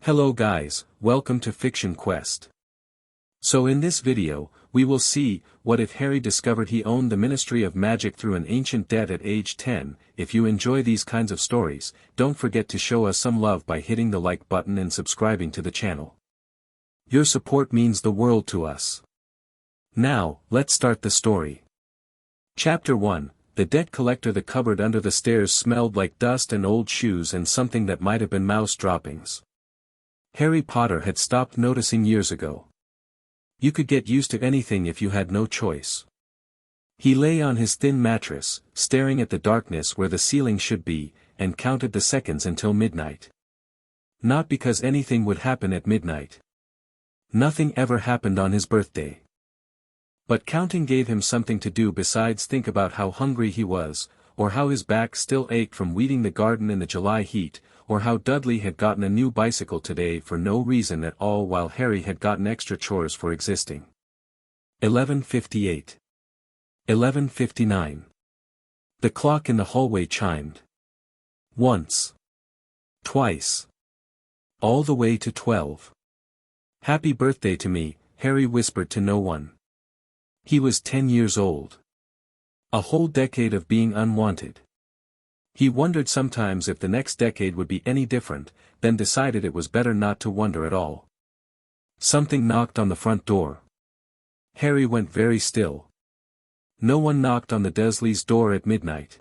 Hello guys, welcome to Fiction Quest. So in this video, we will see, what if Harry discovered he owned the Ministry of Magic through an ancient debt at age 10. If you enjoy these kinds of stories, don't forget to show us some love by hitting the like button and subscribing to the channel. Your support means the world to us. Now, let's start the story. Chapter 1, The Debt Collector. The cupboard under the stairs smelled like dust and old shoes and something that might have been mouse droppings. Harry Potter had stopped noticing years ago. You could get used to anything if you had no choice. He lay on his thin mattress, staring at the darkness where the ceiling should be, and counted the seconds until midnight. Not because anything would happen at midnight. Nothing ever happened on his birthday. But counting gave him something to do besides think about how hungry he was, or how his back still ached from weeding the garden in the July heat, or how Dudley had gotten a new bicycle today for no reason at all while Harry had gotten extra chores for existing. 11:58. 11:59. The clock in the hallway chimed. Once. Twice. All the way to 12. Happy birthday to me, Harry whispered to no one. He was 10 years old. A whole decade of being unwanted. He wondered sometimes if the next decade would be any different, then decided it was better not to wonder at all. Something knocked on the front door. Harry went very still. No one knocked on the Dursleys' door at midnight.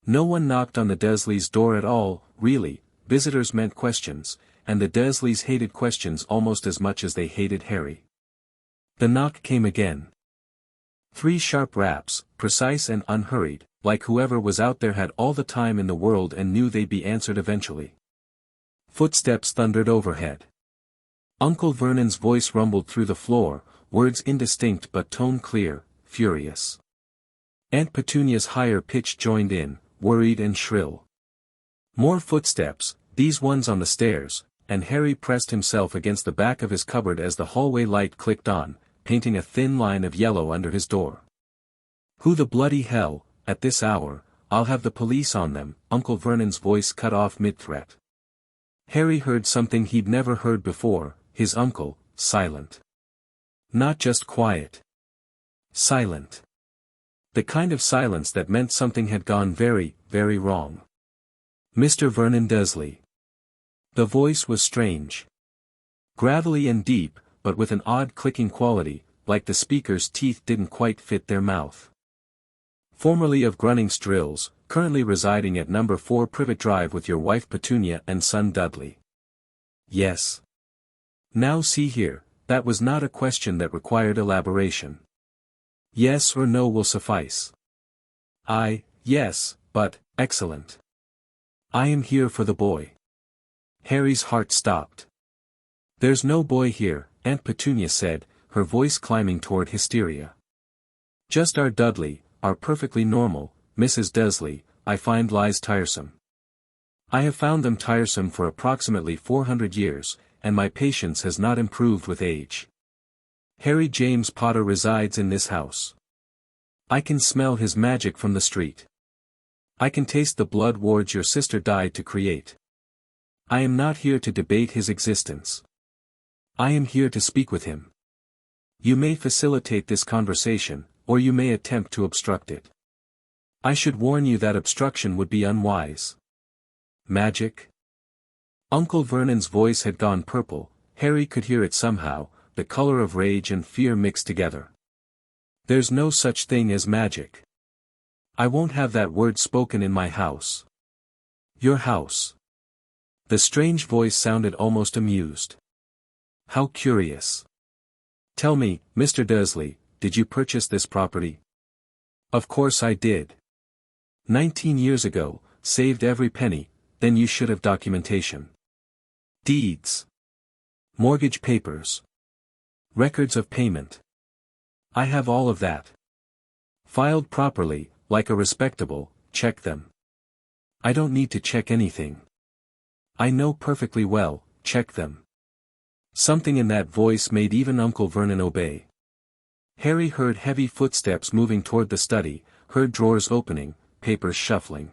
No one knocked on the Dursleys' door at all, really. Visitors meant questions, and the Dursleys hated questions almost as much as they hated Harry. The knock came again. 3 sharp raps, precise and unhurried, like whoever was out there had all the time in the world and knew they'd be answered eventually. Footsteps thundered overhead. Uncle Vernon's voice rumbled through the floor, words indistinct but tone clear, furious. Aunt Petunia's higher pitch joined in, worried and shrill. More footsteps, these ones on the stairs, and Harry pressed himself against the back of his cupboard as the hallway light clicked on, painting a thin line of yellow under his door. Who the bloody hell? At this hour, I'll have the police on them, Uncle Vernon's voice cut off mid-threat. Harry heard something he'd never heard before, his uncle, silent. Not just quiet. Silent. The kind of silence that meant something had gone very, very wrong. Mr. Vernon Dursley. The voice was strange. Gravelly and deep, but with an odd clicking quality, like the speaker's teeth didn't quite fit their mouth. Formerly of Grunning's Drills, currently residing at number 4 Privet Drive with your wife Petunia and son Dudley. Yes. Now see here, that was not a question that required elaboration. Yes or no will suffice. Yes, but, excellent. I am here for the boy. Harry's heart stopped. There's no boy here, Aunt Petunia said, her voice climbing toward hysteria. Just our Dudley, our perfectly normal, Mrs. Dursley, I find lies tiresome. I have found them tiresome for approximately 400 years, and my patience has not improved with age. Harry James Potter resides in this house. I can smell his magic from the street. I can taste the blood wards your sister died to create. I am not here to debate his existence. I am here to speak with him. You may facilitate this conversation, or you may attempt to obstruct it. I should warn you that obstruction would be unwise. Magic? Uncle Vernon's voice had gone purple. Harry could hear it somehow, the color of rage and fear mixed together. There's no such thing as magic. I won't have that word spoken in my house. Your house. The strange voice sounded almost amused. How curious. Tell me, Mr. Dursley, did you purchase this property? Of course I did. 19 years ago, saved every penny, then you should have documentation. Deeds. Mortgage papers. Records of payment. I have all of that. Filed properly, like a respectable, check them. I don't need to check anything. I know perfectly well, check them. Something in that voice made even Uncle Vernon obey. Harry heard heavy footsteps moving toward the study, heard drawers opening, papers shuffling.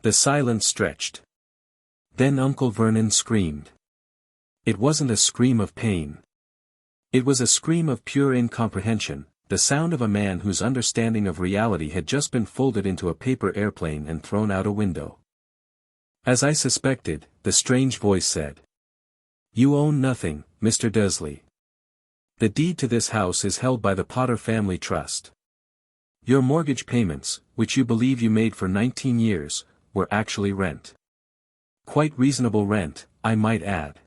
The silence stretched. Then Uncle Vernon screamed. It wasn't a scream of pain. It was a scream of pure incomprehension, the sound of a man whose understanding of reality had just been folded into a paper airplane and thrown out a window. As I suspected, the strange voice said. You own nothing, Mr. Dursley. The deed to this house is held by the Potter Family Trust. Your mortgage payments, which you believe you made for 19 years, were actually rent. Quite reasonable rent, I might add.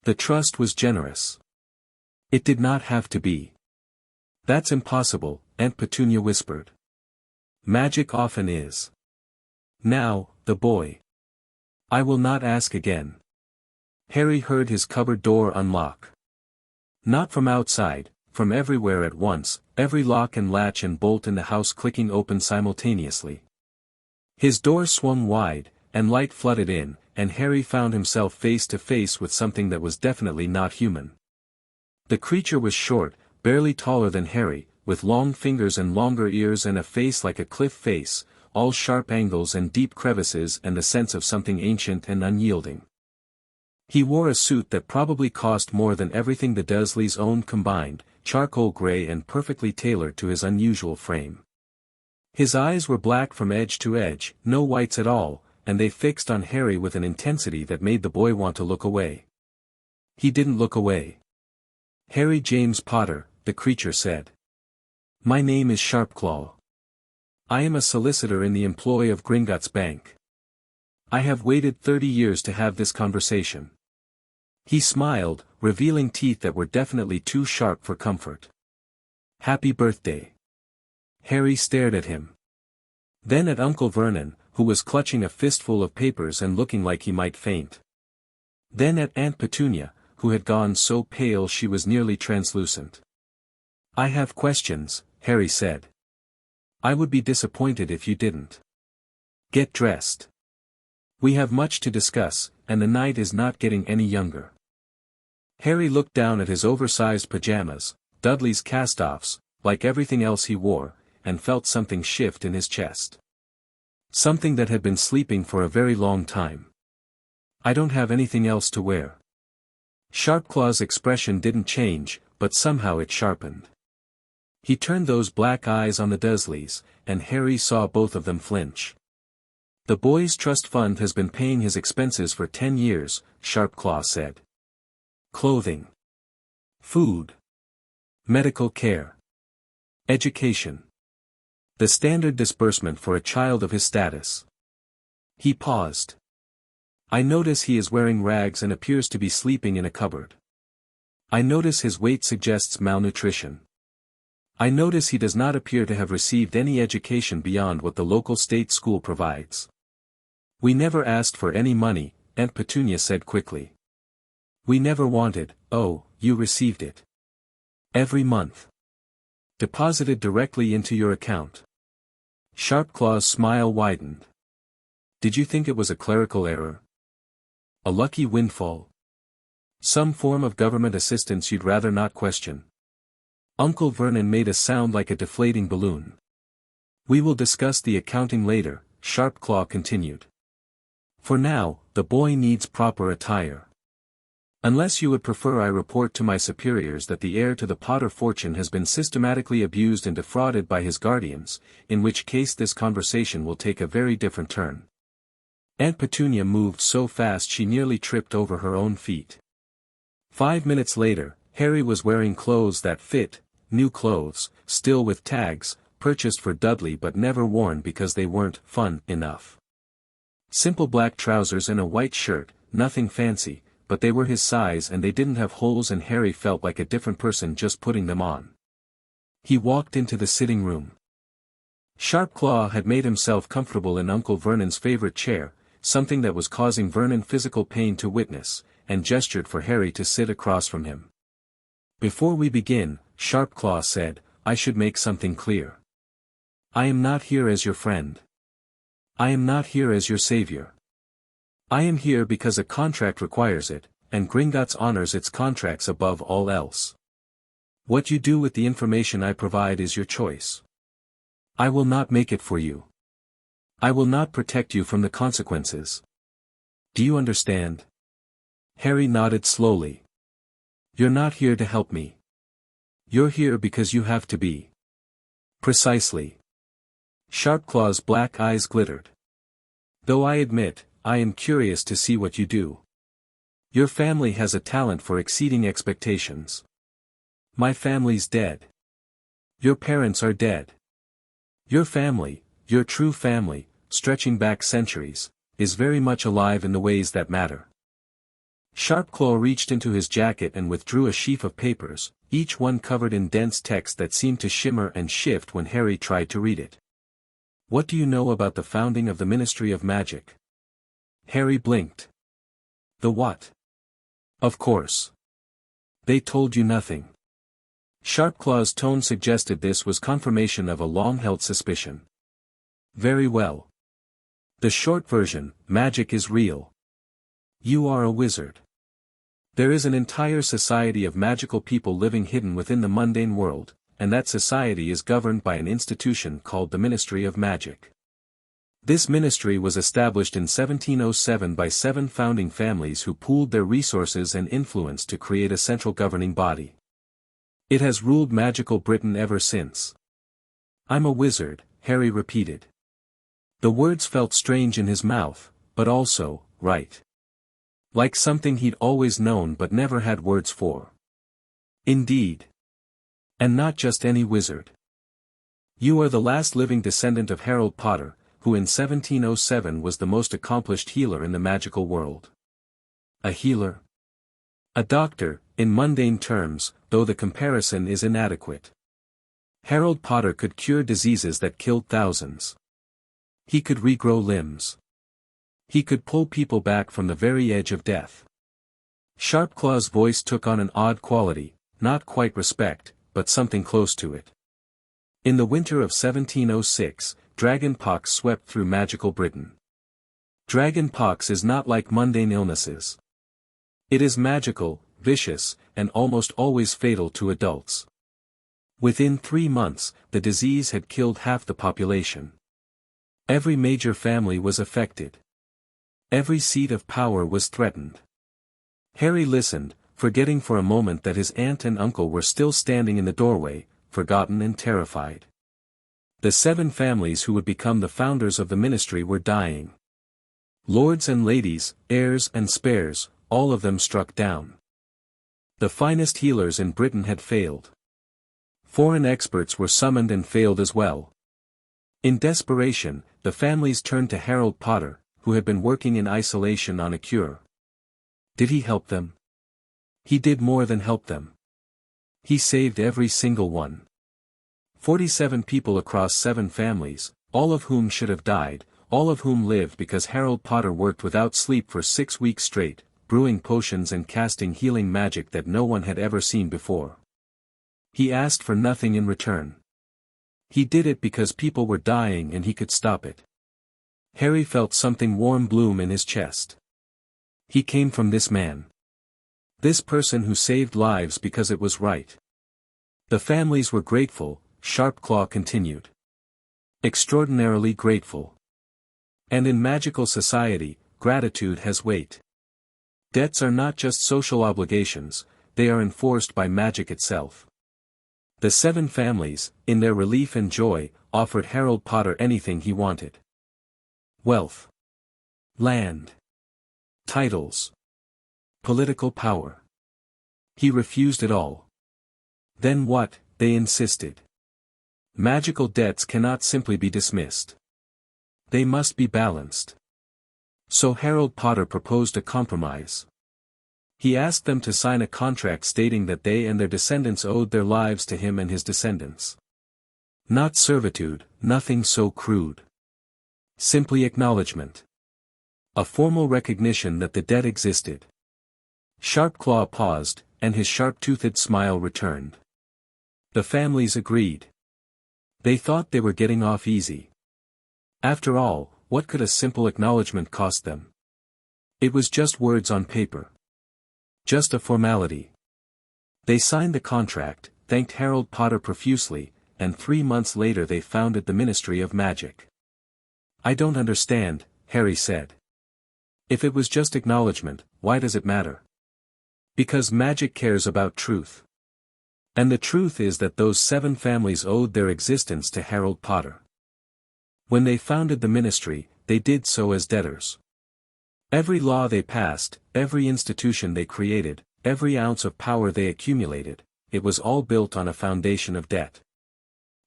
The trust was generous. It did not have to be. That's impossible, Aunt Petunia whispered. Magic often is. Now, the boy. I will not ask again. Harry heard his cupboard door unlock. Not from outside, from everywhere at once, every lock and latch and bolt in the house clicking open simultaneously. His door swung wide, and light flooded in, and Harry found himself face to face with something that was definitely not human. The creature was short, barely taller than Harry, with long fingers and longer ears and a face like a cliff face, all sharp angles and deep crevices and the sense of something ancient and unyielding. He wore a suit that probably cost more than everything the Dursleys owned combined, charcoal gray and perfectly tailored to his unusual frame. His eyes were black from edge to edge, no whites at all, and they fixed on Harry with an intensity that made the boy want to look away. He didn't look away. Harry James Potter, the creature said. My name is Sharpclaw. I am a solicitor in the employ of Gringotts Bank. I have waited 30 years to have this conversation. He smiled, revealing teeth that were definitely too sharp for comfort. Happy birthday. Harry stared at him. Then at Uncle Vernon, who was clutching a fistful of papers and looking like he might faint. Then at Aunt Petunia, who had gone so pale she was nearly translucent. I have questions, Harry said. I would be disappointed if you didn't. Get dressed. We have much to discuss, and the night is not getting any younger. Harry looked down at his oversized pajamas, Dudley's cast-offs, like everything else he wore, and felt something shift in his chest. Something that had been sleeping for a very long time. I don't have anything else to wear. Sharpclaw's expression didn't change, but somehow it sharpened. He turned those black eyes on the Dursleys, and Harry saw both of them flinch. The boys' trust fund has been paying his expenses for 10 years, Sharpclaw said. Clothing. Food. Medical care. Education. The standard disbursement for a child of his status. He paused. I notice he is wearing rags and appears to be sleeping in a cupboard. I notice his weight suggests malnutrition. I notice he does not appear to have received any education beyond what the local state school provides. We never asked for any money, Aunt Petunia said quickly. We never wanted. Oh, you received it. Every month. Deposited directly into your account. Sharpclaw's smile widened. Did you think it was a clerical error? A lucky windfall? Some form of government assistance you'd rather not question? Uncle Vernon made a sound like a deflating balloon. We will discuss the accounting later, Sharpclaw continued. For now, the boy needs proper attire. Unless you would prefer I report to my superiors that the heir to the Potter fortune has been systematically abused and defrauded by his guardians, in which case this conversation will take a very different turn. Aunt Petunia moved so fast she nearly tripped over her own feet. 5 minutes later, Harry was wearing clothes that fit, new clothes, still with tags, purchased for Dudley but never worn because they weren't fun enough. Simple black trousers and a white shirt, nothing fancy, but they were his size and they didn't have holes and Harry felt like a different person just putting them on. He walked into the sitting room. Sharpclaw had made himself comfortable in Uncle Vernon's favorite chair, something that was causing Vernon physical pain to witness, and gestured for Harry to sit across from him. Before we begin, Sharpclaw said, I should make something clear. I am not here as your friend. I am not here as your savior. I am here because a contract requires it, and Gringotts honors its contracts above all else. What you do with the information I provide is your choice. I will not make it for you. I will not protect you from the consequences. Do you understand? Harry nodded slowly. You're not here to help me. You're here because you have to be. Precisely. Sharpclaw's black eyes glittered. Though I admit, I am curious to see what you do. Your family has a talent for exceeding expectations. My family's dead. Your parents are dead. Your family, your true family, stretching back centuries, is very much alive in the ways that matter. Sharpclaw reached into his jacket and withdrew a sheaf of papers, each one covered in dense text that seemed to shimmer and shift when Harry tried to read it. What do you know about the founding of the Ministry of Magic? Harry blinked. The what? Of course. They told you nothing. Sharpclaw's tone suggested this was confirmation of a long-held suspicion. Very well. The short version, magic is real. You are a wizard. There is an entire society of magical people living hidden within the mundane world, and that society is governed by an institution called the Ministry of Magic. This ministry was established in 1707 by 7 founding families who pooled their resources and influence to create a central governing body. It has ruled magical Britain ever since. I'm a wizard, Harry repeated. The words felt strange in his mouth, but also, right. Like something he'd always known but never had words for. Indeed. And not just any wizard. You are the last living descendant of Harold Potter, who in 1707 was the most accomplished healer in the magical world. A healer? A doctor, in mundane terms, though the comparison is inadequate. Harold Potter could cure diseases that killed thousands. He could regrow limbs. He could pull people back from the very edge of death. Sharpclaw's voice took on an odd quality, not quite respect, but something close to it. In the winter of 1706, dragonpox swept through magical Britain. Dragonpox is not like mundane illnesses. It is magical, vicious, and almost always fatal to adults. Within 3 months, the disease had killed half the population. Every major family was affected. Every seat of power was threatened. Harry listened, forgetting for a moment that his aunt and uncle were still standing in the doorway, forgotten and terrified. The 7 families who would become the founders of the ministry were dying. Lords and ladies, heirs and spares, all of them struck down. The finest healers in Britain had failed. Foreign experts were summoned and failed as well. In desperation, the families turned to Harold Potter, who had been working in isolation on a cure. Did he help them? He did more than help them. He saved every single one. 47 people across 7 families, all of whom should have died, all of whom lived because Harold Potter worked without sleep for 6 weeks straight, brewing potions and casting healing magic that no one had ever seen before. He asked for nothing in return. He did it because people were dying and he could stop it. Harry felt something warm bloom in his chest. He came from this man. This person who saved lives because it was right. The families were grateful, Sharpclaw continued. Extraordinarily grateful. And in magical society, gratitude has weight. Debts are not just social obligations, they are enforced by magic itself. The 7 families, in their relief and joy, offered Harold Potter anything he wanted. Wealth. Land. Titles. Political power. He refused it all. Then what, they insisted. Magical debts cannot simply be dismissed. They must be balanced. So Harold Potter proposed a compromise. He asked them to sign a contract stating that they and their descendants owed their lives to him and his descendants. Not servitude, nothing so crude. Simply acknowledgement. A formal recognition that the debt existed. Sharpclaw paused, and his sharp-toothed smile returned. The families agreed. They thought they were getting off easy. After all, what could a simple acknowledgement cost them? It was just words on paper. Just a formality. They signed the contract, thanked Harold Potter profusely, and 3 months later they founded the Ministry of Magic. I don't understand, Harry said. If it was just acknowledgement, why does it matter? Because magic cares about truth. And the truth is that those 7 families owed their existence to Harold Potter. When they founded the ministry, they did so as debtors. Every law they passed, every institution they created, every ounce of power they accumulated, it was all built on a foundation of debt.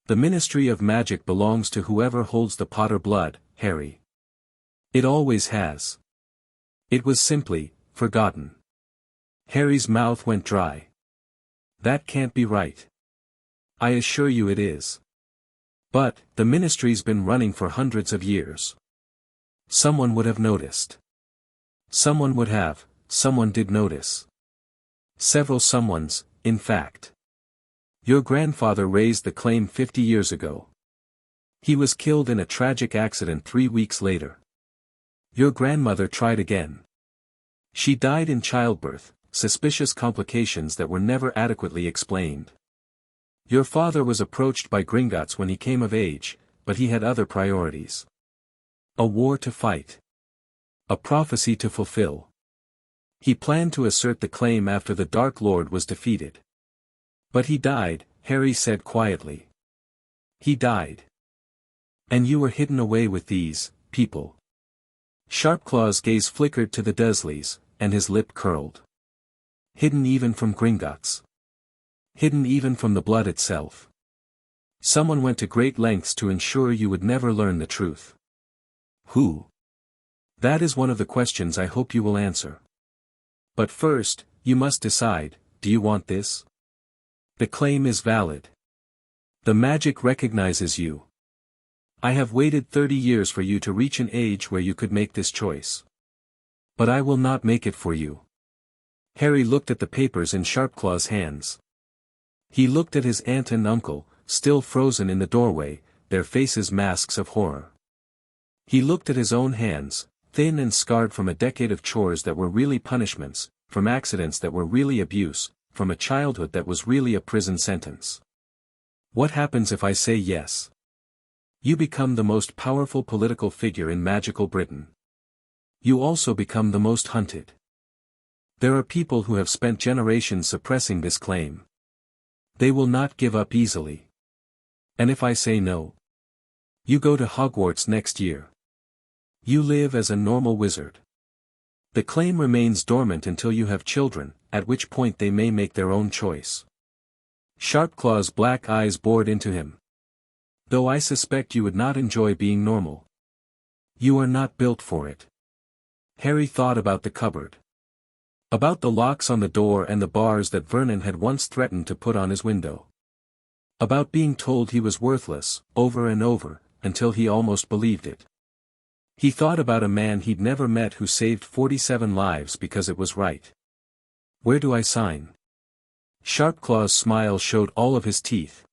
The Ministry of Magic belongs to whoever holds the Potter blood, Harry. It always has. It was simply forgotten. Harry's mouth went dry. That can't be right. I assure you it is. But, the ministry's been running for hundreds of years. Someone would have noticed. Someone did notice. Several someones, in fact. Your grandfather raised the claim 50 years ago. He was killed in a tragic accident 3 weeks later. Your grandmother tried again. She died in childbirth, suspicious complications that were never adequately explained. Your father was approached by Gringotts when he came of age, but he had other priorities. A war to fight. A prophecy to fulfill. He planned to assert the claim after the Dark Lord was defeated. But he died, Harry said quietly. He died. And you were hidden away with these people. Sharpclaw's gaze flickered to the Dursleys, and his lip curled. Hidden even from Gringotts. Hidden even from the blood itself. Someone went to great lengths to ensure you would never learn the truth. Who? That is one of the questions I hope you will answer. But first, you must decide, do you want this? The claim is valid. The magic recognizes you. I have waited 30 years for you to reach an age where you could make this choice. But I will not make it for you. Harry looked at the papers in Sharpclaw's hands. He looked at his aunt and uncle, still frozen in the doorway, their faces masks of horror. He looked at his own hands, thin and scarred from a decade of chores that were really punishments, from accidents that were really abuse, from a childhood that was really a prison sentence. What happens if I say yes? You become the most powerful political figure in magical Britain. You also become the most hunted. There are people who have spent generations suppressing this claim. They will not give up easily. And if I say no? You go to Hogwarts next year. You live as a normal wizard. The claim remains dormant until you have children, at which point they may make their own choice. Sharpclaw's black eyes bored into him. Though I suspect you would not enjoy being normal. You are not built for it. Harry thought about the cupboard. About the locks on the door and the bars that Vernon had once threatened to put on his window. About being told he was worthless, over and over, until he almost believed it. He thought about a man he'd never met who saved 47 lives because it was right. Where do I sign? Sharpclaw's smile showed all of his teeth.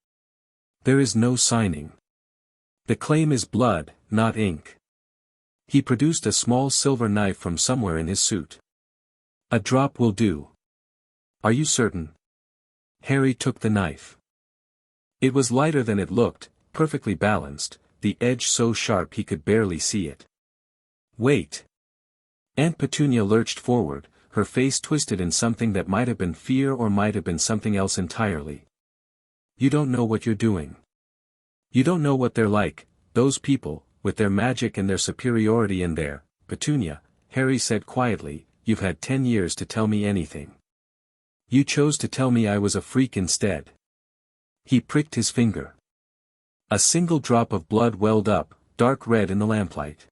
There is no signing. The claim is blood, not ink. He produced a small silver knife from somewhere in his suit. A drop will do. Are you certain? Harry took the knife. It was lighter than it looked, perfectly balanced, the edge so sharp he could barely see it. Wait. Aunt Petunia lurched forward, her face twisted in something that might have been fear or might have been something else entirely. You don't know what you're doing. You don't know what they're like, those people, with their magic and their superiority and their, Petunia, Harry said quietly, you've had 10 years to tell me anything. You chose to tell me I was a freak instead. He pricked his finger. A single drop of blood welled up, dark red in the lamplight.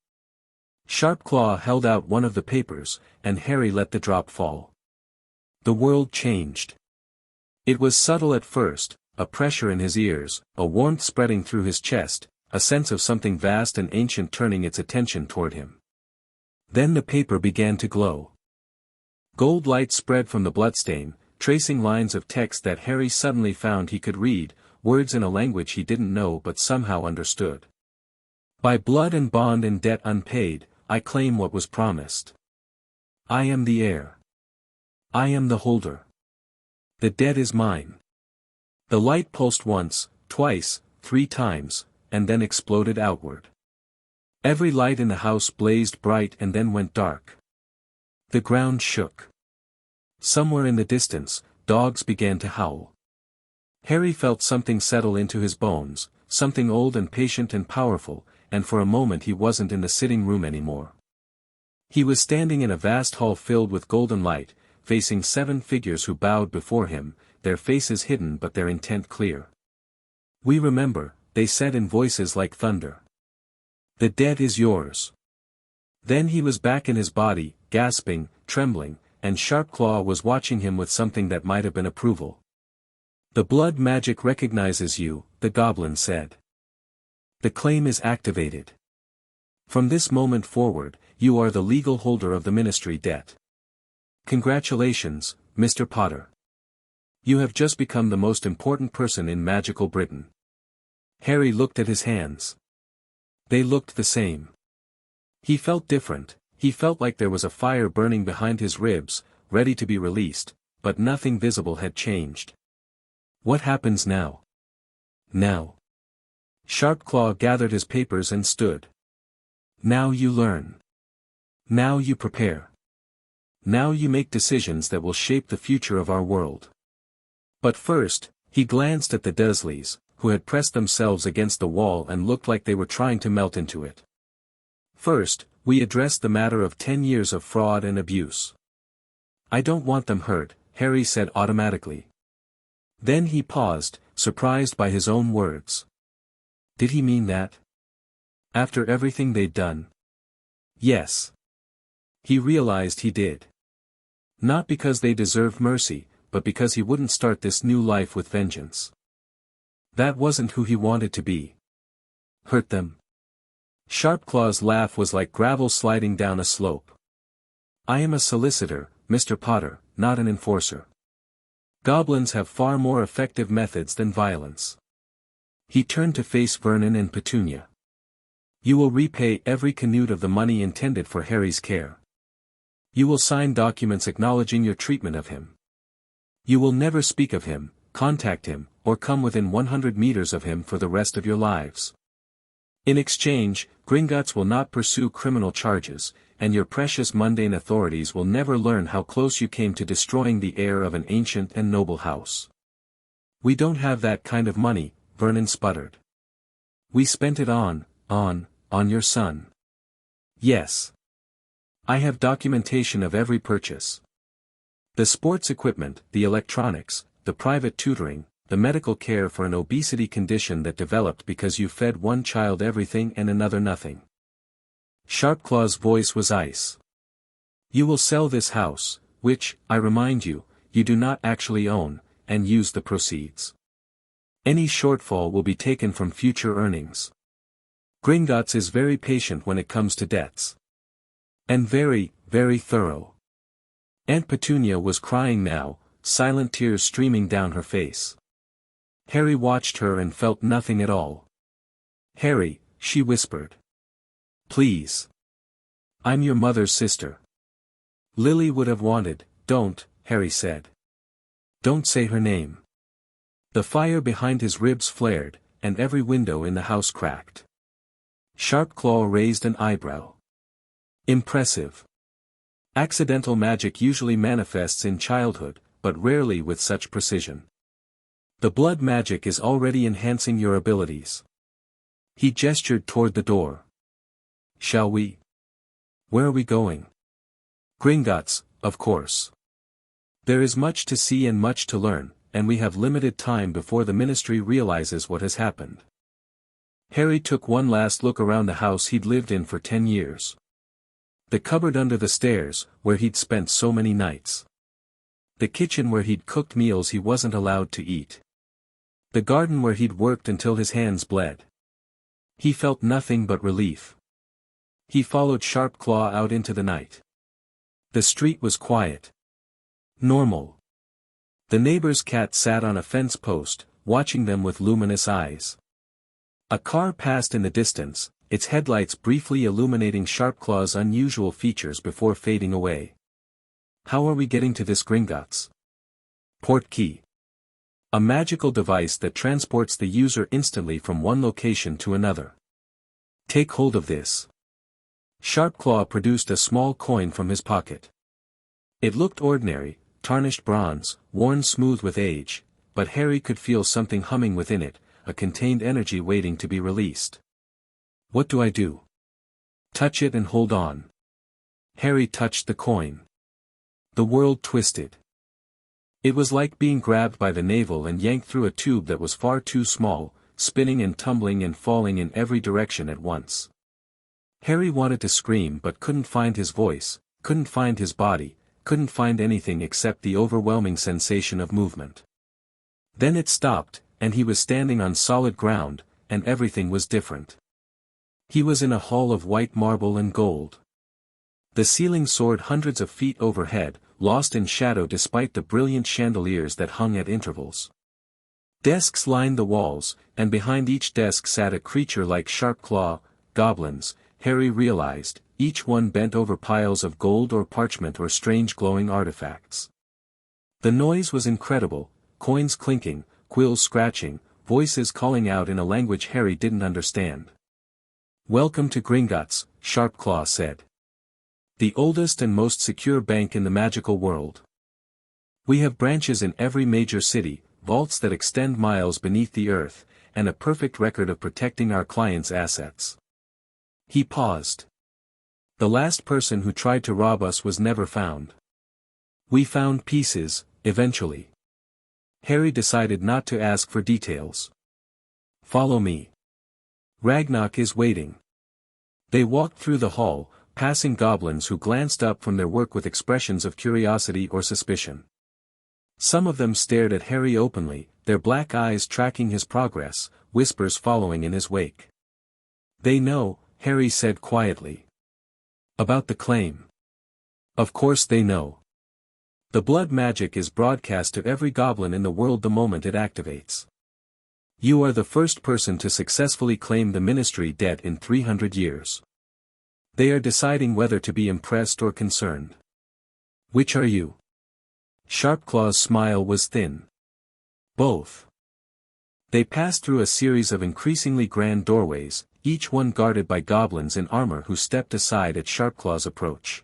Sharpclaw held out one of the papers, and Harry let the drop fall. The world changed. It was subtle at first, a pressure in his ears, a warmth spreading through his chest, a sense of something vast and ancient turning its attention toward him. Then the paper began to glow. Gold light spread from the bloodstain, tracing lines of text that Harry suddenly found he could read, words in a language he didn't know but somehow understood. By blood and bond and debt unpaid, I claim what was promised. I am the heir. I am the holder. The debt is mine. The light pulsed once, twice, 3 times, and then exploded outward. Every light in the house blazed bright and then went dark. The ground shook. Somewhere in the distance, dogs began to howl. Harry felt something settle into his bones, something old and patient and powerful, and for a moment he wasn't in the sitting room anymore. He was standing in a vast hall filled with golden light, facing 7 figures who bowed before him, their faces hidden but their intent clear. "We remember," they said in voices like thunder. "The debt is yours." Then he was back in his body, gasping, trembling, and Sharpclaw was watching him with something that might have been approval. "The blood magic recognizes you," the goblin said. "The claim is activated. From this moment forward, you are the legal holder of the Ministry debt. Congratulations, Mr. Potter. You have just become the most important person in magical Britain." Harry looked at his hands. They looked the same. He felt different, he felt like there was a fire burning behind his ribs, ready to be released, but nothing visible had changed. What happens now? Now. Sharpclaw gathered his papers and stood. Now you learn. Now you prepare. Now you make decisions that will shape the future of our world. But first, he glanced at the Dursleys, who had pressed themselves against the wall and looked like they were trying to melt into it. "First, we address the matter of 10 years of fraud and abuse. I don't want them hurt," Harry said automatically. Then he paused, surprised by his own words. Did he mean that? After everything they'd done? Yes. He realized he did. Not because they deserved mercy, but because he wouldn't start this new life with vengeance. That wasn't who he wanted to be. Hurt them. Sharpclaw's laugh was like gravel sliding down a slope. "I am a solicitor, Mr. Potter, not an enforcer. Goblins have far more effective methods than violence." He turned to face Vernon and Petunia. "You will repay every Canute of the money intended for Harry's care. You will sign documents acknowledging your treatment of him. You will never speak of him, contact him, or come within 100 meters of him for the rest of your lives. In exchange, Gringotts will not pursue criminal charges, and your precious mundane authorities will never learn how close you came to destroying the heir of an ancient and noble house." "We don't have that kind of money," Vernon sputtered. "We spent it on your son." "Yes. I have documentation of every purchase. The sports equipment, the electronics, the private tutoring, the medical care for an obesity condition that developed because you fed one child everything and another nothing." Sharpclaw's voice was ice. "You will sell this house, which, I remind you, you do not actually own, and use the proceeds. Any shortfall will be taken from future earnings. Gringotts is very patient when it comes to debts. And very, very thorough." Aunt Petunia was crying now, silent tears streaming down her face. Harry watched her and felt nothing at all. "Harry," she whispered. "Please. I'm your mother's sister." Lily would have wanted, "Don't," Harry said. "Don't say her name." The fire behind his ribs flared, and every window in the house cracked. Sharpclaw raised an eyebrow. "Impressive. Accidental magic usually manifests in childhood, but rarely with such precision. The blood magic is already enhancing your abilities." He gestured toward the door. "Shall we? Where are we going?" "Gringotts, of course. There is much to see and much to learn, and we have limited time before the Ministry realizes what has happened." Harry took one last look around the house he'd lived in for 10 years. The cupboard under the stairs, where he'd spent so many nights. The kitchen where he'd cooked meals he wasn't allowed to eat. The garden where he'd worked until his hands bled. He felt nothing but relief. He followed Sharpclaw out into the night. The street was quiet. Normal. The neighbor's cat sat on a fence post, watching them with luminous eyes. A car passed in the distance, its headlights briefly illuminating Sharpclaw's unusual features before fading away. "How are we getting to this Gringotts?" "Portkey. A magical device that transports the user instantly from one location to another. Take hold of this." Sharpclaw produced a small coin from his pocket. It looked ordinary, tarnished bronze, worn smooth with age, but Harry could feel something humming within it, a contained energy waiting to be released. What do I do? Touch it and hold on. Harry touched the coin. The world twisted. It was like being grabbed by the navel and yanked through a tube that was far too small, spinning and tumbling and falling in every direction at once. Harry wanted to scream but couldn't find his voice, couldn't find his body, couldn't find anything except the overwhelming sensation of movement. Then it stopped, and he was standing on solid ground, and everything was different. He was in a hall of white marble and gold. The ceiling soared hundreds of feet overhead, lost in shadow despite the brilliant chandeliers that hung at intervals. Desks lined the walls, and behind each desk sat a creature like Sharpclaw, goblins, Harry realized, each one bent over piles of gold or parchment or strange glowing artifacts. The noise was incredible, coins clinking, quills scratching, voices calling out in a language Harry didn't understand. "Welcome to Gringotts," Sharpclaw said. "The oldest and most secure bank in the magical world. We have branches in every major city, vaults that extend miles beneath the earth, and a perfect record of protecting our clients' assets." He paused. "The last person who tried to rob us was never found. We found pieces, eventually." Harry decided not to ask for details. "Follow me. Ragnarok is waiting." They walked through the hall, passing goblins who glanced up from their work with expressions of curiosity or suspicion. Some of them stared at Harry openly, their black eyes tracking his progress, whispers following in his wake. "They know," Harry said quietly. "About the claim." "Of course they know. The blood magic is broadcast to every goblin in the world the moment it activates. You are the first person to successfully claim the Ministry debt in 300 years. They are deciding whether to be impressed or concerned. Which are you?" Sharpclaw's smile was thin. "Both." They passed through a series of increasingly grand doorways, each one guarded by goblins in armor who stepped aside at Sharpclaw's approach.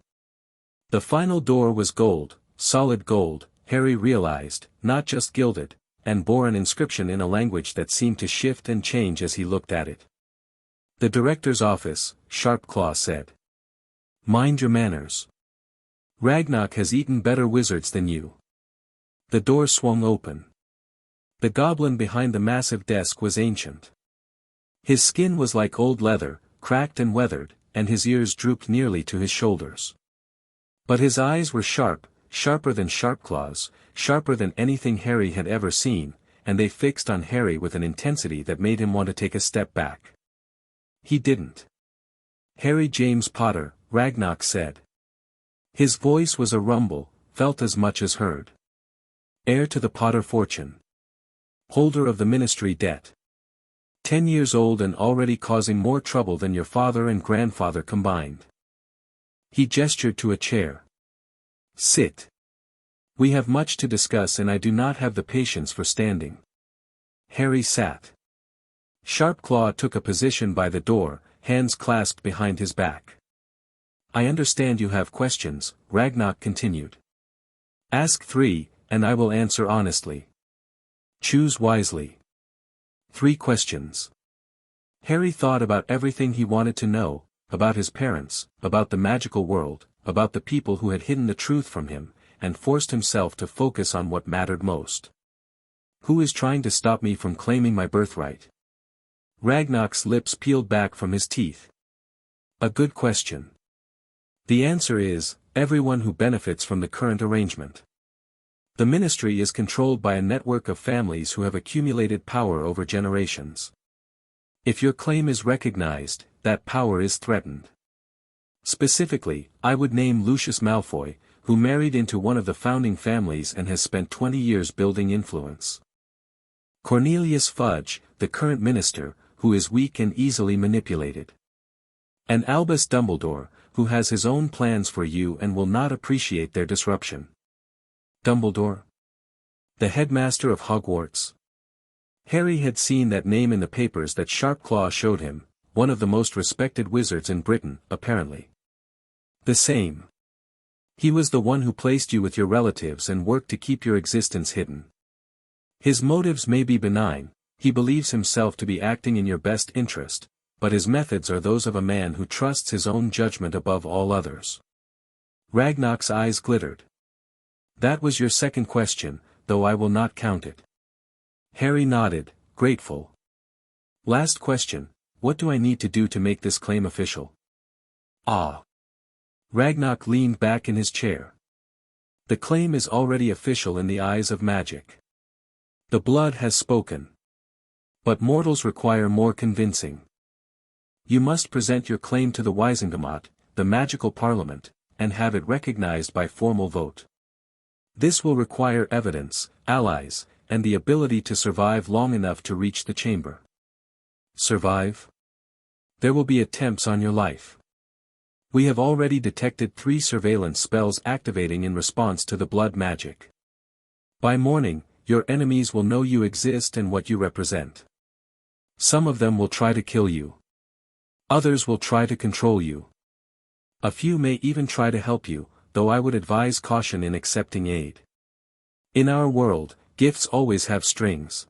The final door was gold, solid gold, Harry realized, not just gilded, and bore an inscription in a language that seemed to shift and change as he looked at it. "The director's office," Sharpclaw said. "Mind your manners. Ragnarok has eaten better wizards than you." The door swung open. The goblin behind the massive desk was ancient. His skin was like old leather, cracked and weathered, and his ears drooped nearly to his shoulders. But his eyes were sharp, sharper than Sharpclaw's, sharper than anything Harry had ever seen, and they fixed on Harry with an intensity that made him want to take a step back. He didn't. "Harry James Potter," Ragnarok said. His voice was a rumble, felt as much as heard. "Heir to the Potter fortune. Holder of the Ministry debt. 10 years old and already causing more trouble than your father and grandfather combined." He gestured to a chair. "Sit. We have much to discuss and I do not have the patience for standing." Harry sat. Sharpclaw took a position by the door, hands clasped behind his back. "I understand you have questions," Ragnarok continued. "Ask 3, and I will answer honestly. Choose wisely." 3 questions. Harry thought about everything he wanted to know, about his parents, about the magical world, about the people who had hidden the truth from him, and forced himself to focus on what mattered most. "Who is trying to stop me from claiming my birthright?" Ragnarok's lips peeled back from his teeth. "A good question. The answer is, everyone who benefits from the current arrangement. The Ministry is controlled by a network of families who have accumulated power over generations. If your claim is recognized, that power is threatened. Specifically, I would name Lucius Malfoy, who married into one of the founding families and has spent 20 years building influence. Cornelius Fudge, the current minister, who is weak and easily manipulated. And Albus Dumbledore, who has his own plans for you and will not appreciate their disruption." Dumbledore? The headmaster of Hogwarts? Harry had seen that name in the papers that Sharpclaw showed him, one of the most respected wizards in Britain, apparently. The same. He was the one who placed you with your relatives and worked to keep your existence hidden. His motives may be benign, he believes himself to be acting in your best interest, but his methods are those of a man who trusts his own judgment above all others. Ragnar's eyes glittered. That was your second question, though I will not count it. Harry nodded, grateful. Last question, what do I need to do to make this claim official? Ah. Ragnar leaned back in his chair. The claim is already official in the eyes of magic. The blood has spoken. But mortals require more convincing. You must present your claim to the Wisengamot, the magical parliament, and have it recognized by formal vote. This will require evidence, allies, and the ability to survive long enough to reach the chamber. Survive? There will be attempts on your life. We have already detected 3 surveillance spells activating in response to the blood magic. By morning, your enemies will know you exist and what you represent. Some of them will try to kill you. Others will try to control you. A few may even try to help you, though I would advise caution in accepting aid. In our world, gifts always have strings.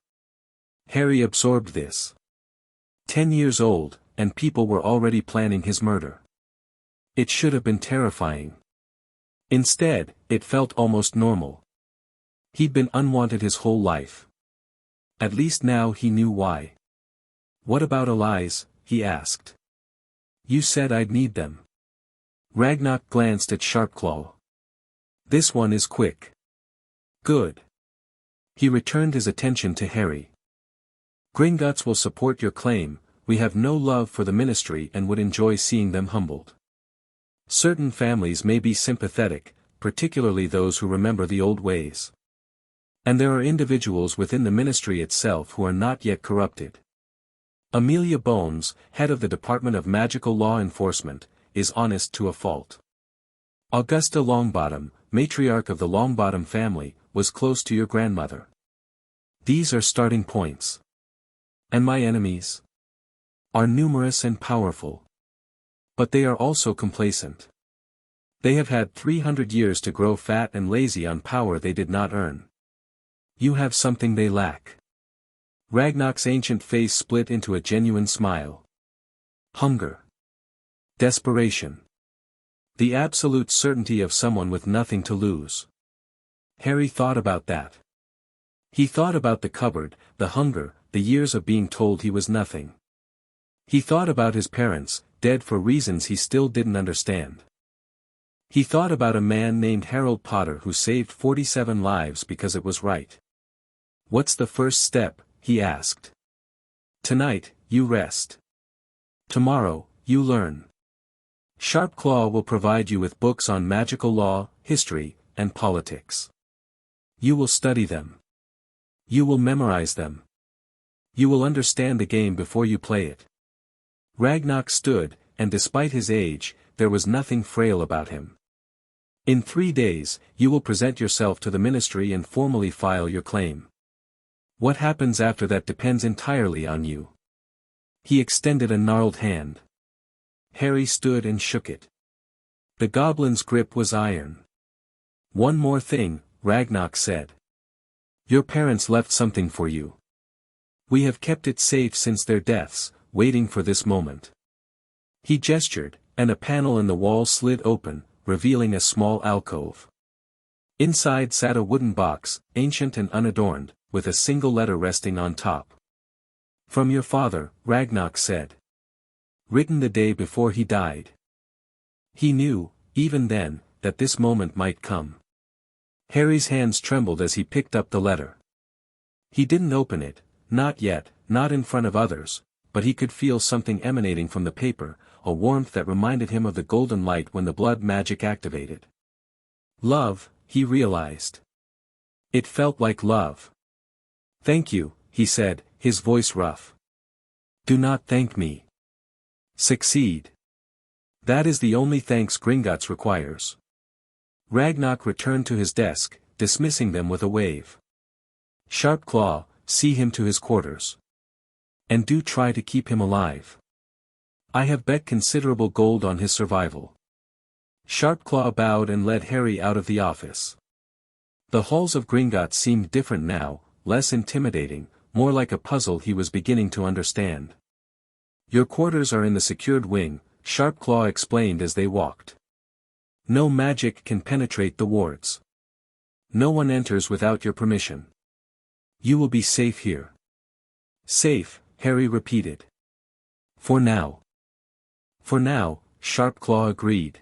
Harry absorbed this. 10 years old, and people were already planning his murder. It should have been terrifying. Instead, it felt almost normal. He'd been unwanted his whole life. At least now he knew why. What about allies? He asked. You said I'd need them. Ragnar glanced at Sharpclaw. This one is quick. Good. He returned his attention to Harry. Gringotts will support your claim, we have no love for the ministry and would enjoy seeing them humbled. Certain families may be sympathetic, particularly those who remember the old ways. And there are individuals within the ministry itself who are not yet corrupted. Amelia Bones, head of the Department of Magical Law Enforcement, is honest to a fault. Augusta Longbottom, matriarch of the Longbottom family, was close to your grandmother. These are starting points. And my enemies are numerous and powerful. But they are also complacent. They have had 300 years to grow fat and lazy on power they did not earn. You have something they lack. Ragnar's ancient face split into a genuine smile. Hunger. Desperation. The absolute certainty of someone with nothing to lose. Harry thought about that. He thought about the cupboard, the hunger, the years of being told he was nothing. He thought about his parents, dead for reasons he still didn't understand. He thought about a man named Harold Potter who saved 47 lives because it was right. What's the first step? He asked. Tonight, you rest. Tomorrow, you learn. Sharpclaw will provide you with books on magical law, history, and politics. You will study them. You will memorize them. You will understand the game before you play it. Ragnar stood, and despite his age, there was nothing frail about him. In 3 days, you will present yourself to the ministry and formally file your claim. What happens after that depends entirely on you. He extended a gnarled hand. Harry stood and shook it. The goblin's grip was iron. One more thing, Ragnar said. Your parents left something for you. We have kept it safe since their deaths, waiting for this moment. He gestured, and a panel in the wall slid open, revealing a small alcove. Inside sat a wooden box, ancient and unadorned, with a single letter resting on top. From your father, Ragnar said. Written the day before he died. He knew, even then, that this moment might come. Harry's hands trembled as he picked up the letter. He didn't open it, not yet, not in front of others, but he could feel something emanating from the paper, a warmth that reminded him of the golden light when the blood magic activated. Love, he realized. It felt like love. Thank you, he said, his voice rough. Do not thank me. Succeed. That is the only thanks Gringotts requires. Ragnar returned to his desk, dismissing them with a wave. Sharpclaw, see him to his quarters. And do try to keep him alive. I have bet considerable gold on his survival. Sharpclaw bowed and led Harry out of the office. The halls of Gringotts seemed different now, less intimidating, more like a puzzle he was beginning to understand. Your quarters are in the secured wing, Sharpclaw explained as they walked. No magic can penetrate the wards. No one enters without your permission. You will be safe here. Safe, Harry repeated. For now. For now, Sharpclaw agreed.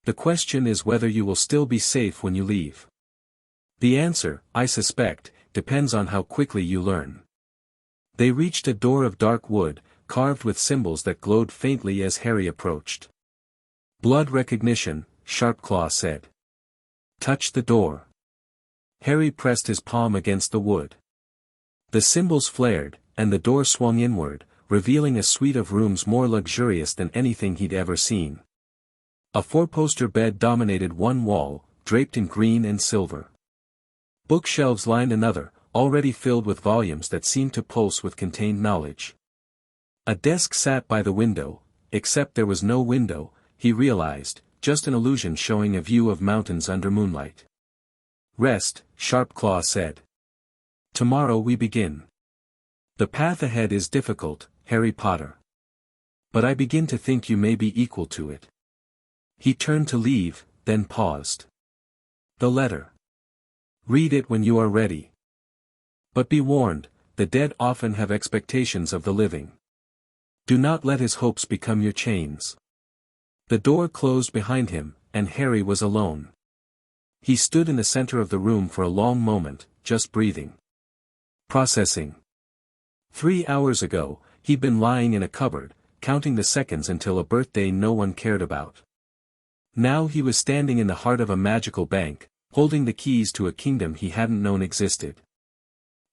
The question is whether you will still be safe when you leave. The answer, I suspect, depends on how quickly you learn. They reached a door of dark wood, carved with symbols that glowed faintly as Harry approached. Blood recognition, Sharpclaw said. Touch the door. Harry pressed his palm against the wood. The symbols flared, and the door swung inward, revealing a suite of rooms more luxurious than anything he'd ever seen. A four-poster bed dominated one wall, draped in green and silver. Bookshelves lined another, already filled with volumes that seemed to pulse with contained knowledge. A desk sat by the window, except there was no window, he realized, just an illusion showing a view of mountains under moonlight. Rest, Sharpclaw said. Tomorrow we begin. The path ahead is difficult, Harry Potter. But I begin to think you may be equal to it. He turned to leave, then paused. The letter. Read it when you are ready. But be warned, the dead often have expectations of the living. Do not let his hopes become your chains. The door closed behind him, and Harry was alone. He stood in the center of the room for a long moment, just breathing. Processing. 3 hours ago, he'd been lying in a cupboard, counting the seconds until a birthday no one cared about. Now he was standing in the heart of a magical bank, holding the keys to a kingdom he hadn't known existed.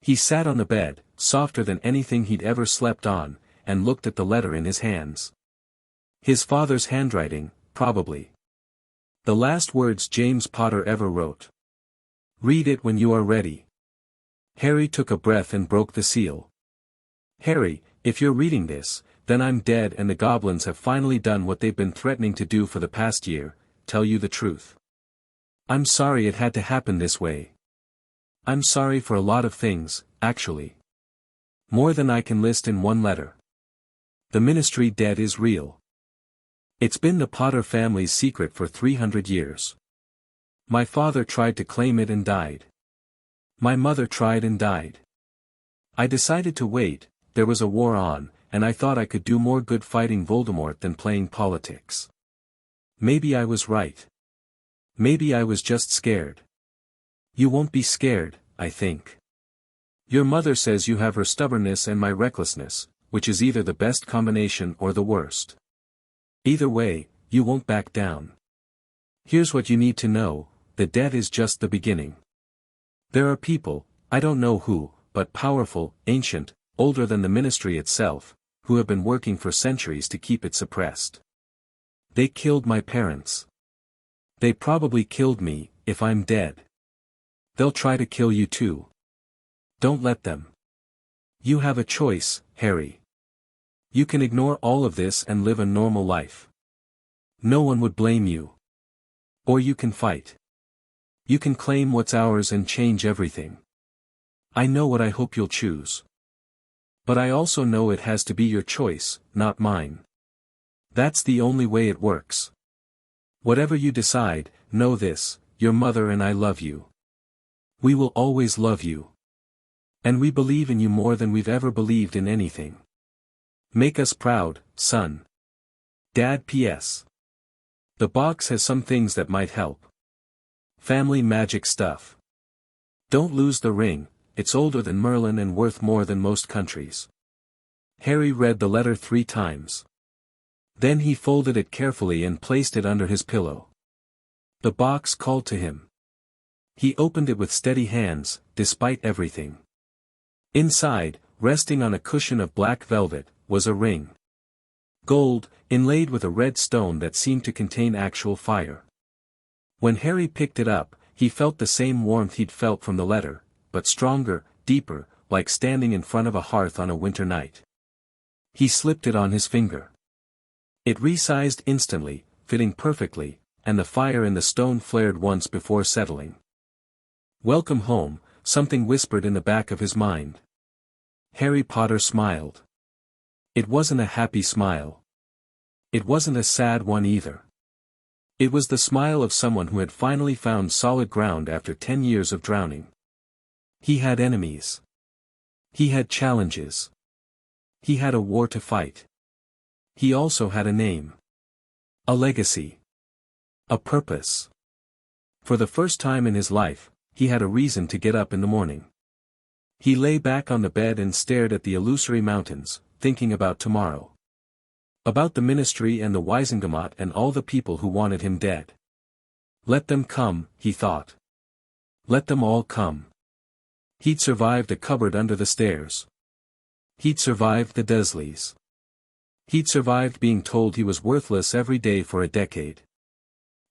He sat on the bed, softer than anything he'd ever slept on, and looked at the letter in his hands. His father's handwriting, probably. The last words James Potter ever wrote. Read it when you are ready. Harry took a breath and broke the seal. Harry, if you're reading this, then I'm dead and the goblins have finally done what they've been threatening to do for the past year, tell you the truth. I'm sorry it had to happen this way. I'm sorry for a lot of things, actually. More than I can list in one letter. The Ministry debt is real. It's been the Potter family's secret for 300 years. My father tried to claim it and died. My mother tried and died. I decided to wait, there was a war on, and I thought I could do more good fighting Voldemort than playing politics. Maybe I was right. Maybe I was just scared. You won't be scared, I think. Your mother says you have her stubbornness and my recklessness, which is either the best combination or the worst. Either way, you won't back down. Here's what you need to know, the debt is just the beginning. There are people, I don't know who, but powerful, ancient, older than the Ministry itself, who have been working for centuries to keep it suppressed. They killed my parents. They probably killed me, if I'm dead. They'll try to kill you too. Don't let them. You have a choice, Harry. You can ignore all of this and live a normal life. No one would blame you. Or you can fight. You can claim what's ours and change everything. I know what I hope you'll choose. But I also know it has to be your choice, not mine. That's the only way it works. Whatever you decide, know this, your mother and I love you. We will always love you. And we believe in you more than we've ever believed in anything. Make us proud, son. Dad. P.S. The box has some things that might help. Family magic stuff. Don't lose the ring, it's older than Merlin and worth more than most countries. Harry read the letter 3 times. Then he folded it carefully and placed it under his pillow. The box called to him. He opened it with steady hands, despite everything. Inside, resting on a cushion of black velvet, was a ring. Gold, inlaid with a red stone that seemed to contain actual fire. When Harry picked it up, he felt the same warmth he'd felt from the letter, but stronger, deeper, like standing in front of a hearth on a winter night. He slipped it on his finger. It resized instantly, fitting perfectly, and the fire in the stone flared once before settling. "Welcome home," something whispered in the back of his mind. Harry Potter smiled. It wasn't a happy smile. It wasn't a sad one either. It was the smile of someone who had finally found solid ground after 10 years of drowning. He had enemies. He had challenges. He had a war to fight. He also had a name. A legacy. A purpose. For the first time in his life, he had a reason to get up in the morning. He lay back on the bed and stared at the illusory mountains, thinking about tomorrow. About the ministry and the Wizengamot and all the people who wanted him dead. Let them come, he thought. Let them all come. He'd survived a cupboard under the stairs. He'd survived the Dursleys. He'd survived being told he was worthless every day for a decade.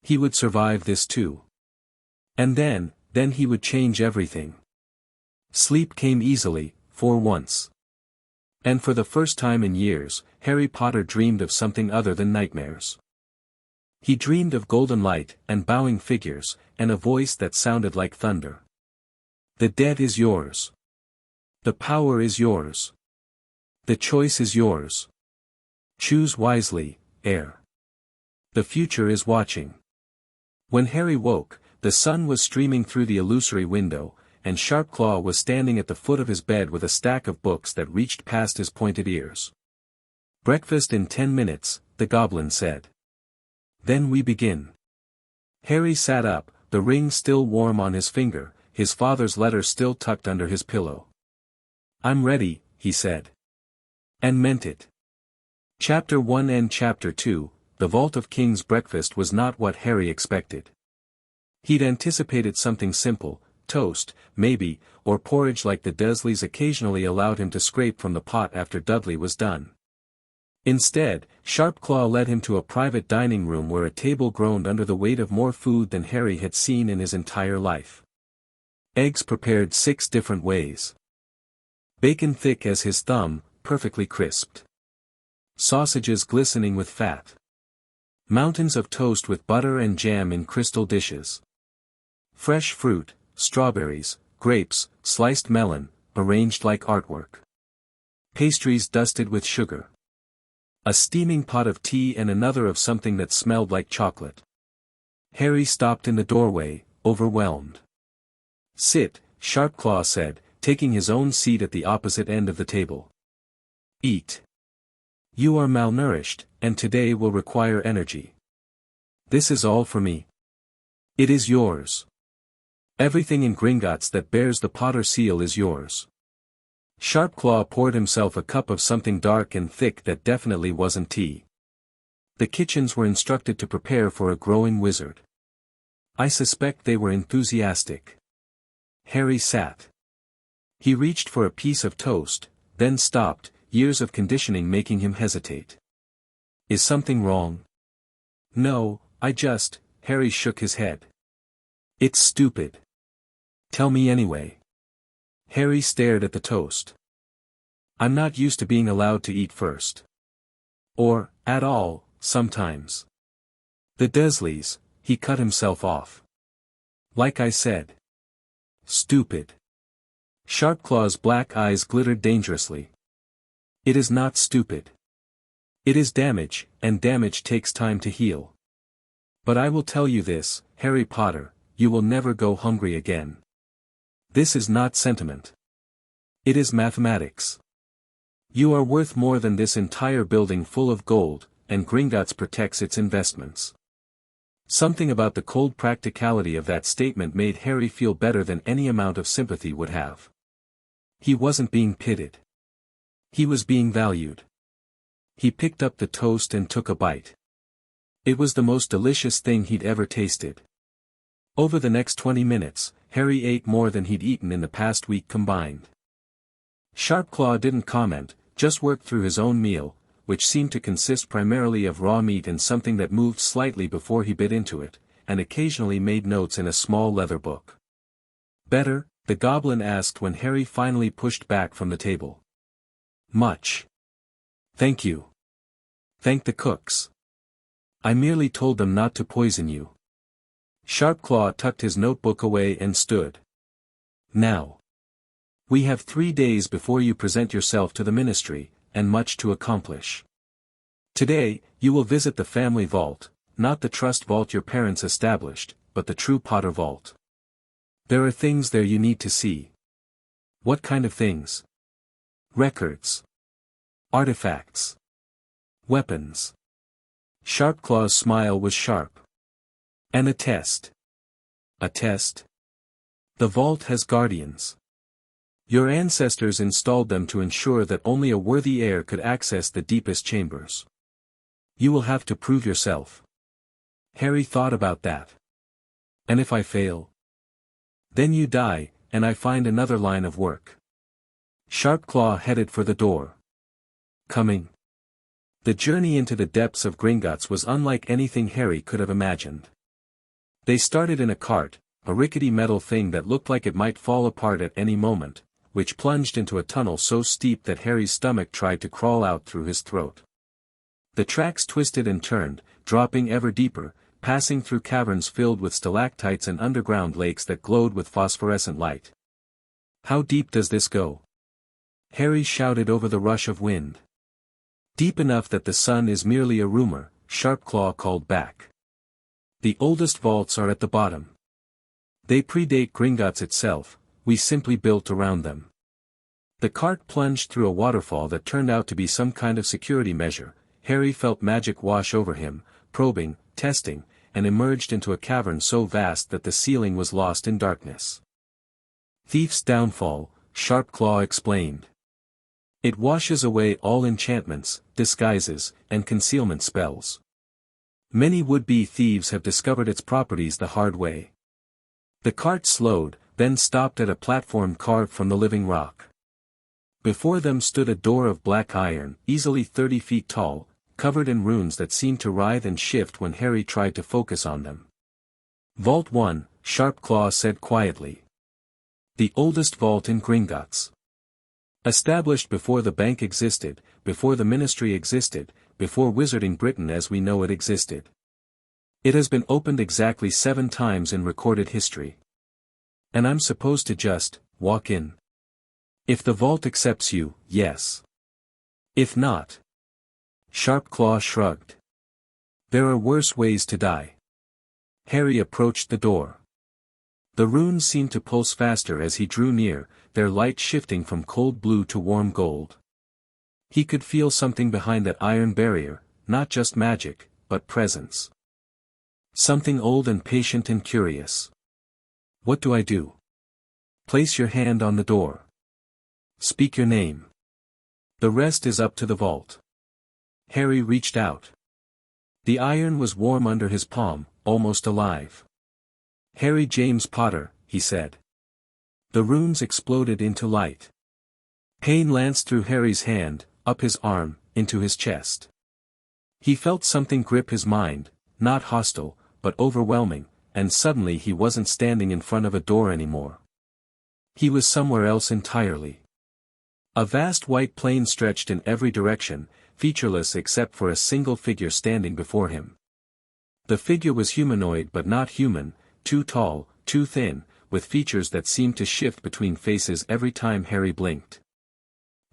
He would survive this too. And then he would change everything. Sleep came easily, for once. And for the first time in years, Harry Potter dreamed of something other than nightmares. He dreamed of golden light, and bowing figures, and a voice that sounded like thunder. The dead is yours. The power is yours. The choice is yours. Choose wisely, heir. The future is watching. When Harry woke, the sun was streaming through the illusory window, and Sharpclaw was standing at the foot of his bed with a stack of books that reached past his pointed ears. "Breakfast in 10 minutes, the goblin said. "Then we begin." Harry sat up, the ring still warm on his finger, his father's letter still tucked under his pillow. "I'm ready," he said. And meant it. Chapter 1 and Chapter 2, The Vault of King's breakfast was not what Harry expected. He'd anticipated something simple, toast, maybe, or porridge like the Dursleys occasionally allowed him to scrape from the pot after Dudley was done. Instead, Sharpclaw led him to a private dining room where a table groaned under the weight of more food than Harry had seen in his entire life. Eggs prepared 6 different ways. Bacon thick as his thumb, perfectly crisped. Sausages glistening with fat. Mountains of toast with butter and jam in crystal dishes. Fresh fruit, strawberries, grapes, sliced melon, arranged like artwork. Pastries dusted with sugar. A steaming pot of tea and another of something that smelled like chocolate. Harry stopped in the doorway, overwhelmed. "Sit," Sharpclaw said, taking his own seat at the opposite end of the table. "Eat. You are malnourished, and today will require energy. This is all for me. It is yours. Everything in Gringotts that bears the Potter seal is yours." Sharpclaw poured himself a cup of something dark and thick that definitely wasn't tea. The kitchens were instructed to prepare for a growing wizard. I suspect they were enthusiastic. Harry sat. He reached for a piece of toast, then stopped, years of conditioning making him hesitate. "Is something wrong?" "No, Harry shook his head. "It's stupid." "Tell me anyway." Harry stared at the toast. "I'm not used to being allowed to eat first. Or, at all, sometimes. The Dursleys," he cut himself off. "Like I said. Stupid." Sharpclaw's black eyes glittered dangerously. "It is not stupid. It is damage, and damage takes time to heal. But I will tell you this, Harry Potter, you will never go hungry again. This is not sentiment. It is mathematics. You are worth more than this entire building full of gold, and Gringotts protects its investments." Something about the cold practicality of that statement made Harry feel better than any amount of sympathy would have. He wasn't being pitied. He was being valued. He picked up the toast and took a bite. It was the most delicious thing he'd ever tasted. Over the next 20 minutes, Harry ate more than he'd eaten in the past week combined. Sharpclaw didn't comment, just worked through his own meal, which seemed to consist primarily of raw meat and something that moved slightly before he bit into it, and occasionally made notes in a small leather book. "Better?" the goblin asked when Harry finally pushed back from the table. "Much. Thank you. Thank the cooks. I merely told them not to poison you. Sharpclaw tucked his notebook away and stood. Now. We have 3 days before you present yourself to the ministry, and much to accomplish. Today, you will visit the family vault, not the trust vault your parents established, but the true Potter vault. There are things there you need to see. What kind of things? Records. Artifacts. Weapons. Sharpclaw's smile was sharp. And a test. A test? The vault has guardians. Your ancestors installed them to ensure that only a worthy heir could access the deepest chambers. You will have to prove yourself. Harry thought about that. And if I fail? Then you die, and I find another line of work. Sharpclaw headed for the door. Coming. The journey into the depths of Gringotts was unlike anything Harry could have imagined. They started in a cart, a rickety metal thing that looked like it might fall apart at any moment, which plunged into a tunnel so steep that Harry's stomach tried to crawl out through his throat. The tracks twisted and turned, dropping ever deeper, passing through caverns filled with stalactites and underground lakes that glowed with phosphorescent light. How deep does this go? Harry shouted over the rush of wind. Deep enough that the sun is merely a rumor, Sharpclaw called back. The oldest vaults are at the bottom. They predate Gringotts itself, we simply built around them. The cart plunged through a waterfall that turned out to be some kind of security measure. Harry felt magic wash over him, probing, testing, and emerged into a cavern so vast that the ceiling was lost in darkness. Thief's downfall, Sharpclaw explained. It washes away all enchantments, disguises, and concealment spells. Many would-be thieves have discovered its properties the hard way. The cart slowed, then stopped at a platform carved from the living rock. Before them stood a door of black iron, easily 30 feet tall, covered in runes that seemed to writhe and shift when Harry tried to focus on them. Vault 1, Sharpclaw said quietly. The oldest vault in Gringotts. Established before the bank existed, before the ministry existed, before Wizarding Britain as we know it existed. It has been opened exactly 7 times in recorded history. And I'm supposed to just walk in. If the vault accepts you, yes. If not. Sharpclaw shrugged. There are worse ways to die. Harry approached the door. The runes seemed to pulse faster as he drew near, their light shifting from cold blue to warm gold. He could feel something behind that iron barrier, not just magic, but presence. Something old and patient and curious. What do I do? Place your hand on the door. Speak your name. The rest is up to the vault. Harry reached out. The iron was warm under his palm, almost alive. Harry James Potter, he said. The runes exploded into light. Pain lanced through Harry's hand, up his arm, into his chest. He felt something grip his mind, not hostile, but overwhelming, and suddenly he wasn't standing in front of a door anymore. He was somewhere else entirely. A vast white plain stretched in every direction, featureless except for a single figure standing before him. The figure was humanoid but not human, too tall, too thin, with features that seemed to shift between faces every time Harry blinked.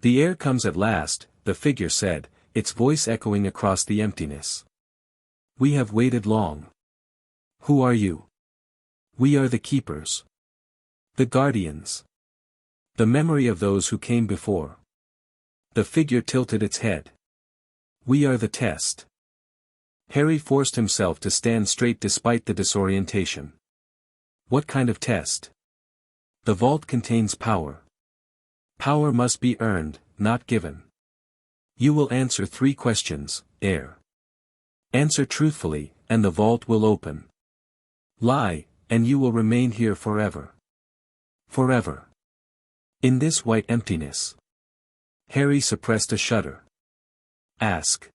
The heir comes at last, the figure said, its voice echoing across the emptiness. We have waited long. Who are you? We are the keepers. The guardians. The memory of those who came before. The figure tilted its head. We are the test. Harry forced himself to stand straight despite the disorientation. What kind of test? The vault contains power. Power must be earned, not given. You will answer 3 questions, heir. Answer truthfully, and the vault will open. Lie, and you will remain here forever. Forever. In this white emptiness. Harry suppressed a shudder. Ask.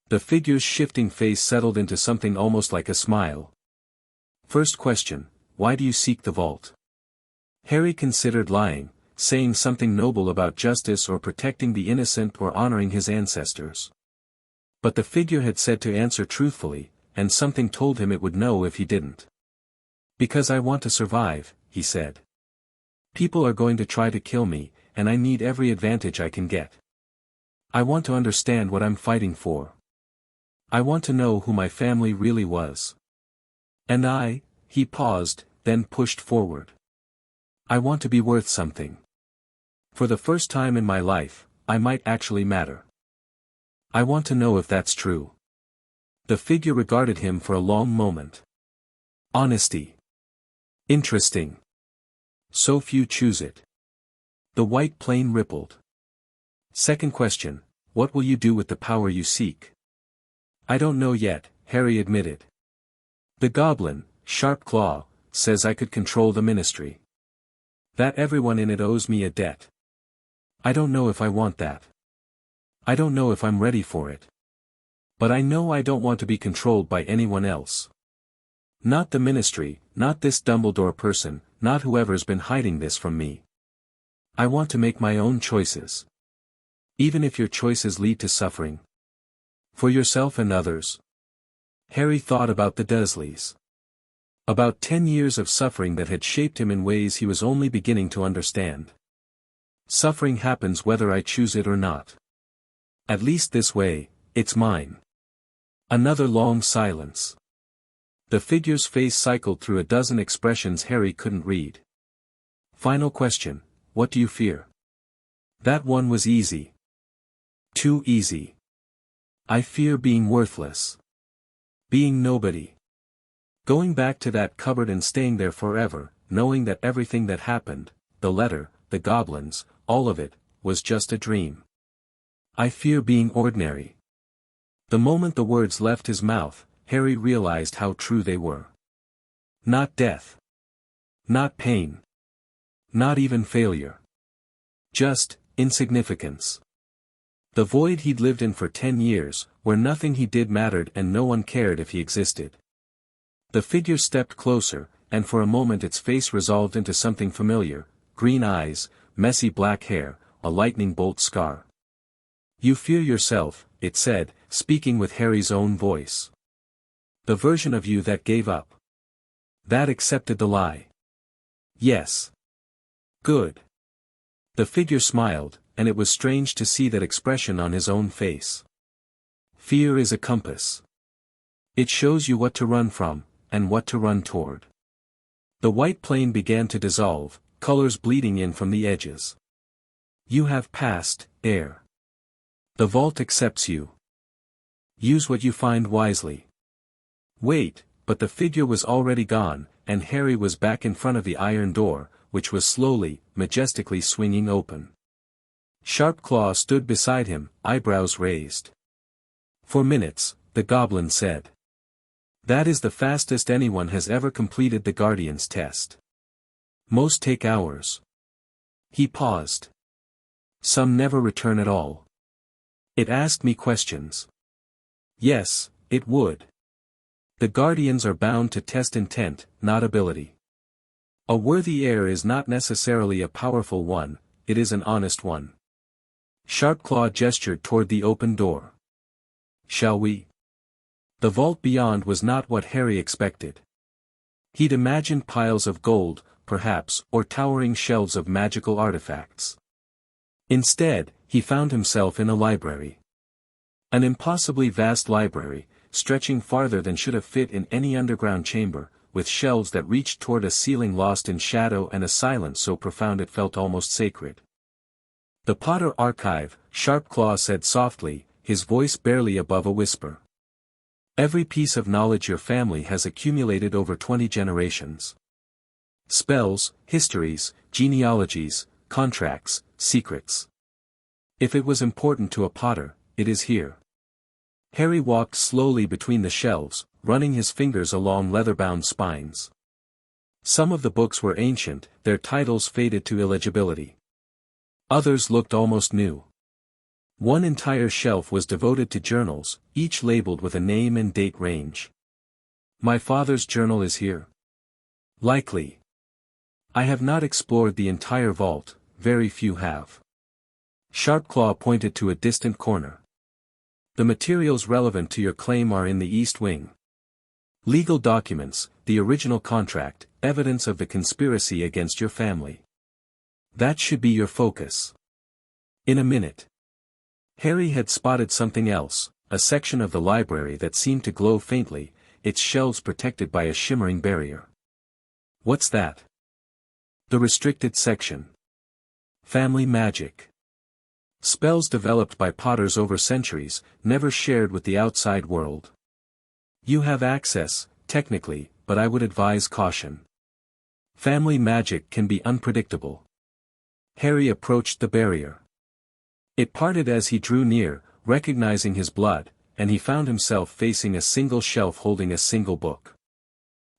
The figure's shifting face settled into something almost like a smile. First question, why do you seek the vault? Harry considered lying, saying something noble about justice or protecting the innocent or honoring his ancestors. But the figure had said to answer truthfully, and something told him it would know if he didn't. Because I want to survive, he said. People are going to try to kill me, and I need every advantage I can get. I want to understand what I'm fighting for. I want to know who my family really was. And he paused, then pushed forward. I want to be worth something. For the first time in my life, I might actually matter. I want to know if that's true. The figure regarded him for a long moment. Honesty. Interesting. So few choose it. The white plane rippled. Second question, what will you do with the power you seek? I don't know yet, Harry admitted. The goblin, Sharp Claw, says I could control the ministry. That everyone in it owes me a debt. I don't know if I want that. I don't know if I'm ready for it. But I know I don't want to be controlled by anyone else. Not the ministry, not this Dumbledore person, not whoever's been hiding this from me. I want to make my own choices. Even if your choices lead to suffering. For yourself and others. Harry thought about the Dursleys. About 10 years of suffering that had shaped him in ways he was only beginning to understand. Suffering happens whether I choose it or not. At least this way, it's mine. Another long silence. The figure's face cycled through a dozen expressions Harry couldn't read. Final question, what do you fear? That one was easy. Too easy. I fear being worthless. Being nobody. Going back to that cupboard and staying there forever, knowing that everything that happened, the letter, the goblins, all of it, was just a dream. I fear being ordinary. The moment the words left his mouth, Harry realized how true they were. Not death. Not pain. Not even failure. Just insignificance. The void he'd lived in for 10 years, where nothing he did mattered and no one cared if he existed. The figure stepped closer, and for a moment its face resolved into something familiar, green eyes, messy black hair, a lightning bolt scar. You fear yourself, it said, speaking with Harry's own voice. The version of you that gave up. That accepted the lie. Yes. Good. The figure smiled, and it was strange to see that expression on his own face. Fear is a compass. It shows you what to run from, and what to run toward. The white plane began to dissolve, colors bleeding in from the edges. You have passed, air. The vault accepts you. Use what you find wisely. Wait, but the figure was already gone, and Harry was back in front of the iron door, which was slowly, majestically swinging open. Sharp Claw stood beside him, eyebrows raised. For minutes, the goblin said. That is the fastest anyone has ever completed the Guardian's test. Most take hours. He paused. Some never return at all. It asked me questions. Yes, it would. The Guardians are bound to test intent, not ability. A worthy heir is not necessarily a powerful one, it is an honest one. Sharp Claw gestured toward the open door. Shall we? The vault beyond was not what Harry expected. He'd imagined piles of gold, perhaps, or towering shelves of magical artifacts. Instead, he found himself in a library. An impossibly vast library, stretching farther than should have fit in any underground chamber, with shelves that reached toward a ceiling lost in shadow and a silence so profound it felt almost sacred. The Potter Archive, Sharp Claw said softly, his voice barely above a whisper. Every piece of knowledge your family has accumulated over 20 generations. Spells, histories, genealogies, contracts, secrets. If it was important to a Potter, it is here. Harry walked slowly between the shelves, running his fingers along leather-bound spines. Some of the books were ancient, their titles faded to illegibility. Others looked almost new. One entire shelf was devoted to journals, each labeled with a name and date range. My father's journal is here. Likely. I have not explored the entire vault, very few have. Sharp Claw pointed to a distant corner. The materials relevant to your claim are in the East Wing. Legal documents, the original contract, evidence of the conspiracy against your family. That should be your focus. In a minute. Harry had spotted something else, a section of the library that seemed to glow faintly, its shelves protected by a shimmering barrier. What's that? The restricted section. Family magic. Spells developed by Potters over centuries, never shared with the outside world. You have access, technically, but I would advise caution. Family magic can be unpredictable. Harry approached the barrier. It parted as he drew near, recognizing his blood, and he found himself facing a single shelf holding a single book.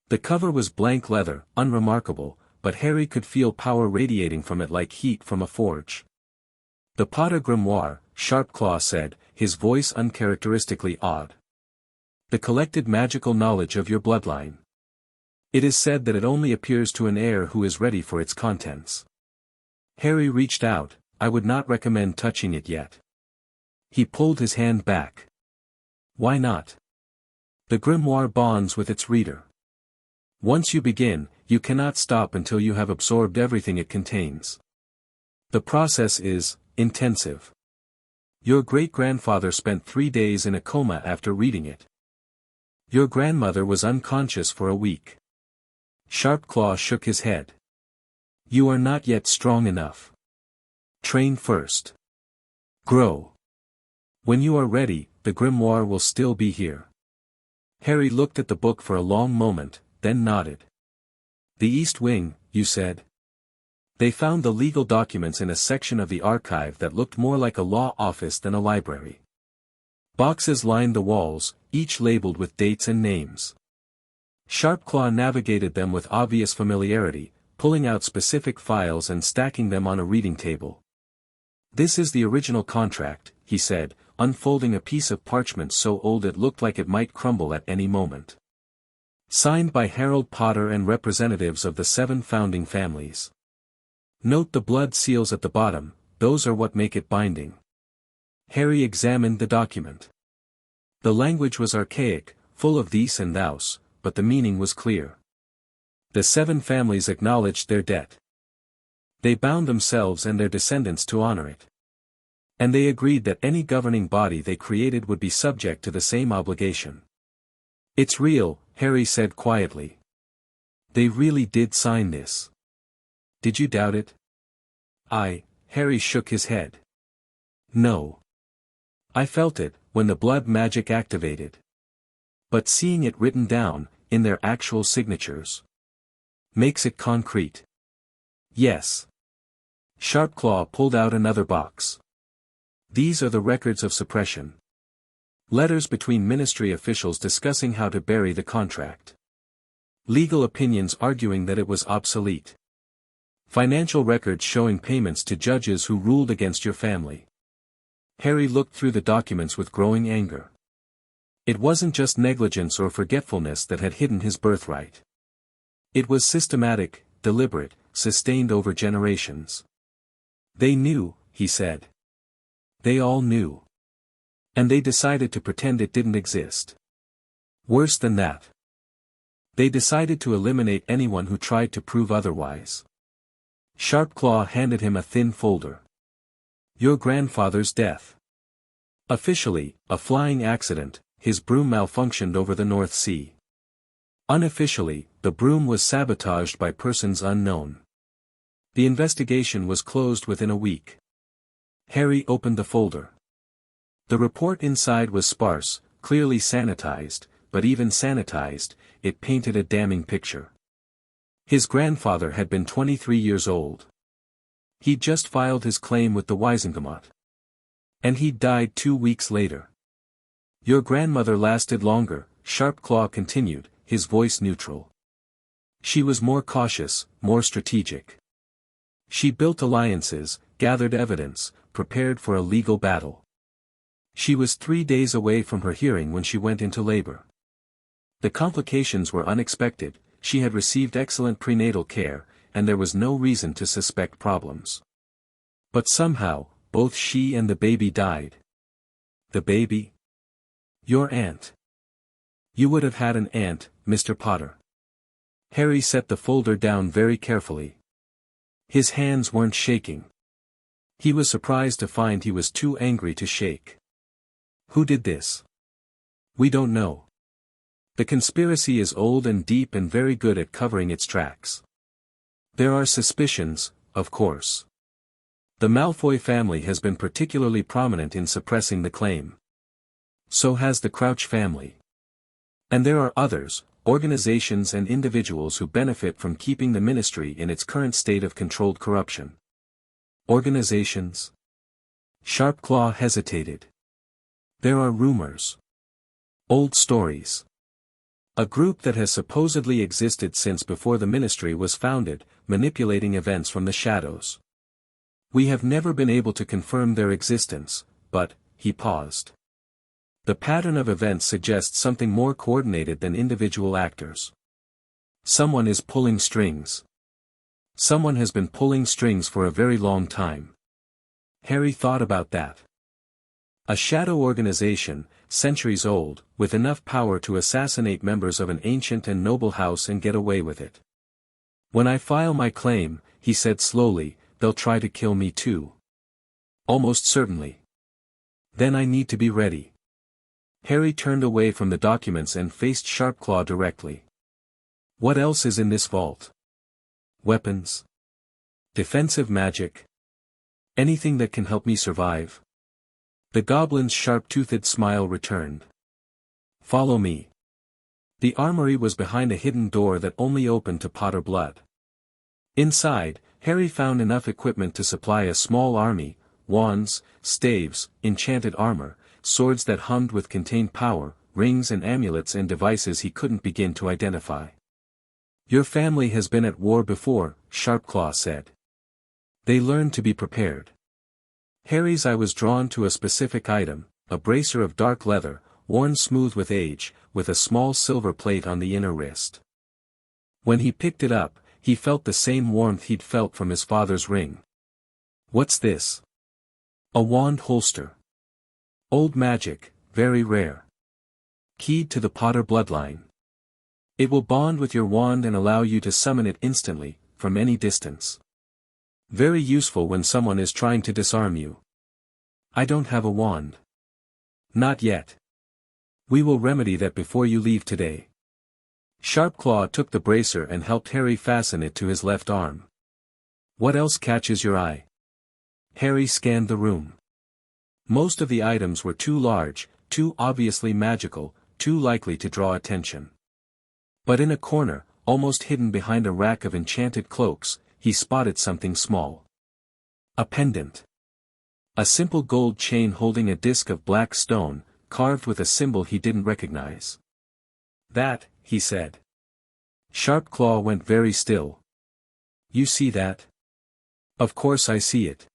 The cover was blank leather, unremarkable, but Harry could feel power radiating from it like heat from a forge. The Potter Grimoire, Sharpclaw said, his voice uncharacteristically odd. The collected magical knowledge of your bloodline. It is said that it only appears to an heir who is ready for its contents. Harry reached out. I would not recommend touching it yet. He pulled his hand back. Why not? The grimoire bonds with its reader. Once you begin, you cannot stop until you have absorbed everything it contains. The process is intensive. Your great-grandfather spent 3 days in a coma after reading it. Your grandmother was unconscious for a week. Sharpclaw shook his head. You are not yet strong enough. Train first. Grow. When you are ready, the grimoire will still be here. Harry looked at the book for a long moment, then nodded. The East Wing, you said? They found the legal documents in a section of the archive that looked more like a law office than a library. Boxes lined the walls, each labeled with dates and names. Sharpclaw navigated them with obvious familiarity, pulling out specific files and stacking them on a reading table. This is the original contract, he said, unfolding a piece of parchment so old it looked like it might crumble at any moment. Signed by Harold Potter and representatives of the 7 founding families. Note the blood seals at the bottom, those are what make it binding. Harry examined the document. The language was archaic, full of these and thous, but the meaning was clear. The 7 families acknowledged their debt. They bound themselves and their descendants to honor it. And they agreed that any governing body they created would be subject to the same obligation. It's real, Harry said quietly. They really did sign this. Did you doubt it? Harry shook his head. No. I felt it, when the blood magic activated. But seeing it written down, in their actual signatures, makes it concrete. Yes. Sharpclaw pulled out another box. These are the records of suppression. Letters between ministry officials discussing how to bury the contract. Legal opinions arguing that it was obsolete. Financial records showing payments to judges who ruled against your family. Harry looked through the documents with growing anger. It wasn't just negligence or forgetfulness that had hidden his birthright. It was systematic, deliberate, sustained over generations. They knew, he said. They all knew. And they decided to pretend it didn't exist. Worse than that. They decided to eliminate anyone who tried to prove otherwise. Sharpclaw handed him a thin folder. Your grandfather's death. Officially, a flying accident, his broom malfunctioned over the North Sea. Unofficially, the broom was sabotaged by persons unknown. The investigation was closed within a week. Harry opened the folder. The report inside was sparse, clearly sanitized, but even sanitized, it painted a damning picture. His grandfather had been 23 years old. He'd just filed his claim with the Wisengamot. And he'd died 2 weeks later. Your grandmother lasted longer, Sharpclaw continued, his voice neutral. She was more cautious, more strategic. She built alliances, gathered evidence, prepared for a legal battle. She was 3 days away from her hearing when she went into labor. The complications were unexpected, she had received excellent prenatal care, and there was no reason to suspect problems. But somehow, both she and the baby died. The baby? Your aunt. You would have had an aunt, Mr. Potter. Harry set the folder down very carefully. His hands weren't shaking. He was surprised to find he was too angry to shake. Who did this? We don't know. The conspiracy is old and deep and very good at covering its tracks. There are suspicions, of course. The Malfoy family has been particularly prominent in suppressing the claim. So has the Crouch family. And there are others, organizations and individuals who benefit from keeping the ministry in its current state of controlled corruption. Organizations? Sharpclaw hesitated. There are rumors. Old stories. A group that has supposedly existed since before the ministry was founded, manipulating events from the shadows. We have never been able to confirm their existence, but, he paused. The pattern of events suggests something more coordinated than individual actors. Someone is pulling strings. Someone has been pulling strings for a very long time. Harry thought about that. A shadow organization, centuries old, with enough power to assassinate members of an ancient and noble house and get away with it. When I file my claim, he said slowly, they'll try to kill me too. Almost certainly. Then I need to be ready. Harry turned away from the documents and faced Sharpclaw directly. What else is in this vault? Weapons? Defensive magic? Anything that can help me survive? The goblin's sharp-toothed smile returned. Follow me. The armory was behind a hidden door that only opened to Potter blood. Inside, Harry found enough equipment to supply a small army: wands, staves, enchanted armor, swords that hummed with contained power, rings and amulets and devices he couldn't begin to identify. Your family has been at war before, Sharpclaw said. They learned to be prepared. Harry's eye was drawn to a specific item, a bracer of dark leather, worn smooth with age, with a small silver plate on the inner wrist. When he picked it up, he felt the same warmth he'd felt from his father's ring. What's this? A wand holster. Old magic, very rare. Keyed to the Potter bloodline. It will bond with your wand and allow you to summon it instantly, from any distance. Very useful when someone is trying to disarm you. I don't have a wand. Not yet. We will remedy that before you leave today. Sharpclaw took the bracer and helped Harry fasten it to his left arm. What else catches your eye? Harry scanned the room. Most of the items were too large, too obviously magical, too likely to draw attention. But in a corner, almost hidden behind a rack of enchanted cloaks, he spotted something small. A pendant. A simple gold chain holding a disc of black stone, carved with a symbol he didn't recognize. That, he said. Sharpclaw went very still. You see that? Of course I see it.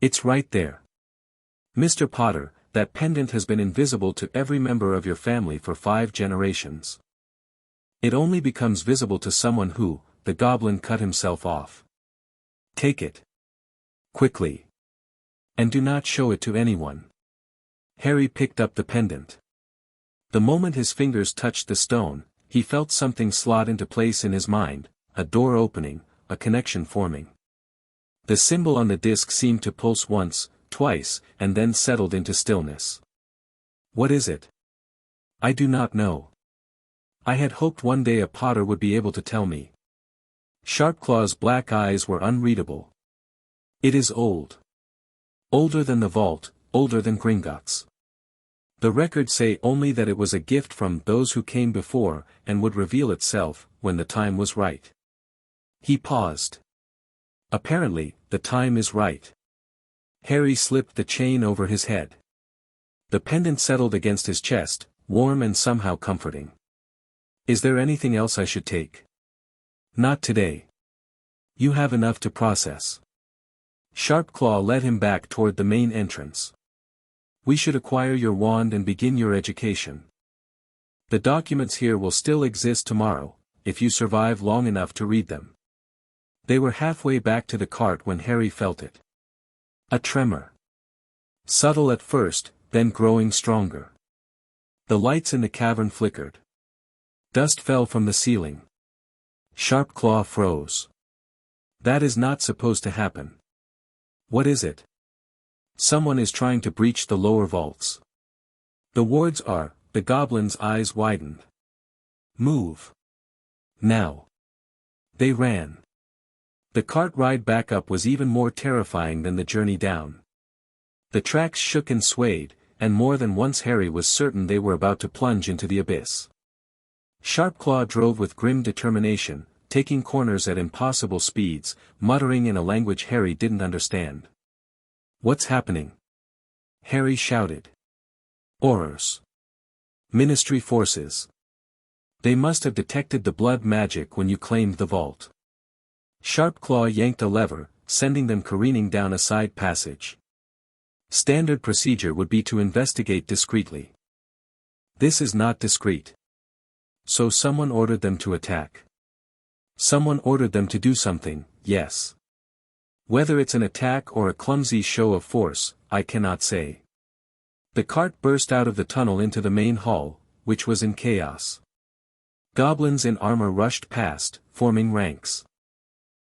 It's right there. Mr. Potter, that pendant has been invisible to every member of your family for 5 generations. It only becomes visible to someone who, the goblin cut himself off. Take it. Quickly. And do not show it to anyone. Harry picked up the pendant. The moment his fingers touched the stone, he felt something slot into place in his mind, a door opening, a connection forming. The symbol on the disc seemed to pulse once, twice, and then settled into stillness. What is it? I do not know. I had hoped one day a Potter would be able to tell me. Sharpclaw's black eyes were unreadable. It is old. Older than the vault, older than Gringotts. The records say only that it was a gift from those who came before, and would reveal itself, when the time was right. He paused. Apparently, the time is right. Harry slipped the chain over his head. The pendant settled against his chest, warm and somehow comforting. Is there anything else I should take? Not today. You have enough to process. Sharpclaw led him back toward the main entrance. We should acquire your wand and begin your education. The documents here will still exist tomorrow, if you survive long enough to read them. They were halfway back to the cart when Harry felt it. A tremor. Subtle at first, then growing stronger. The lights in the cavern flickered. Dust fell from the ceiling. Sharpclaw froze. That is not supposed to happen. What is it? Someone is trying to breach the lower vaults. The wards are. The goblin's eyes widened. Move. Now. They ran. The cart ride back up was even more terrifying than the journey down. The tracks shook and swayed, and more than once Harry was certain they were about to plunge into the abyss. Sharpclaw drove with grim determination, taking corners at impossible speeds, muttering in a language Harry didn't understand. "What's happening?" Harry shouted. "Aurors. Ministry forces. They must have detected the blood magic when you claimed the vault." Sharpclaw yanked a lever, sending them careening down a side passage. Standard procedure would be to investigate discreetly. This is not discreet. So someone ordered them to attack. Someone ordered them to do something, yes. Whether it's an attack or a clumsy show of force, I cannot say. The cart burst out of the tunnel into the main hall, which was in chaos. Goblins in armor rushed past, forming ranks.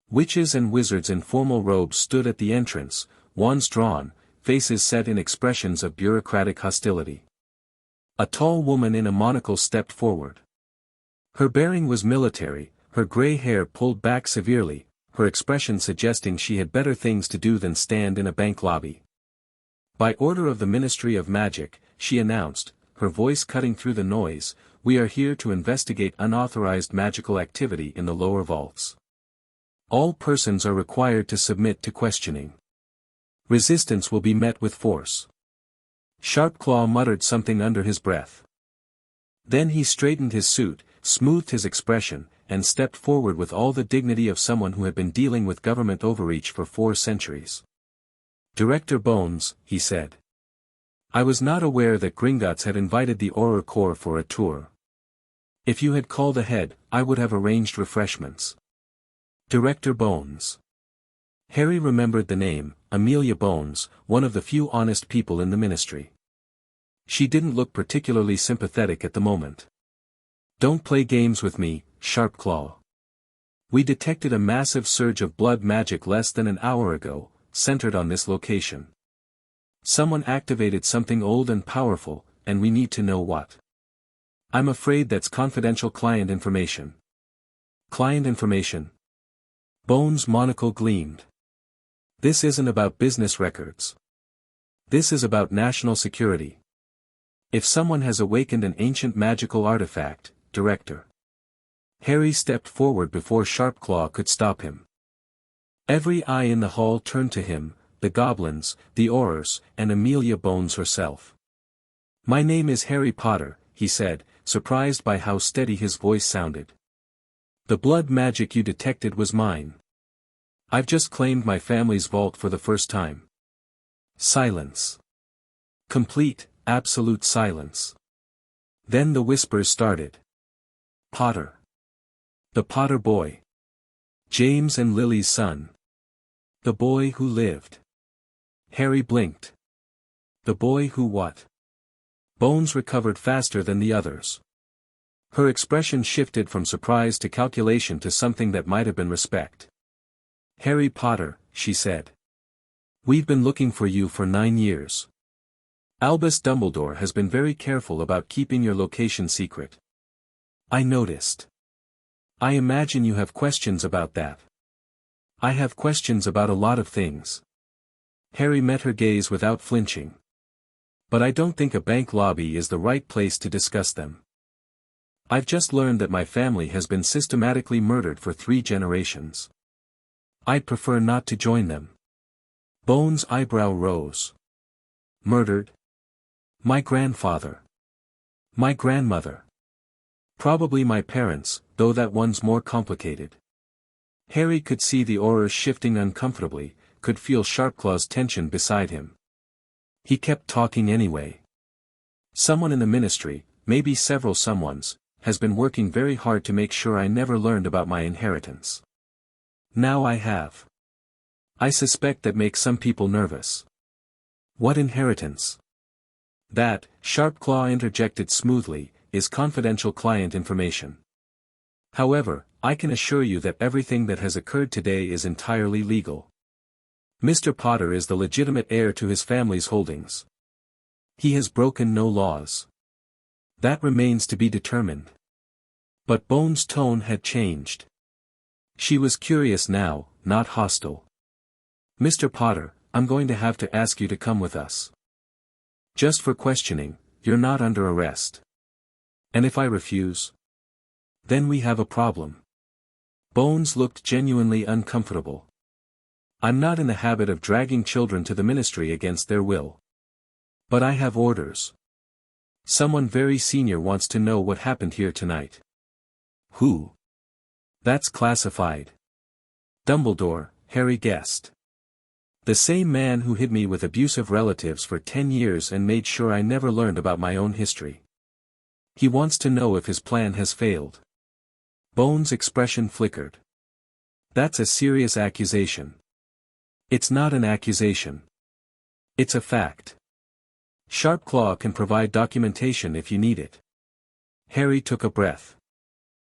Witches and wizards in formal robes stood at the entrance, wands drawn, faces set in expressions of bureaucratic hostility. A tall woman in a monocle stepped forward. Her bearing was military, her gray hair pulled back severely, her expression suggesting she had better things to do than stand in a bank lobby. "By order of the Ministry of Magic," she announced, her voice cutting through the noise, "we are here to investigate unauthorized magical activity in the lower vaults. All persons are required to submit to questioning. Resistance will be met with force." Sharpclaw muttered something under his breath. Then he straightened his suit, smoothed his expression, and stepped forward with all the dignity of someone who had been dealing with government overreach for 4 centuries. "Director Bones," he said. "I was not aware that Gringotts had invited the Auror Corps for a tour. If you had called ahead, I would have arranged refreshments." Director Bones. Harry remembered the name, Amelia Bones, one of the few honest people in the ministry. She didn't look particularly sympathetic at the moment. "Don't play games with me, Sharpclaw. We detected a massive surge of blood magic less than an hour ago, centered on this location. Someone activated something old and powerful, and we need to know what. I'm afraid that's confidential client information." "Client information?" Bones' monocle gleamed. "This isn't about business records. This is about national security. If someone has awakened an ancient magical artifact, Director." Harry stepped forward before Sharpclaw could stop him. Every eye in the hall turned to him, the goblins, the Aurors, and Amelia Bones herself. "My name is Harry Potter," he said, surprised by how steady his voice sounded. "The blood magic you detected was mine. I've just claimed my family's vault for the first time." Silence. Complete, absolute silence. Then the whispers started. "Potter. The Potter boy. James and Lily's son. The boy who lived." Harry blinked. "The boy who what?" Bones recovered faster than the others. Her expression shifted from surprise to calculation to something that might have been respect. "Harry Potter," she said. "We've been looking for you for 9 years. Albus Dumbledore has been very careful about keeping your location secret. I noticed. I imagine you have questions about that." "I have questions about a lot of things." Harry met her gaze without flinching. "But I don't think a bank lobby is the right place to discuss them. I've just learned that my family has been systematically murdered for 3 generations. I'd prefer not to join them." Bones' eyebrow rose. "Murdered? My grandfather. My grandmother. Probably my parents, though that one's more complicated." Harry could see the Aurors shifting uncomfortably, could feel Sharpclaw's tension beside him. He kept talking anyway. "Someone in the ministry, maybe several someones, has been working very hard to make sure I never learned about my inheritance. Now I have. I suspect that makes some people nervous." "What inheritance?" That, Sharpclaw interjected smoothly, is confidential client information. However, I can assure you that everything that has occurred today is entirely legal. Mr. Potter is the legitimate heir to his family's holdings. He has broken no laws. That remains to be determined. But Bones' tone had changed. She was curious now, not hostile. Mr. Potter, I'm going to have to ask you to come with us. Just for questioning, you're not under arrest. And if I refuse? Then we have a problem. Bones looked genuinely uncomfortable. I'm not in the habit of dragging children to the ministry against their will. But I have orders. Someone very senior wants to know what happened here tonight. Who? That's classified. Dumbledore, Harry guessed. The same man who hid me with abusive relatives for 10 years and made sure I never learned about my own history. He wants to know if his plan has failed. Bones' expression flickered. That's a serious accusation. It's not an accusation. It's a fact. Sharpclaw can provide documentation if you need it. Harry took a breath.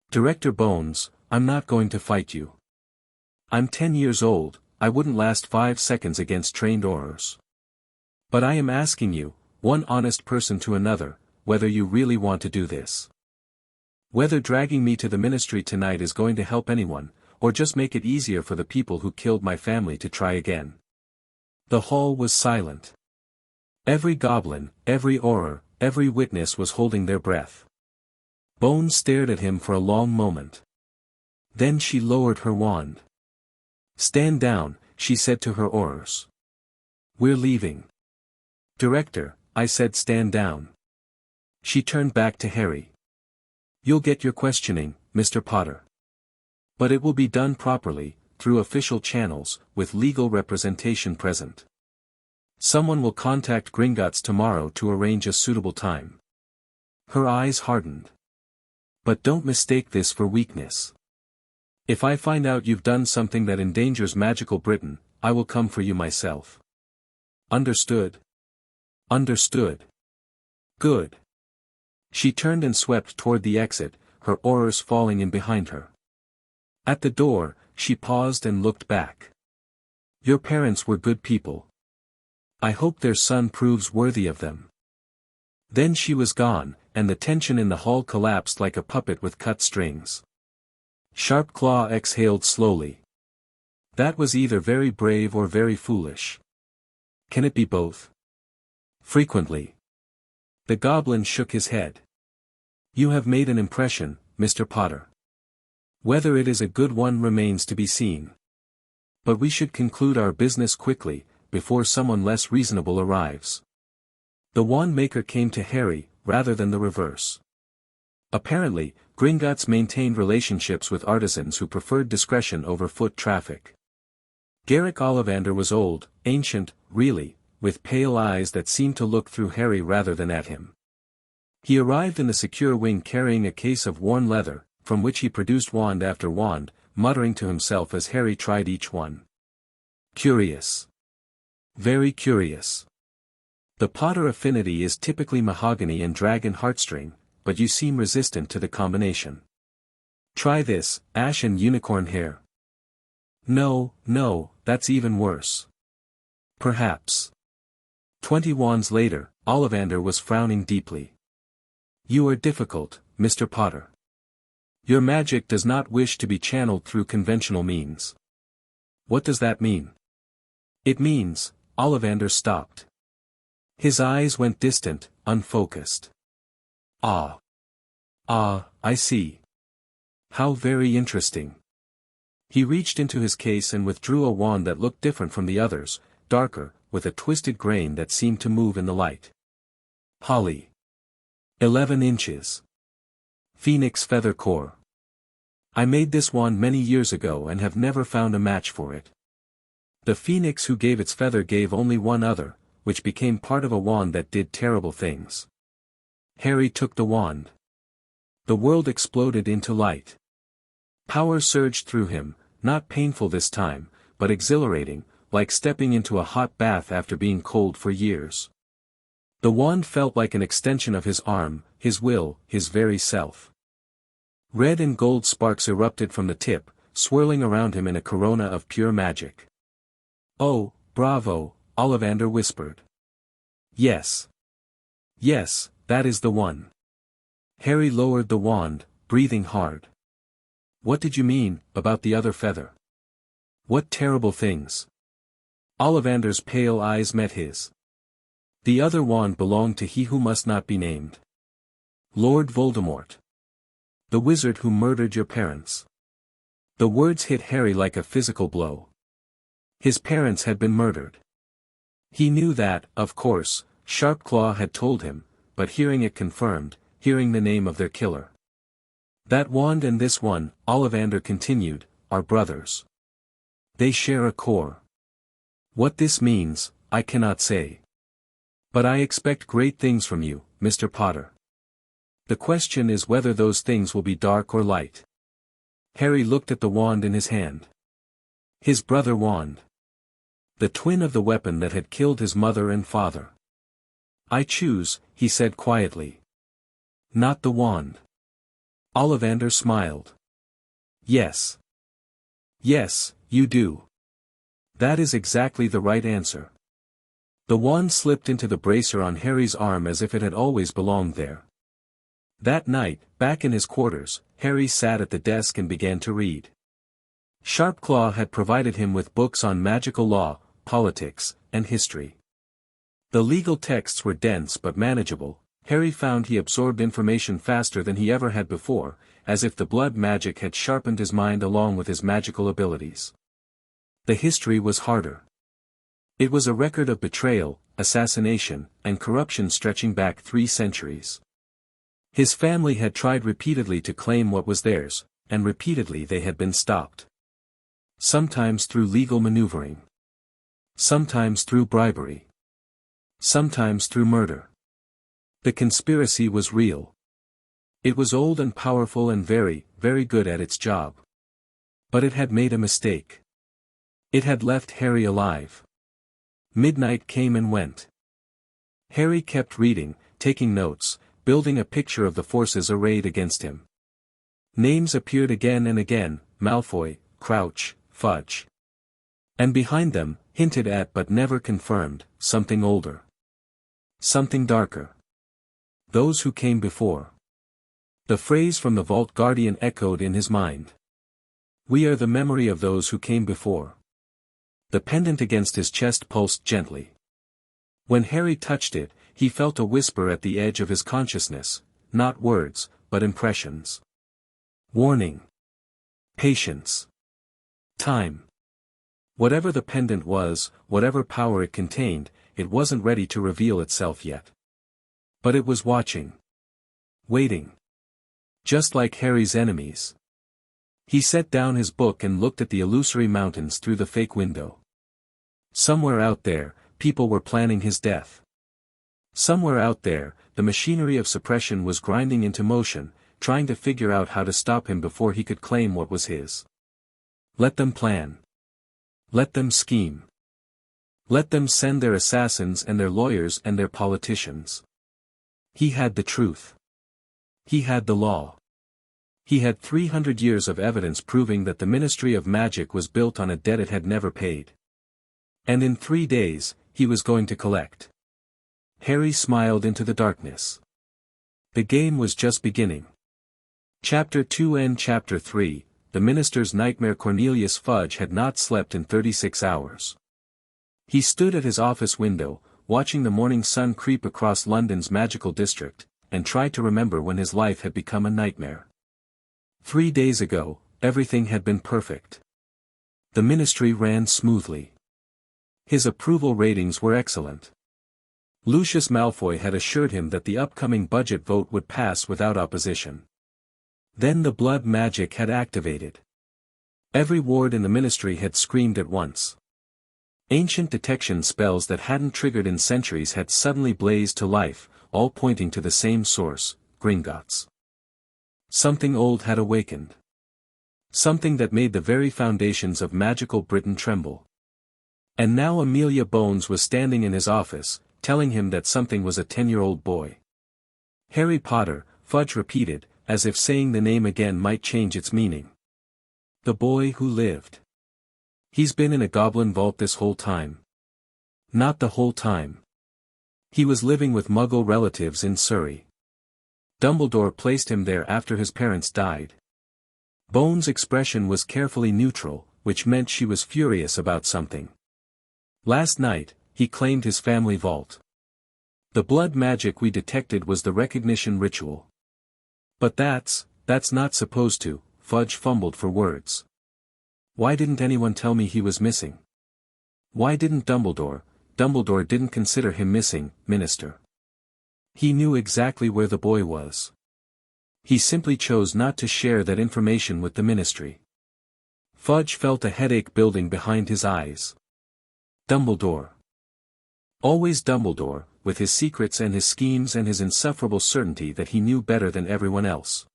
Director Bones, I'm not going to fight you. I'm 10 years old, I wouldn't last 5 seconds against trained Aurors. But I am asking you, one honest person to another, whether you really want to do this. Whether dragging me to the ministry tonight is going to help anyone, or just make it easier for the people who killed my family to try again. The hall was silent. Every goblin, every Auror, every witness was holding their breath. Bones stared at him for a long moment. Then she lowered her wand. Stand down, she said to her Aurors. We're leaving. Director, I said stand down. She turned back to Harry. You'll get your questioning, Mr. Potter. But it will be done properly, through official channels, with legal representation present. Someone will contact Gringotts tomorrow to arrange a suitable time. Her eyes hardened. But don't mistake this for weakness. If I find out you've done something that endangers magical Britain, I will come for you myself. Understood? Understood. Good. She turned and swept toward the exit, her Aurors falling in behind her. At the door, she paused and looked back. Your parents were good people. I hope their son proves worthy of them. Then she was gone, and the tension in the hall collapsed like a puppet with cut strings. Sharpclaw exhaled slowly. That was either very brave or very foolish. Can it be both? Frequently. The goblin shook his head. You have made an impression, Mr. Potter. Whether it is a good one remains to be seen. But we should conclude our business quickly, before someone less reasonable arrives. The wand maker came to Harry, rather than the reverse. Apparently, Gringotts maintained relationships with artisans who preferred discretion over foot traffic. Garrick Ollivander was old, ancient, really, with pale eyes that seemed to look through Harry rather than at him. He arrived in the secure wing carrying a case of worn leather, from which he produced wand after wand, muttering to himself as Harry tried each one. Curious. Very curious. The Potter affinity is typically mahogany and dragon heartstring, but you seem resistant to the combination. Try this, ash and unicorn hair. No, that's even worse. Perhaps. 20 wands later, Ollivander was frowning deeply. You are difficult, Mr. Potter. Your magic does not wish to be channeled through conventional means. What does that mean? It means, Ollivander stopped. His eyes went distant, unfocused. Ah, I see. How very interesting. He reached into his case and withdrew a wand that looked different from the others, darker, with a twisted grain that seemed to move in the light. Holly. 11 inches. Phoenix feather core. I made this wand many years ago and have never found a match for it. The phoenix who gave its feather gave only one other, which became part of a wand that did terrible things. Harry took the wand. The world exploded into light. Power surged through him, not painful this time, but exhilarating, like stepping into a hot bath after being cold for years. The wand felt like an extension of his arm, his will, his very self. Red and gold sparks erupted from the tip, swirling around him in a corona of pure magic. "Oh, bravo," Ollivander whispered. "Yes. Yes, that is the one." Harry lowered the wand, breathing hard. "What did you mean, about the other feather? What terrible things?" Ollivander's pale eyes met his. "The other wand belonged to he who must not be named. Lord Voldemort. The wizard who murdered your parents." The words hit Harry like a physical blow. His parents had been murdered. He knew that, of course, Sharpclaw had told him, but hearing it confirmed, hearing the name of their killer. "That wand and this one," Ollivander continued, "are brothers. They share a core. What this means, I cannot say. But I expect great things from you, Mr. Potter. The question is whether those things will be dark or light." Harry looked at the wand in his hand. His brother wand. The twin of the weapon that had killed his mother and father. "I choose," he said quietly. "Not the wand." Ollivander smiled. "Yes. Yes, you do. That is exactly the right answer." The wand slipped into the bracer on Harry's arm as if it had always belonged there. That night, back in his quarters, Harry sat at the desk and began to read. Sharpclaw had provided him with books on magical law, politics, and history. The legal texts were dense but manageable. Harry found he absorbed information faster than he ever had before, as if the blood magic had sharpened his mind along with his magical abilities. The history was harder. It was a record of betrayal, assassination, and corruption stretching back 3 centuries. His family had tried repeatedly to claim what was theirs, and repeatedly they had been stopped. Sometimes through legal maneuvering. Sometimes through bribery. Sometimes through murder. The conspiracy was real. It was old and powerful and very, very good at its job. But it had made a mistake. It had left Harry alive. Midnight came and went. Harry kept reading, taking notes, building a picture of the forces arrayed against him. Names appeared again and again: Malfoy, Crouch, Fudge. And behind them, hinted at but never confirmed, something older. Something darker. Those who came before. The phrase from the Vault Guardian echoed in his mind. "We are the memory of those who came before." The pendant against his chest pulsed gently. When Harry touched it, he felt a whisper at the edge of his consciousness, not words, but impressions. Warning. Patience. Time. Whatever the pendant was, whatever power it contained, it wasn't ready to reveal itself yet. But it was watching. Waiting. Just like Harry's enemies. He set down his book and looked at the illusory mountains through the fake window. Somewhere out there, people were planning his death. Somewhere out there, the machinery of suppression was grinding into motion, trying to figure out how to stop him before he could claim what was his. Let them plan. Let them scheme. Let them send their assassins and their lawyers and their politicians. He had the truth. He had the law. He had 300 years of evidence proving that the Ministry of Magic was built on a debt it had never paid. And in 3 days, he was going to collect. Harry smiled into the darkness. The game was just beginning. Chapter 2 and Chapter 3, The Minister's Nightmare. Cornelius Fudge had not slept in 36 hours. He stood at his office window, watching the morning sun creep across London's magical district, and tried to remember when his life had become a nightmare. 3 days ago, everything had been perfect. The ministry ran smoothly. His approval ratings were excellent. Lucius Malfoy had assured him that the upcoming budget vote would pass without opposition. Then the blood magic had activated. Every ward in the ministry had screamed at once. Ancient detection spells that hadn't triggered in centuries had suddenly blazed to life, all pointing to the same source, Gringotts. Something old had awakened. Something that made the very foundations of magical Britain tremble. And now Amelia Bones was standing in his office, telling him that something was a 10-year-old boy. Harry Potter, Fudge repeated, as if saying the name again might change its meaning. The boy who lived. He's been in a goblin vault this whole time. Not the whole time. He was living with Muggle relatives in Surrey. Dumbledore placed him there after his parents died. Bones' expression was carefully neutral, which meant she was furious about something. Last night, he claimed his family vault. The blood magic we detected was the recognition ritual. But that's not supposed to, Fudge fumbled for words. Why didn't anyone tell me he was missing? Why didn't Dumbledore? Dumbledore didn't consider him missing, Minister. He knew exactly where the boy was. He simply chose not to share that information with the Ministry. Fudge felt a headache building behind his eyes. Dumbledore. Always Dumbledore, with his secrets and his schemes and his insufferable certainty that he knew better than everyone else.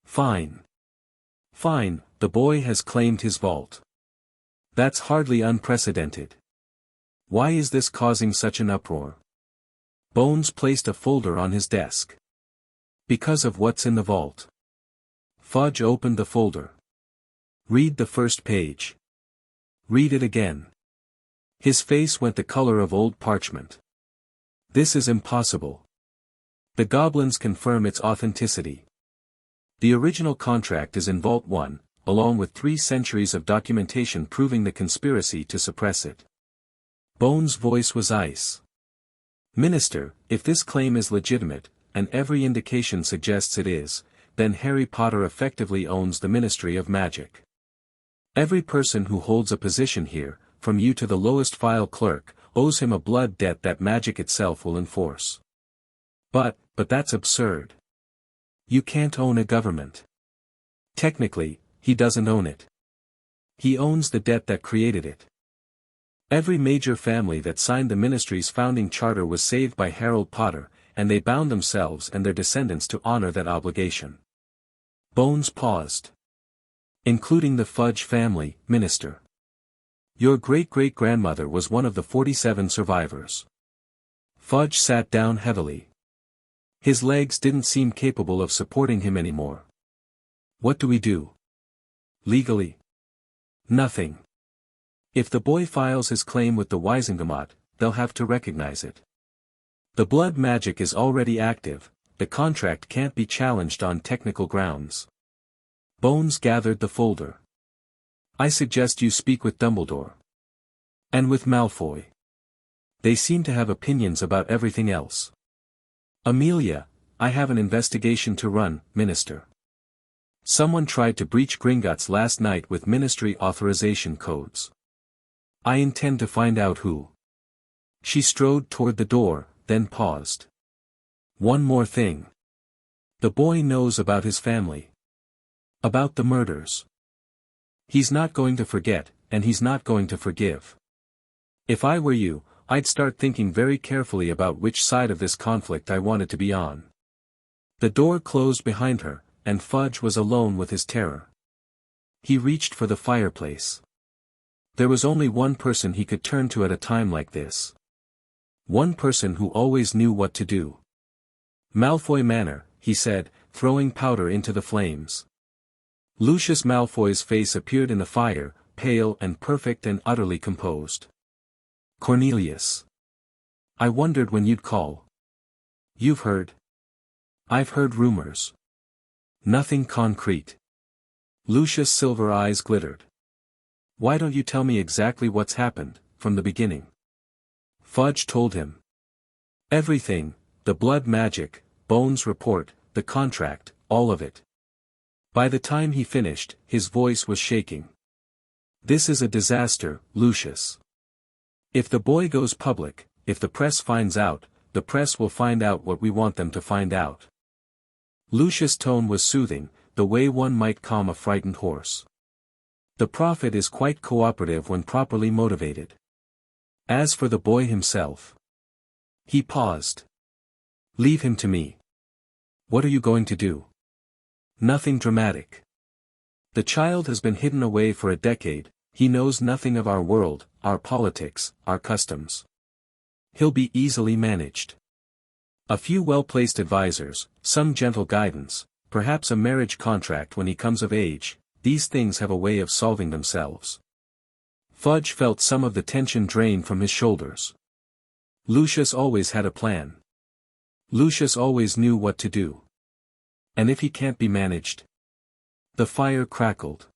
Fine. Fine, the boy has claimed his vault. That's hardly unprecedented. Why is this causing such an uproar? Bones placed a folder on his desk. Because of what's in the vault. Fudge opened the folder. Read the first page. Read it again. His face went the color of old parchment. This is impossible. The goblins confirm its authenticity. The original contract is in Vault 1, along with 3 centuries of documentation proving the conspiracy to suppress it. Bones' voice was ice. Minister, if this claim is legitimate, and every indication suggests it is, then Harry Potter effectively owns the Ministry of Magic. Every person who holds a position here, from you to the lowest file clerk, owes him a blood debt that magic itself will enforce. But that's absurd. You can't own a government. Technically, he doesn't own it. He owns the debt that created it. Every major family that signed the Ministry's founding charter was saved by Harold Potter, and they bound themselves and their descendants to honor that obligation. Bones paused. Including the Fudge family, Minister. Your great-great-grandmother was one of the 47 survivors. Fudge sat down heavily. His legs didn't seem capable of supporting him anymore. What do we do? Legally? Nothing. If the boy files his claim with the Wizengamot, they'll have to recognize it. The blood magic is already active, the contract can't be challenged on technical grounds. Bones gathered the folder. I suggest you speak with Dumbledore. And with Malfoy. They seem to have opinions about everything else. Amelia, I have an investigation to run, Minister. Someone tried to breach Gringotts last night with Ministry authorization codes. I intend to find out who. She strode toward the door, then paused. One more thing. The boy knows about his family. About the murders. He's not going to forget, and he's not going to forgive. If I were you, I'd start thinking very carefully about which side of this conflict I wanted to be on. The door closed behind her, and Fudge was alone with his terror. He reached for the fireplace. There was only one person he could turn to at a time like this. One person who always knew what to do. Malfoy Manor, he said, throwing powder into the flames. Lucius Malfoy's face appeared in the fire, pale and perfect and utterly composed. Cornelius. I wondered when you'd call. You've heard? I've heard rumors. Nothing concrete. Lucius' silver eyes glittered. Why don't you tell me exactly what's happened, from the beginning? Fudge told him. Everything, the blood magic, Bones' report, the contract, all of it. By the time he finished, his voice was shaking. This is a disaster, Lucius. If the boy goes public, if the press finds out, the press will find out what we want them to find out. Lucius' tone was soothing, the way one might calm a frightened horse. The prophet is quite cooperative when properly motivated. As for the boy himself. He paused. Leave him to me. What are you going to do? Nothing dramatic. The child has been hidden away for a decade, he knows nothing of our world, our politics, our customs. He'll be easily managed. A few well-placed advisors, some gentle guidance, perhaps a marriage contract when he comes of age, these things have a way of solving themselves. Fudge felt some of the tension drain from his shoulders. Lucius always had a plan. Lucius always knew what to do. And if he can't be managed? The fire crackled.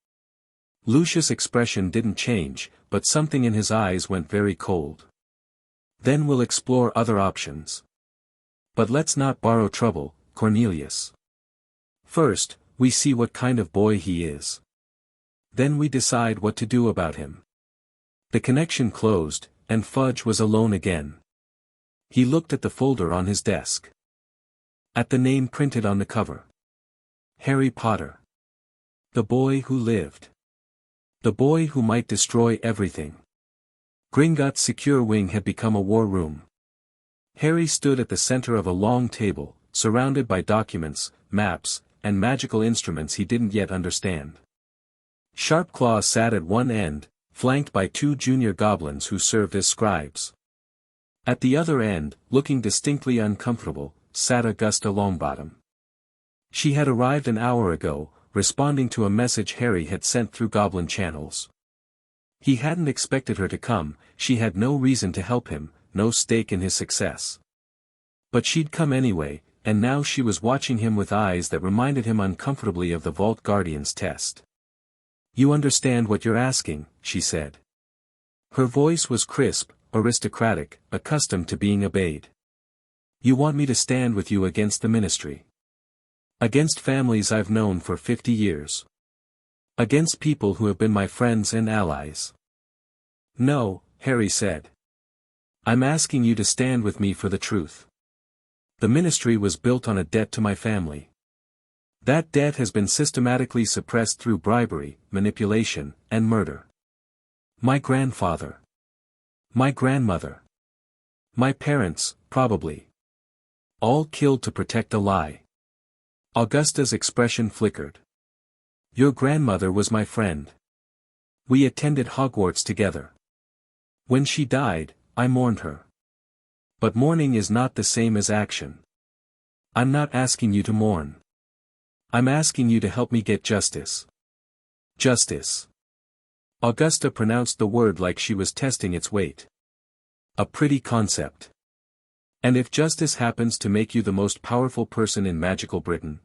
Lucius' expression didn't change, but something in his eyes went very cold. Then we'll explore other options. But let's not borrow trouble, Cornelius. First, we see what kind of boy he is. Then we decide what to do about him. The connection closed, and Fudge was alone again. He looked at the folder on his desk. At the name printed on the cover. Harry Potter. The boy who lived. The boy who might destroy everything. Gringotts' secure wing had become a war room. Harry stood at the center of a long table, surrounded by documents, maps, and magical instruments he didn't yet understand. Sharpclaw sat at one end, flanked by 2 junior goblins who served as scribes. At the other end, looking distinctly uncomfortable, sat Augusta Longbottom. She had arrived an hour ago, responding to a message Harry had sent through goblin channels. He hadn't expected her to come, she had no reason to help him, no stake in his success. But she'd come anyway, and now she was watching him with eyes that reminded him uncomfortably of the Vault Guardian's test. "You understand what you're asking," she said. Her voice was crisp, aristocratic, accustomed to being obeyed. "You want me to stand with you against the Ministry. Against families I've known for 50 years. Against people who have been my friends and allies." "No," Harry said. "I'm asking you to stand with me for the truth. The Ministry was built on a debt to my family. That debt has been systematically suppressed through bribery, manipulation, and murder. My grandfather. My grandmother. My parents, probably. All killed to protect a lie." Augusta's expression flickered. "Your grandmother was my friend. We attended Hogwarts together. When she died, I mourned her. But mourning is not the same as action. I'm not asking you to mourn. I'm asking you to help me get justice." Justice. Augusta pronounced the word like she was testing its weight. A pretty concept. "And if justice happens to make you the most powerful person in magical Britain,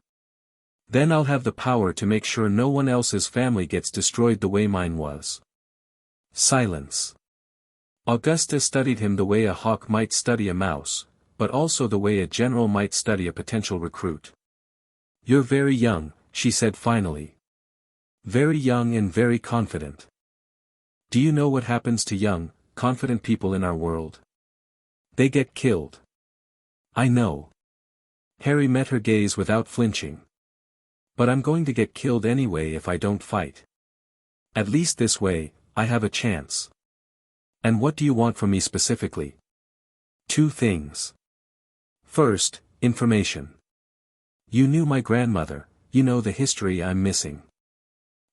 then I'll have the power to make sure no one else's family gets destroyed the way mine was." Silence. Augusta studied him the way a hawk might study a mouse, but also the way a general might study a potential recruit. "You're very young," she said finally. "Very young and very confident. Do you know what happens to young, confident people in our world? They get killed." "I know." Harry met her gaze without flinching. "But I'm going to get killed anyway if I don't fight. At least this way, I have a chance." "And what do you want from me specifically?" "2 things. First, information. You knew my grandmother, you know the history I'm missing.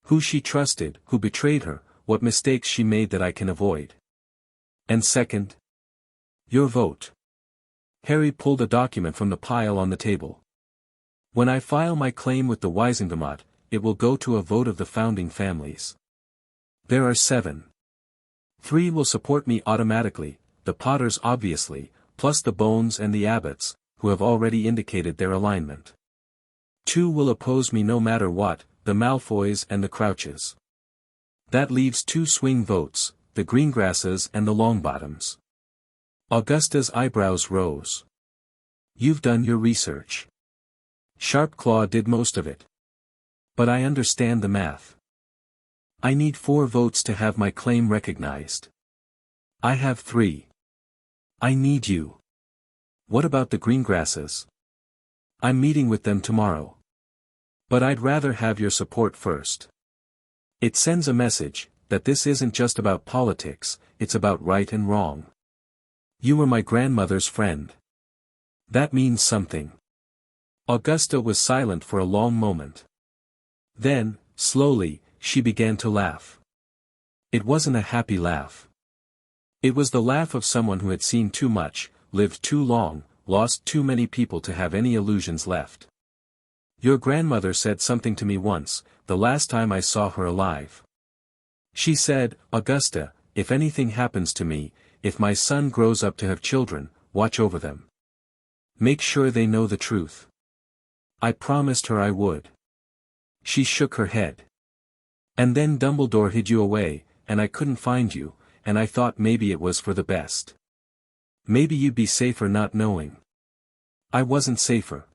Who she trusted, who betrayed her, what mistakes she made that I can avoid. And second, your vote." Harry pulled a document from the pile on the table. "When I file my claim with the Wisengamot, it will go to a vote of the founding families. There are 7. 3 will support me automatically, the Potters obviously, plus the Bones and the Abbots, who have already indicated their alignment. 2 will oppose me no matter what, the Malfoys and the Crouches. That leaves 2 swing votes, the Greengrasses and the Longbottoms." Augusta's eyebrows rose. "You've done your research. Sharpclaw did most of it. But I understand the math. I need 4 votes to have my claim recognized. I have 3. I need you. What about the Greengrasses? I'm meeting with them tomorrow. But I'd rather have your support first. It sends a message, that this isn't just about politics, it's about right and wrong. You were my grandmother's friend. That means something." Augusta was silent for a long moment. Then, slowly, she began to laugh. It wasn't a happy laugh. It was the laugh of someone who had seen too much, lived too long, lost too many people to have any illusions left. Your grandmother said something to me once, the last time I saw her alive. She said, Augusta, if anything happens to me, if my son grows up to have children, watch over them. Make sure they know the truth. I promised her I would. She shook her head. And then Dumbledore hid you away, and I couldn't find you, and I thought maybe it was for the best. Maybe you'd be safer not knowing. I wasn't safer.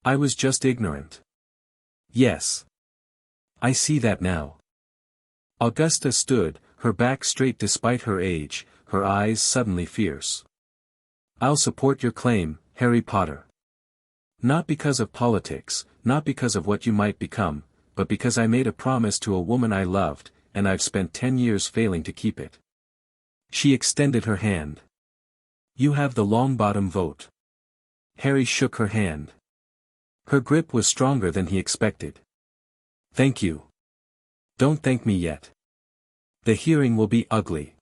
I was just ignorant. Yes. I see that now. Augusta stood, her back straight despite her age, her eyes suddenly fierce. I'll support your claim, Harry Potter. Not because of politics, not because of what you might become, but because I made a promise to a woman I loved, and I've spent 10 years failing to keep it. She extended her hand. You have the Longbottom vote. Harry shook her hand. Her grip was stronger than he expected. Thank you. Don't thank me yet. The hearing will be ugly.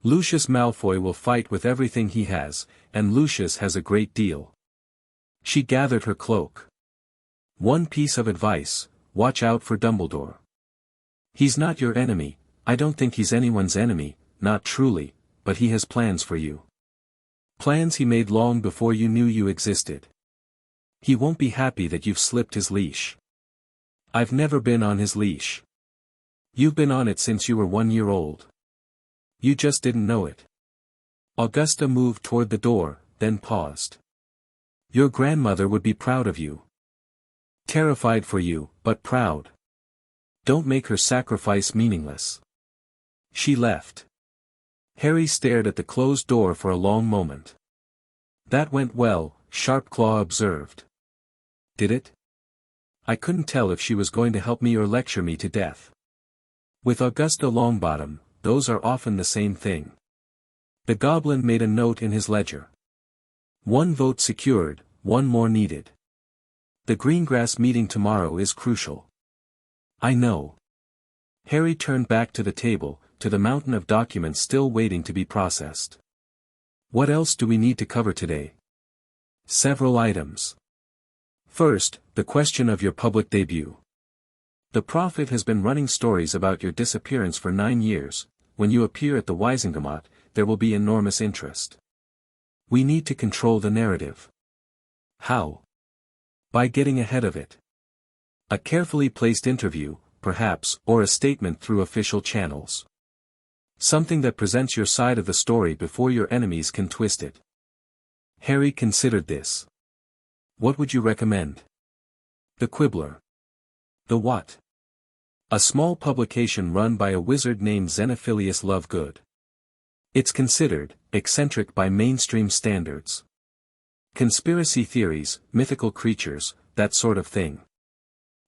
Lucius Malfoy will fight with everything he has, and Lucius has a great deal. She gathered her cloak. One piece of advice, watch out for Dumbledore. He's not your enemy, I don't think he's anyone's enemy, not truly, but he has plans for you. Plans he made long before you knew you existed. He won't be happy that you've slipped his leash. I've never been on his leash. You've been on it since you were 1 year old. You just didn't know it. Augusta moved toward the door, then paused. Your grandmother would be proud of you. Terrified for you, but proud. Don't make her sacrifice meaningless. She left. Harry stared at the closed door for a long moment. That went well, Sharpclaw observed. Did it? I couldn't tell if she was going to help me or lecture me to death. With Augusta Longbottom, those are often the same thing. The goblin made a note in his ledger. 1 vote secured, 1 more needed. The Greengrass meeting tomorrow is crucial. I know. Harry turned back to the table, to the mountain of documents still waiting to be processed. What else do we need to cover today? Several items. First, the question of your public debut. The Prophet has been running stories about your disappearance for 9 years. When you appear at the Wizengamot, there will be enormous interest. We need to control the narrative. How? By getting ahead of it. A carefully placed interview, perhaps, or a statement through official channels. Something that presents your side of the story before your enemies can twist it. Harry considered this. What would you recommend? The Quibbler. The what? A small publication run by a wizard named Xenophilius Lovegood. It's considered eccentric by mainstream standards. Conspiracy theories, mythical creatures, that sort of thing.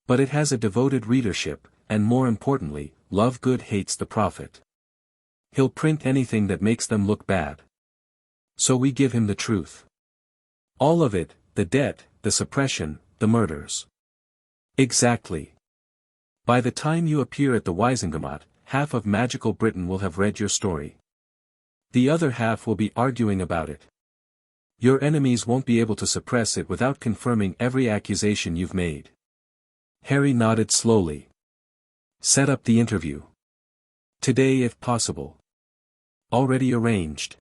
But it has a devoted readership, and more importantly, Lovegood hates the Prophet. He'll print anything that makes them look bad. So we give him the truth. All of it, the debt, the suppression, the murders. Exactly. By the time you appear at the Wizengamot, half of magical Britain will have read your story. The other half will be arguing about it. Your enemies won't be able to suppress it without confirming every accusation you've made. Harry nodded slowly. Set up the interview. Today if possible. Already arranged.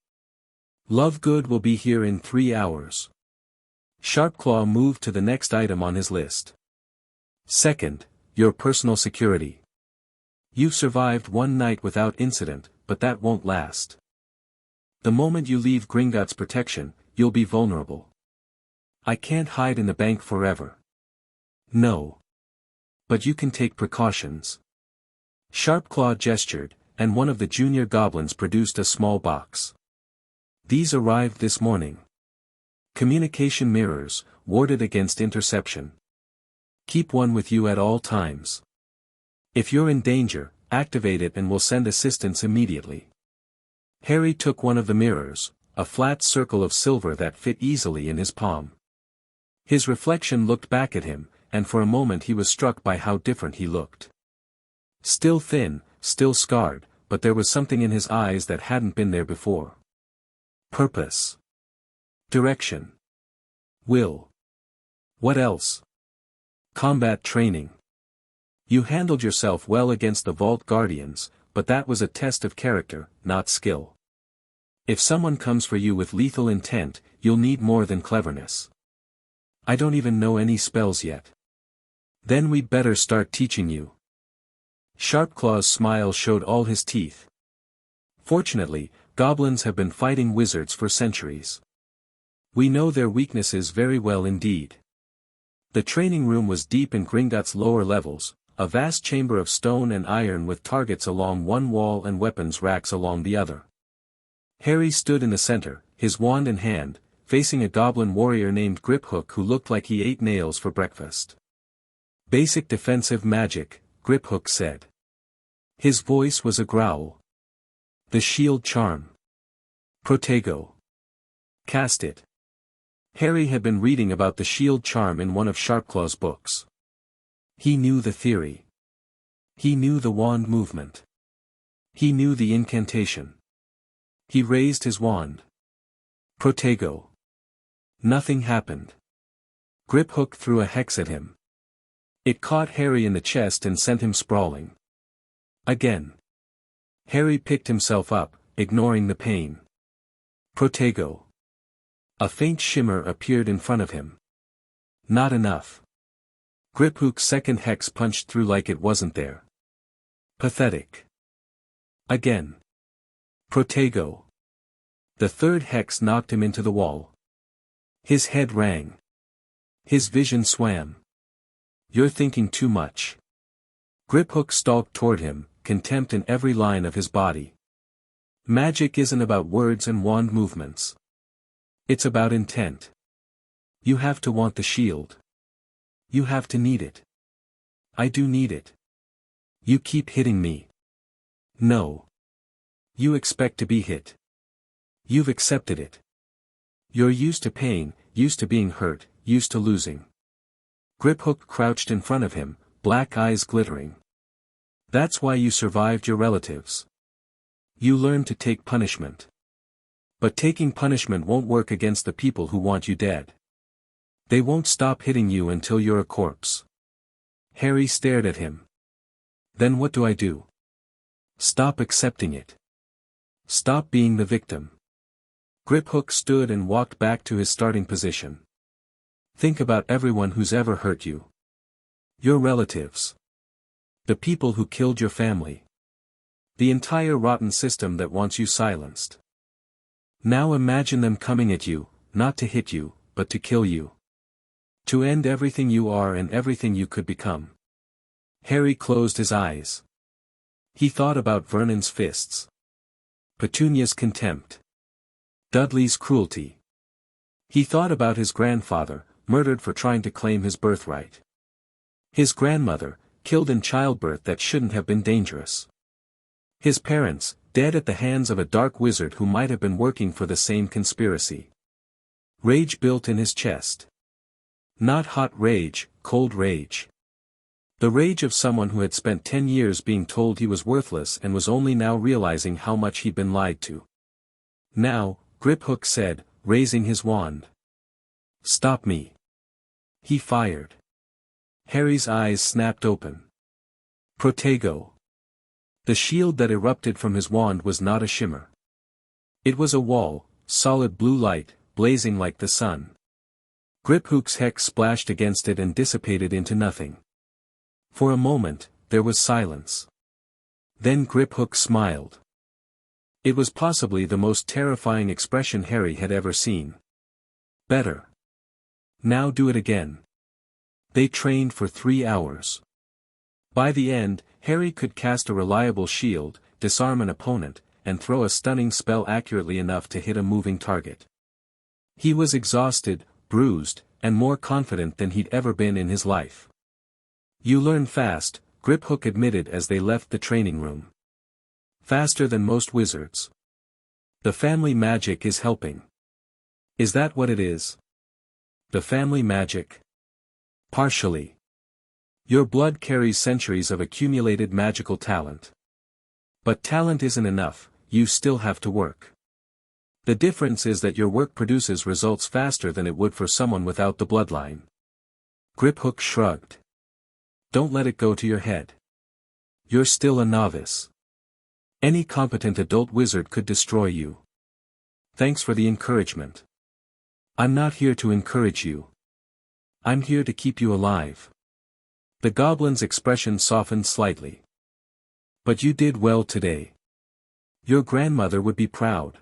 Lovegood will be here in 3 hours. Sharpclaw moved to the next item on his list. Second, your personal security. You've survived 1 night without incident, but that won't last. The moment you leave Gringotts' protection, you'll be vulnerable. I can't hide in the bank forever. No. But you can take precautions. Sharpclaw gestured, and one of the junior goblins produced a small box. These arrived this morning. Communication mirrors, warded against interception. Keep one with you at all times. If you're in danger, activate it and we'll send assistance immediately. Harry took one of the mirrors, a flat circle of silver that fit easily in his palm. His reflection looked back at him, and for a moment he was struck by how different he looked. Still thin, still scarred, but there was something in his eyes that hadn't been there before. Purpose. Direction. Will. What else? Combat training. You handled yourself well against the Vault Guardians, but that was a test of character, not skill. If someone comes for you with lethal intent, you'll need more than cleverness. I don't even know any spells yet. Then we'd better start teaching you. Sharpclaw's smile showed all his teeth. Fortunately, goblins have been fighting wizards for centuries. We know their weaknesses very well indeed. The training room was deep in Gringotts' lower levels, a vast chamber of stone and iron with targets along one wall and weapons racks along the other. Harry stood in the center, his wand in hand, facing a goblin warrior named Griphook who looked like he ate nails for breakfast. Basic defensive magic, Griphook said. His voice was a growl. The shield charm. Protego. Cast it. Harry had been reading about the shield charm in one of Sharpclaw's books. He knew the theory. He knew the wand movement. He knew the incantation. He raised his wand. Protego. Nothing happened. Griphook threw a hex at him. It caught Harry in the chest and sent him sprawling. Again. Harry picked himself up, ignoring the pain. Protego. A faint shimmer appeared in front of him. Not enough. Griphook's second hex punched through like it wasn't there. Pathetic. Again. Protego. The third hex knocked him into the wall. His head rang. His vision swam. You're thinking too much. Griphook stalked toward him, contempt in every line of his body. Magic isn't about words and wand movements. It's about intent. You have to want the shield. You have to need it. I do need it. You keep hitting me. No. You expect to be hit. You've accepted it. You're used to pain, used to being hurt, used to losing. Griphook crouched in front of him, black eyes glittering. That's why you survived your relatives. You learned to take punishment. But taking punishment won't work against the people who want you dead. They won't stop hitting you until you're a corpse. Harry stared at him. Then what do I do? Stop accepting it. Stop being the victim. Griphook stood and walked back to his starting position. Think about everyone who's ever hurt you. Your relatives. The people who killed your family. The entire rotten system that wants you silenced. Now imagine them coming at you, not to hit you, but to kill you. To end everything you are and everything you could become. Harry closed his eyes. He thought about Vernon's fists. Petunia's contempt. Dudley's cruelty. He thought about his grandfather, murdered for trying to claim his birthright. His grandmother, killed in childbirth that shouldn't have been dangerous. His parents, dead at the hands of a dark wizard who might have been working for the same conspiracy. Rage built in his chest. Not hot rage, cold rage. The rage of someone who had spent 10 years being told he was worthless and was only now realizing how much he'd been lied to. Now, Griphook said, raising his wand. Stop me. He fired. Harry's eyes snapped open. Protego. The shield that erupted from his wand was not a shimmer. It was a wall, solid blue light, blazing like the sun. Griphook's hex splashed against it and dissipated into nothing. For a moment, there was silence. Then Griphook smiled. It was possibly the most terrifying expression Harry had ever seen. Better. Now do it again. They trained for 3 hours. By the end, Harry could cast a reliable shield, disarm an opponent, and throw a stunning spell accurately enough to hit a moving target. He was exhausted, bruised, and more confident than he'd ever been in his life. You learn fast, Griphook admitted as they left the training room. Faster than most wizards. The family magic is helping. Is that what it is? The family magic? Partially. Your blood carries centuries of accumulated magical talent. But talent isn't enough, you still have to work. The difference is that your work produces results faster than it would for someone without the bloodline. Griphook shrugged. Don't let it go to your head. You're still a novice. Any competent adult wizard could destroy you. Thanks for the encouragement. I'm not here to encourage you. I'm here to keep you alive. The goblin's expression softened slightly. But you did well today. Your grandmother would be proud.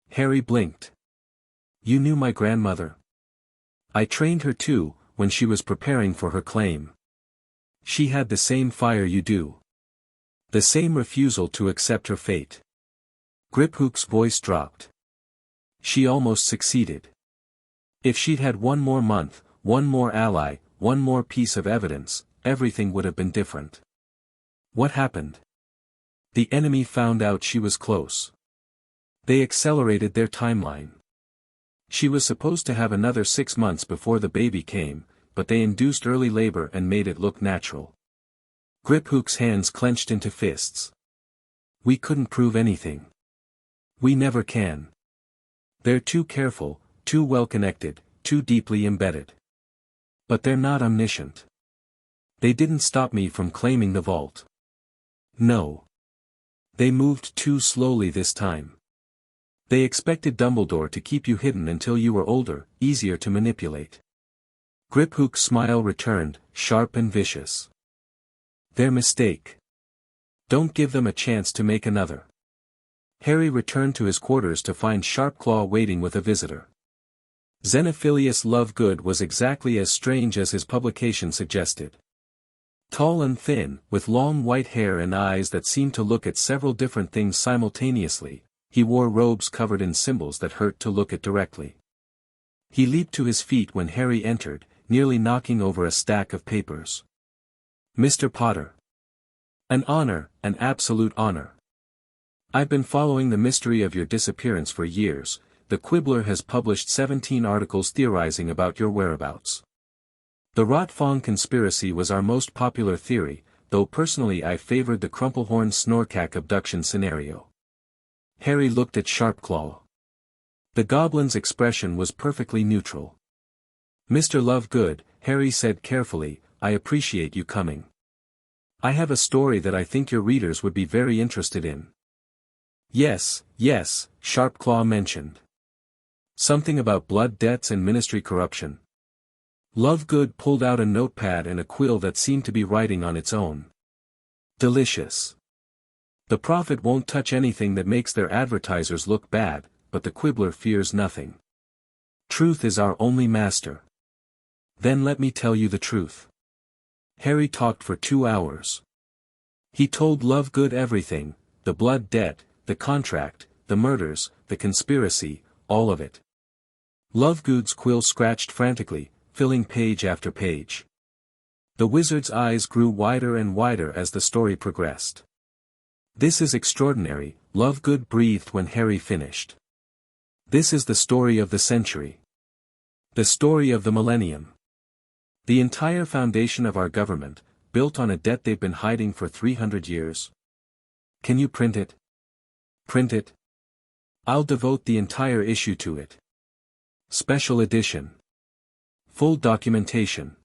Harry blinked. You knew my grandmother. I trained her too, when she was preparing for her claim. She had the same fire you do. The same refusal to accept her fate. Griphook's voice dropped. She almost succeeded. If she'd had one more month, one more ally, one more piece of evidence, everything would have been different. What happened? The enemy found out she was close. They accelerated their timeline. She was supposed to have another 6 months before the baby came, but they induced early labor and made it look natural. Griphook's hands clenched into fists. We couldn't prove anything. We never can. They're too careful, too well connected, too deeply embedded. But they're not omniscient. They didn't stop me from claiming the vault. No. They moved too slowly this time. They expected Dumbledore to keep you hidden until you were older, easier to manipulate. Griphook's smile returned, sharp and vicious. Their mistake. Don't give them a chance to make another. Harry returned to his quarters to find Sharpclaw waiting with a visitor. Xenophilius Lovegood was exactly as strange as his publication suggested. Tall and thin, with long white hair and eyes that seemed to look at several different things simultaneously, he wore robes covered in symbols that hurt to look at directly. He leaped to his feet when Harry entered, nearly knocking over a stack of papers. Mr. Potter. An honor, an absolute honor. I've been following the mystery of your disappearance for years. The Quibbler has published 17 articles theorizing about your whereabouts. The Rotfong conspiracy was our most popular theory, though personally I favored the Crumplehorn Snorkack abduction scenario. Harry looked at Sharpclaw. The goblin's expression was perfectly neutral. Mr. Lovegood, Harry said carefully, I appreciate you coming. I have a story that I think your readers would be very interested in. Yes, Sharpclaw mentioned. Something about blood debts and ministry corruption. Lovegood pulled out a notepad and a quill that seemed to be writing on its own. Delicious. The Prophet won't touch anything that makes their advertisers look bad, but the Quibbler fears nothing. Truth is our only master. Then let me tell you the truth. Harry talked for 2 hours. He told Lovegood everything, the blood debt, the contract, the murders, the conspiracy, all of it. Lovegood's quill scratched frantically, filling page after page. The wizard's eyes grew wider and wider as the story progressed. This is extraordinary, Lovegood breathed when Harry finished. This is the story of the century. The story of the millennium. The entire foundation of our government, built on a debt they've been hiding for 300 years. Can you print it? Print it? I'll devote the entire issue to it. Special edition. Full documentation.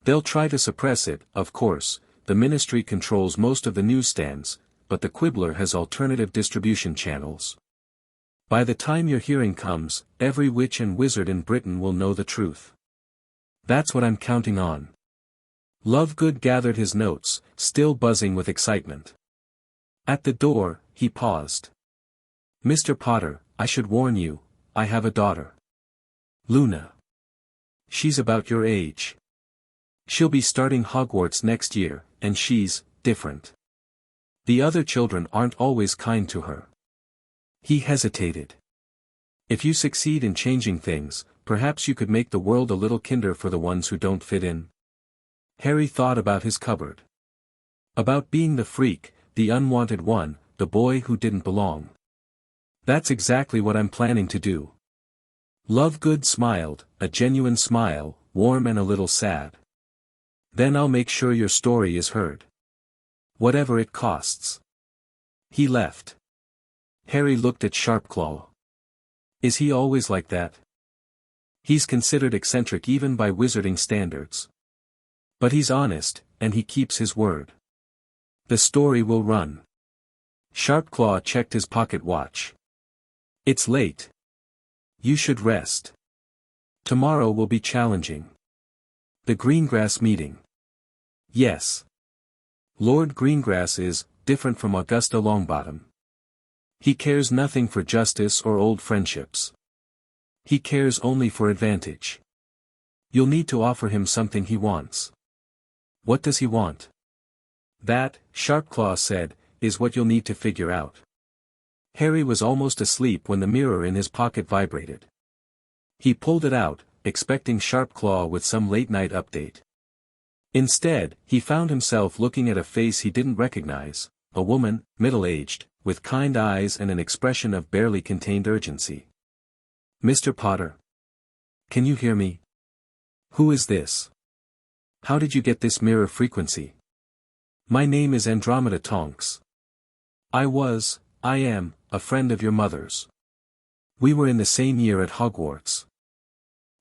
They'll try to suppress it, of course. The ministry controls most of the newsstands, but the Quibbler has alternative distribution channels. By the time your hearing comes, every witch and wizard in Britain will know the truth. That's what I'm counting on. Lovegood gathered his notes, still buzzing with excitement. At the door, he paused. Mr. Potter, I should warn you, I have a daughter. Luna. She's about your age. She'll be starting Hogwarts next year, and she's different. The other children aren't always kind to her. He hesitated. If you succeed in changing things, perhaps you could make the world a little kinder for the ones who don't fit in. Harry thought about his cupboard. About being the freak, the unwanted one, the boy who didn't belong. That's exactly what I'm planning to do. Lovegood smiled, a genuine smile, warm and a little sad. Then I'll make sure your story is heard. Whatever it costs. He left. Harry looked at Sharpclaw. Is he always like that? He's considered eccentric even by wizarding standards. But he's honest, and he keeps his word. The story will run. Sharpclaw checked his pocket watch. It's late. You should rest. Tomorrow will be challenging. The Greengrass meeting. Yes. Lord Greengrass is different from Augusta Longbottom. He cares nothing for justice or old friendships. He cares only for advantage. You'll need to offer him something he wants. What does he want? That, Sharpclaw said, is what you'll need to figure out. Harry was almost asleep when the mirror in his pocket vibrated. He pulled it out, expecting Sharpclaw with some late-night update. Instead, he found himself looking at a face he didn't recognize, a woman, middle-aged, with kind eyes and an expression of barely contained urgency. Mr. Potter? Can you hear me? Who is this? How did you get this mirror frequency? My name is Andromeda Tonks. I am, a friend of your mother's. We were in the same year at Hogwarts.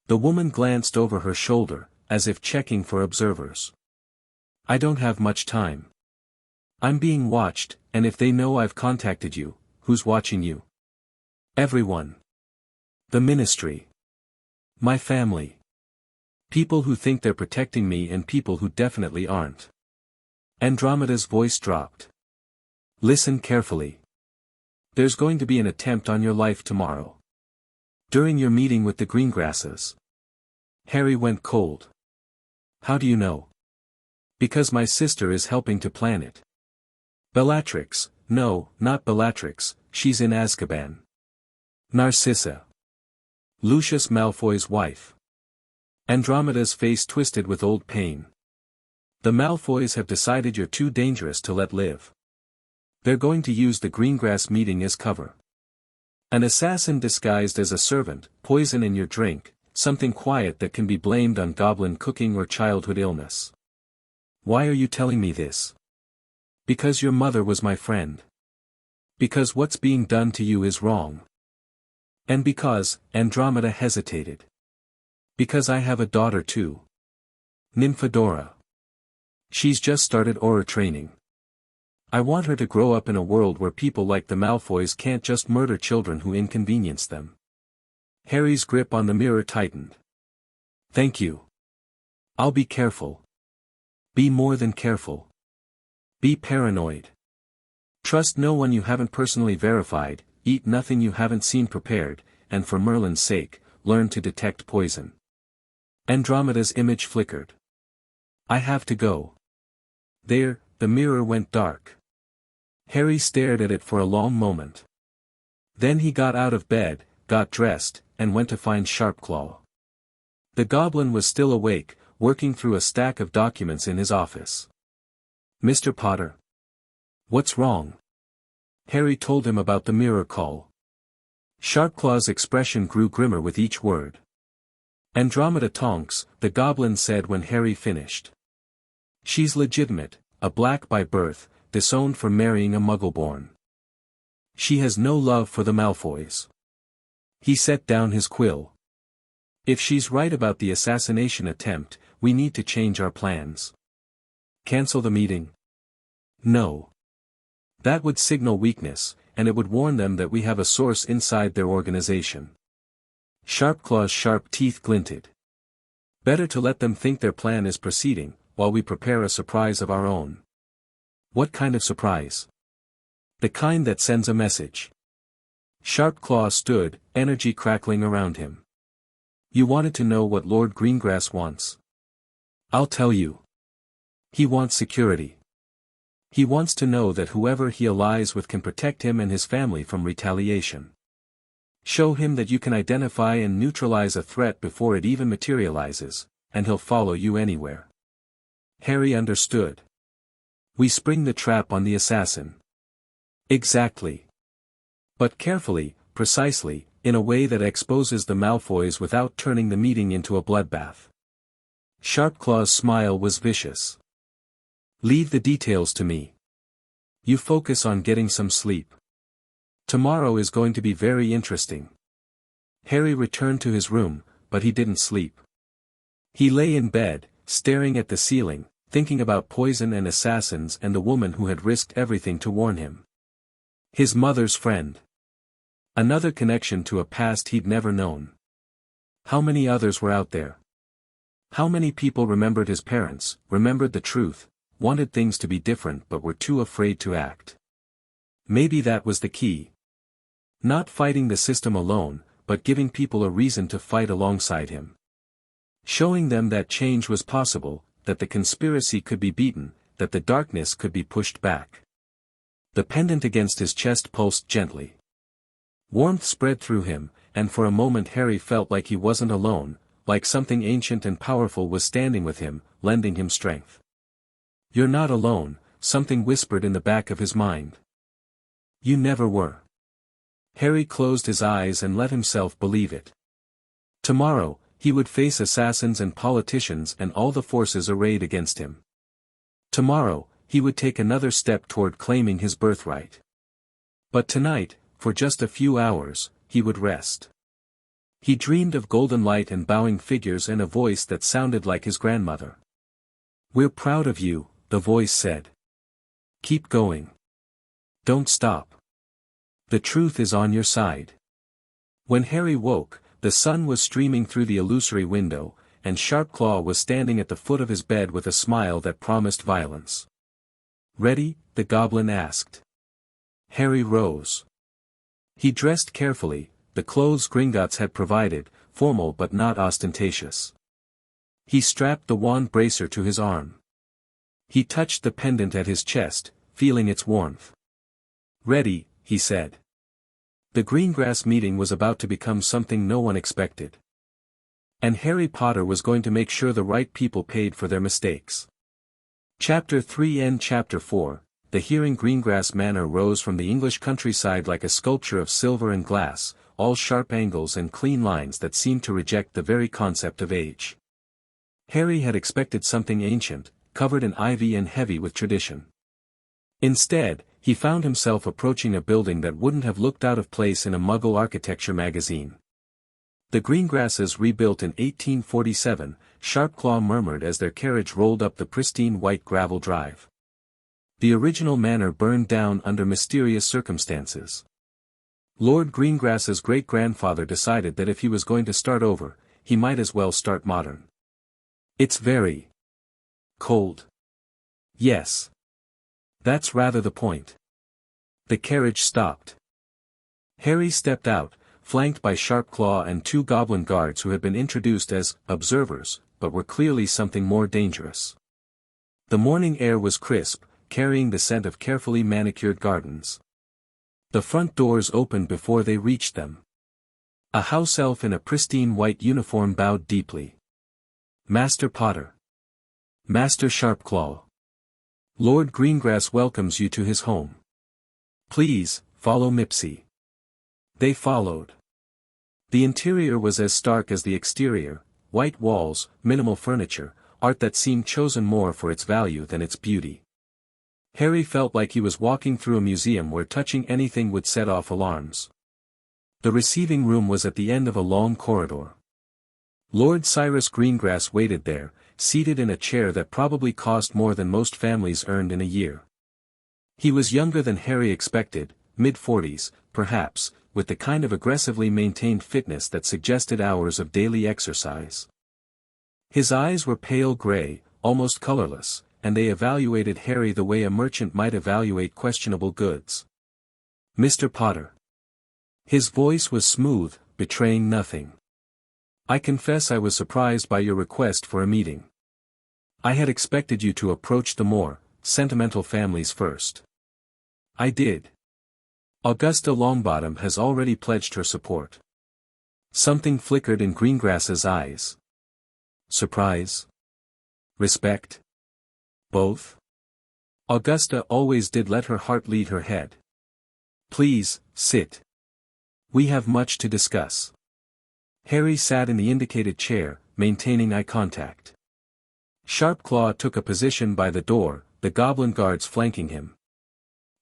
The woman glanced over her shoulder, as if checking for observers. I don't have much time. I'm being watched, and if they know I've contacted you, who's watching you? Everyone. The Ministry. My family. People who think they're protecting me and people who definitely aren't. Andromeda's voice dropped. Listen carefully. There's going to be an attempt on your life tomorrow. During your meeting with the Greengrasses. Harry went cold. How do you know? Because my sister is helping to plan it. Bellatrix, no, not Bellatrix, she's in Azkaban. Narcissa. Lucius Malfoy's wife. Andromeda's face twisted with old pain. The Malfoys have decided you're too dangerous to let live. They're going to use the Greengrass meeting as cover. An assassin disguised as a servant, poison in your drink, something quiet that can be blamed on goblin cooking or childhood illness. Why are you telling me this? Because your mother was my friend. Because what's being done to you is wrong. And because, Andromeda hesitated. Because I have a daughter too. Nymphadora. She's just started Auror training. I want her to grow up in a world where people like the Malfoys can't just murder children who inconvenience them. Harry's grip on the mirror tightened. Thank you. I'll be careful. Be more than careful. Be paranoid. Trust no one you haven't personally verified, eat nothing you haven't seen prepared, and for Merlin's sake, learn to detect poison. Andromeda's image flickered. I have to go. There, the mirror went dark. Harry stared at it for a long moment. Then he got out of bed, got dressed, and went to find Sharpclaw. The goblin was still awake, working through a stack of documents in his office. Mr. Potter. What's wrong? Harry told him about the mirror call. Sharpclaw's expression grew grimmer with each word. Andromeda Tonks, the goblin said when Harry finished. She's legitimate, a black by birth, disowned for marrying a Muggleborn. She has no love for the Malfoys. He set down his quill. If she's right about the assassination attempt, we need to change our plans. Cancel the meeting? No. That would signal weakness, and it would warn them that we have a source inside their organization. Sharpclaw's sharp teeth glinted. Better to let them think their plan is proceeding, while we prepare a surprise of our own. What kind of surprise? The kind that sends a message. Sharpclaw stood, energy crackling around him. You wanted to know what Lord Greengrass wants? I'll tell you. He wants security. He wants to know that whoever he allies with can protect him and his family from retaliation. Show him that you can identify and neutralize a threat before it even materializes, and he'll follow you anywhere. Harry understood. We spring the trap on the assassin. Exactly. But carefully, precisely, in a way that exposes the Malfoys without turning the meeting into a bloodbath. Sharpclaw's smile was vicious. Leave the details to me. You focus on getting some sleep. Tomorrow is going to be very interesting. Harry returned to his room, but he didn't sleep. He lay in bed, staring at the ceiling, thinking about poison and assassins and the woman who had risked everything to warn him. His mother's friend. Another connection to a past he'd never known. How many others were out there? How many people remembered his parents, remembered the truth, wanted things to be different but were too afraid to act? Maybe that was the key. Not fighting the system alone, but giving people a reason to fight alongside him. Showing them that change was possible, that the conspiracy could be beaten, that the darkness could be pushed back. The pendant against his chest pulsed gently. Warmth spread through him, and for a moment Harry felt like he wasn't alone, like something ancient and powerful was standing with him, lending him strength. "You're not alone," something whispered in the back of his mind. "You never were." Harry closed his eyes and let himself believe it. Tomorrow, he would face assassins and politicians and all the forces arrayed against him. Tomorrow, he would take another step toward claiming his birthright. But tonight, for just a few hours, he would rest. He dreamed of golden light and bowing figures and a voice that sounded like his grandmother. "We're proud of you," the voice said. "Keep going. Don't stop. The truth is on your side." When Harry woke, the sun was streaming through the illusory window, and Sharpclaw was standing at the foot of his bed with a smile that promised violence. "Ready?" the goblin asked. Harry rose. He dressed carefully, the clothes Gringotts had provided, formal but not ostentatious. He strapped the wand bracer to his arm. He touched the pendant at his chest, feeling its warmth. "Ready," he said. The Greengrass meeting was about to become something no one expected. And Harry Potter was going to make sure the right people paid for their mistakes. Chapter 3 and Chapter 4, The Hearing. Greengrass Manor rose from the English countryside like a sculpture of silver and glass, all sharp angles and clean lines that seemed to reject the very concept of age. Harry had expected something ancient, covered in ivy and heavy with tradition. Instead, he found himself approaching a building that wouldn't have looked out of place in a Muggle architecture magazine. "The Greengrasses rebuilt in 1847, Sharpclaw murmured as their carriage rolled up the pristine white gravel drive. "The original manor burned down under mysterious circumstances. Lord Greengrass's great-grandfather decided that if he was going to start over, he might as well start modern." "It's very cold." "Yes. That's rather the point." The carriage stopped. Harry stepped out, flanked by Sharpclaw and two goblin guards who had been introduced as observers, but were clearly something more dangerous. The morning air was crisp, carrying the scent of carefully manicured gardens. The front doors opened before they reached them. A house elf in a pristine white uniform bowed deeply. "Master Potter. Master Sharpclaw. Lord Greengrass welcomes you to his home. Please, follow Mipsy." They followed. The interior was as stark as the exterior, white walls, minimal furniture, art that seemed chosen more for its value than its beauty. Harry felt like he was walking through a museum where touching anything would set off alarms. The receiving room was at the end of a long corridor. Lord Cyrus Greengrass waited there, seated in a chair that probably cost more than most families earned in a year. He was younger than Harry expected, mid-40s, perhaps, with the kind of aggressively maintained fitness that suggested hours of daily exercise. His eyes were pale gray, almost colorless, and they evaluated Harry the way a merchant might evaluate questionable goods. "Mr. Potter." His voice was smooth, betraying nothing. "I confess I was surprised by your request for a meeting. I had expected you to approach the more sentimental families first." "I did. Augusta Longbottom has already pledged her support." Something flickered in Greengrass's eyes. Surprise? Respect? Both? Augusta always did let her heart lead her head. "Please, sit. We have much to discuss." Harry sat in the indicated chair, maintaining eye contact. Sharpclaw took a position by the door, the goblin guards flanking him.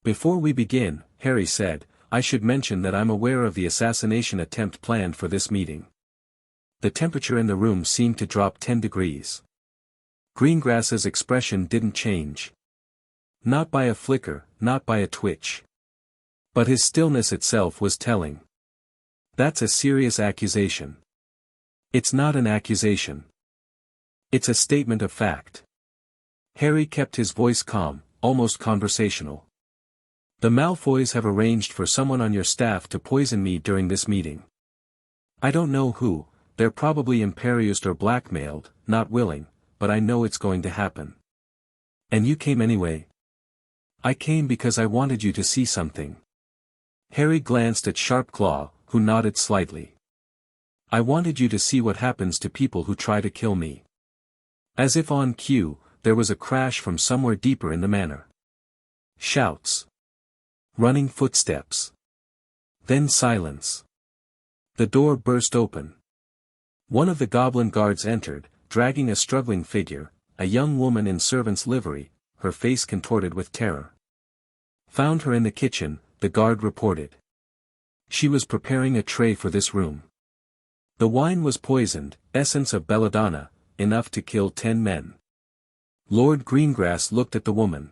Before we begin, Harry said, I should mention that I'm aware of the assassination attempt planned for this meeting. The temperature in the room seemed to drop 10 degrees. Greengrass's expression didn't change. Not by a flicker, not by a twitch. But his stillness itself was telling. That's a serious accusation. It's not an accusation. It's a statement of fact. Harry kept his voice calm, almost conversational. The Malfoys have arranged for someone on your staff to poison me during this meeting. I don't know who, they're probably imperiused or blackmailed, not willing, but I know it's going to happen. And you came anyway? I came because I wanted you to see something. Harry glanced at Sharpclaw, who nodded slightly. I wanted you to see what happens to people who try to kill me. As if on cue, there was a crash from somewhere deeper in the manor. Shouts. Running footsteps. Then silence. The door burst open. One of the goblin guards entered, dragging a struggling figure, a young woman in servant's livery, her face contorted with terror. Found her in the kitchen, the guard reported. She was preparing a tray for this room. The wine was poisoned, essence of belladonna, enough to kill 10 men. Lord Greengrass looked at the woman.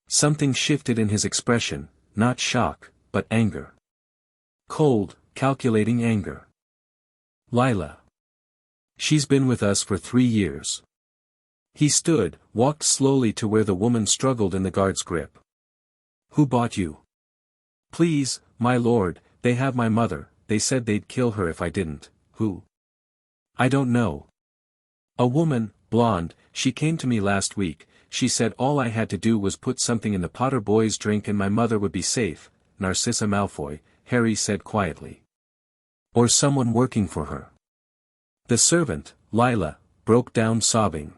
Something shifted in his expression, not shock, but anger. Cold, calculating anger. Lila. She's been with us for 3 years. He stood, walked slowly to where the woman struggled in the guard's grip. Who bought you? Please, my lord, they have my mother, they said they'd kill her if I didn't. Who? I don't know. A woman, blonde, she came to me last week, she said all I had to do was put something in the Potter boy's drink and my mother would be safe. Narcissa Malfoy, Harry said quietly. Or someone working for her. The servant, Lila, broke down sobbing.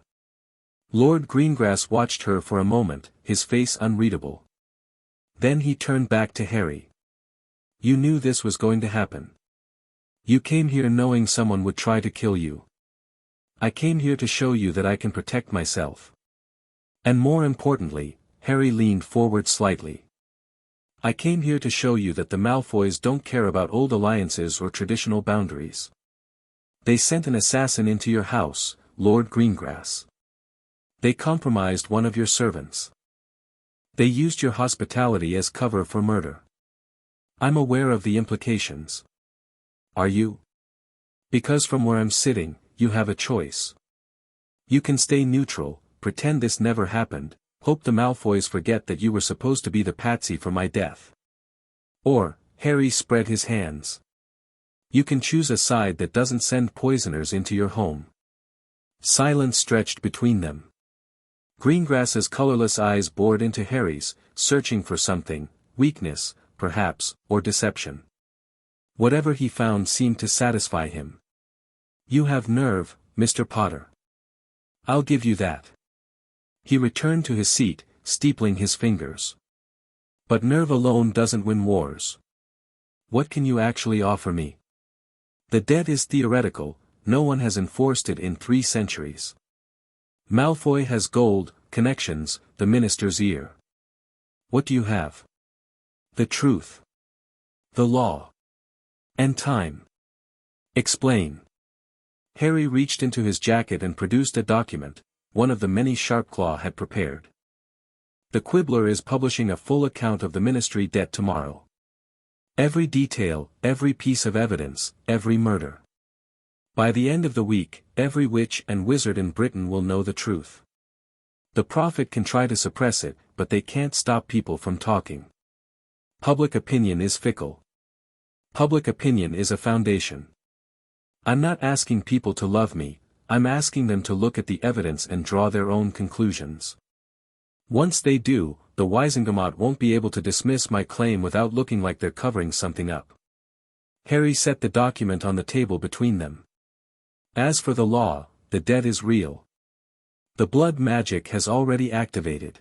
Lord Greengrass watched her for a moment, his face unreadable. Then he turned back to Harry. You knew this was going to happen. You came here knowing someone would try to kill you. I came here to show you that I can protect myself. And more importantly, Harry leaned forward slightly. I came here to show you that the Malfoys don't care about old alliances or traditional boundaries. They sent an assassin into your house, Lord Greengrass. They compromised one of your servants. They used your hospitality as cover for murder. I'm aware of the implications. Are you? Because from where I'm sitting, you have a choice. You can stay neutral, pretend this never happened, hope the Malfoys forget that you were supposed to be the patsy for my death. Or, Harry spread his hands. You can choose a side that doesn't send poisoners into your home. Silence stretched between them. Greengrass's colorless eyes bored into Harry's, searching for something, weakness, perhaps, or deception. Whatever he found seemed to satisfy him. You have nerve, Mr. Potter. I'll give you that. He returned to his seat, steepling his fingers. But nerve alone doesn't win wars. What can you actually offer me? The debt is theoretical, no one has enforced it in 3 centuries. Malfoy has gold, connections, the minister's ear. What do you have? The truth. The law. And time. Explain. Harry reached into his jacket and produced a document, one of the many Sharpclaw had prepared. The Quibbler is publishing a full account of the ministry debt tomorrow. Every detail, every piece of evidence, every murder. By the end of the week, every witch and wizard in Britain will know the truth. The prophet can try to suppress it, but they can't stop people from talking. Public opinion is fickle. Public opinion is a foundation. I'm not asking people to love me, I'm asking them to look at the evidence and draw their own conclusions. Once they do, the Wisengamot won't be able to dismiss my claim without looking like they're covering something up. Harry set the document on the table between them. As for the law, the debt is real. The blood magic has already activated.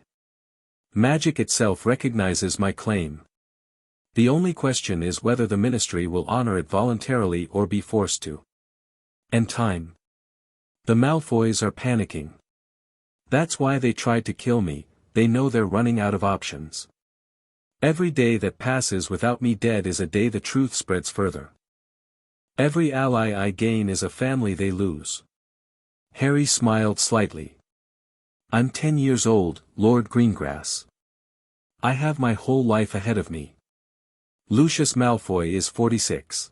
Magic itself recognizes my claim. The only question is whether the ministry will honor it voluntarily or be forced to. And time. The Malfoys are panicking. That's why they tried to kill me, they know they're running out of options. Every day that passes without me dead is a day the truth spreads further. Every ally I gain is a family they lose. Harry smiled slightly. I'm 10 years old, Lord Greengrass. I have my whole life ahead of me. Lucius Malfoy is 46.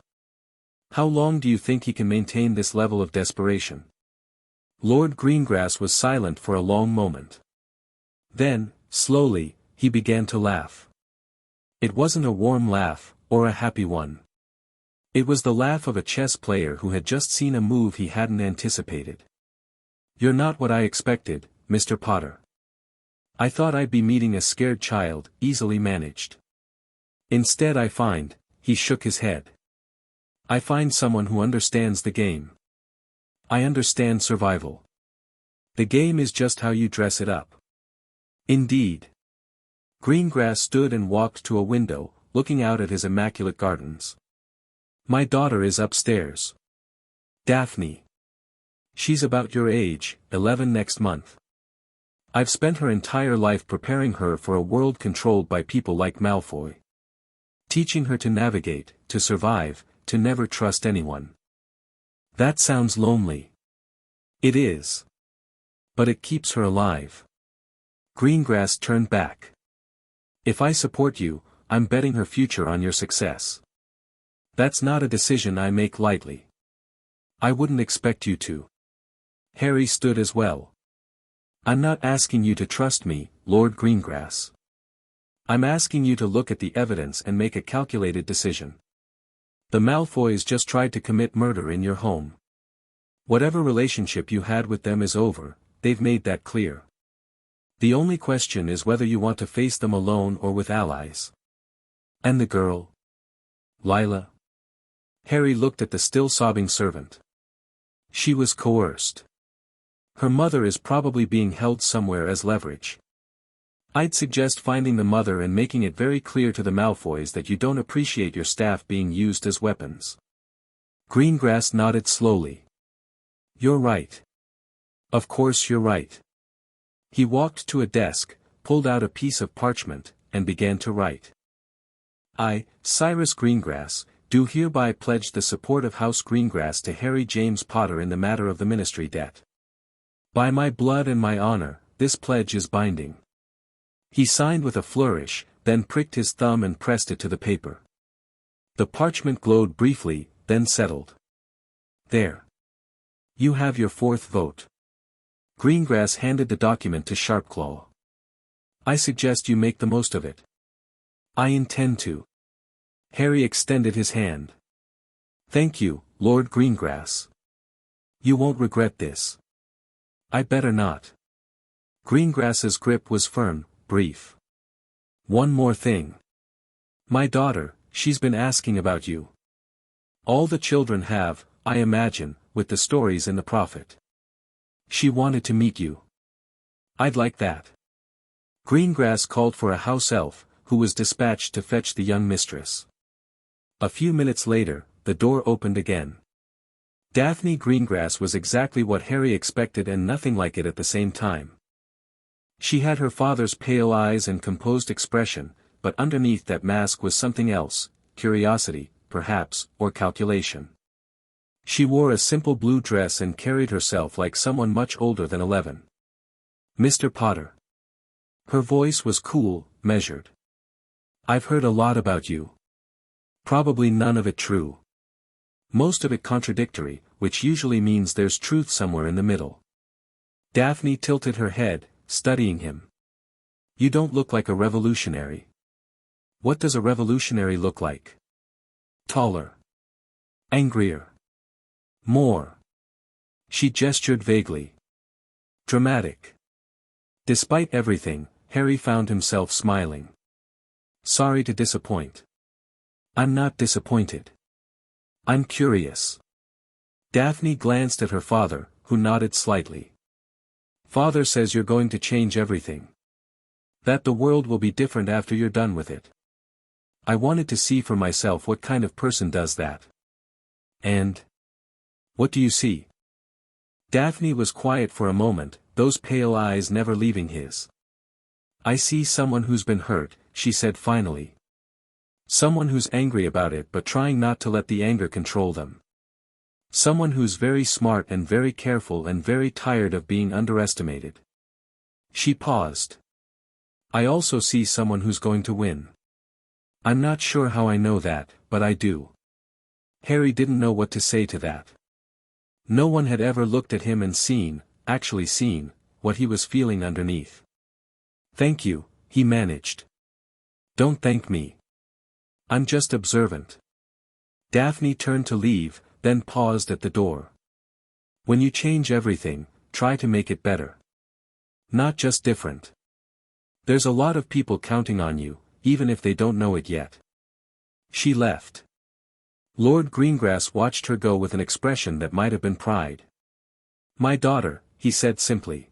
How long do you think he can maintain this level of desperation? Lord Greengrass was silent for a long moment. Then, slowly, he began to laugh. It wasn't a warm laugh, or a happy one. It was the laugh of a chess player who had just seen a move he hadn't anticipated. You're not what I expected, Mr. Potter. I thought I'd be meeting a scared child, easily managed. Instead he shook his head. I find someone who understands the game. I understand survival. The game is just how you dress it up. Indeed. Greengrass stood and walked to a window, looking out at his immaculate gardens. My daughter is upstairs. Daphne. She's about your age, 11 next month. I've spent her entire life preparing her for a world controlled by people like Malfoy. Teaching her to navigate, to survive, to never trust anyone. That sounds lonely. It is. But it keeps her alive. Greengrass turned back. If I support you, I'm betting her future on your success. That's not a decision I make lightly. I wouldn't expect you to. Harry stood as well. I'm not asking you to trust me, Lord Greengrass. I'm asking you to look at the evidence and make a calculated decision. The Malfoys just tried to commit murder in your home. Whatever relationship you had with them is over, they've made that clear. The only question is whether you want to face them alone or with allies. And the girl? Lila? Harry looked at the still sobbing servant. She was coerced. Her mother is probably being held somewhere as leverage. I'd suggest finding the mother and making it very clear to the Malfoys that you don't appreciate your staff being used as weapons. Greengrass nodded slowly. You're right. Of course you're right. He walked to a desk, pulled out a piece of parchment, and began to write. I, Cyrus Greengrass, do hereby pledge the support of House Greengrass to Harry James Potter in the matter of the ministry debt. By my blood and my honor, this pledge is binding. He signed with a flourish, then pricked his thumb and pressed it to the paper. The parchment glowed briefly, then settled. There. You have your fourth vote. Greengrass handed the document to Sharpclaw. I suggest you make the most of it. I intend to. Harry extended his hand. Thank you, Lord Greengrass. You won't regret this. I better not. Greengrass's grip was firm, brief. One more thing. My daughter, she's been asking about you. All the children have, I imagine, with the stories in the Prophet. She wanted to meet you. I'd like that. Greengrass called for a house elf, who was dispatched to fetch the young mistress. A few minutes later, the door opened again. Daphne Greengrass was exactly what Harry expected and nothing like it at the same time. She had her father's pale eyes and composed expression, but underneath that mask was something else, curiosity, perhaps, or calculation. She wore a simple blue dress and carried herself like someone much older than 11. Mr. Potter. Her voice was cool, measured. I've heard a lot about you. Probably none of it true. Most of it contradictory, which usually means there's truth somewhere in the middle. Daphne tilted her head, studying him. You don't look like a revolutionary. What does a revolutionary look like? Taller. Angrier. More. She gestured vaguely. Dramatic. Despite everything, Harry found himself smiling. Sorry to disappoint. I'm not disappointed. I'm curious. Daphne glanced at her father, who nodded slightly. Father says you're going to change everything. That the world will be different after you're done with it. I wanted to see for myself what kind of person does that. And? What do you see? Daphne was quiet for a moment, those pale eyes never leaving his. I see someone who's been hurt, she said finally. Someone who's angry about it but trying not to let the anger control them. Someone who's very smart and very careful and very tired of being underestimated. She paused. I also see someone who's going to win. I'm not sure how I know that, but I do. Harry didn't know what to say to that. No one had ever looked at him and actually seen, what he was feeling underneath. Thank you, he managed. Don't thank me. I'm just observant. Daphne turned to leave, then paused at the door. When you change everything, try to make it better. Not just different. There's a lot of people counting on you, even if they don't know it yet. She left. Lord Greengrass watched her go with an expression that might have been pride. My daughter, he said simply.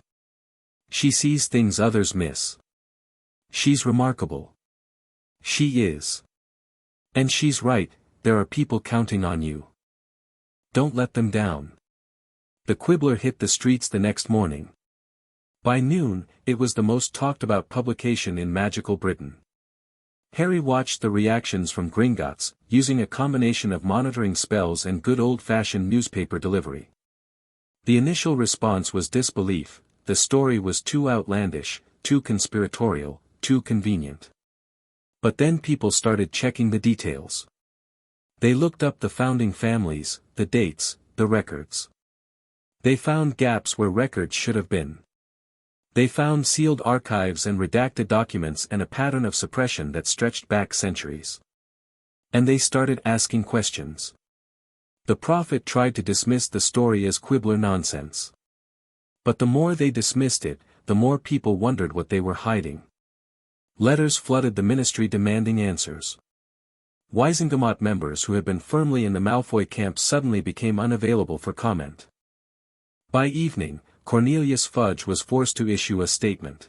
She sees things others miss. She's remarkable. She is. And she's right, there are people counting on you. Don't let them down. The Quibbler hit the streets the next morning. By noon, it was the most talked about publication in magical Britain. Harry watched the reactions from Gringotts, using a combination of monitoring spells and good old-fashioned newspaper delivery. The initial response was disbelief, the story was too outlandish, too conspiratorial, too convenient. But then people started checking the details. They looked up the founding families, the dates, the records. They found gaps where records should have been. They found sealed archives and redacted documents and a pattern of suppression that stretched back centuries. And they started asking questions. The prophet tried to dismiss the story as Quibbler nonsense. But the more they dismissed it, the more people wondered what they were hiding. Letters flooded the ministry demanding answers. Wizengamot members who had been firmly in the Malfoy camp suddenly became unavailable for comment. By evening, Cornelius Fudge was forced to issue a statement.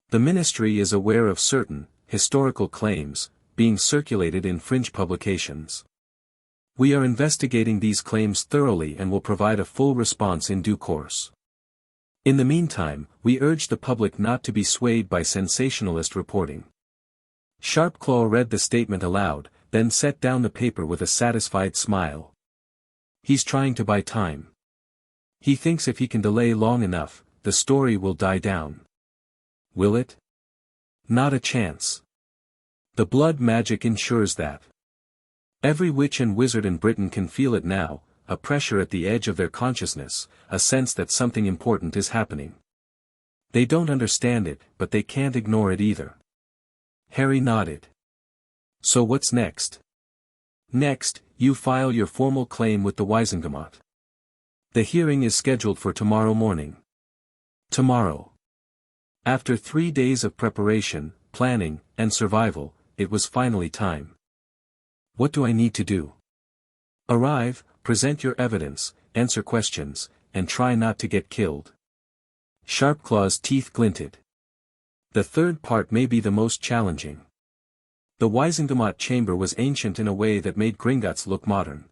The ministry is aware of certain, historical claims, being circulated in fringe publications. We are investigating these claims thoroughly and will provide a full response in due course. In the meantime, we urge the public not to be swayed by sensationalist reporting. Sharpclaw read the statement aloud, then set down the paper with a satisfied smile. He's trying to buy time. He thinks if he can delay long enough, the story will die down. Will it? Not a chance. The blood magic ensures that. Every witch and wizard in Britain can feel it now, a pressure at the edge of their consciousness, a sense that something important is happening. They don't understand it, but they can't ignore it either. Harry nodded. So what's next? Next, you file your formal claim with the Wizengamot. The hearing is scheduled for tomorrow morning. Tomorrow. After 3 days of preparation, planning, and survival, it was finally time. What do I need to do? Arrive, present your evidence, answer questions, and try not to get killed. Sharpclaw's teeth glinted. The third part may be the most challenging. The Wizengamot chamber was ancient in a way that made Gringotts look modern.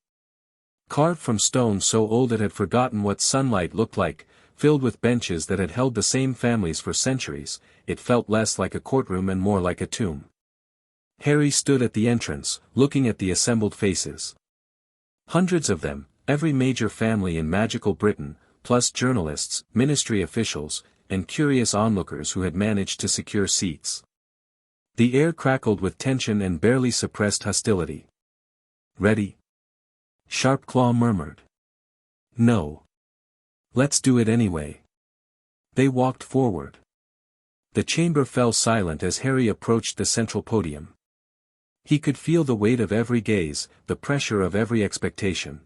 Carved from stone so old it had forgotten what sunlight looked like, filled with benches that had held the same families for centuries, it felt less like a courtroom and more like a tomb. Harry stood at the entrance, looking at the assembled faces. Hundreds of them, every major family in magical Britain, plus journalists, ministry officials, and curious onlookers who had managed to secure seats. The air crackled with tension and barely suppressed hostility. Ready? Sharpclaw murmured. No. Let's do it anyway. They walked forward. The chamber fell silent as Harry approached the central podium. He could feel the weight of every gaze, the pressure of every expectation.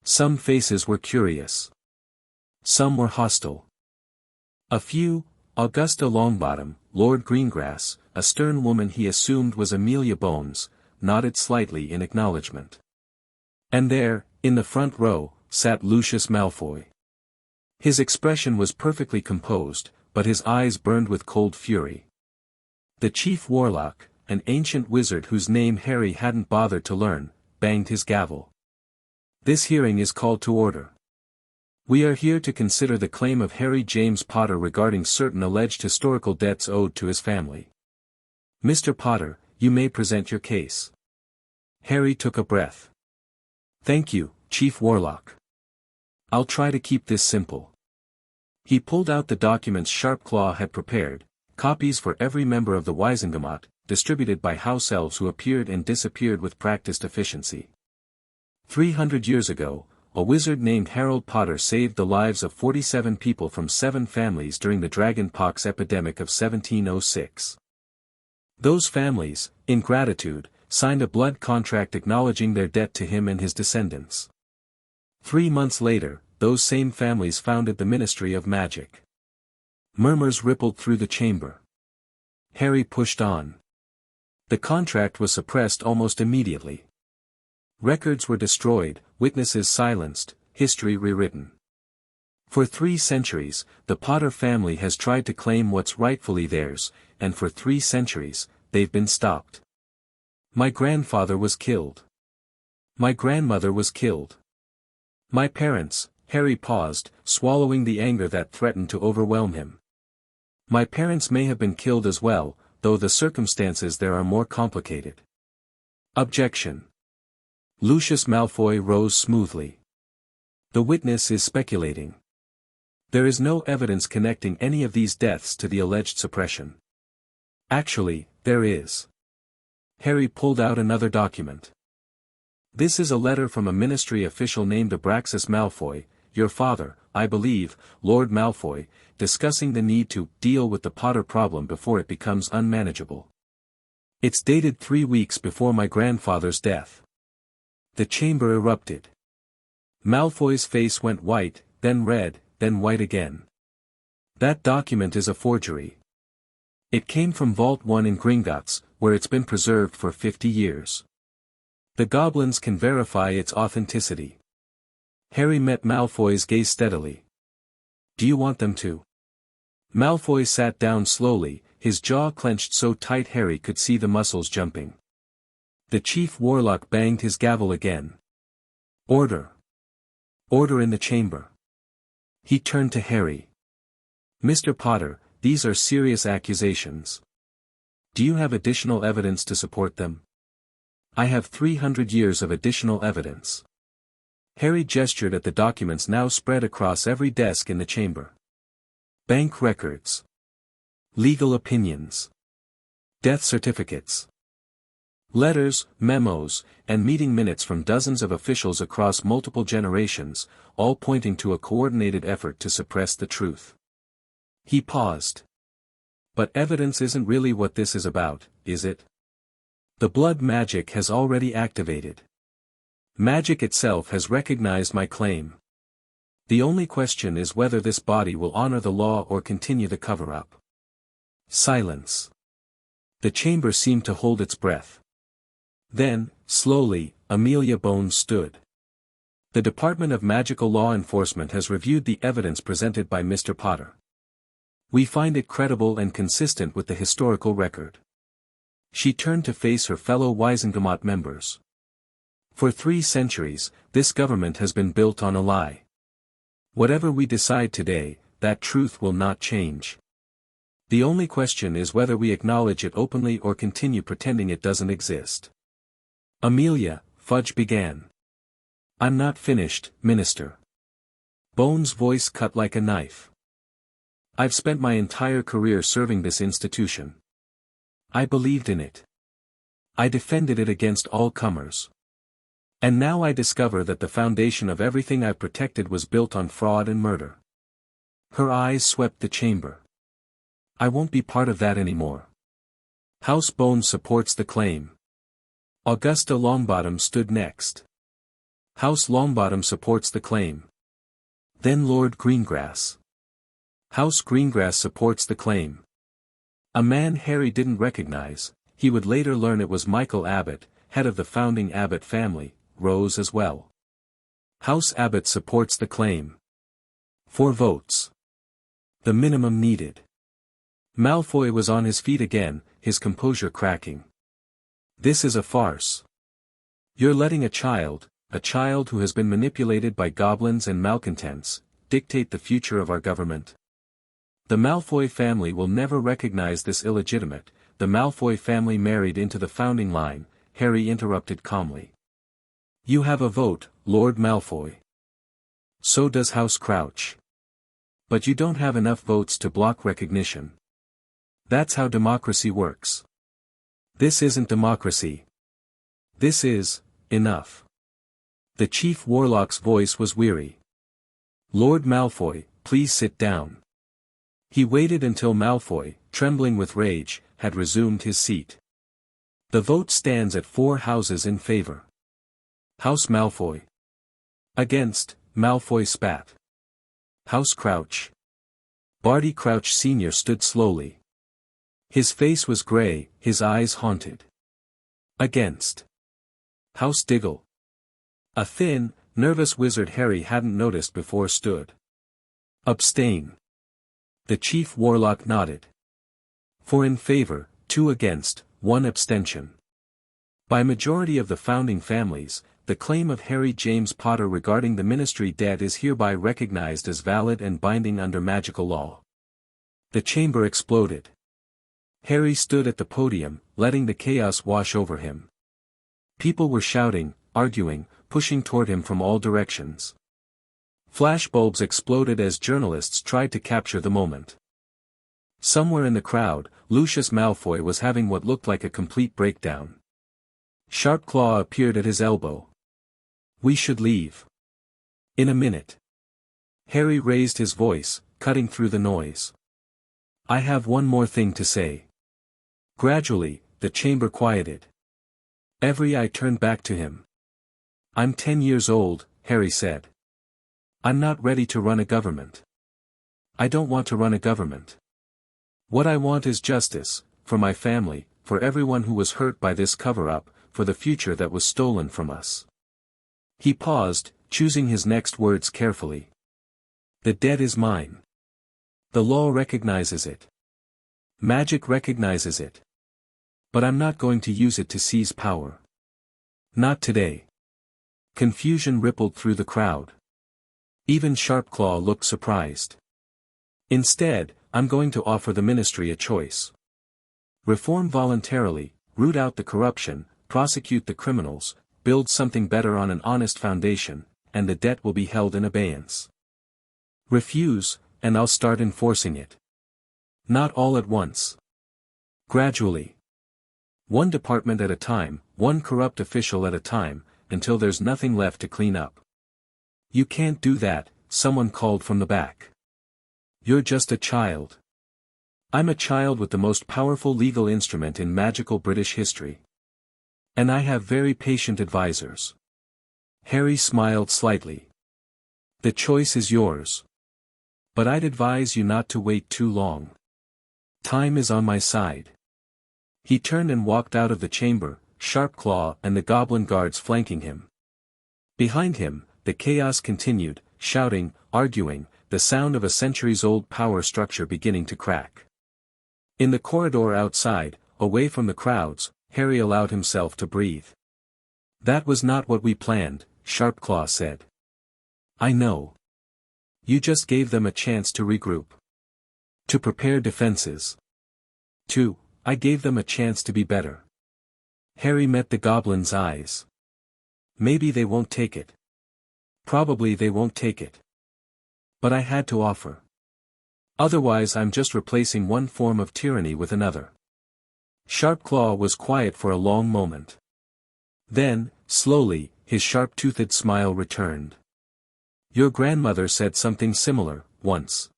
Some faces were curious. Some were hostile. A few, Augusta Longbottom, Lord Greengrass, a stern woman he assumed was Amelia Bones, nodded slightly in acknowledgement. And there, in the front row, sat Lucius Malfoy. His expression was perfectly composed, but his eyes burned with cold fury. The chief warlock, an ancient wizard whose name Harry hadn't bothered to learn, banged his gavel. This hearing is called to order. We are here to consider the claim of Harry James Potter regarding certain alleged historical debts owed to his family. Mr. Potter, you may present your case. Harry took a breath. Thank you, Chief Warlock. I'll try to keep this simple. He pulled out the documents Sharpclaw had prepared, copies for every member of the Wizengamot, distributed by house elves who appeared and disappeared with practiced efficiency. 300 years ago, a wizard named Harold Potter saved the lives of 47 people from 7 families during the dragonpox epidemic of 1706. Those families, in gratitude, signed a blood contract acknowledging their debt to him and his descendants. 3 months later, those same families founded the Ministry of Magic. Murmurs rippled through the chamber. Harry pushed on. The contract was suppressed almost immediately. Records were destroyed, witnesses silenced, history rewritten. For 3 centuries, the Potter family has tried to claim what's rightfully theirs, and for 3 centuries, they've been stopped. My grandfather was killed. My grandmother was killed. My parents, Harry paused, swallowing the anger that threatened to overwhelm him. My parents may have been killed as well, though the circumstances there are more complicated. Objection. Lucius Malfoy rose smoothly. The witness is speculating. There is no evidence connecting any of these deaths to the alleged suppression. Actually, there is. Harry pulled out another document. This is a letter from a ministry official named Abraxas Malfoy, your father, I believe, Lord Malfoy, discussing the need to deal with the Potter problem before it becomes unmanageable. It's dated 3 weeks before my grandfather's death. The chamber erupted. Malfoy's face went white, then red, then white again. That document is a forgery. It came from Vault 1 in Gringotts, where it's been preserved for 50 years. The goblins can verify its authenticity. Harry met Malfoy's gaze steadily. Do you want them to? Malfoy sat down slowly, his jaw clenched so tight Harry could see the muscles jumping. The Chief Warlock banged his gavel again. Order. Order in the chamber. He turned to Harry. Mr. Potter, these are serious accusations. Do you have additional evidence to support them? I have 300 years of additional evidence. Harry gestured at the documents now spread across every desk in the chamber. Bank records. Legal opinions. Death certificates. Letters, memos, and meeting minutes from dozens of officials across multiple generations, all pointing to a coordinated effort to suppress the truth. He paused. But evidence isn't really what this is about, is it? The blood magic has already activated. Magic itself has recognized my claim. The only question is whether this body will honor the law or continue the cover-up. Silence. The chamber seemed to hold its breath. Then, slowly, Amelia Bones stood. The Department of Magical Law Enforcement has reviewed the evidence presented by Mr. Potter. We find it credible and consistent with the historical record. She turned to face her fellow Wizengamot members. For 3 centuries, this government has been built on a lie. Whatever we decide today, that truth will not change. The only question is whether we acknowledge it openly or continue pretending it doesn't exist. Amelia, Fudge began. I'm not finished, Minister. Bones' voice cut like a knife. I've spent my entire career serving this institution. I believed in it. I defended it against all comers. And now I discover that the foundation of everything I protected was built on fraud and murder. Her eyes swept the chamber. I won't be part of that anymore. House Bones supports the claim. Augusta Longbottom stood next. House Longbottom supports the claim. Then Lord Greengrass. House Greengrass supports the claim. A man Harry didn't recognize, he would later learn it was Michael Abbott, head of the founding Abbott family, rose as well. House Abbott supports the claim. 4 votes. The minimum needed. Malfoy was on his feet again, his composure cracking. This is a farce. You're letting a child who has been manipulated by goblins and malcontents, dictate the future of our government. The Malfoy family will never recognize this illegitimate, the Malfoy family married into the founding line," Harry interrupted calmly. "You have a vote, Lord Malfoy. So does House Crouch. But you don't have enough votes to block recognition. That's how democracy works. This isn't democracy. This is, enough." The Chief Warlock's voice was weary. "Lord Malfoy, please sit down." He waited until Malfoy, trembling with rage, had resumed his seat. "The vote stands at 4 houses in favor. House Malfoy. Against," Malfoy spat. "House Crouch." Barty Crouch Sr. stood slowly. His face was grey, his eyes haunted. "Against." House Diggle. A thin, nervous wizard Harry hadn't noticed before stood. "Abstain." The Chief Warlock nodded. 4 in favor, 2 against, 1 abstention. By majority of the founding families, the claim of Harry James Potter regarding the Ministry debt is hereby recognized as valid and binding under magical law. The chamber exploded. Harry stood at the podium, letting the chaos wash over him. People were shouting, arguing, pushing toward him from all directions. Flashbulbs exploded as journalists tried to capture the moment. Somewhere in the crowd, Lucius Malfoy was having what looked like a complete breakdown. Sharpclaw appeared at his elbow. "We should leave. In a minute." Harry raised his voice, cutting through the noise. "I have one more thing to say." Gradually, the chamber quieted. Every eye turned back to him. "I'm 10 years old," Harry said. "I'm not ready to run a government. I don't want to run a government. What I want is justice, for my family, for everyone who was hurt by this cover-up, for the future that was stolen from us." He paused, choosing his next words carefully. "The debt is mine. The law recognizes it. Magic recognizes it. But I'm not going to use it to seize power. Not today." Confusion rippled through the crowd. Even Sharpclaw looked surprised. "Instead, I'm going to offer the Ministry a choice. Reform voluntarily, root out the corruption, prosecute the criminals, build something better on an honest foundation, and the debt will be held in abeyance. Refuse, and I'll start enforcing it. Not all at once. Gradually. One department at a time, one corrupt official at a time, until there's nothing left to clean up." "You can't do that," someone called from the back. "You're just a child." "I'm a child with the most powerful legal instrument in magical British history. And I have very patient advisors." Harry smiled slightly. "The choice is yours. But I'd advise you not to wait too long. Time is on my side." He turned and walked out of the chamber, Sharpclaw and the goblin guards flanking him. Behind him, the chaos continued, shouting, arguing, the sound of a centuries-old power structure beginning to crack. In the corridor outside, away from the crowds, Harry allowed himself to breathe. "That was not what we planned," Sharpclaw said. "I know. You just gave them a chance to regroup. To prepare defenses. I gave them a chance to be better." Harry met the goblin's eyes. "Maybe they won't take it. Probably they won't take it. But I had to offer. Otherwise I'm just replacing one form of tyranny with another." Sharpclaw was quiet for a long moment. Then, slowly, his sharp-toothed smile returned. "Your grandmother said something similar, once.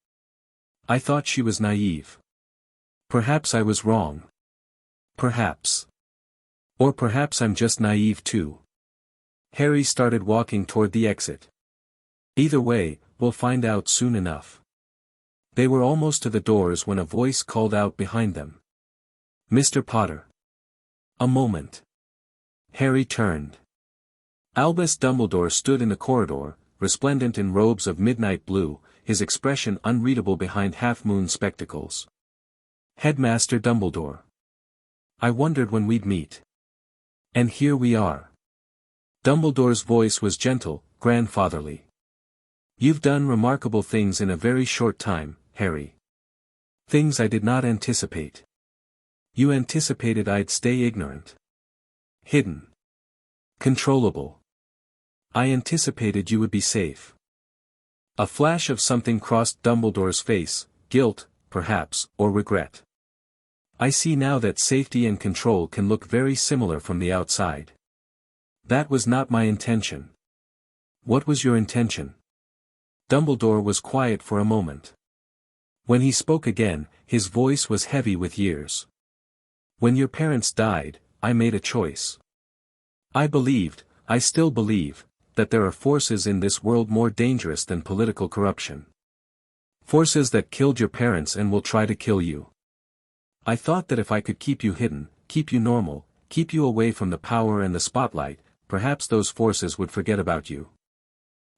I thought she was naive. Perhaps I was wrong. Perhaps. Or perhaps I'm just naive too." Harry started walking toward the exit. "Either way, we'll find out soon enough." They were almost to the doors when a voice called out behind them. "Mr. Potter." A moment. Harry turned. Albus Dumbledore stood in the corridor, resplendent in robes of midnight blue, his expression unreadable behind half-moon spectacles. "Headmaster Dumbledore. I wondered when we'd meet. And here we are." Dumbledore's voice was gentle, grandfatherly. "You've done remarkable things in a very short time, Harry. Things I did not anticipate. You anticipated I'd stay ignorant. Hidden. Controllable. I anticipated you would be safe. A flash of something crossed Dumbledore's face, guilt, perhaps, or regret. I see now that safety and control can look very similar from the outside. That was not my intention. What was your intention? Dumbledore was quiet for a moment. When he spoke again, his voice was heavy with years. When your parents died, I made a choice. I believed, I still believe, that there are forces in this world more dangerous than political corruption. Forces that killed your parents and will try to kill you. I thought that if I could keep you hidden, keep you normal, keep you away from the power and the spotlight, perhaps those forces would forget about you.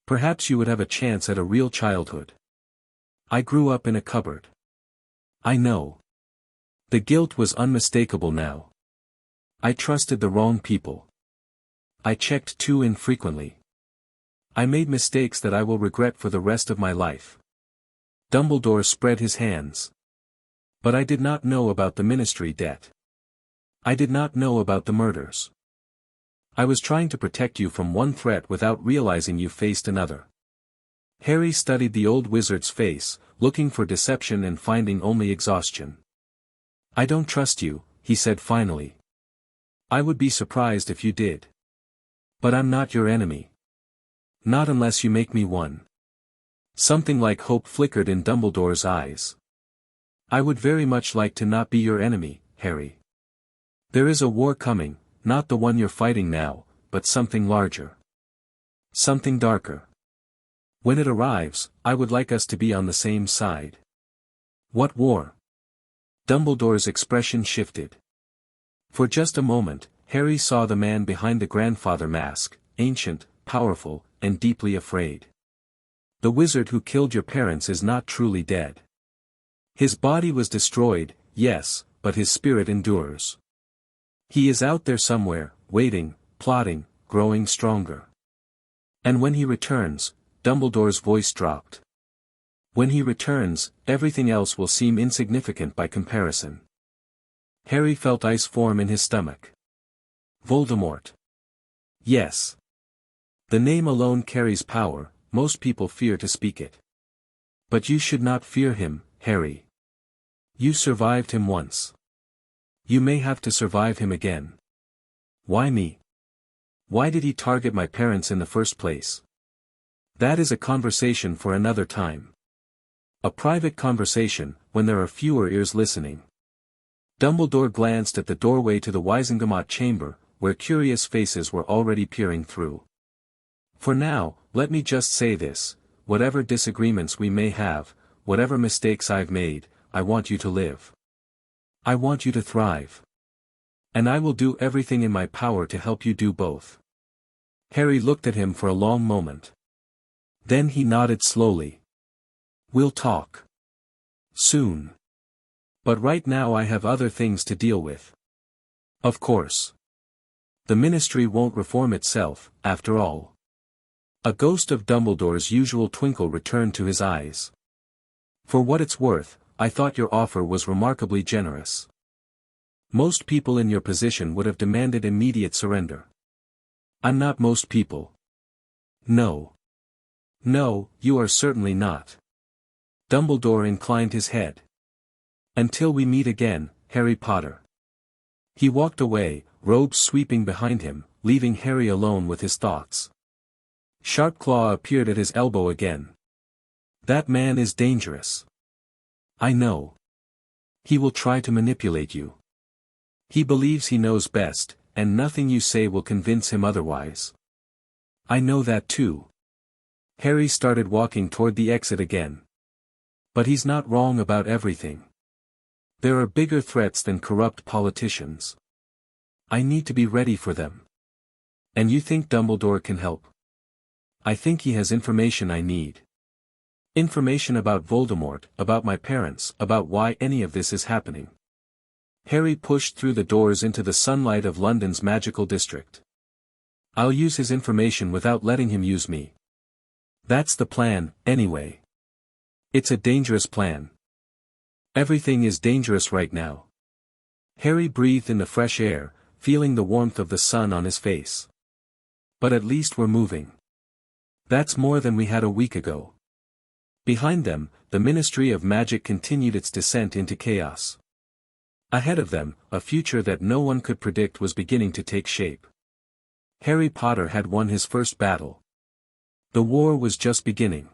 Perhaps you would have a chance at a real childhood. I grew up in a cupboard. I know. The guilt was unmistakable now. I trusted the wrong people. I checked too infrequently. I made mistakes that I will regret for the rest of my life. Dumbledore spread his hands. But I did not know about the ministry debt. I did not know about the murders. I was trying to protect you from one threat without realizing you faced another. Harry studied the old wizard's face, looking for deception and finding only exhaustion. I don't trust you, he said finally. I would be surprised if you did. But I'm not your enemy. Not unless you make me one. Something like hope flickered in Dumbledore's eyes. I would very much like to not be your enemy, Harry. There is a war coming, not the one you're fighting now, but something larger. Something darker. When it arrives, I would like us to be on the same side. What war? Dumbledore's expression shifted. For just a moment, Harry saw the man behind the grandfather mask, ancient, powerful, and deeply afraid. The wizard who killed your parents is not truly dead. His body was destroyed, yes, but his spirit endures. He is out there somewhere, waiting, plotting, growing stronger. And when he returns, Dumbledore's voice dropped. When he returns, everything else will seem insignificant by comparison. Harry felt ice form in his stomach. Voldemort. Yes. The name alone carries power, most people fear to speak it. But you should not fear him, Harry. You survived him once. You may have to survive him again. Why me? Why did he target my parents in the first place? That is a conversation for another time. A private conversation, when there are fewer ears listening. Dumbledore glanced at the doorway to the Wizengamot chamber, where curious faces were already peering through. For now, let me just say this, whatever disagreements we may have, whatever mistakes I've made, I want you to live. I want you to thrive. And I will do everything in my power to help you do both. Harry looked at him for a long moment. Then he nodded slowly. We'll talk. Soon. But right now I have other things to deal with. Of course. The ministry won't reform itself, after all. A ghost of Dumbledore's usual twinkle returned to his eyes. For what it's worth, I thought your offer was remarkably generous. Most people in your position would have demanded immediate surrender. I'm not most people. No. No, you are certainly not. Dumbledore inclined his head. Until we meet again, Harry Potter. He walked away, robes sweeping behind him, leaving Harry alone with his thoughts. Sharpclaw appeared at his elbow again. That man is dangerous. I know. He will try to manipulate you. He believes he knows best, and nothing you say will convince him otherwise. I know that too. Harry started walking toward the exit again. But he's not wrong about everything. There are bigger threats than corrupt politicians. I need to be ready for them. And you think Dumbledore can help? I think he has information I need. Information about Voldemort, about my parents, about why any of this is happening. Harry pushed through the doors into the sunlight of London's magical district. I'll use his information without letting him use me. That's the plan, anyway. It's a dangerous plan. Everything is dangerous right now. Harry breathed in the fresh air, feeling the warmth of the sun on his face. But at least we're moving. That's more than we had a week ago. Behind them, the Ministry of Magic continued its descent into chaos. Ahead of them, a future that no one could predict was beginning to take shape. Harry Potter had won his first battle. The war was just beginning.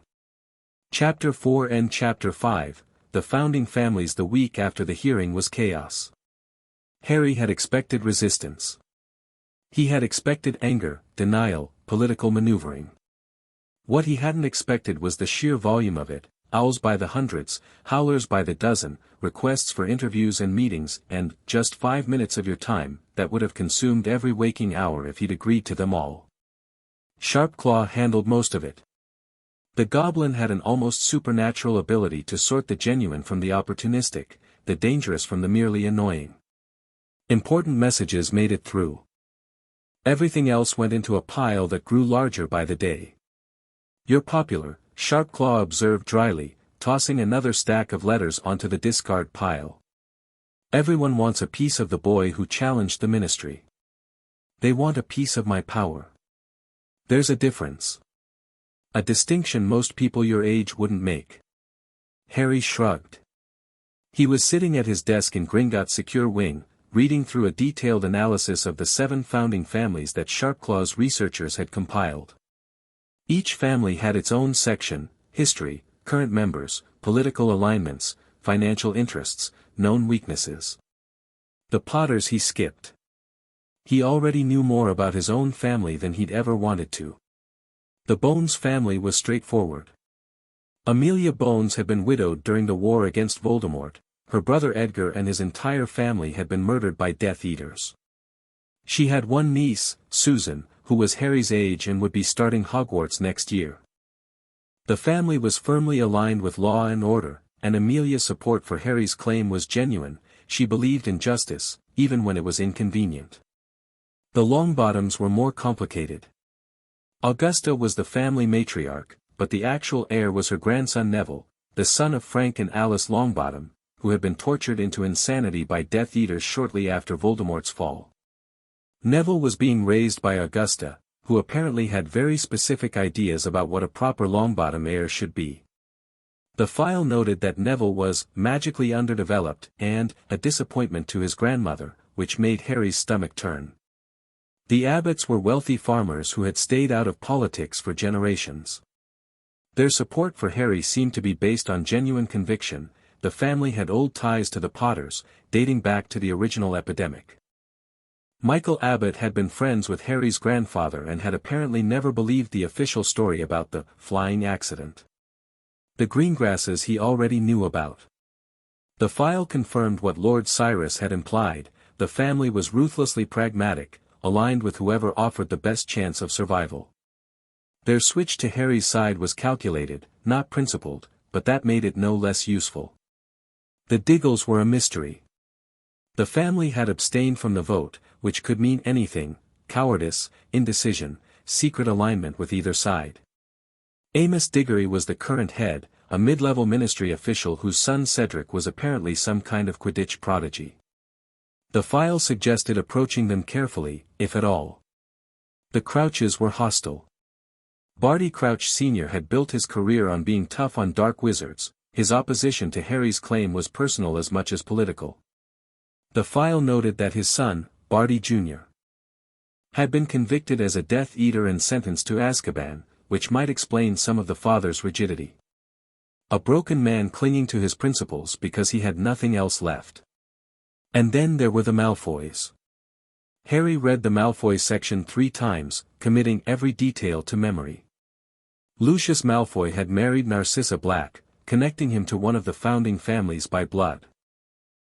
Chapter 4 and Chapter 5, The Founding Families. The week after the hearing was chaos. Harry had expected resistance. He had expected anger, denial, political maneuvering. What he hadn't expected was the sheer volume of it: owls by the hundreds, howlers by the dozen, requests for interviews and meetings, and just 5 minutes of your time that would have consumed every waking hour if he'd agreed to them all. Sharpclaw handled most of it. The goblin had an almost supernatural ability to sort the genuine from the opportunistic, the dangerous from the merely annoying. Important messages made it through. Everything else went into a pile that grew larger by the day. "You're popular," Sharpclaw observed dryly, tossing another stack of letters onto the discard pile. "Everyone wants a piece of the boy who challenged the ministry. They want a piece of my power. There's a difference. A distinction most people your age wouldn't make." Harry shrugged. He was sitting at his desk in Gringotts' secure wing, reading through a detailed analysis of the 7 founding families that Sharpclaw's researchers had compiled. Each family had its own section: history, current members, political alignments, financial interests, known weaknesses. The Potters he skipped. He already knew more about his own family than he'd ever wanted to. The Bones family was straightforward. Amelia Bones had been widowed during the war against Voldemort. Her brother Edgar and his entire family had been murdered by Death Eaters. She had one niece, Susan, who was Harry's age and would be starting Hogwarts next year. The family was firmly aligned with law and order, and Amelia's support for Harry's claim was genuine. She believed in justice, even when it was inconvenient. The Longbottoms were more complicated. Augusta was the family matriarch, but the actual heir was her grandson Neville, the son of Frank and Alice Longbottom, who had been tortured into insanity by Death Eaters shortly after Voldemort's fall. Neville was being raised by Augusta, who apparently had very specific ideas about what a proper Longbottom heir should be. The file noted that Neville was magically underdeveloped and a disappointment to his grandmother, which made Harry's stomach turn. The Abbotts were wealthy farmers who had stayed out of politics for generations. Their support for Harry seemed to be based on genuine conviction. The family had old ties to the Potters, dating back to the original epidemic. Michael Abbott had been friends with Harry's grandfather and had apparently never believed the official story about the flying accident. The Greengrasses he already knew about. The file confirmed what Lord Cyrus had implied: the family was ruthlessly pragmatic, aligned with whoever offered the best chance of survival. Their switch to Harry's side was calculated, not principled, but that made it no less useful. The Diggles were a mystery. The family had abstained from the vote, which could mean anything: cowardice, indecision, secret alignment with either side. Amos Diggory was the current head, a mid-level ministry official whose son Cedric was apparently some kind of Quidditch prodigy. The file suggested approaching them carefully, if at all. The Crouches were hostile. Barty Crouch Sr. had built his career on being tough on dark wizards. His opposition to Harry's claim was personal as much as political. The file noted that his son, Barty Jr., had been convicted as a Death Eater and sentenced to Azkaban, which might explain some of the father's rigidity. A broken man clinging to his principles because he had nothing else left. And then there were the Malfoys. Harry read the Malfoy section 3 times, committing every detail to memory. Lucius Malfoy had married Narcissa Black, connecting him to one of the founding families by blood.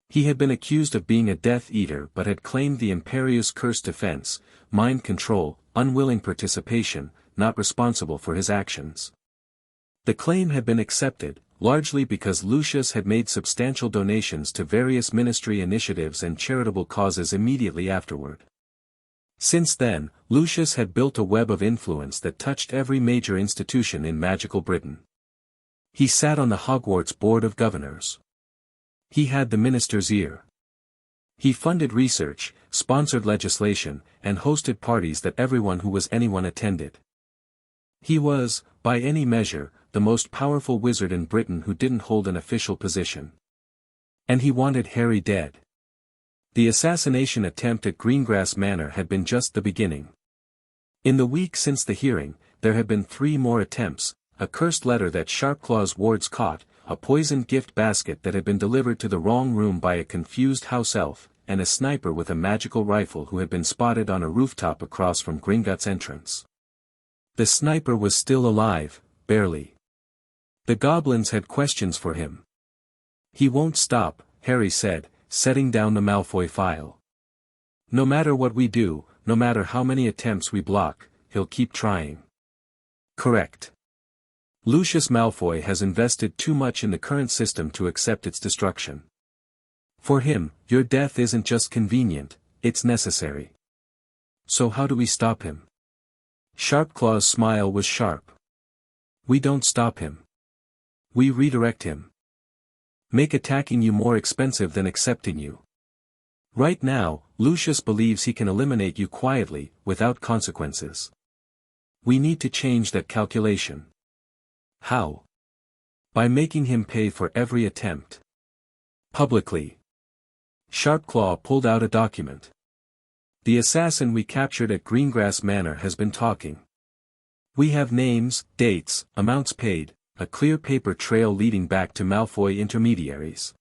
He had been accused of being a Death Eater but had claimed the Imperius Curse defense, mind control, unwilling participation, not responsible for his actions. The claim had been accepted, largely because Lucius had made substantial donations to various ministry initiatives and charitable causes immediately afterward. Since then, Lucius had built a web of influence that touched every major institution in magical Britain. He sat on the Hogwarts Board of Governors. He had the minister's ear. He funded research, sponsored legislation, and hosted parties that everyone who was anyone attended. He was, by any measure, the most powerful wizard in Britain who didn't hold an official position. And he wanted Harry dead. The assassination attempt at Greengrass Manor had been just the beginning. In the week since the hearing, there had been 3 more attempts, a cursed letter that Sharpclaw's wards caught, a poisoned gift basket that had been delivered to the wrong room by a confused house elf, and a sniper with a magical rifle who had been spotted on a rooftop across from Gringotts' entrance. The sniper was still alive, barely. The goblins had questions for him. "He won't stop," Harry said, setting down the Malfoy file. "No matter what we do, no matter how many attempts we block, he'll keep trying." Correct. Lucius Malfoy has invested too much in the current system to accept its destruction. For him, your death isn't just convenient, it's necessary. So how do we stop him? Sharpclaw's smile was sharp. We don't stop him. We redirect him. Make attacking you more expensive than accepting you. Right now, Lucius believes he can eliminate you quietly, without consequences. We need to change that calculation. How? By making him pay for every attempt. Publicly. Sharpclaw pulled out a document. The assassin we captured at Greengrass Manor has been talking. We have names, dates, amounts paid, a clear paper trail leading back to Malfoy intermediaries.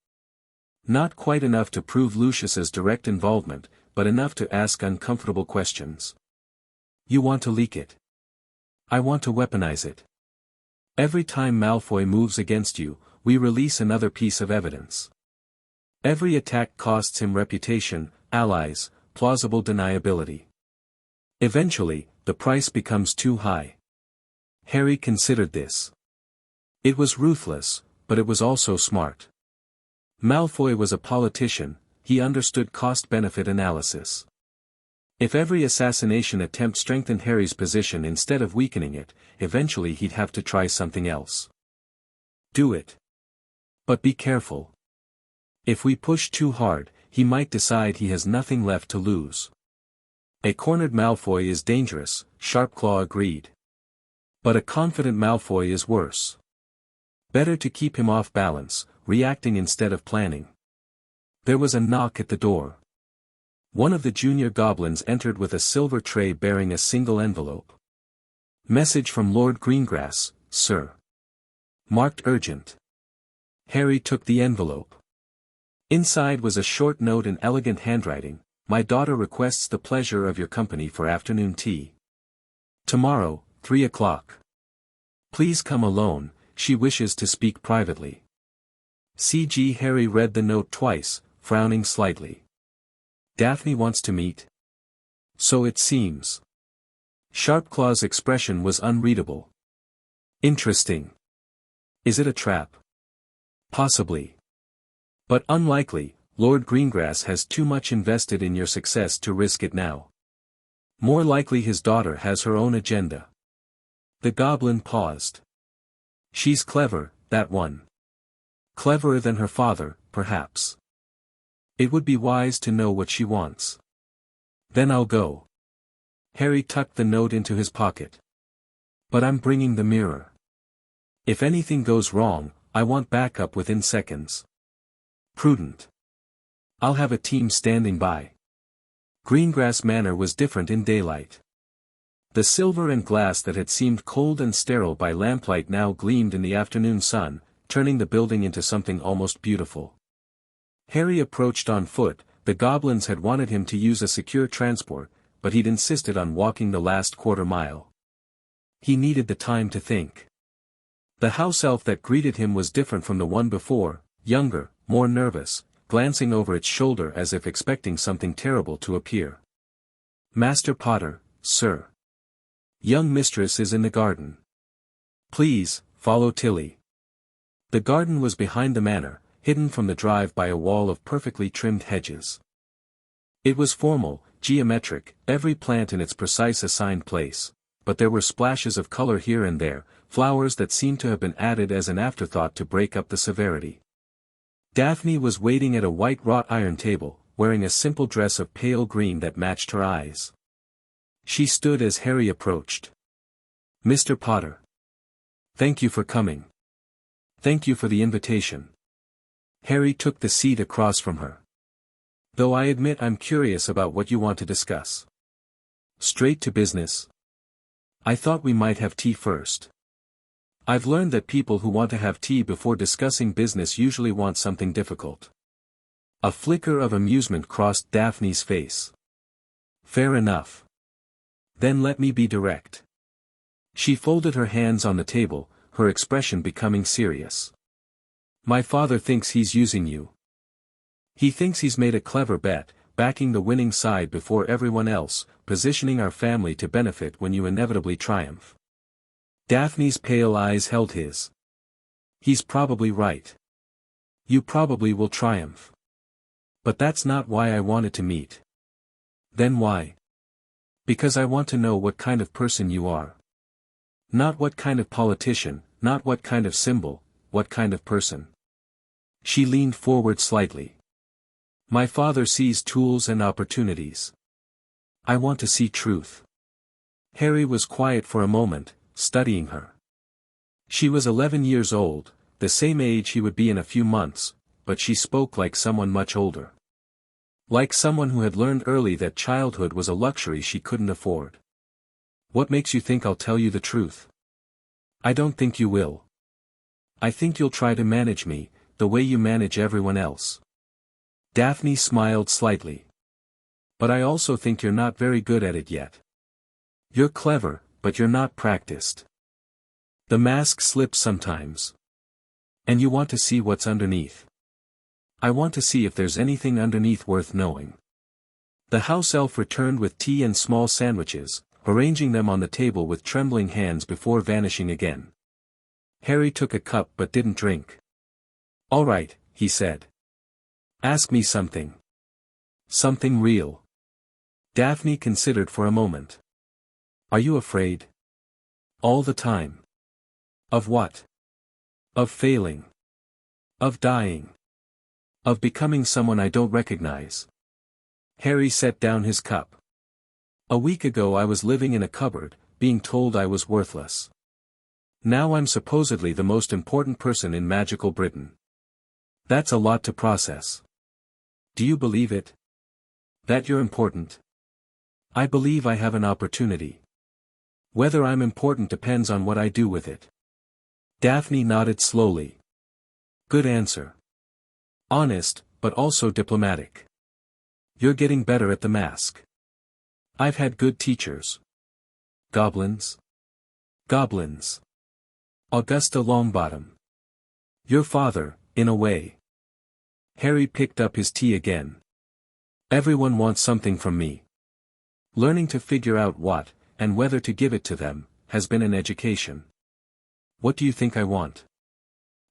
Not quite enough to prove Lucius's direct involvement, but enough to ask uncomfortable questions. You want to leak it. I want to weaponize it. Every time Malfoy moves against you, we release another piece of evidence. Every attack costs him reputation, allies, plausible deniability. Eventually, the price becomes too high. Harry considered this. It was ruthless, but it was also smart. Malfoy was a politician, he understood cost-benefit analysis. If every assassination attempt strengthened Harry's position instead of weakening it, eventually he'd have to try something else. Do it. But be careful. If we push too hard, he might decide he has nothing left to lose. A cornered Malfoy is dangerous, Sharpclaw agreed. But a confident Malfoy is worse. Better to keep him off balance, reacting instead of planning. There was a knock at the door. One of the junior goblins entered with a silver tray bearing a single envelope. Message from Lord Greengrass, sir. Marked urgent. Harry took the envelope. Inside was a short note in elegant handwriting. My daughter requests the pleasure of your company for afternoon tea. Tomorrow, 3 o'clock. Please come alone, she wishes to speak privately. C.G. Harry read the note twice, frowning slightly. Daphne wants to meet? So it seems. Sharpclaw's expression was unreadable. Interesting. Is it a trap? Possibly. But unlikely, Lord Greengrass has too much invested in your success to risk it now. More likely his daughter has her own agenda. The goblin paused. She's clever, that one. Cleverer than her father, perhaps. It would be wise to know what she wants. Then I'll go. Harry tucked the note into his pocket. But I'm bringing the mirror. If anything goes wrong, I want backup within seconds. Prudent. I'll have a team standing by. Greengrass Manor was different in daylight. The silver and glass that had seemed cold and sterile by lamplight now gleamed in the afternoon sun, turning the building into something almost beautiful. Harry approached on foot. The goblins had wanted him to use a secure transport, but he'd insisted on walking the last quarter mile. He needed the time to think. The house elf that greeted him was different from the one before, younger, more nervous, glancing over its shoulder as if expecting something terrible to appear. Master Potter, sir. Young mistress is in the garden. Please, follow Tilly. The garden was behind the manor, hidden from the drive by a wall of perfectly trimmed hedges. It was formal, geometric, every plant in its precise assigned place, but there were splashes of color here and there, flowers that seemed to have been added as an afterthought to break up the severity. Daphne was waiting at a white wrought iron table, wearing a simple dress of pale green that matched her eyes. She stood as Harry approached. "Mr. Potter. Thank you for coming. Thank you for the invitation." Harry took the seat across from her. "Though I admit I'm curious about what you want to discuss." "Straight to business. I thought we might have tea first. I've learned that people who want to have tea before discussing business usually want something difficult." A flicker of amusement crossed Daphne's face. "Fair enough. Then let me be direct." She folded her hands on the table, her expression becoming serious. "My father thinks he's using you. He thinks he's made a clever bet, backing the winning side before everyone else, positioning our family to benefit when you inevitably triumph." Daphne's pale eyes held his. "He's probably right. You probably will triumph. But that's not why I wanted to meet." "Then why?" "Because I want to know what kind of person you are. Not what kind of politician, not what kind of symbol, what kind of person." She leaned forward slightly. "My father sees tools and opportunities. I want to see truth." Harry was quiet for a moment, studying her. She was 11 years old, the same age he would be in a few months, but she spoke like someone much older. Like someone who had learned early that childhood was a luxury she couldn't afford. "What makes you think I'll tell you the truth?" "I don't think you will. I think you'll try to manage me, the way you manage everyone else." Daphne smiled slightly. "But I also think you're not very good at it yet. You're clever, but you're not practiced. The mask slips sometimes. And you want to see what's underneath. I want to see if there's anything underneath worth knowing." The house elf returned with tea and small sandwiches, arranging them on the table with trembling hands before vanishing again. Harry took a cup but didn't drink. "All right," he said. "Ask me something. Something real." Daphne considered for a moment. "Are you afraid?" "All the time." "Of what?" "Of failing. Of dying. Of becoming someone I don't recognize." Harry set down his cup. "A week ago I was living in a cupboard, being told I was worthless. Now I'm supposedly the most important person in magical Britain. That's a lot to process. Do you believe it? That you're important?" "I believe I have an opportunity. Whether I'm important depends on what I do with it." Daphne nodded slowly. "Good answer. Honest, but also diplomatic. You're getting better at the mask. I've had good teachers." "Goblins?" "Goblins. Augusta Longbottom. Your father, in a way." Harry picked up his tea again. "Everyone wants something from me. Learning to figure out what, and whether to give it to them, has been an education. What do you think I want?"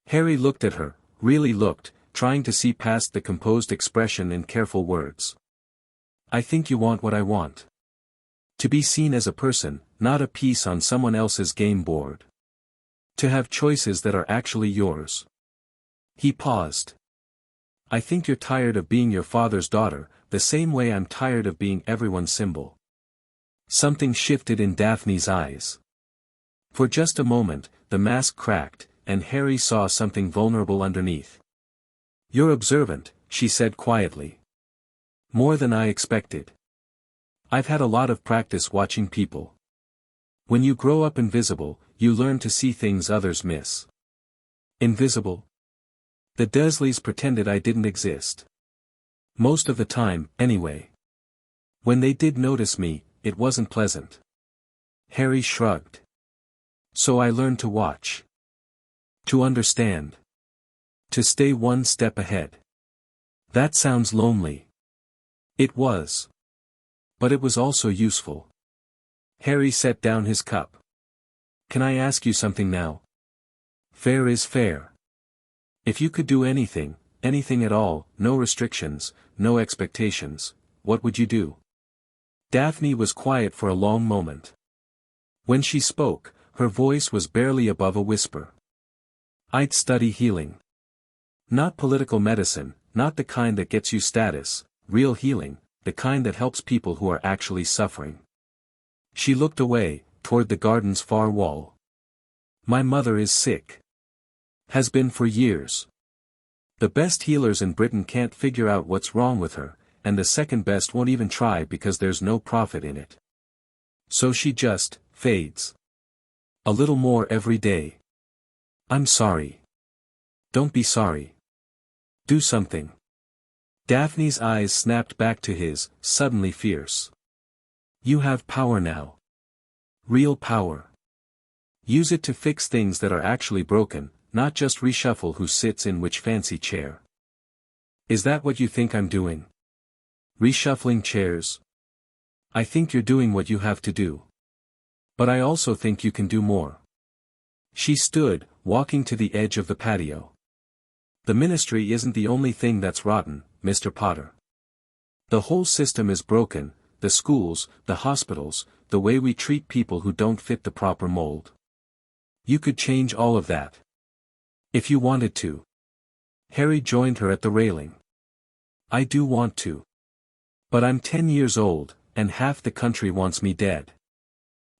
Harry looked at her, really looked, trying to see past the composed expression and careful words. "I think you want what I want. To be seen as a person, not a piece on someone else's game board. To have choices that are actually yours." He paused. "I think you're tired of being your father's daughter, the same way I'm tired of being everyone's symbol." Something shifted in Daphne's eyes. For just a moment, the mask cracked, and Harry saw something vulnerable underneath. "You're observant," she said quietly. "More than I expected. I've had a lot of practice watching people. When you grow up invisible, you learn to see things others miss." "Invisible?" "The Dursleys pretended I didn't exist. Most of the time, anyway. When they did notice me, it wasn't pleasant." Harry shrugged. "So I learned to watch. To understand. To stay one step ahead." "That sounds lonely." It was. But it was also useful. Harry set down his cup. "Can I ask you something now?" "Fair is fair. If you could do anything, anything at all, no restrictions, no expectations, what would you do?" Daphne was quiet for a long moment. When she spoke, her voice was barely above a whisper. "I'd study healing. Not political medicine, not the kind that gets you status, real healing, the kind that helps people who are actually suffering. She looked away, toward the garden's far wall. My mother is sick. Has been for years. The best healers in Britain can't figure out what's wrong with her, and the second best won't even try because there's no profit in it. So she just fades. A little more every day. I'm sorry. Don't be sorry. Do something. Daphne's eyes snapped back to his, suddenly fierce. You have power now. Real power. Use it to fix things that are actually broken, not just reshuffle who sits in which fancy chair. Is that what you think I'm doing? Reshuffling chairs? I think you're doing what you have to do. But I also think you can do more. She stood, walking to the edge of the patio. The ministry isn't the only thing that's rotten, Mr. Potter. The whole system is broken, the schools, the hospitals, the way we treat people who don't fit the proper mold. You could change all of that. If you wanted to. Harry joined her at the railing. I do want to. But I'm 10 years old, and half the country wants me dead.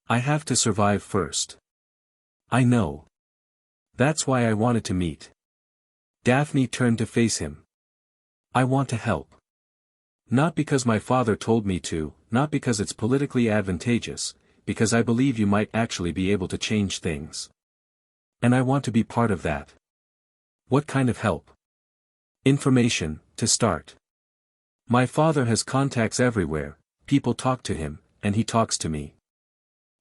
I have to survive first. I know. That's why I wanted to meet. Daphne turned to face him. I want to help. Not because my father told me to, not because it's politically advantageous, because I believe you might actually be able to change things. And I want to be part of that. What kind of help? Information, to start. My father has contacts everywhere, people talk to him, and he talks to me.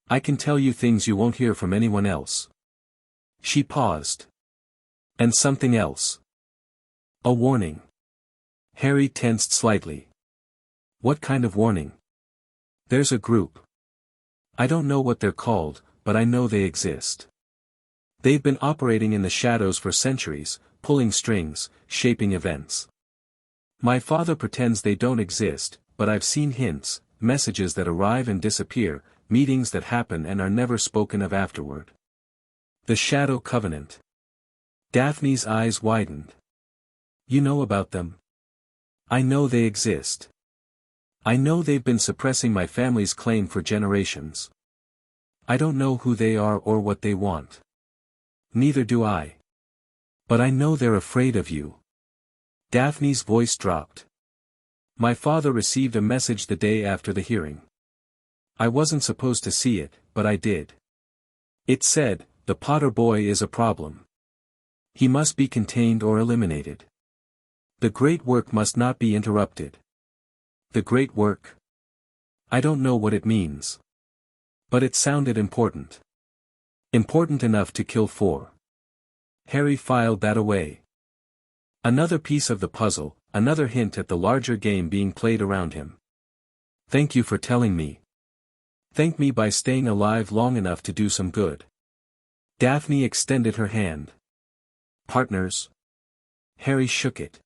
I can tell you things you won't hear from anyone else. She paused. And something else. A warning. Harry tensed slightly. What kind of warning? There's a group. I don't know what they're called, but I know they exist. They've been operating in the shadows for centuries, pulling strings, shaping events. My father pretends they don't exist, but I've seen hints, messages that arrive and disappear, meetings that happen and are never spoken of afterward. The Shadow Covenant. Daphne's eyes widened. You know about them? I know they exist. I know they've been suppressing my family's claim for generations. I don't know who they are or what they want. Neither do I. But I know they're afraid of you. Daphne's voice dropped. My father received a message the day after the hearing. I wasn't supposed to see it, but I did. It said, the Potter boy is a problem. He must be contained or eliminated. The great work must not be interrupted. The great work? I don't know what it means. But it sounded important. Important enough to kill 4. Harry filed that away. Another piece of the puzzle, another hint at the larger game being played around him. Thank you for telling me. Thank me by staying alive long enough to do some good. Daphne extended her hand. Partners? Harry shook it.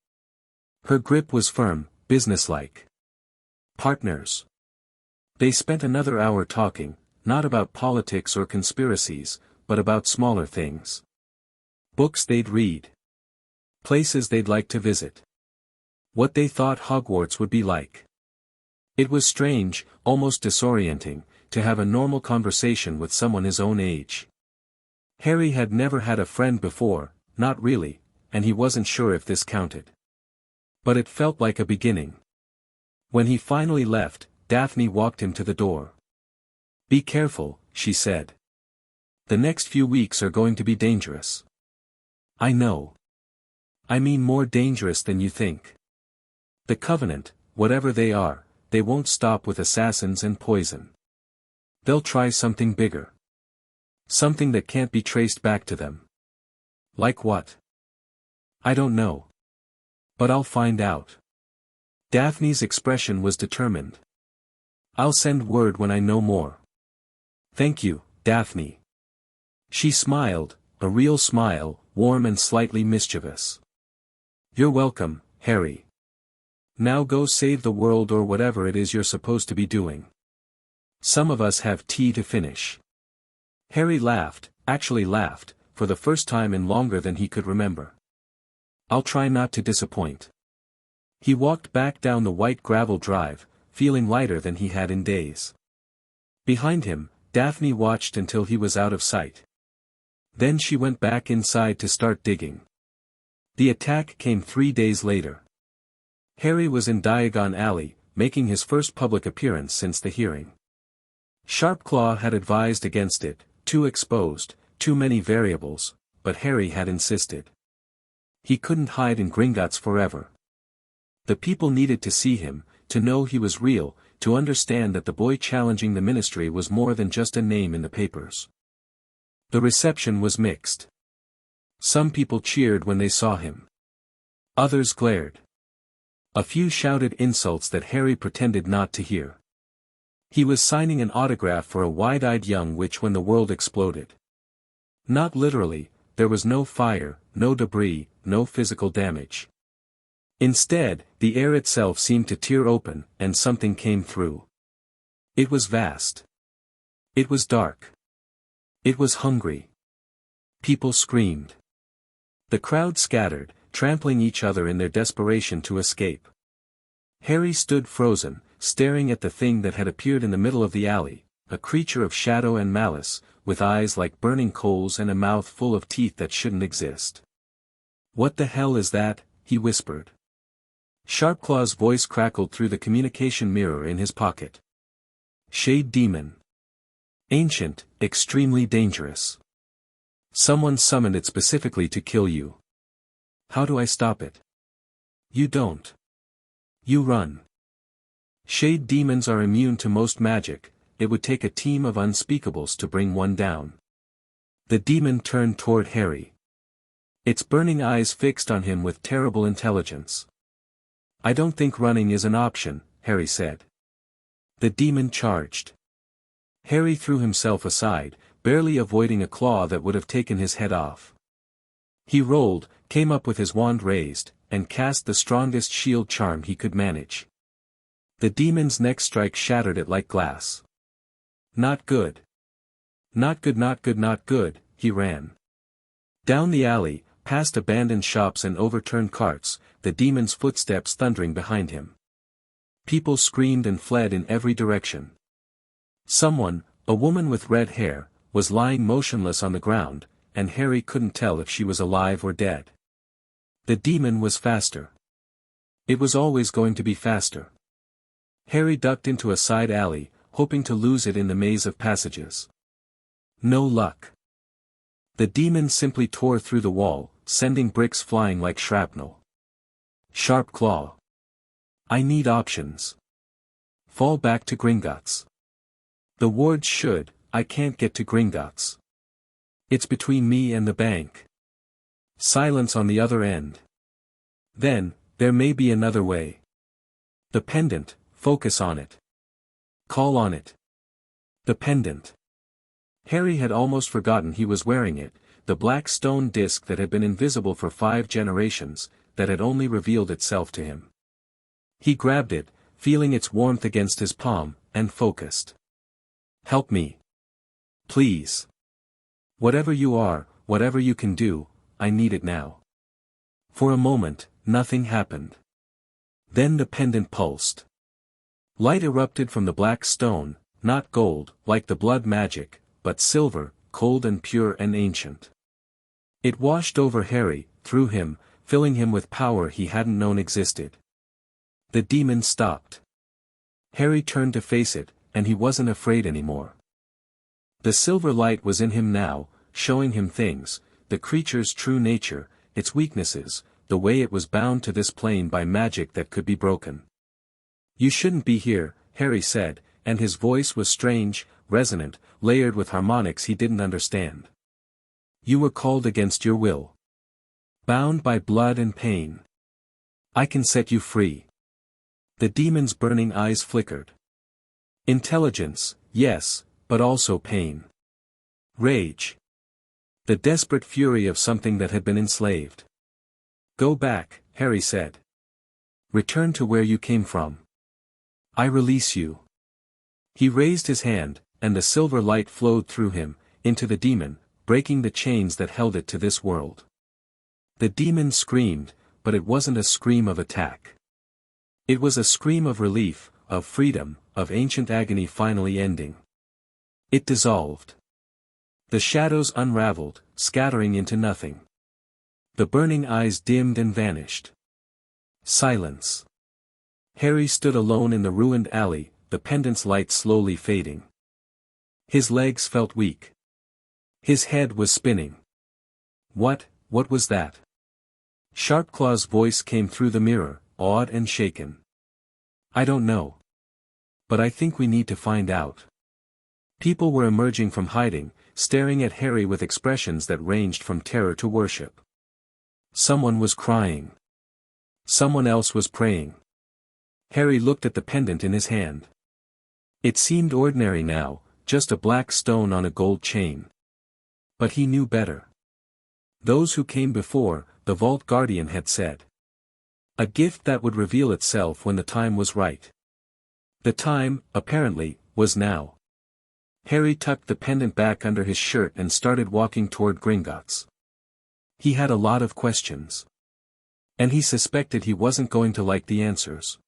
Her grip was firm, businesslike. Partners. They spent another hour talking, not about politics or conspiracies, but about smaller things. Books they'd read. Places they'd like to visit. What they thought Hogwarts would be like. It was strange, almost disorienting, to have a normal conversation with someone his own age. Harry had never had a friend before, not really, and he wasn't sure if this counted. But it felt like a beginning. When he finally left, Daphne walked him to the door. Be careful, she said. The next few weeks are going to be dangerous. I know. I mean more dangerous than you think. The Covenant, whatever they are, they won't stop with assassins and poison. They'll try something bigger. Something that can't be traced back to them. Like what? I don't know. But I'll find out. Daphne's expression was determined. I'll send word when I know more. Thank you, Daphne. She smiled, a real smile, warm and slightly mischievous. You're welcome, Harry. Now go save the world or whatever it is you're supposed to be doing. Some of us have tea to finish. Harry laughed, actually laughed, for the first time in longer than he could remember. I'll try not to disappoint. He walked back down the white gravel drive, feeling lighter than he had in days. Behind him, Daphne watched until he was out of sight. Then she went back inside to start digging. The attack came 3 days later. Harry was in Diagon Alley, making his first public appearance since the hearing. Sharpclaw had advised against it, too exposed, too many variables, but Harry had insisted. He couldn't hide in Gringotts forever. The people needed to see him, to know he was real, to understand that the boy challenging the ministry was more than just a name in the papers. The reception was mixed. Some people cheered when they saw him. Others glared. A few shouted insults that Harry pretended not to hear. He was signing an autograph for a wide-eyed young witch when the world exploded. Not literally, there was no fire, no debris, no physical damage. Instead, the air itself seemed to tear open, and something came through. It was vast. It was dark. It was hungry. People screamed. The crowd scattered, trampling each other in their desperation to escape. Harry stood frozen, staring at the thing that had appeared in the middle of the alley, a creature of shadow and malice, with eyes like burning coals and a mouth full of teeth that shouldn't exist. "What the hell is that?" he whispered. Sharpclaw's voice crackled through the communication mirror in his pocket. "Shade Demon. Ancient, extremely dangerous. Someone summoned it specifically to kill you. How do I stop it?" "You don't. You run. Shade demons are immune to most magic, it would take a team of unspeakables to bring one down." The demon turned toward Harry. Its burning eyes fixed on him with terrible intelligence. "I don't think running is an option," Harry said. The demon charged. Harry threw himself aside, barely avoiding a claw that would have taken his head off. He rolled, came up with his wand raised, and cast the strongest shield charm he could manage. The demon's next strike shattered it like glass. "Not good. Not good, not good, not good," he ran. Down the alley, past abandoned shops and overturned carts, the demon's footsteps thundering behind him. People screamed and fled in every direction. Someone, a woman with red hair, was lying motionless on the ground, and Harry couldn't tell if she was alive or dead. The demon was faster. It was always going to be faster. Harry ducked into a side alley, hoping to lose it in the maze of passages. No luck. The demon simply tore through the wall, sending bricks flying like shrapnel. Sharpclaw. "I need options. Fall back to Gringotts. The wards should, I can't get to Gringotts. It's between me and the bank." Silence on the other end. "Then, there may be another way. The pendant, focus on it. Call on it. The pendant." Harry had almost forgotten he was wearing it, the black stone disc that had been invisible for 5 generations, that had only revealed itself to him. He grabbed it, feeling its warmth against his palm, and focused. "Help me. Please. Whatever you are, whatever you can do, I need it now." For a moment, nothing happened. Then the pendant pulsed. Light erupted from the black stone, not gold, like the blood magic, but silver, cold and pure and ancient. It washed over Harry, through him, filling him with power he hadn't known existed. The demon stopped. Harry turned to face it, and he wasn't afraid anymore. The silver light was in him now, showing him things, the creature's true nature, its weaknesses, the way it was bound to this plane by magic that could be broken. "You shouldn't be here," Harry said, and his voice was strange, resonant, layered with harmonics he didn't understand. "You were called against your will. Bound by blood and pain. I can set you free." The demon's burning eyes flickered. Intelligence, yes, but also pain. Rage. The desperate fury of something that had been enslaved. "Go back," Harry said. "Return to where you came from. I release you." He raised his hand, and the silver light flowed through him, into the demon, breaking the chains that held it to this world. The demon screamed, but it wasn't a scream of attack. It was a scream of relief, of freedom, of ancient agony finally ending. It dissolved. The shadows unraveled, scattering into nothing. The burning eyes dimmed and vanished. Silence. Harry stood alone in the ruined alley, the pendant's light slowly fading. His legs felt weak. His head was spinning. What was that? Sharpclaw's voice came through the mirror, awed and shaken. I don't know. But I think we need to find out. People were emerging from hiding, staring at Harry with expressions that ranged from terror to worship. Someone was crying. Someone else was praying. Harry looked at the pendant in his hand. It seemed ordinary now, just a black stone on a gold chain. But he knew better. Those who came before, the Vault Guardian had said. A gift that would reveal itself when the time was right. The time, apparently, was now. Harry tucked the pendant back under his shirt and started walking toward Gringotts. He had a lot of questions. And he suspected he wasn't going to like the answers.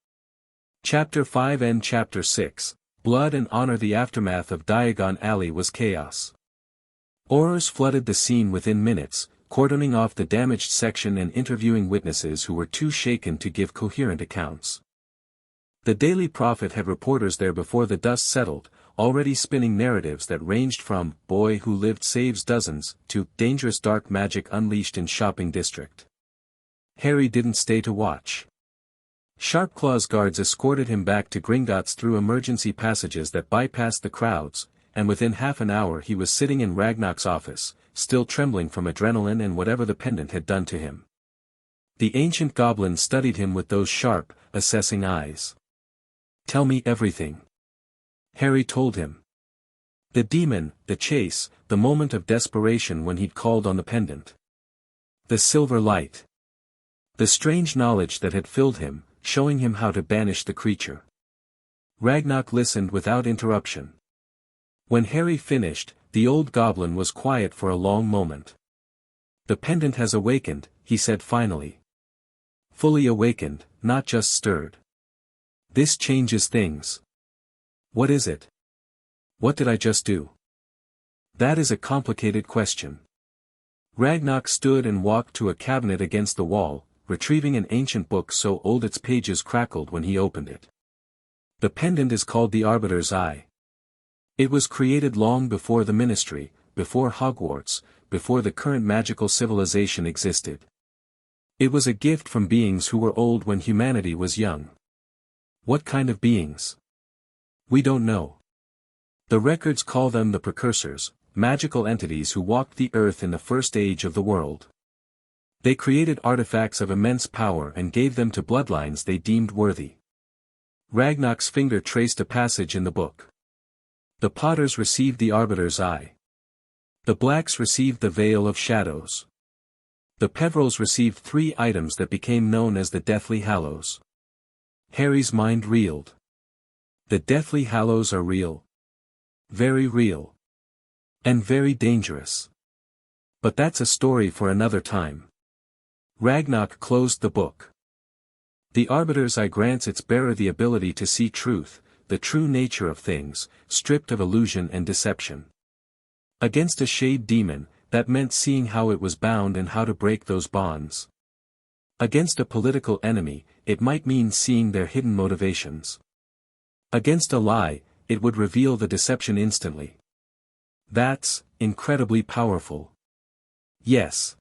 Chapter 5 and Chapter 6, Blood and Honor. The aftermath of Diagon Alley was chaos. Horrors flooded the scene within minutes, cordoning off the damaged section and interviewing witnesses who were too shaken to give coherent accounts. The Daily Prophet had reporters there before the dust settled, already spinning narratives that ranged from "boy who lived saves dozens" to "dangerous dark magic unleashed in shopping district." Harry didn't stay to watch. Sharpclaw's guards escorted him back to Gringotts through emergency passages that bypassed the crowds, and within half an hour he was sitting in Ragnar's office, still trembling from adrenaline and whatever the pendant had done to him. The ancient goblin studied him with those sharp, assessing eyes. "Tell me everything." Harry told him. The demon, the chase, the moment of desperation when he'd called on the pendant. The silver light. The strange knowledge that had filled him, showing him how to banish the creature. Ragnar listened without interruption. When Harry finished, the old goblin was quiet for a long moment. "The pendant has awakened," he said finally. "Fully awakened, not just stirred. This changes things." "What is it? What did I just do?" "That is a complicated question." Ragnar stood and walked to a cabinet against the wall, retrieving an ancient book so old its pages crackled when he opened it. The pendant is called the Arbiter's Eye. It was created long before the Ministry, before Hogwarts, before the current magical civilization existed. It was a gift from beings who were old when humanity was young. What kind of beings? We don't know. The records call them the Precursors, magical entities who walked the earth in the first age of the world. They created artifacts of immense power and gave them to bloodlines they deemed worthy. Ragnar's finger traced a passage in the book. The Potters received the Arbiter's Eye. The Blacks received the Veil of Shadows. The Peverils received 3 items that became known as the Deathly Hallows. Harry's mind reeled. The Deathly Hallows are real. Very real. And very dangerous. But that's a story for another time. Ragnar closed the book. The Arbiter's Eye grants its bearer the ability to see truth, the true nature of things, stripped of illusion and deception. Against a shade demon, that meant seeing how it was bound and how to break those bonds. Against a political enemy, it might mean seeing their hidden motivations. Against a lie, it would reveal the deception instantly. That's incredibly powerful. Yes.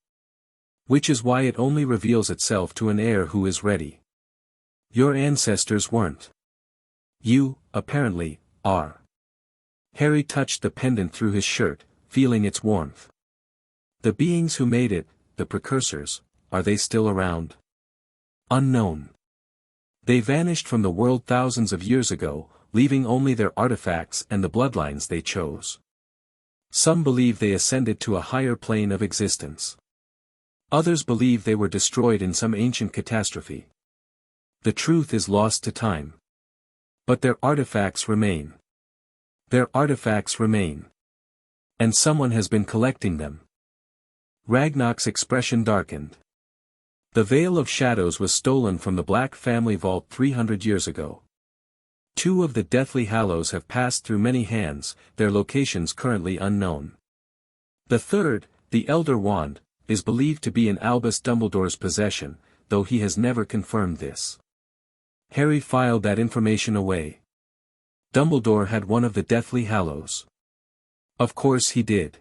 Which is why it only reveals itself to an heir who is ready. Your ancestors weren't. You, apparently, are. Harry touched the pendant through his shirt, feeling its warmth. The beings who made it, the Precursors, are they still around? Unknown. They vanished from the world thousands of years ago, leaving only their artifacts and the bloodlines they chose. Some believe they ascended to a higher plane of existence. Others believe they were destroyed in some ancient catastrophe. The truth is lost to time. But their artifacts remain. Their artifacts remain. And someone has been collecting them. Ragnar's expression darkened. The Veil of Shadows was stolen from the Black family vault 300 years ago. 2 of the Deathly Hallows have passed through many hands, their locations currently unknown. The third, the Elder Wand, is believed to be in Albus Dumbledore's possession, though he has never confirmed this. Harry filed that information away. Dumbledore had one of the Deathly Hallows. Of course he did.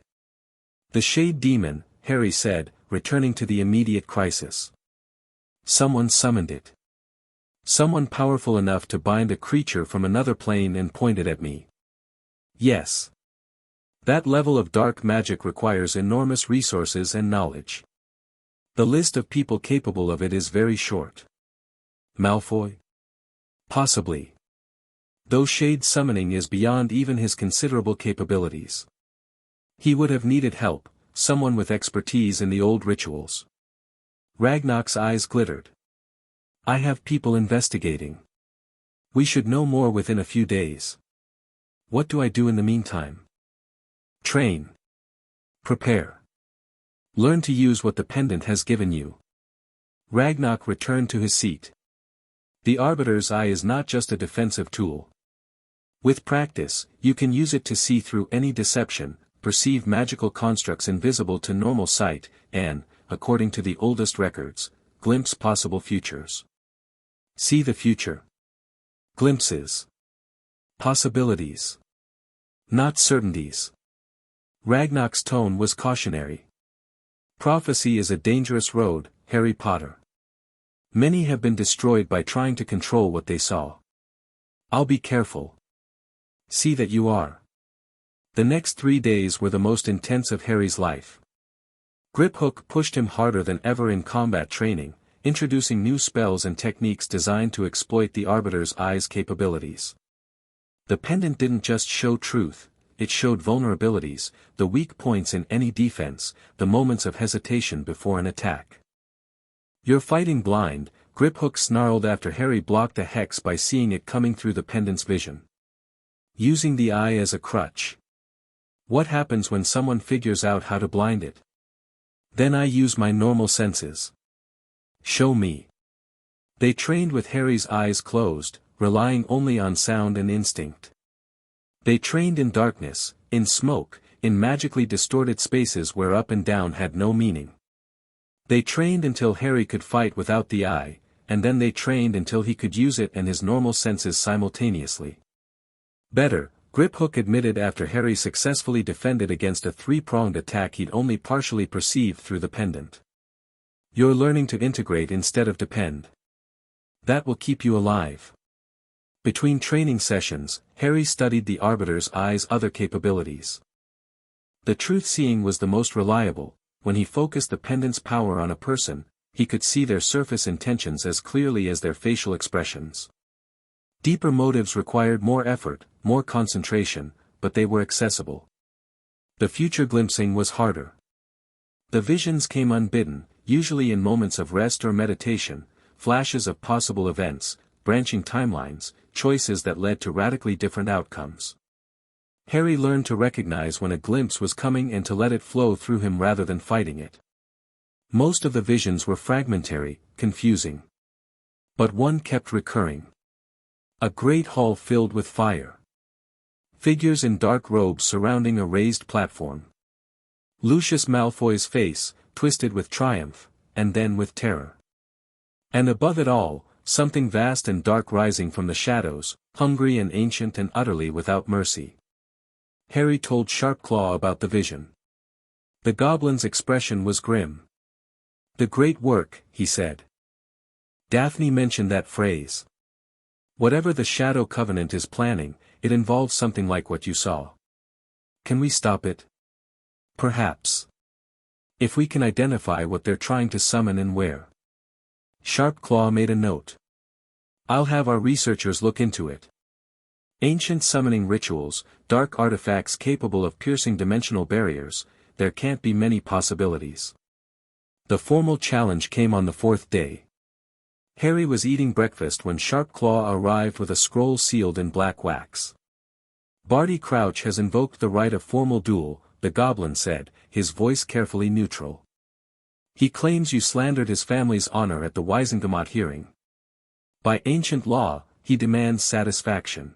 The Shade Demon, Harry said, returning to the immediate crisis. Someone summoned it. Someone powerful enough to bind a creature from another plane and point it at me. Yes. That level of dark magic requires enormous resources and knowledge. The list of people capable of it is very short. Malfoy? Possibly. Though shade summoning is beyond even his considerable capabilities. He would have needed help, someone with expertise in the old rituals. Ragnarok's eyes glittered. I have people investigating. We should know more within a few days. What do I do in the meantime? Train. Prepare. Learn to use what the pendant has given you. Ragnarok returned to his seat. The Arbiter's Eye is not just a defensive tool. With practice, you can use it to see through any deception, perceive magical constructs invisible to normal sight, and, according to the oldest records, glimpse possible futures. See the future. Glimpses. Possibilities. Not certainties. Ragnarok's tone was cautionary. Prophecy is a dangerous road, Harry Potter. Many have been destroyed by trying to control what they saw. I'll be careful. See that you are. The next 3 days were the most intense of Harry's life. Griphook pushed him harder than ever in combat training, introducing new spells and techniques designed to exploit the Arbiter's Eye's capabilities. The pendant didn't just show truth, it showed vulnerabilities, the weak points in any defense, the moments of hesitation before an attack. You're fighting blind, Griphook snarled after Harry blocked a hex by seeing it coming through the pendant's vision. Using the eye as a crutch. What happens when someone figures out how to blind it? Then I use my normal senses. Show me. They trained with Harry's eyes closed, relying only on sound and instinct. They trained in darkness, in smoke, in magically distorted spaces where up and down had no meaning. They trained until Harry could fight without the eye, and then they trained until he could use it and his normal senses simultaneously. Better, Griphook admitted after Harry successfully defended against a 3-pronged attack he'd only partially perceived through the pendant. You're learning to integrate instead of depend. That will keep you alive. Between training sessions, Harry studied the Arbiter's Eye's other capabilities. The truth-seeing was the most reliable. When he focused the pendant's power on a person, he could see their surface intentions as clearly as their facial expressions. Deeper motives required more effort, more concentration, but they were accessible. The future glimpsing was harder. The visions came unbidden, usually in moments of rest or meditation, flashes of possible events, branching timelines, choices that led to radically different outcomes. Harry learned to recognize when a glimpse was coming and to let it flow through him rather than fighting it. Most of the visions were fragmentary, confusing. But one kept recurring. A great hall filled with fire. Figures in dark robes surrounding a raised platform. Lucius Malfoy's face, twisted with triumph, and then with terror. And above it all, something vast and dark rising from the shadows, hungry and ancient and utterly without mercy. Harry told Sharpclaw about the vision. The goblin's expression was grim. The great work, he said. Daphne mentioned that phrase. Whatever the Shadow Covenant is planning, it involves something like what you saw. Can we stop it? Perhaps. If we can identify what they're trying to summon and where. Sharpclaw made a note. I'll have our researchers look into it. Ancient summoning rituals, dark artifacts capable of piercing dimensional barriers, there can't be many possibilities. The formal challenge came on the 4th day. Harry was eating breakfast when Sharpclaw arrived with a scroll sealed in black wax. Barty Crouch has invoked the right of formal duel, the goblin said, his voice carefully neutral. He claims you slandered his family's honor at the Weisengamot hearing. By ancient law, he demands satisfaction.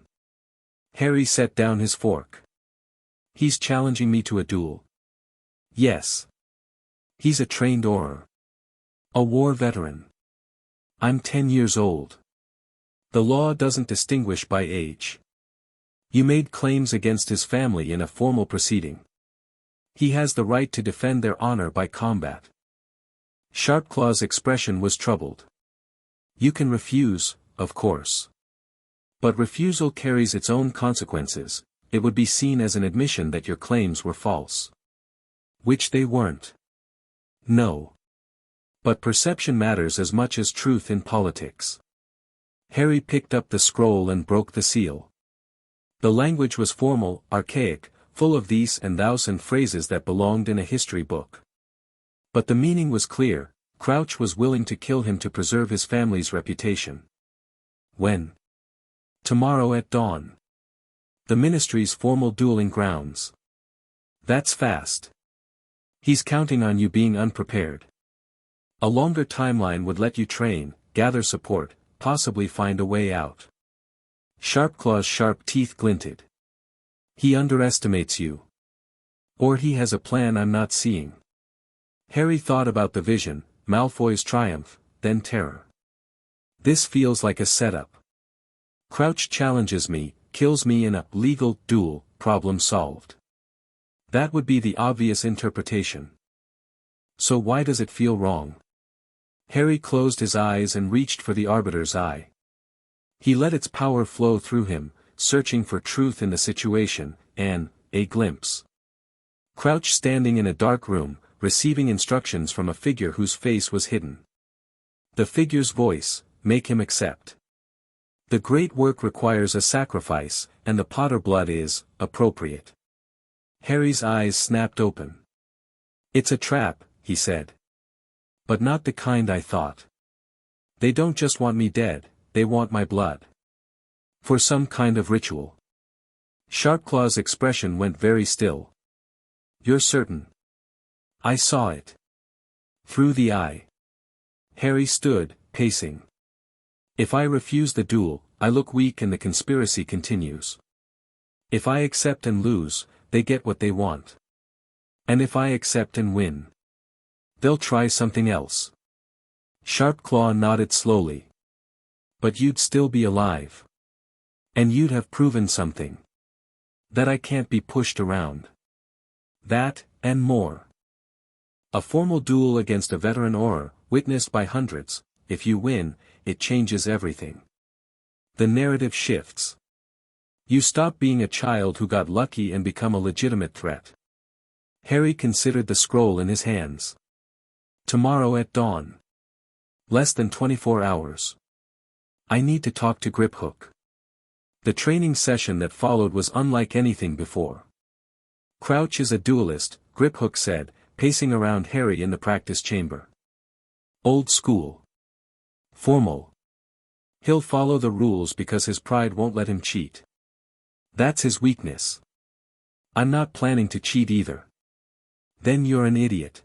Harry set down his fork. He's challenging me to a duel. Yes. He's a trained Auror. A war veteran. I'm 10 years old. The law doesn't distinguish by age. You made claims against his family in a formal proceeding. He has the right to defend their honor by combat. Sharpclaw's expression was troubled. You can refuse, of course. But refusal carries its own consequences. It would be seen as an admission that your claims were false. Which they weren't. No. But perception matters as much as truth in politics. Harry picked up the scroll and broke the seal. The language was formal, archaic, full of these and thous and phrases that belonged in a history book. But the meaning was clear. Crouch was willing to kill him to preserve his family's reputation. When? Tomorrow at dawn. The Ministry's formal dueling grounds. That's fast. He's counting on you being unprepared. A longer timeline would let you train, gather support, possibly find a way out. Sharpclaw's sharp teeth glinted. He underestimates you. Or he has a plan I'm not seeing. Harry thought about the vision, Malfoy's triumph, then terror. This feels like a setup. Crouch challenges me, kills me in a legal duel, problem solved. That would be the obvious interpretation. So why does it feel wrong? Harry closed his eyes and reached for the Arbiter's eye. He let its power flow through him, searching for truth in the situation, and, a glimpse. Crouch standing in a dark room, receiving instructions from a figure whose face was hidden. The figure's voice, make him accept. The great work requires a sacrifice, and the Potter blood is, appropriate. Harry's eyes snapped open. It's a trap, he said. But not the kind I thought. They don't just want me dead, they want my blood. For some kind of ritual. Sharpclaw's expression went very still. You're certain? I saw it. Through the eye. Harry stood, pacing. If I refuse the duel, I look weak and the conspiracy continues. If I accept and lose, they get what they want. And if I accept and win, they'll try something else. Sharpclaw nodded slowly. But you'd still be alive. And you'd have proven something. That I can't be pushed around. That, and more. A formal duel against a veteran Auror, witnessed by hundreds. If you win, it changes everything. The narrative shifts. You stop being a child who got lucky and become a legitimate threat. Harry considered the scroll in his hands. Tomorrow at dawn. Less than 24 hours. I need to talk to Griphook. The training session that followed was unlike anything before. Crouch is a duelist, Griphook said, pacing around Harry in the practice chamber. Old school. Formal. He'll follow the rules because his pride won't let him cheat. That's his weakness. I'm not planning to cheat either. Then you're an idiot.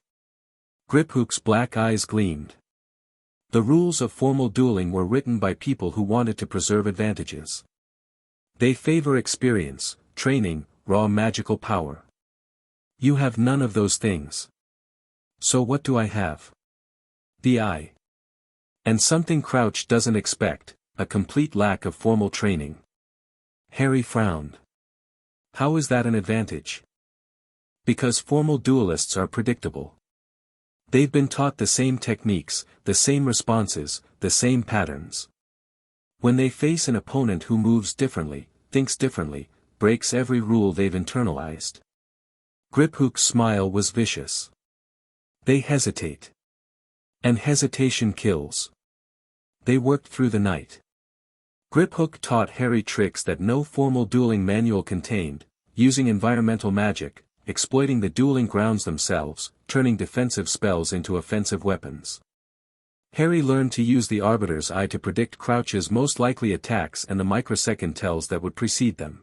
Griphook's black eyes gleamed. The rules of formal dueling were written by people who wanted to preserve advantages. They favor experience, training, raw magical power. You have none of those things. So what do I have? The eye. And something Crouch doesn't expect, a complete lack of formal training. Harry frowned. How is that an advantage? Because formal duelists are predictable. They've been taught the same techniques, the same responses, the same patterns. When they face an opponent who moves differently, thinks differently, breaks every rule they've internalized. Griphook's smile was vicious. They hesitate. And hesitation kills. They worked through the night. Griphook taught Harry tricks that no formal dueling manual contained, using environmental magic, exploiting the dueling grounds themselves, turning defensive spells into offensive weapons. Harry learned to use the Arbiter's Eye to predict Crouch's most likely attacks and the microsecond tells that would precede them.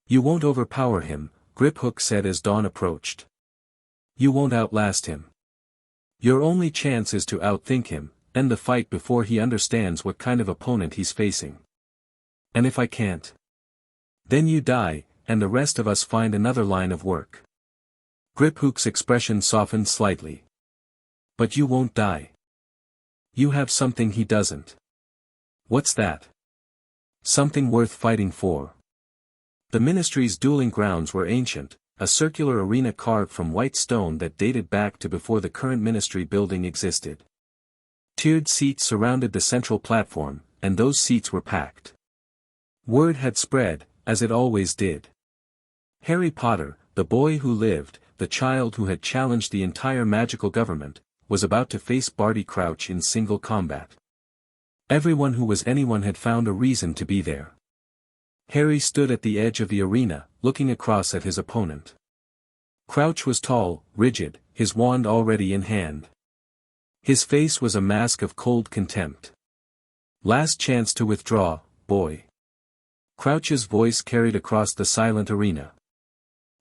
You won't overpower him, Griphook said as dawn approached. You won't outlast him. Your only chance is to outthink him, end the fight before he understands what kind of opponent he's facing. And if I can't? Then you die, and the rest of us find another line of work. Griphook's expression softened slightly. But you won't die. You have something he doesn't. What's that? Something worth fighting for. The Ministry's dueling grounds were ancient, a circular arena carved from white stone that dated back to before the current Ministry building existed. Tiered seats surrounded the central platform, and those seats were packed. Word had spread, as it always did. Harry Potter, the boy who lived, the child who had challenged the entire magical government, was about to face Barty Crouch in single combat. Everyone who was anyone had found a reason to be there. Harry stood at the edge of the arena, looking across at his opponent. Crouch was tall, rigid, his wand already in hand. His face was a mask of cold contempt. Last chance to withdraw, boy. Crouch's voice carried across the silent arena.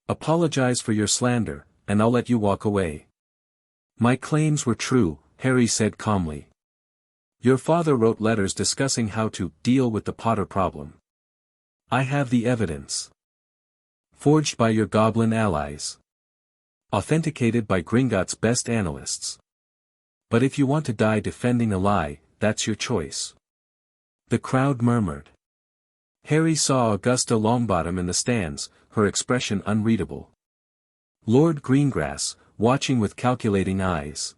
Apologize for your slander, and I'll let you walk away. My claims were true, Harry said calmly. Your father wrote letters discussing how to deal with the Potter problem. I have the evidence. Forged by your goblin allies. Authenticated by Gringotts' best analysts. But if you want to die defending a lie, that's your choice. The crowd murmured. Harry saw Augusta Longbottom in the stands, her expression unreadable. Lord Greengrass, watching with calculating eyes.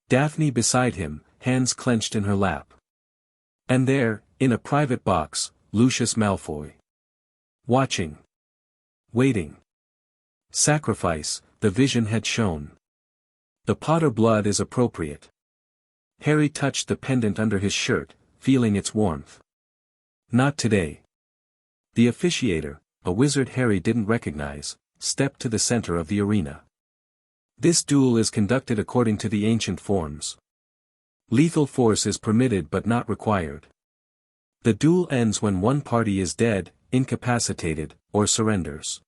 Daphne beside him, hands clenched in her lap. And there, in a private box, Lucius Malfoy. Watching. Waiting. Sacrifice, the vision had shown. The Potter blood is appropriate. Harry touched the pendant under his shirt, feeling its warmth. Not today. The officiator, a wizard Harry didn't recognize, stepped to the center of the arena. This duel is conducted according to the ancient forms. Lethal force is permitted but not required. The duel ends when one party is dead, incapacitated, or surrenders.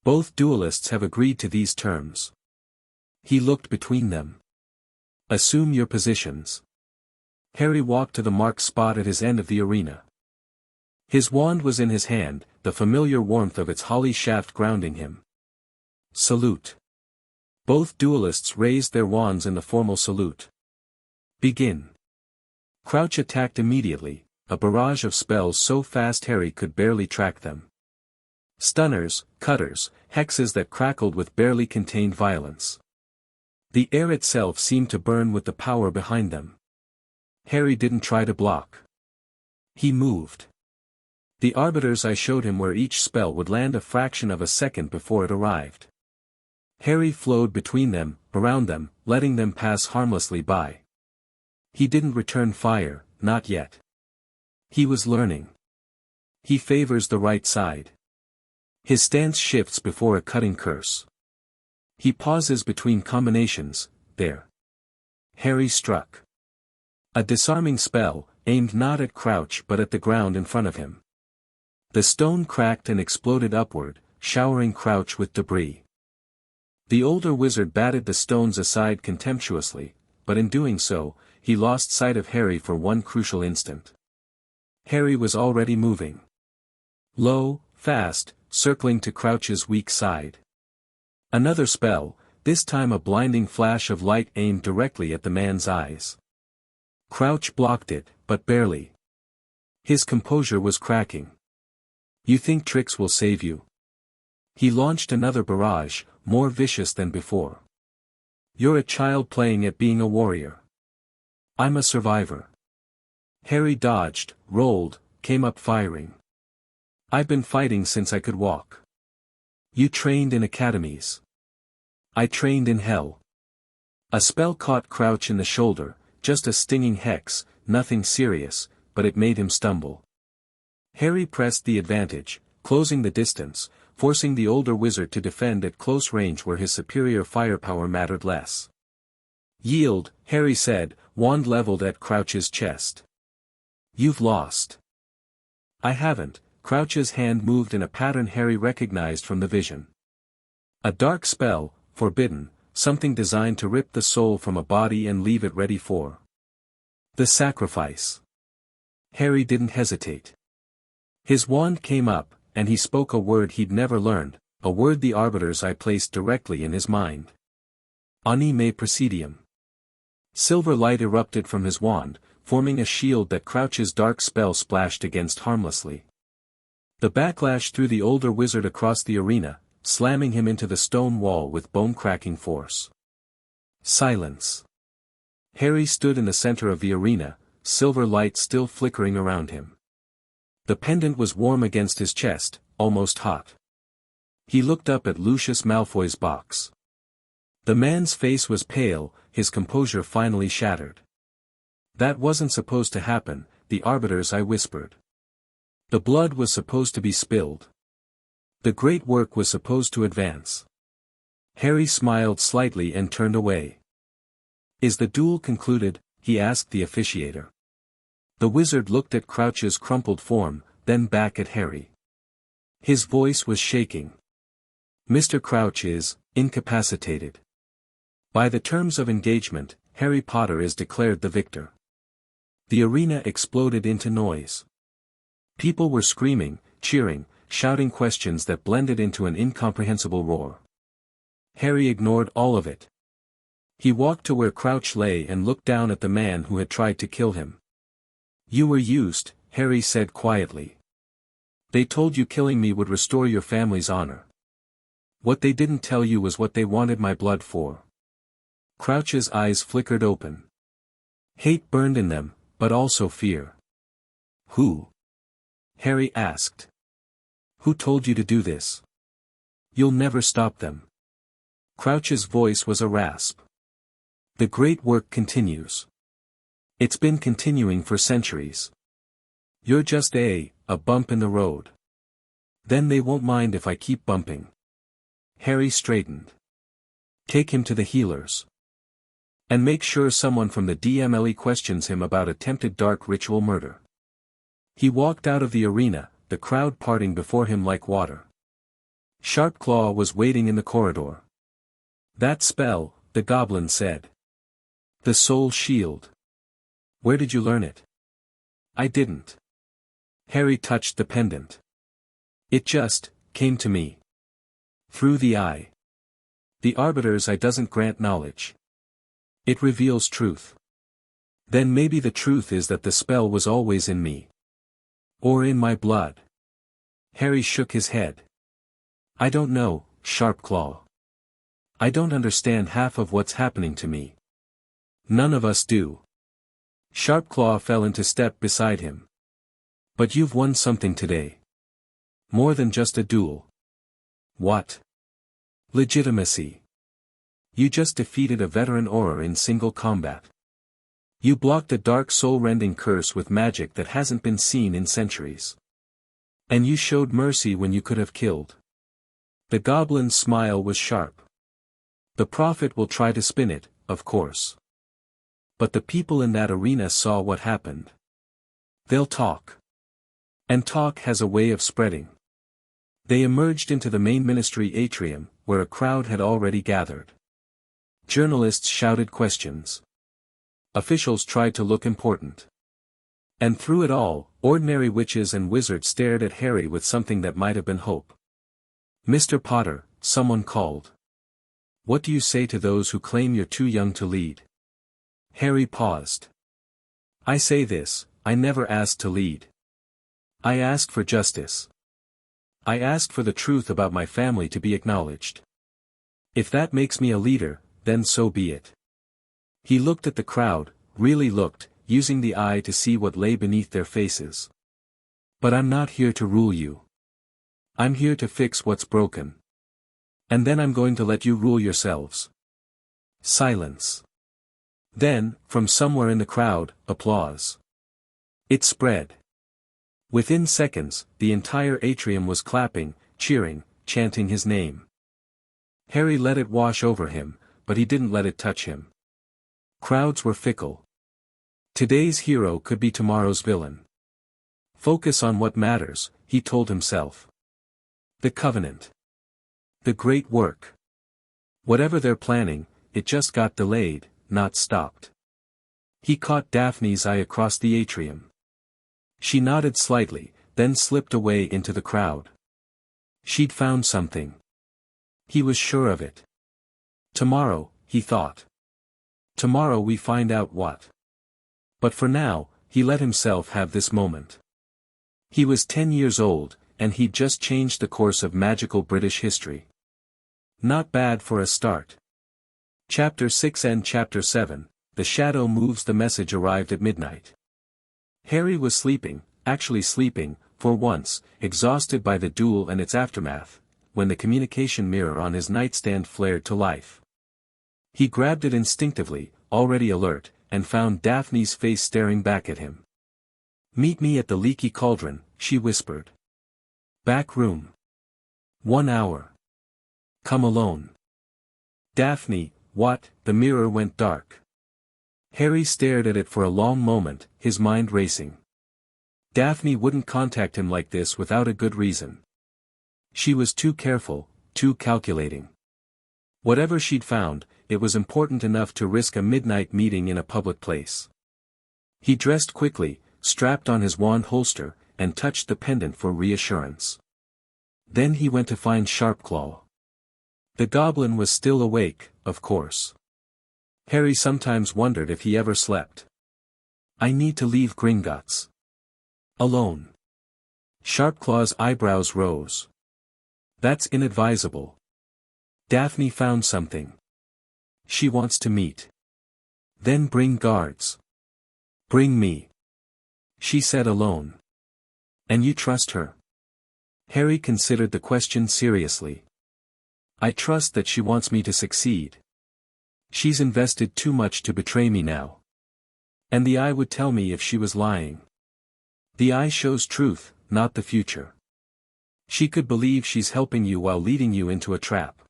Both duelists have agreed to these terms. He looked between them. Assume your positions. Harry walked to the marked spot at his end of the arena. His wand was in his hand, the familiar warmth of its holly shaft grounding him. Salute. Both duelists raised their wands in the formal salute. Begin. Crouch attacked immediately, a barrage of spells so fast Harry could barely track them. Stunners, cutters, hexes that crackled with barely contained violence. The air itself seemed to burn with the power behind them. Harry didn't try to block. He moved. The arbiters I showed him where each spell would land a fraction of a second before it arrived. Harry flowed between them, around them, letting them pass harmlessly by. He didn't return fire, not yet. He was learning. He favors the right side. His stance shifts before a cutting curse. He pauses between combinations, there. Harry struck. A disarming spell, aimed not at Crouch but at the ground in front of him. The stone cracked and exploded upward, showering Crouch with debris. The older wizard batted the stones aside contemptuously, but in doing so, he lost sight of Harry for one crucial instant. Harry was already moving. Low, fast, circling to Crouch's weak side. Another spell, this time a blinding flash of light aimed directly at the man's eyes. Crouch blocked it, but barely. His composure was cracking. You think tricks will save you? He launched another barrage, more vicious than before. You're a child playing at being a warrior. I'm a survivor. Harry dodged, rolled, came up firing. I've been fighting since I could walk. You trained in academies. I trained in hell. A spell caught Crouch in the shoulder, just a stinging hex, nothing serious, but it made him stumble. Harry pressed the advantage, closing the distance, forcing the older wizard to defend at close range where his superior firepower mattered less. Yield, Harry said, wand leveled at Crouch's chest. You've lost. I haven't. Crouch's hand moved in a pattern Harry recognized from the vision. A dark spell, forbidden, something designed to rip the soul from a body and leave it ready for the sacrifice. Harry didn't hesitate. His wand came up, and he spoke a word he'd never learned, a word the Arbiter's eye placed directly in his mind. Ani me praesidium. Silver light erupted from his wand, forming a shield that Crouch's dark spell splashed against harmlessly. The backlash threw the older wizard across the arena, slamming him into the stone wall with bone-cracking force. Silence. Harry stood in the center of the arena, silver light still flickering around him. The pendant was warm against his chest, almost hot. He looked up at Lucius Malfoy's box. The man's face was pale, his composure finally shattered. That wasn't supposed to happen, the Arbiter's eye whispered. The blood was supposed to be spilled. The great work was supposed to advance. Harry smiled slightly and turned away. Is the duel concluded? He asked the officiator. The wizard looked at Crouch's crumpled form, then back at Harry. His voice was shaking. Mr. Crouch is incapacitated. By the terms of engagement, Harry Potter is declared the victor. The arena exploded into noise. People were screaming, cheering, shouting questions that blended into an incomprehensible roar. Harry ignored all of it. He walked to where Crouch lay and looked down at the man who had tried to kill him. You were used, Harry said quietly. They told you killing me would restore your family's honor. What they didn't tell you was what they wanted my blood for. Crouch's eyes flickered open. Hate burned in them, but also fear. Who? Harry asked. Who told you to do this? You'll never stop them. Crouch's voice was a rasp. The great work continues. It's been continuing for centuries. You're just a bump in the road. Then they won't mind if I keep bumping. Harry straightened. Take him to the healers. And make sure someone from the DMLE questions him about attempted dark ritual murder. He walked out of the arena, the crowd parting before him like water. Sharpclaw was waiting in the corridor. That spell, the goblin said. The soul shield. Where did you learn it? I didn't. Harry touched the pendant. It just came to me. Through the eye. The Arbiter's eye doesn't grant knowledge. It reveals truth. Then maybe the truth is that the spell was always in me. Or in my blood. Harry shook his head. I don't know, Sharpclaw. I don't understand half of what's happening to me. None of us do. Sharpclaw fell into step beside him. But you've won something today. More than just a duel. What? Legitimacy. You just defeated a veteran Auror in single combat. You blocked a dark soul-rending curse with magic that hasn't been seen in centuries. And you showed mercy when you could have killed. The goblin's smile was sharp. The prophet will try to spin it, of course. But the people in that arena saw what happened. They'll talk. And talk has a way of spreading. They emerged into the main ministry atrium, where a crowd had already gathered. Journalists shouted questions. Officials tried to look important. And through it all, ordinary witches and wizards stared at Harry with something that might have been hope. Mr. Potter, someone called. What do you say to those who claim you're too young to lead? Harry paused. I say this, I never asked to lead. I asked for justice. I asked for the truth about my family to be acknowledged. If that makes me a leader, then so be it. He looked at the crowd, really looked, using the eye to see what lay beneath their faces. But I'm not here to rule you. I'm here to fix what's broken. And then I'm going to let you rule yourselves. Silence. Then, from somewhere in the crowd, applause. It spread. Within seconds, the entire atrium was clapping, cheering, chanting his name. Harry let it wash over him, but he didn't let it touch him. Crowds were fickle. Today's hero could be tomorrow's villain. Focus on what matters, he told himself. The Covenant. The great work. Whatever they're planning, it just got delayed, not stopped. He caught Daphne's eye across the atrium. She nodded slightly, then slipped away into the crowd. She'd found something. He was sure of it. Tomorrow, he thought. Tomorrow we find out what. But for now, he let himself have this moment. He was 10 years old, and he'd just changed the course of magical British history. Not bad for a start. Chapter 6 and Chapter 7, The Shadow Moves. The message arrived at midnight. Harry was sleeping, actually sleeping, for once, exhausted by the duel and its aftermath, when the communication mirror on his nightstand flared to life. He grabbed it instinctively, already alert, and found Daphne's face staring back at him. "Meet me at the Leaky Cauldron," she whispered. "Back room. 1 hour. Come alone." Daphne, what? The mirror went dark. Harry stared at it for a long moment, his mind racing. Daphne wouldn't contact him like this without a good reason. She was too careful, too calculating. Whatever she'd found, it was important enough to risk a midnight meeting in a public place. He dressed quickly, strapped on his wand holster, and touched the pendant for reassurance. Then he went to find Sharpclaw. The goblin was still awake, of course. Harry sometimes wondered if he ever slept. "I need to leave Gringotts. Alone." Sharpclaw's eyebrows rose. "That's inadvisable. Daphne found something. She wants to meet. Then bring guards." "Bring me," she said alone. "And you trust her?" Harry considered the question seriously. "I trust that she wants me to succeed. She's invested too much to betray me now. And the eye would tell me if she was lying. The eye shows truth, not the future. She could believe she's helping you while leading you into a trap."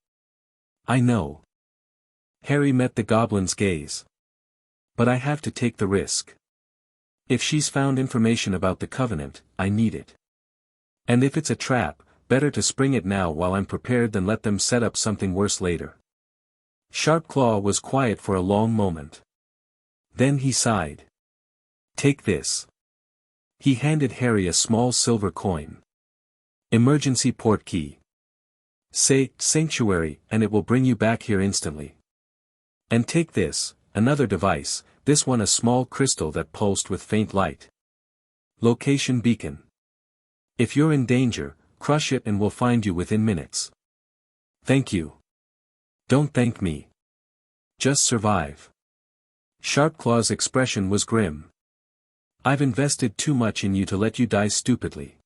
"I know." Harry met the goblin's gaze. "But I have to take the risk. If she's found information about the Covenant, I need it. And if it's a trap, better to spring it now while I'm prepared than let them set up something worse later." Sharpclaw was quiet for a long moment. Then he sighed. "Take this." He handed Harry a small silver coin. "Emergency port key. Say, Sanctuary, and it will bring you back here instantly. And take this, another device, this one a small crystal that pulsed with faint light. Location beacon. If you're in danger, crush it and we'll find you within minutes." "Thank you." "Don't thank me. Just survive." Sharpclaw's expression was grim. "I've invested too much in you to let you die stupidly."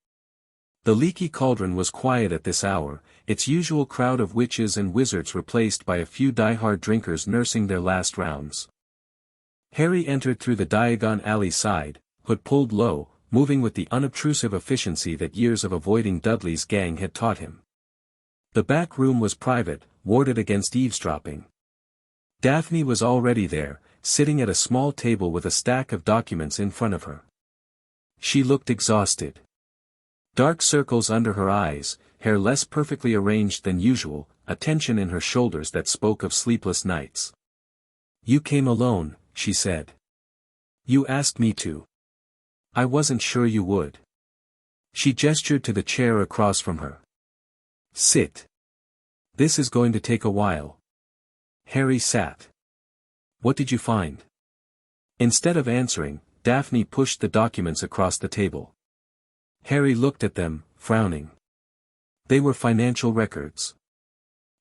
The Leaky Cauldron was quiet at this hour, its usual crowd of witches and wizards replaced by a few die-hard drinkers nursing their last rounds. Harry entered through the Diagon Alley side, hood pulled low, moving with the unobtrusive efficiency that years of avoiding Dudley's gang had taught him. The back room was private, warded against eavesdropping. Daphne was already there, sitting at a small table with a stack of documents in front of her. She looked exhausted. Dark circles under her eyes, hair less perfectly arranged than usual, a tension in her shoulders that spoke of sleepless nights. "You came alone," she said. "You asked me to. I wasn't sure you would." She gestured to the chair across from her. "Sit. This is going to take a while." Harry sat. "What did you find?" Instead of answering, Daphne pushed the documents across the table. Harry looked at them, frowning. They were financial records.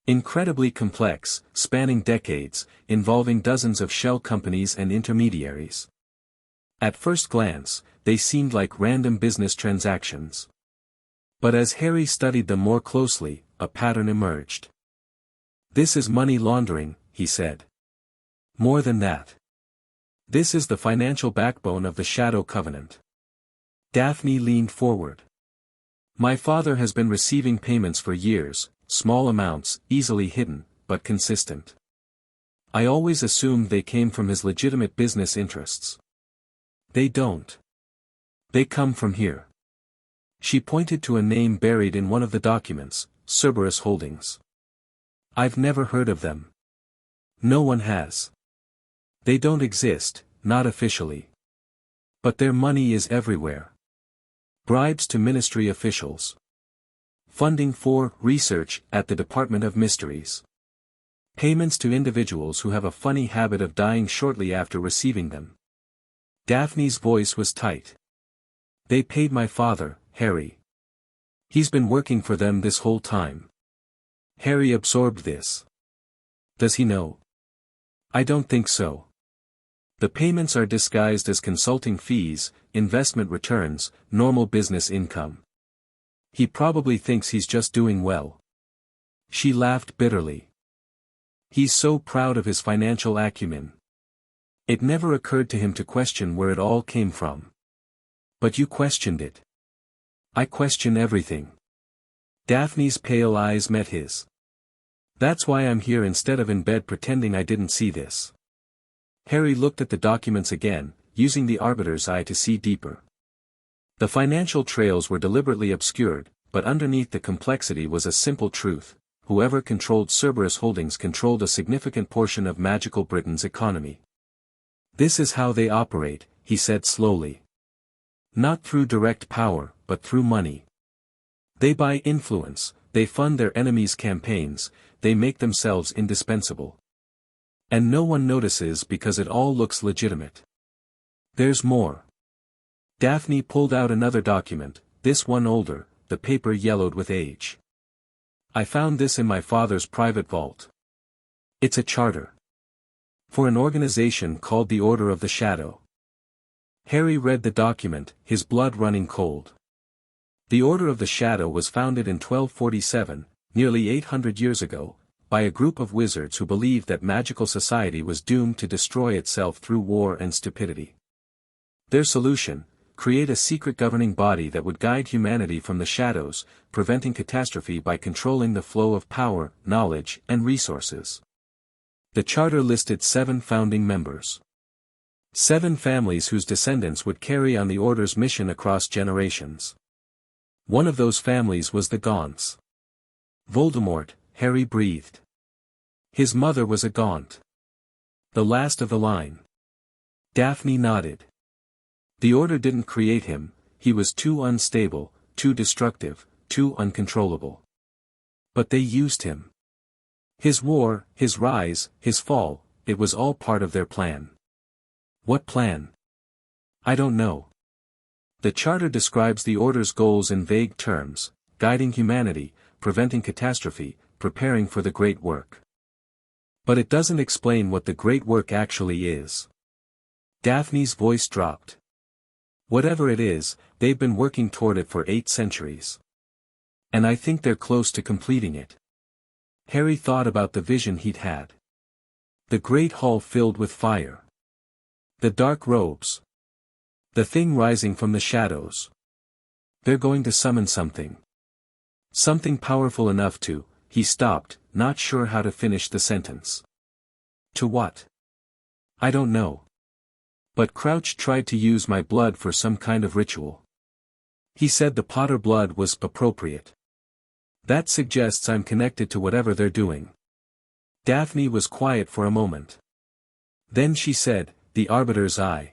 Incredibly complex, spanning decades, involving dozens of shell companies and intermediaries. At first glance, they seemed like random business transactions. But as Harry studied them more closely, a pattern emerged. "This is money laundering," he said. "More than that. This is the financial backbone of the Shadow Covenant." Daphne leaned forward. "My father has been receiving payments for years, small amounts, easily hidden, but consistent. I always assumed they came from his legitimate business interests. They don't. They come from here." She pointed to a name buried in one of the documents, Cerberus Holdings. I've never heard of them. No one has. They don't exist, not officially. But their money is everywhere. Bribes to ministry officials. Funding for research at the Department of Mysteries. Payments to individuals who have a funny habit of dying shortly after receiving them. Daphne's voice was tight. They paid my father, Harry. He's been working for them this whole time. Harry absorbed this. Does he know? I don't think so. The payments are disguised as consulting fees, investment returns, normal business income. He probably thinks he's just doing well. She laughed bitterly. He's so proud of his financial acumen. It never occurred to him to question where it all came from. But you questioned it. I question everything. Daphne's pale eyes met his. That's why I'm here instead of in bed pretending I didn't see this. Harry looked at the documents again, using the arbiter's eye to see deeper. The financial trails were deliberately obscured, but underneath the complexity was a simple truth: whoever controlled Cerberus Holdings controlled a significant portion of Magical Britain's economy. This is how they operate, he said slowly. Not through direct power, but through money. They buy influence, they fund their enemies' campaigns, they make themselves indispensable. And no one notices because it all looks legitimate. There's more. Daphne pulled out another document, this one older, the paper yellowed with age. I found this in my father's private vault. It's a charter. For an organization called the Order of the Shadow. Harry read the document, his blood running cold. The Order of the Shadow was founded in 1247, nearly 800 years ago, by a group of wizards who believed that magical society was doomed to destroy itself through war and stupidity. Their solution: create a secret governing body that would guide humanity from the shadows, preventing catastrophe by controlling the flow of power, knowledge, and resources. The charter listed 7 founding members. 7 families whose descendants would carry on the Order's mission across generations. One of those families was the Gaunts. Voldemort, Harry breathed. His mother was a Gaunt. The last of the line. Daphne nodded. The Order didn't create him, he was too unstable, too destructive, too uncontrollable. But they used him. His war, his rise, his fall, it was all part of their plan. What plan? I don't know. The charter describes the Order's goals in vague terms: guiding humanity, preventing catastrophe, preparing for the great work. But it doesn't explain what the great work actually is. Daphne's voice dropped. Whatever it is, they've been working toward it for 8 centuries. And I think they're close to completing it. Harry thought about the vision he'd had. The great hall filled with fire. The dark robes. The thing rising from the shadows. They're going to summon something. Something powerful enough to. He stopped, not sure how to finish the sentence. To what? I don't know. But Crouch tried to use my blood for some kind of ritual. He said the Potter blood was appropriate. That suggests I'm connected to whatever they're doing. Daphne was quiet for a moment. Then she said, the Arbiter's Eye.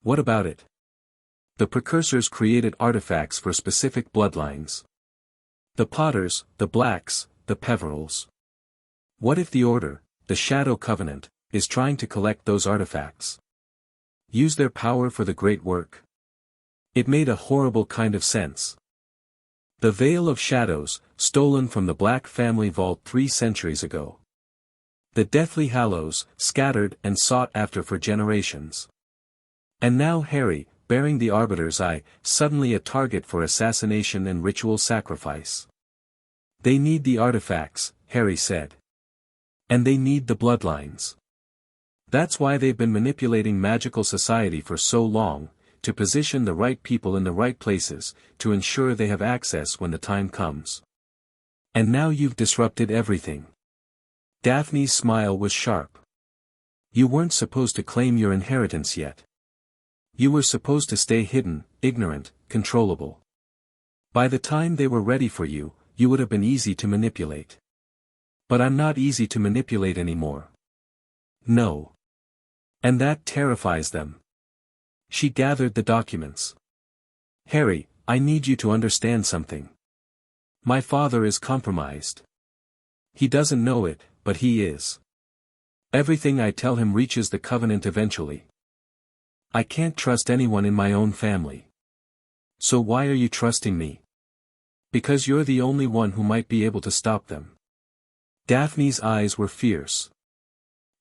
What about it? The precursors created artifacts for specific bloodlines. The Potters, the Blacks, the Peverils. What if the Order, the Shadow Covenant, is trying to collect those artifacts? Use their power for the great work? It made a horrible kind of sense. The Veil of Shadows, stolen from the Black family vault 3 centuries ago. The Deathly Hallows, scattered and sought after for generations. And now Harry, bearing the Arbiter's Eye, suddenly a target for assassination and ritual sacrifice. They need the artifacts, Harry said. And they need the bloodlines. That's why they've been manipulating magical society for so long, to position the right people in the right places, to ensure they have access when the time comes. And now you've disrupted everything. Daphne's smile was sharp. You weren't supposed to claim your inheritance yet. You were supposed to stay hidden, ignorant, controllable. By the time they were ready for you, you would have been easy to manipulate. But I'm not easy to manipulate anymore. No. And that terrifies them. She gathered the documents. Harry, I need you to understand something. My father is compromised. He doesn't know it, but he is. Everything I tell him reaches the Covenant eventually. I can't trust anyone in my own family. So why are you trusting me? Because you're the only one who might be able to stop them. Daphne's eyes were fierce.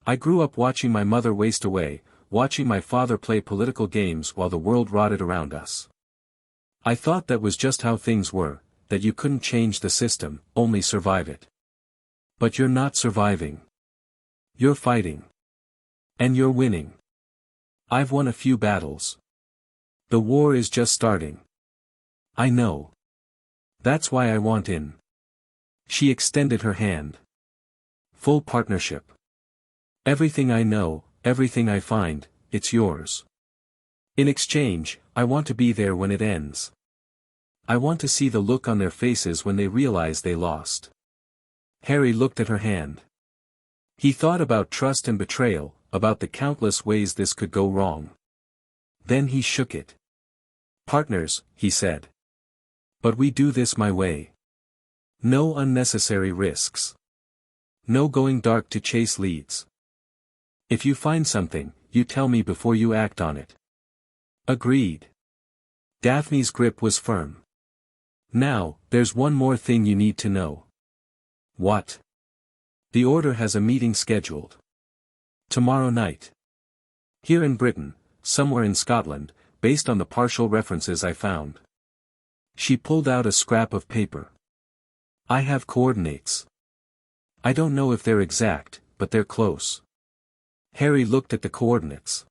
I grew up watching my mother waste away, watching my father play political games while the world rotted around us. I thought that was just how things were, that you couldn't change the system, only survive it. But you're not surviving. You're fighting. And you're winning. I've won a few battles. The war is just starting. I know. That's why I want in. She extended her hand. Full partnership. Everything I know, everything I find, it's yours. In exchange, I want to be there when it ends. I want to see the look on their faces when they realize they lost. Harry looked at her hand. He thought about trust and betrayal, about the countless ways this could go wrong. Then he shook it. Partners, he said. But we do this my way. No unnecessary risks. No going dark to chase leads. If you find something, you tell me before you act on it. Agreed. Daphne's grip was firm. Now, there's one more thing you need to know. What? The Order has a meeting scheduled. Tomorrow night. Here in Britain, somewhere in Scotland, based on the partial references I found. She pulled out a scrap of paper. I have coordinates. I don't know if they're exact, but they're close. Harry looked at the coordinates.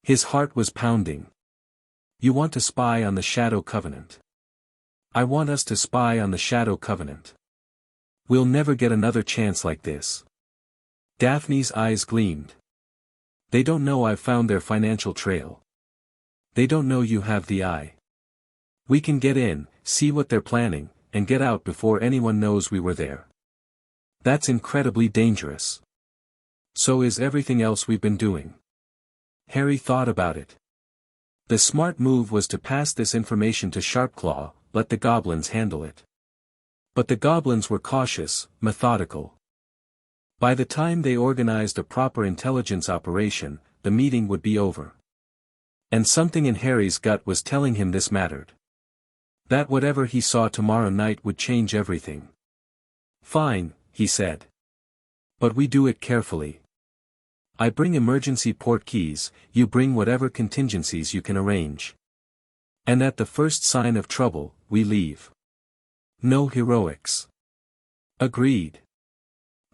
His heart was pounding. You want to spy on the Shadow Covenant. I want us to spy on the Shadow Covenant. We'll never get another chance like this. Daphne's eyes gleamed. They don't know I've found their financial trail. They don't know you have the eye. We can get in, see what they're planning, and get out before anyone knows we were there. That's incredibly dangerous. So is everything else we've been doing. Harry thought about it. The smart move was to pass this information to Sharpclaw, let the goblins handle it. But the goblins were cautious, methodical. By the time they organized a proper intelligence operation, the meeting would be over. And something in Harry's gut was telling him this mattered. That whatever he saw tomorrow night would change everything. Fine, he said. But we do it carefully. I bring emergency port keys, you bring whatever contingencies you can arrange. And at the first sign of trouble, we leave. No heroics. Agreed.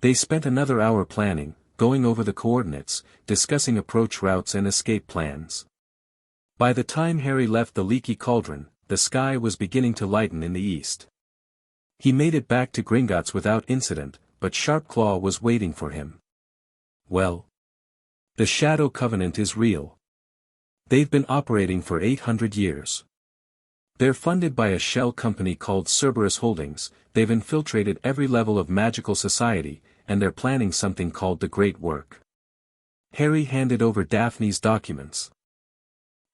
They spent another hour planning, going over the coordinates, discussing approach routes and escape plans. By the time Harry left the leaky cauldron, the sky was beginning to lighten in the east. He made it back to Gringotts without incident, but Sharpclaw was waiting for him. Well. The Shadow Covenant is real. They've been operating for 800 years. They're funded by a shell company called Cerberus Holdings, they've infiltrated every level of magical society, and they're planning something called the Great Work. Harry handed over Daphne's documents.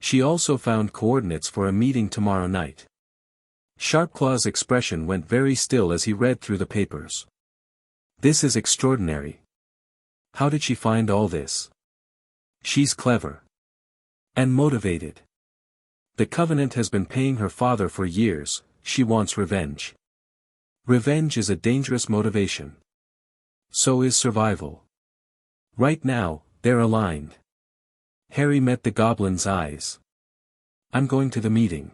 She also found coordinates for a meeting tomorrow night. Sharpclaw's expression went very still as he read through the papers. This is extraordinary. How did she find all this? She's clever. And motivated. The Covenant has been paying her father for years, she wants revenge. Revenge is a dangerous motivation. So is survival. Right now, they're aligned. Harry met the goblin's eyes. I'm going to the meeting.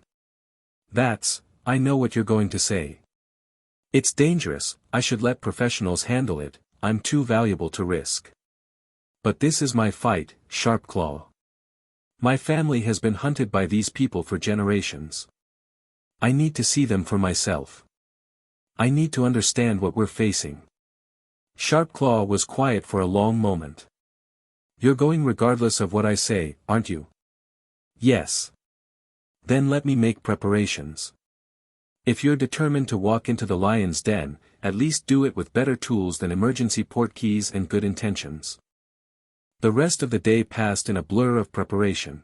I know what you're going to say. It's dangerous, I should let professionals handle it, I'm too valuable to risk. But this is my fight, Sharpclaw. My family has been hunted by these people for generations. I need to see them for myself. I need to understand what we're facing. Sharpclaw was quiet for a long moment. You're going regardless of what I say, aren't you? Yes. Then let me make preparations. If you're determined to walk into the lion's den, at least do it with better tools than emergency portkeys and good intentions. The rest of the day passed in a blur of preparation.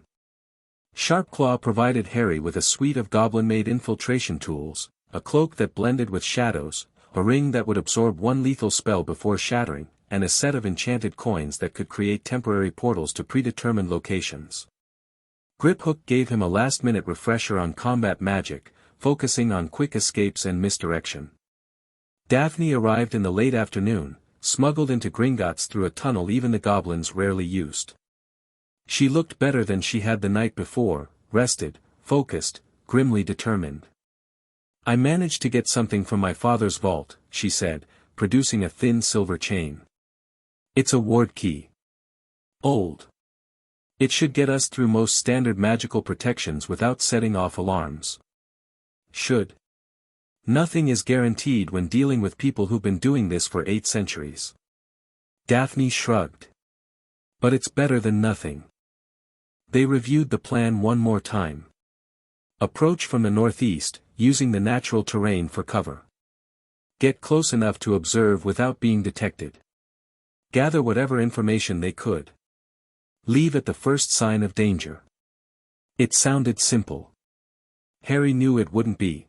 Sharpclaw provided Harry with a suite of goblin-made infiltration tools, a cloak that blended with shadows, a ring that would absorb one lethal spell before shattering, and a set of enchanted coins that could create temporary portals to predetermined locations. Griphook gave him a last-minute refresher on combat magic, focusing on quick escapes and misdirection. Daphne arrived in the late afternoon, smuggled into Gringotts through a tunnel even the goblins rarely used. She looked better than she had the night before, rested, focused, grimly determined. "I managed to get something from my father's vault," she said, producing a thin silver chain. "It's a ward key. Old. It should get us through most standard magical protections without setting off alarms." "Should. Nothing is guaranteed when dealing with people who've been doing this for 8 centuries. Daphne shrugged. "But it's better than nothing." They reviewed the plan one more time. Approach from the northeast, using the natural terrain for cover. Get close enough to observe without being detected. Gather whatever information they could. Leave at the first sign of danger. It sounded simple. Harry knew it wouldn't be.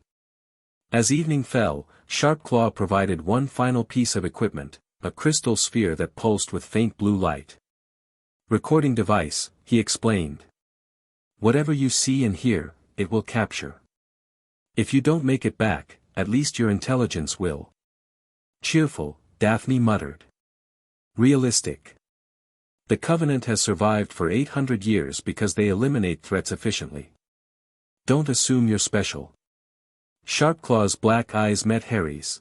As evening fell, Sharpclaw provided one final piece of equipment, a crystal sphere that pulsed with faint blue light. "Recording device," he explained. "Whatever you see and hear, it will capture. If you don't make it back, at least your intelligence will." "Cheerful," Daphne muttered. "Realistic. The Covenant has survived for 800 years because they eliminate threats efficiently. Don't assume you're special." Sharpclaw's black eyes met Harry's.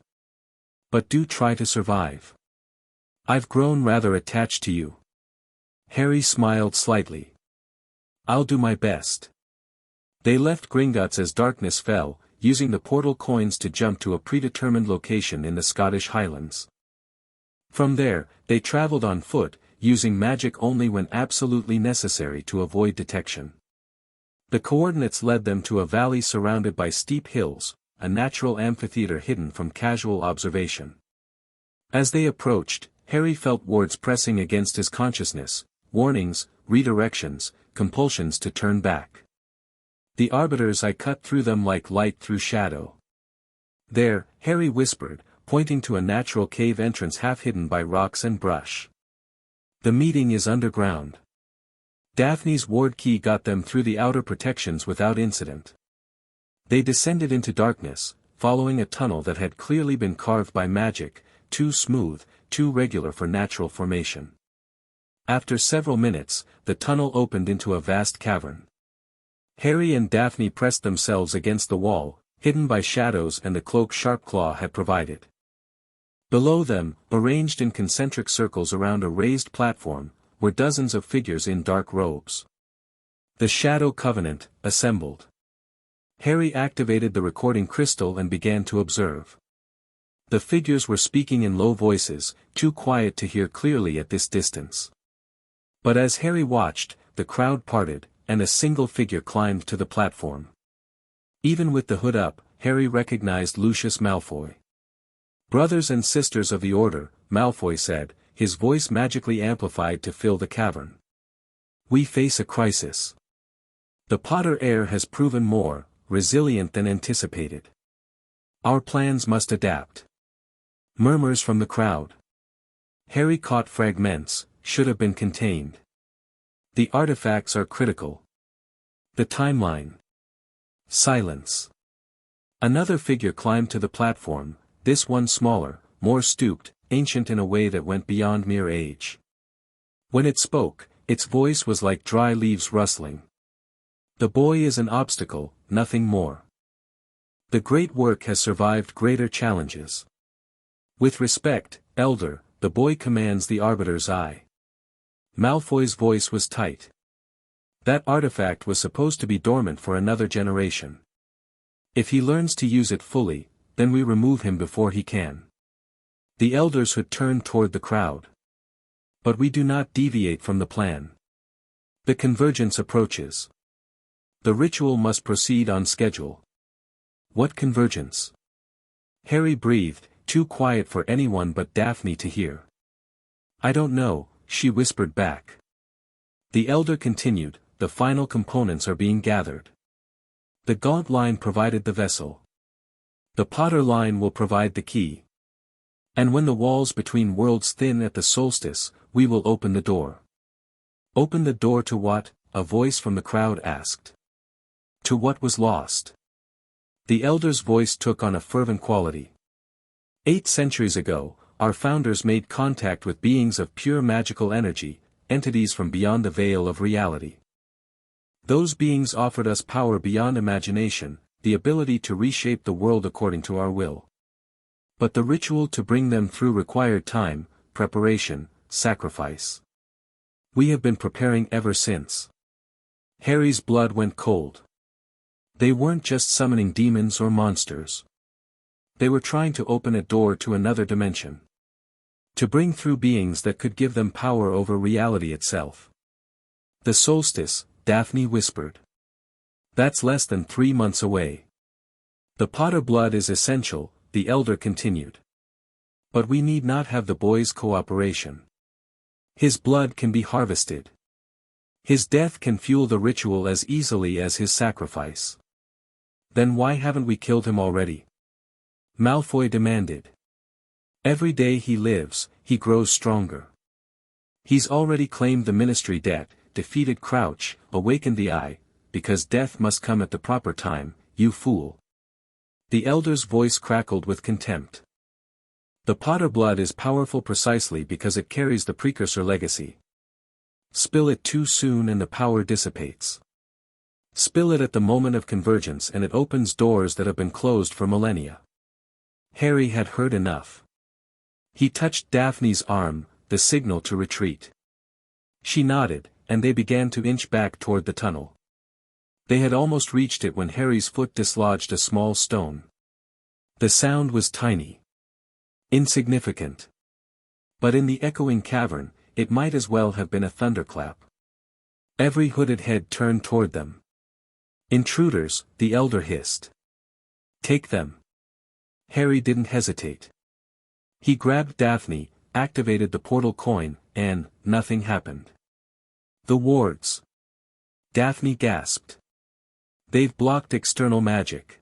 "But do try to survive. I've grown rather attached to you." Harry smiled slightly. "I'll do my best." They left Gringotts as darkness fell, using the portal coins to jump to a predetermined location in the Scottish Highlands. From there, they traveled on foot, using magic only when absolutely necessary to avoid detection. The coordinates led them to a valley surrounded by steep hills, a natural amphitheater hidden from casual observation. As they approached, Harry felt wards pressing against his consciousness, warnings, redirections, compulsions to turn back. "The arbiters, I cut through them like light through shadow." "There," Harry whispered, pointing to a natural cave entrance half hidden by rocks and brush. "The meeting is underground." Daphne's ward key got them through the outer protections without incident. They descended into darkness, following a tunnel that had clearly been carved by magic, too smooth, too regular for natural formation. After several minutes, the tunnel opened into a vast cavern. Harry and Daphne pressed themselves against the wall, hidden by shadows and the cloak Sharpclaw had provided. Below them, arranged in concentric circles around a raised platform, were dozens of figures in dark robes. The Shadow Covenant, assembled. Harry activated the recording crystal and began to observe. The figures were speaking in low voices, too quiet to hear clearly at this distance. But as Harry watched, the crowd parted, and a single figure climbed to the platform. Even with the hood up, Harry recognized Lucius Malfoy. "Brothers and sisters of the Order," Malfoy said, his voice magically amplified to fill the cavern. "We face a crisis. The Potter heir has proven more resilient than anticipated. Our plans must adapt." Murmurs from the crowd. Harry caught fragments, "should have been contained. The artifacts are critical. The timeline." Silence. Another figure climbed to the platform, this one smaller, more stooped, ancient in a way that went beyond mere age. When it spoke, its voice was like dry leaves rustling. "The boy is an obstacle, nothing more. The great work has survived greater challenges. With respect, Elder, the boy commands the Arbiter's eye." Malfoy's voice was tight. "That artifact was supposed to be dormant for another generation. If he learns to use it fully, then we remove him before he can." The elders had turned toward the crowd. "But we do not deviate from the plan. The convergence approaches. The ritual must proceed on schedule." "What convergence?" Harry breathed, too quiet for anyone but Daphne to hear. "I don't know," she whispered back. The elder continued, "The final components are being gathered. The gaunt line provided the vessel. The potter line will provide the key. And when the walls between worlds thin at the solstice, we will open the door." "Open the door to what?" a voice from the crowd asked. "To what was lost." The elder's voice took on a fervent quality. 8 centuries ago, our founders made contact with beings of pure magical energy, entities from beyond the veil of reality. Those beings offered us power beyond imagination, the ability to reshape the world according to our will. But the ritual to bring them through required time, preparation, sacrifice. We have been preparing ever since. Harry's blood went cold. They weren't just summoning demons or monsters. They were trying to open a door to another dimension. To bring through beings that could give them power over reality itself. "The solstice," Daphne whispered. "That's less than 3 months away. The potter blood is essential," the elder continued. "But we need not have the boy's cooperation. His blood can be harvested. His death can fuel the ritual as easily as his sacrifice." "Then why haven't we killed him already?" Malfoy demanded. "Every day he lives, he grows stronger. He's already claimed the Ministry debt, defeated Crouch, awakened the Eye, because death must come at the proper time, you fool." The elder's voice crackled with contempt. "The Potter blood is powerful precisely because it carries the precursor legacy. Spill it too soon and the power dissipates. Spill it at the moment of convergence and it opens doors that have been closed for millennia." Harry had heard enough. He touched Daphne's arm, the signal to retreat. She nodded, and they began to inch back toward the tunnel. They had almost reached it when Harry's foot dislodged a small stone. The sound was tiny. Insignificant. But in the echoing cavern, it might as well have been a thunderclap. Every hooded head turned toward them. "Intruders," the elder hissed. "Take them." Harry didn't hesitate. He grabbed Daphne, activated the portal coin, and nothing happened. "The wards." Daphne gasped. "They've blocked external magic."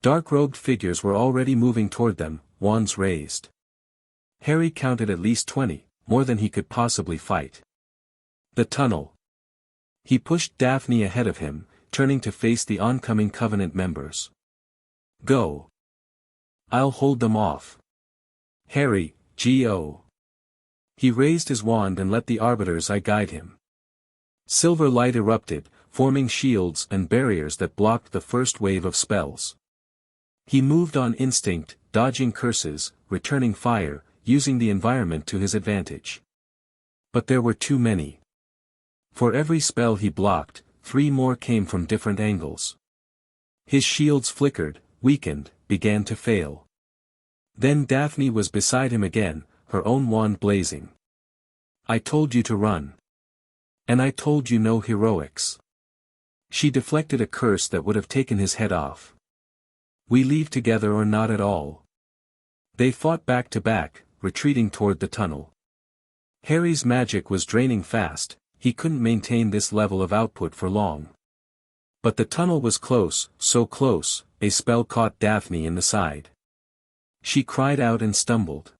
Dark-robed figures were already moving toward them, wands raised. Harry counted at least 20, more than he could possibly fight. "The tunnel." He pushed Daphne ahead of him, turning to face the oncoming Covenant members. "Go. I'll hold them off. Harry, G.O." He raised his wand and let the Arbiter's eye guide him. Silver light erupted, forming shields and barriers that blocked the first wave of spells. He moved on instinct, dodging curses, returning fire, using the environment to his advantage. But there were too many. For every spell he blocked, 3 more came from different angles. His shields flickered, weakened, began to fail. Then Daphne was beside him again, her own wand blazing. "I told you to run. And I told you no heroics." She deflected a curse that would have taken his head off. "We leave together or not at all." They fought back to back, retreating toward the tunnel. Harry's magic was draining fast, he couldn't maintain this level of output for long. But the tunnel was close, so close, a spell caught Daphne in the side. She cried out and stumbled.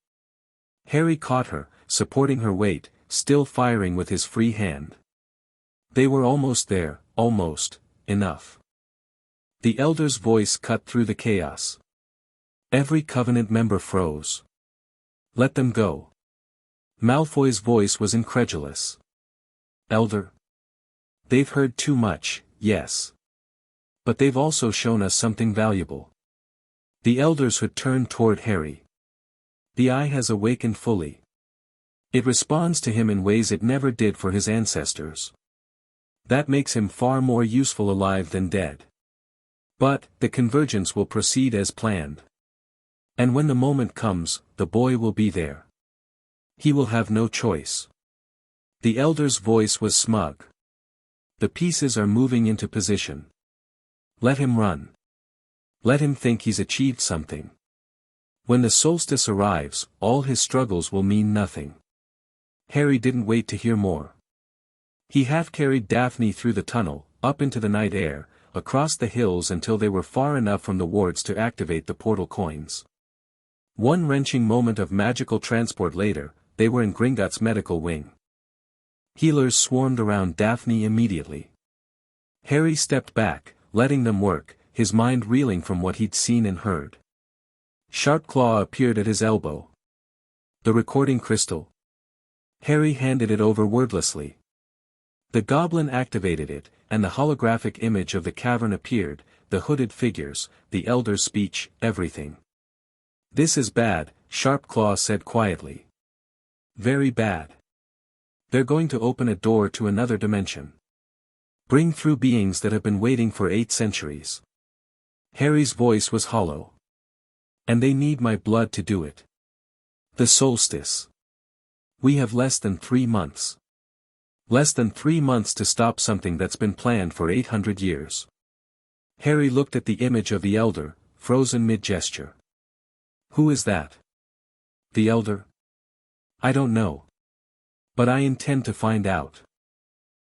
Harry caught her, supporting her weight, still firing with his free hand. They were almost there, almost, enough. The elder's voice cut through the chaos. Every Covenant member froze. "Let them go." Malfoy's voice was incredulous. "Elder? They've heard too much, yes. But they've also shown us something valuable." The elders had turned toward Harry. "The Eye has awakened fully. It responds to him in ways it never did for his ancestors. That makes him far more useful alive than dead. But, the convergence will proceed as planned. And when the moment comes, the boy will be there. He will have no choice." The elder's voice was smug. "The pieces are moving into position. Let him run. Let him think he's achieved something. When the solstice arrives, all his struggles will mean nothing. Harry didn't wait to hear more. He half-carried Daphne through the tunnel, up into the night air, across the hills until they were far enough from the wards to activate the portal coins. One wrenching moment of magical transport later, they were in Gringotts' medical wing. Healers swarmed around Daphne immediately. Harry stepped back, letting them work, his mind reeling from what he'd seen and heard. Sharpclaw appeared at his elbow. The recording crystal. Harry handed it over wordlessly. The goblin activated it, and the holographic image of the cavern appeared, the hooded figures, the elder's speech, everything. "This is bad," Sharpclaw said quietly. "Very bad. They're going to open a door to another dimension. Bring through beings that have been waiting for 8 centuries." Harry's voice was hollow. "And they need my blood to do it. The solstice. We have less than 3 months. Less than 3 months to stop something that's been planned for 800 years. Harry looked at the image of the elder, frozen mid-gesture. "Who is that? The elder?" "I don't know. But I intend to find out."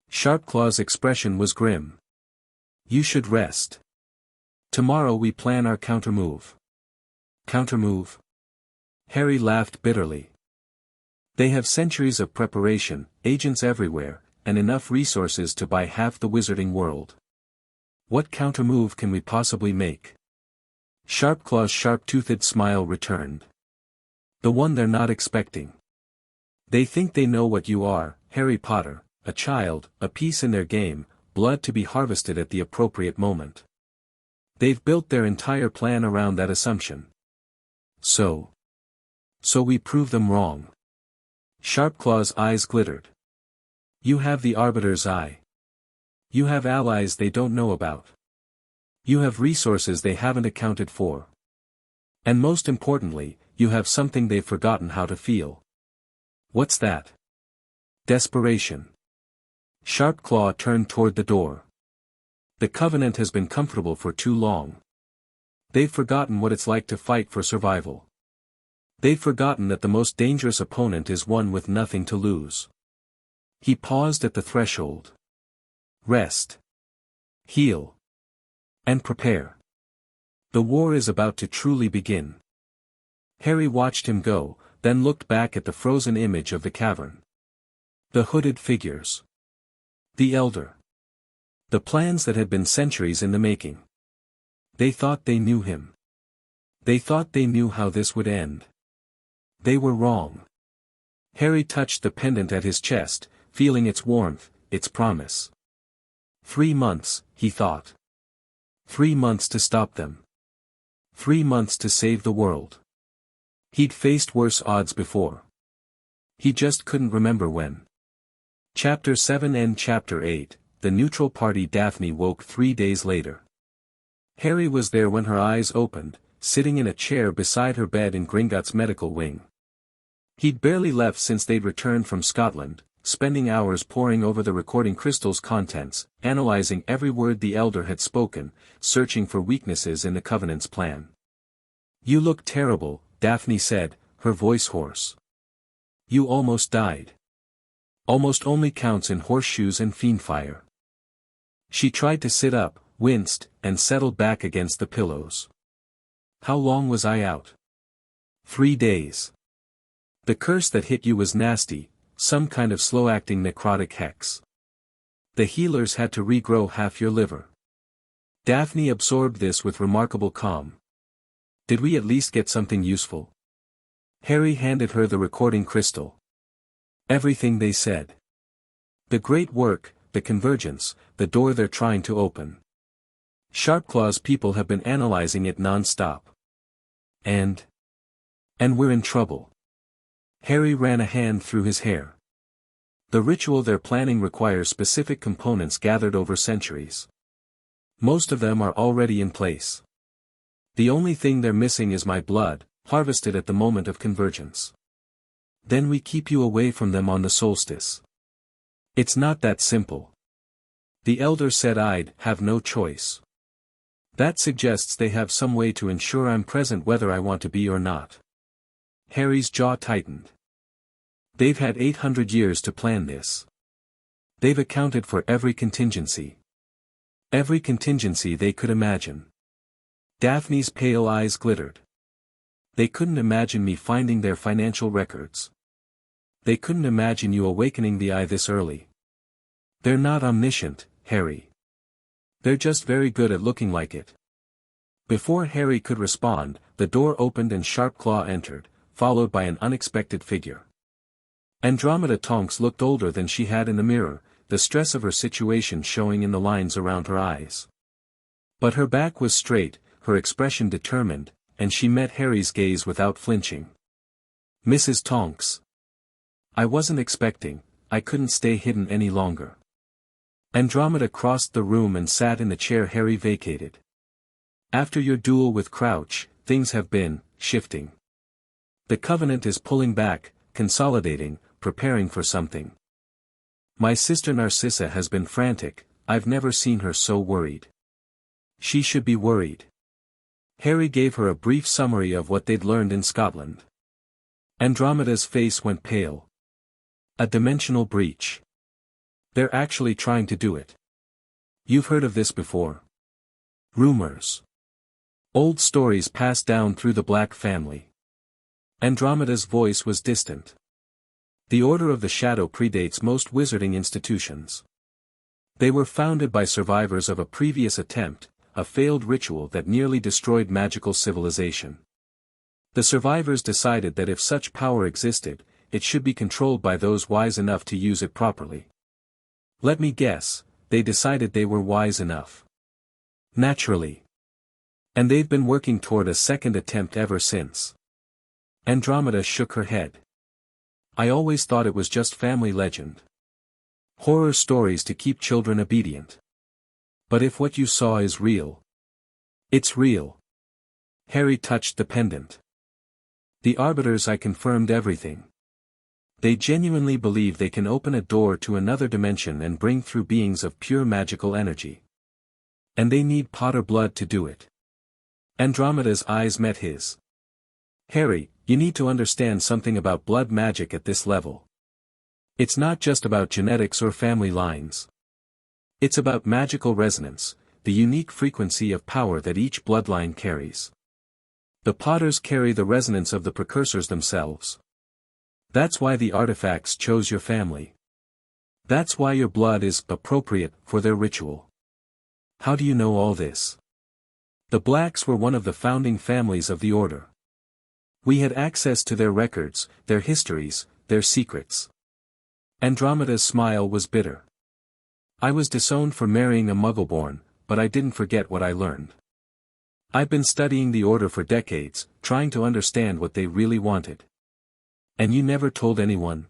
Sharpclaw's expression was grim. "You should rest. Tomorrow we plan our countermove." "Countermove?" Harry laughed bitterly. "They have centuries of preparation, agents everywhere, and enough resources to buy half the wizarding world. What countermove can we possibly make?" Sharpclaw's sharp-toothed smile returned. "The one they're not expecting. They think they know what you are, Harry Potter, a child, a piece in their game, blood to be harvested at the appropriate moment. They've built their entire plan around that assumption. So we prove them wrong." Sharpclaw's eyes glittered. "You have the Arbiter's eye. You have allies they don't know about. You have resources they haven't accounted for. And most importantly, you have something they've forgotten how to feel." "What's that?" "Desperation." Sharpclaw turned toward the door. "The Covenant has been comfortable for too long. They've forgotten what it's like to fight for survival. They've forgotten that the most dangerous opponent is one with nothing to lose." He paused at the threshold. "Rest. Heal. And prepare. The war is about to truly begin." Harry watched him go, then looked back at the frozen image of the cavern. The hooded figures. The elder. The plans that had been centuries in the making. They thought they knew him. They thought they knew how this would end. They were wrong. Harry touched the pendant at his chest, feeling its warmth, its promise. 3 months, he thought. 3 months to stop them. 3 months to save the world. He'd faced worse odds before. He just couldn't remember when. Chapter 7 and Chapter 8, The Neutral Party. Daphne woke 3 days later. Harry was there when her eyes opened, sitting in a chair beside her bed in Gringotts' medical wing. He'd barely left since they'd returned from Scotland, spending hours poring over the recording crystal's contents, analyzing every word the elder had spoken, searching for weaknesses in the Covenant's plan. "You look terrible," Daphne said, her voice hoarse. "You almost died. Almost only counts in horseshoes and fiendfire." She tried to sit up, winced, and settled back against the pillows. "How long was I out?" 3 days. The curse that hit you was nasty, some kind of slow-acting necrotic hex. The healers had to regrow half your liver." Daphne absorbed this with remarkable calm. "Did we at least get something useful?" Harry handed her the recording crystal. "Everything they said. The great work, the convergence, the door they're trying to open. Sharpclaw's people have been analyzing it non-stop. And we're in trouble." Harry ran a hand through his hair. "The ritual they're planning requires specific components gathered over centuries. Most of them are already in place. The only thing they're missing is my blood, harvested at the moment of convergence. Then we keep you away from them on the solstice." "It's not that simple." The elder said. "I'd have no choice. That suggests they have some way to ensure I'm present whether I want to be or not. Harry's jaw tightened. They've had 800 years to plan this. They've accounted for every contingency. Every contingency they could imagine. Daphne's pale eyes glittered. They couldn't imagine me finding their financial records. They couldn't imagine you awakening the eye this early. They're not omniscient, Harry. They're just very good at looking like it. Before Harry could respond, the door opened and Sharpclaw entered, followed by an unexpected figure. Andromeda Tonks looked older than she had in the mirror, the stress of her situation showing in the lines around her eyes. But her back was straight, her expression determined, and she met Harry's gaze without flinching. Mrs. Tonks. I wasn't expecting, I couldn't stay hidden any longer. Andromeda crossed the room and sat in the chair Harry vacated. After your duel with Crouch, things have been shifting. The Covenant is pulling back, consolidating, preparing for something. My sister Narcissa has been frantic, I've never seen her so worried. She should be worried. Harry gave her a brief summary of what they'd learned in Scotland. Andromeda's face went pale. A dimensional breach. They're actually trying to do it. You've heard of this before. Rumors. Old stories passed down through the Black family. Andromeda's voice was distant. The Order of the Shadow predates most wizarding institutions. They were founded by survivors of a previous attempt, a failed ritual that nearly destroyed magical civilization. The survivors decided that if such power existed, it should be controlled by those wise enough to use it properly. Let me guess, they decided they were wise enough. Naturally. And they've been working toward a second attempt ever since. Andromeda shook her head. I always thought it was just family legend. Horror stories to keep children obedient. But if what you saw is real. It's real. Harry touched the pendant. The Arbiters I confirmed everything. They genuinely believe they can open a door to another dimension and bring through beings of pure magical energy. And they need Potter blood to do it. Andromeda's eyes met his. Harry, you need to understand something about blood magic at this level. It's not just about genetics or family lines. It's about magical resonance, the unique frequency of power that each bloodline carries. The Potters carry the resonance of the precursors themselves. That's why the artifacts chose your family. That's why your blood is appropriate for their ritual. How do you know all this? The Blacks were one of the founding families of the Order. We had access to their records, their histories, their secrets. Andromeda's smile was bitter. I was disowned for marrying a Muggleborn, but I didn't forget what I learned. I've been studying the Order for decades, trying to understand what they really wanted. And you never told anyone?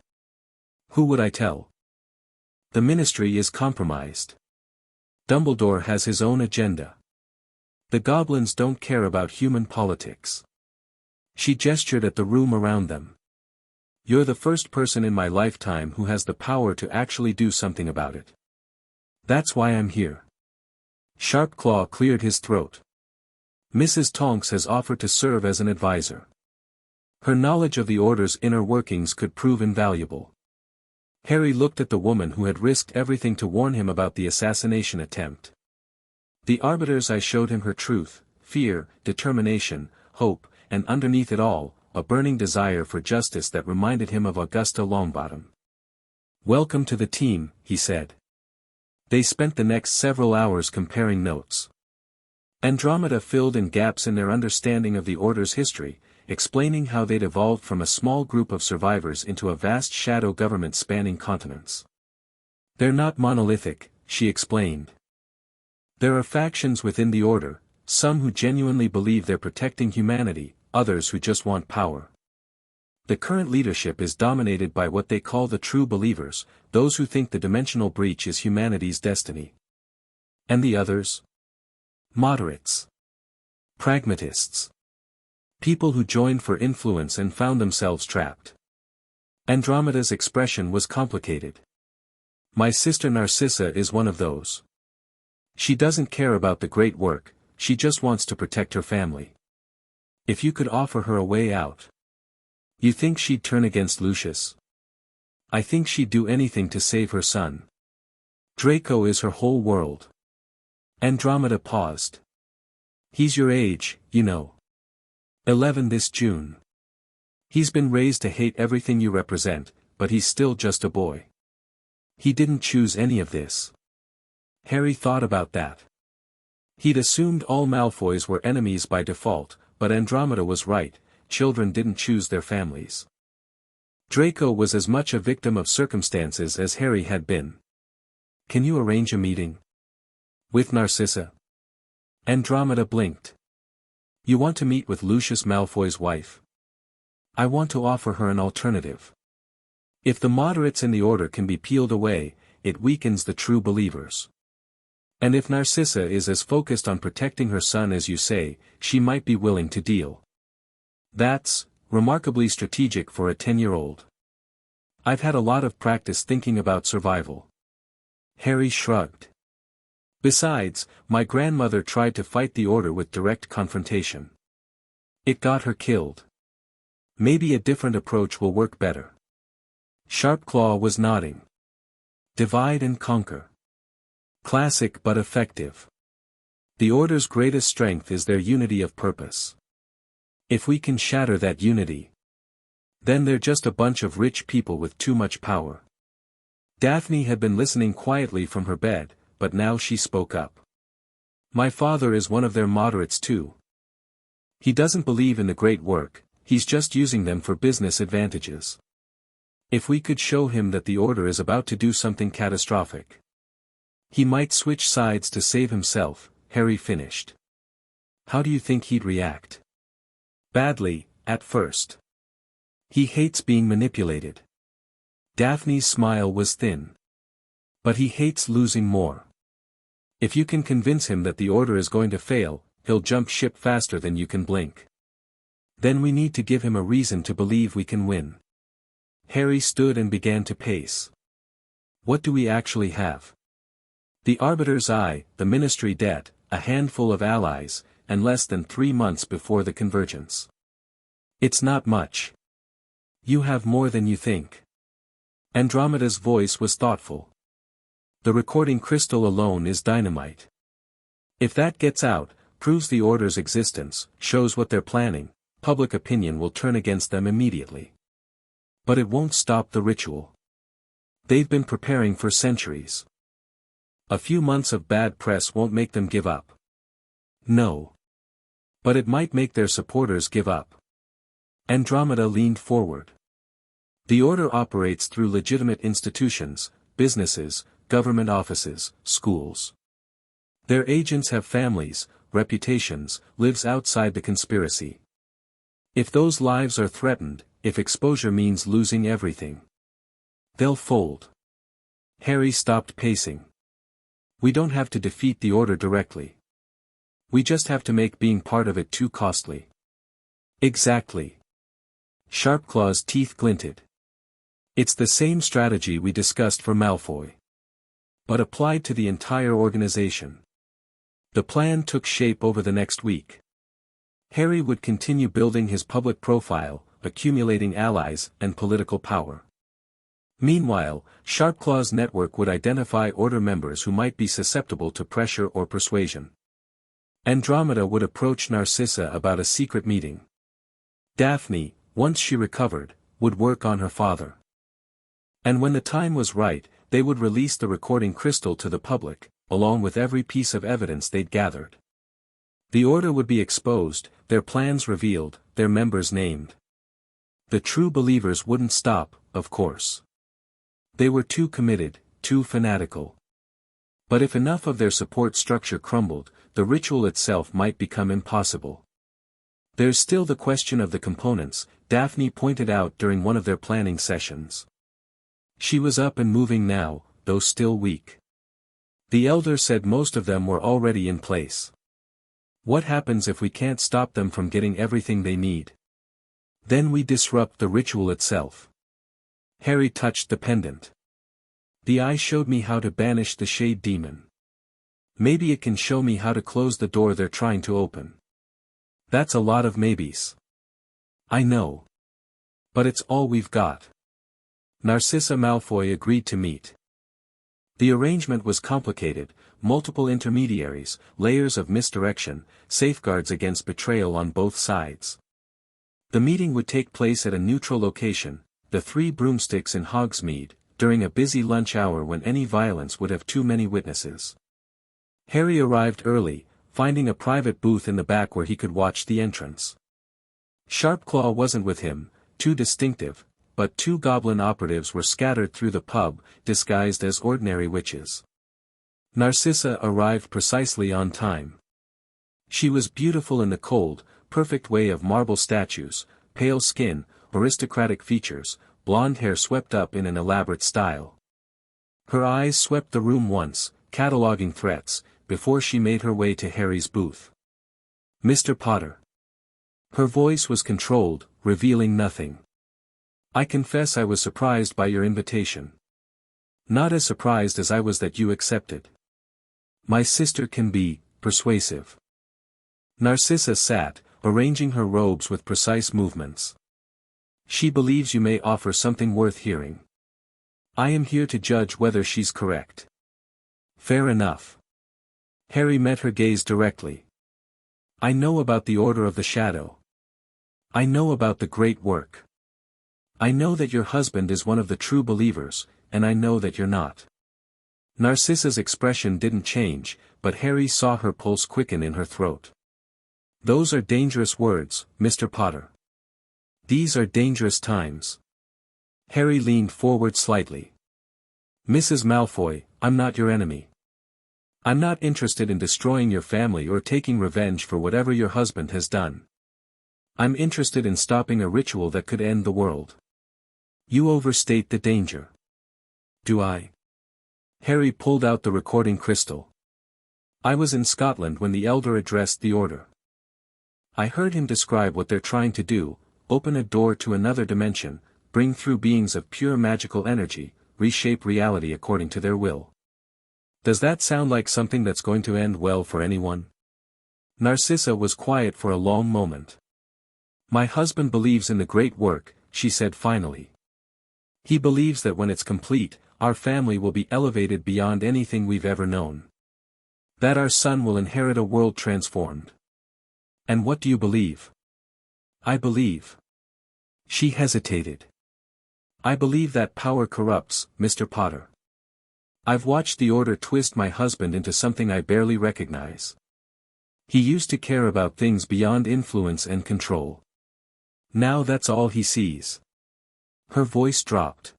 Who would I tell? The Ministry is compromised. Dumbledore has his own agenda. The goblins don't care about human politics. She gestured at the room around them. You're the first person in my lifetime who has the power to actually do something about it. That's why I'm here. Sharpclaw cleared his throat. Mrs. Tonks has offered to serve as an advisor. Her knowledge of the Order's inner workings could prove invaluable. Harry looked at the woman who had risked everything to warn him about the assassination attempt. The Arbiters I showed him her truth, fear, determination, hope, and underneath it all, a burning desire for justice that reminded him of Augusta Longbottom. Welcome to the team, he said. They spent the next several hours comparing notes. Andromeda filled in gaps in their understanding of the Order's history, explaining how they'd evolved from a small group of survivors into a vast shadow government spanning continents. They're not monolithic, she explained. There are factions within the Order, some who genuinely believe they're protecting humanity, others who just want power. The current leadership is dominated by what they call the true believers, those who think the dimensional breach is humanity's destiny. And the others? Moderates. Pragmatists. People who joined for influence and found themselves trapped. Andromeda's expression was complicated. My sister Narcissa is one of those. She doesn't care about the great work, she just wants to protect her family. If you could offer her a way out. You think she'd turn against Lucius? I think she'd do anything to save her son. Draco is her whole world. Andromeda paused. He's your age, you know. 11 this June. He's been raised to hate everything you represent, but he's still just a boy. He didn't choose any of this. Harry thought about that. He'd assumed all Malfoys were enemies by default, but Andromeda was right, children didn't choose their families. Draco was as much a victim of circumstances as Harry had been. Can you arrange a meeting? With Narcissa? Andromeda blinked. You want to meet with Lucius Malfoy's wife? I want to offer her an alternative. If the moderates in the Order can be peeled away, it weakens the true believers. And if Narcissa is as focused on protecting her son as you say, she might be willing to deal. That's remarkably strategic for a 10-year-old. I've had a lot of practice thinking about survival. Harry shrugged. Besides, my grandmother tried to fight the Order with direct confrontation. It got her killed. Maybe a different approach will work better. Sharpclaw was nodding. Divide and conquer. Classic but effective. The Order's greatest strength is their unity of purpose. If we can shatter that unity, then they're just a bunch of rich people with too much power. Daphne had been listening quietly from her bed, but now she spoke up. My father is one of their moderates too. He doesn't believe in the great work, he's just using them for business advantages. If we could show him that the Order is about to do something catastrophic, he might switch sides to save himself, Harry finished. How do you think he'd react? Badly, at first. He hates being manipulated. Daphne's smile was thin. But he hates losing more. If you can convince him that the Order is going to fail, he'll jump ship faster than you can blink. Then we need to give him a reason to believe we can win. Harry stood and began to pace. What do we actually have? The Arbiter's Eye, the Ministry debt, a handful of allies, and less than 3 months before the convergence. It's not much. You have more than you think. Andromeda's voice was thoughtful. The recording crystal alone is dynamite. If that gets out, proves the Order's existence, shows what they're planning, public opinion will turn against them immediately. But it won't stop the ritual. They've been preparing for centuries. A few months of bad press won't make them give up. No. But it might make their supporters give up. Andromeda leaned forward. The Order operates through legitimate institutions, businesses, government offices, schools. Their agents have families, reputations, lives outside the conspiracy. If those lives are threatened, if exposure means losing everything, they'll fold. Harry stopped pacing. We don't have to defeat the Order directly. We just have to make being part of it too costly. Exactly. Sharpclaw's teeth glinted. It's the same strategy we discussed for Malfoy, but applied to the entire organization. The plan took shape over the next week. Harry would continue building his public profile, accumulating allies and political power. Meanwhile, Sharpclaw's network would identify Order members who might be susceptible to pressure or persuasion. Andromeda would approach Narcissa about a secret meeting. Daphne, once she recovered, would work on her father. And when the time was right, they would release the recording crystal to the public, along with every piece of evidence they'd gathered. The Order would be exposed, their plans revealed, their members named. The true believers wouldn't stop, of course. They were too committed, too fanatical. But if enough of their support structure crumbled, the ritual itself might become impossible. There's still the question of the components, Daphne pointed out during one of their planning sessions. She was up and moving now, though still weak. The Elder said most of them were already in place. What happens if we can't stop them from getting everything they need? Then we disrupt the ritual itself. Harry touched the pendant. The eye showed me how to banish the Shade Demon. Maybe it can show me how to close the door they're trying to open. That's a lot of maybes. I know. But it's all we've got. Narcissa Malfoy agreed to meet. The arrangement was complicated, multiple intermediaries, layers of misdirection, safeguards against betrayal on both sides. The meeting would take place at a neutral location, the Three Broomsticks in Hogsmeade, during a busy lunch hour when any violence would have too many witnesses. Harry arrived early, finding a private booth in the back where he could watch the entrance. Sharpclaw wasn't with him, too distinctive, but two goblin operatives were scattered through the pub, disguised as ordinary witches. Narcissa arrived precisely on time. She was beautiful in the cold, perfect way of marble statues, pale skin, aristocratic features, blonde hair swept up in an elaborate style. Her eyes swept the room once, cataloguing threats, before she made her way to Harry's booth. "Mr. Potter." Her voice was controlled, revealing nothing. "I confess I was surprised by your invitation. Not as surprised as I was that you accepted. My sister can be persuasive." Narcissa sat, arranging her robes with precise movements. "She believes you may offer something worth hearing. I am here to judge whether she's correct." "Fair enough." Harry met her gaze directly. "I know about the Order of the Shadow. I know about the great work. I know that your husband is one of the true believers, and I know that you're not." Narcissa's expression didn't change, but Harry saw her pulse quicken in her throat. "Those are dangerous words, Mr. Potter. These are dangerous times." Harry leaned forward slightly. "Mrs. Malfoy, I'm not your enemy. I'm not interested in destroying your family or taking revenge for whatever your husband has done. I'm interested in stopping a ritual that could end the world. You overstate the danger." "Do I?" Harry pulled out the recording crystal. "I was in Scotland when the Elder addressed the Order. I heard him describe what they're trying to do: open a door to another dimension, bring through beings of pure magical energy, reshape reality according to their will. Does that sound like something that's going to end well for anyone?" Narcissa was quiet for a long moment. "My husband believes in the great work," she said finally. "He believes that when it's complete, our family will be elevated beyond anything we've ever known. That our son will inherit a world transformed." "And what do you believe?" "I believe." She hesitated. "I believe that power corrupts, Mr. Potter. I've watched the Order twist my husband into something I barely recognize. He used to care about things beyond influence and control. Now that's all he sees." Her voice dropped.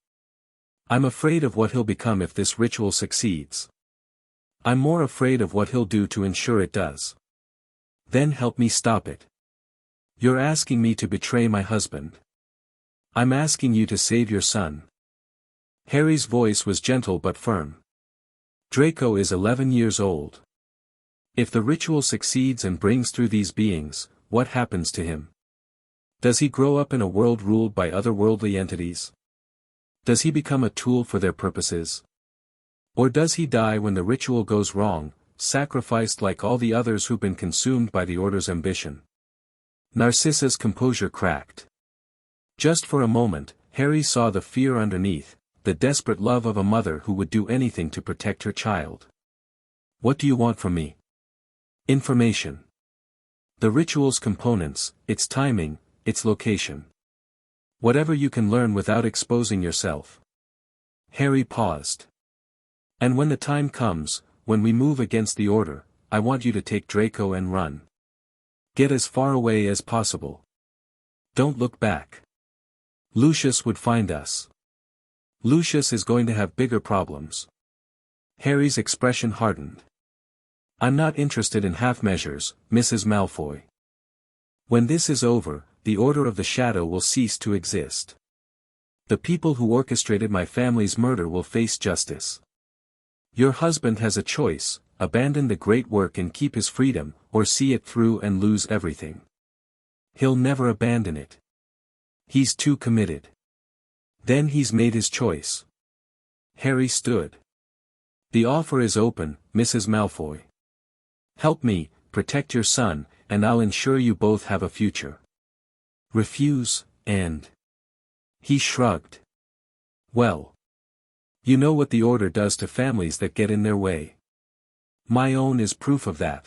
"I'm afraid of what he'll become if this ritual succeeds. I'm more afraid of what he'll do to ensure it does. Then help me stop it. You're asking me to betray my husband. I'm asking you to save your son." Harry's voice was gentle but firm. "Draco is 11 years old. If the ritual succeeds and brings through these beings, what happens to him? Does he grow up in a world ruled by otherworldly entities? Does he become a tool for their purposes? Or does he die when the ritual goes wrong, sacrificed like all the others who've been consumed by the Order's ambition?" Narcissa's composure cracked. Just for a moment, Harry saw the fear underneath, the desperate love of a mother who would do anything to protect her child. "What do you want from me?" "Information. The ritual's components, its timing, its location. Whatever you can learn without exposing yourself." Harry paused. "And when the time comes, when we move against the Order, I want you to take Draco and run. Get as far away as possible. Don't look back. Lucius would find us. Lucius is going to have bigger problems." Harry's expression hardened. "I'm not interested in half measures, Mrs. Malfoy. When this is over, the Order of the Shadow will cease to exist. The people who orchestrated my family's murder will face justice. Your husband has a choice: abandon the great work and keep his freedom, or see it through and lose everything. He'll never abandon it. He's too committed. Then he's made his choice." Harry stood. "The offer is open, Mrs. Malfoy. Help me, protect your son, and I'll ensure you both have a future. Refuse, and... He shrugged. Well. You know what the order does to families that get in their way. My own is proof of that.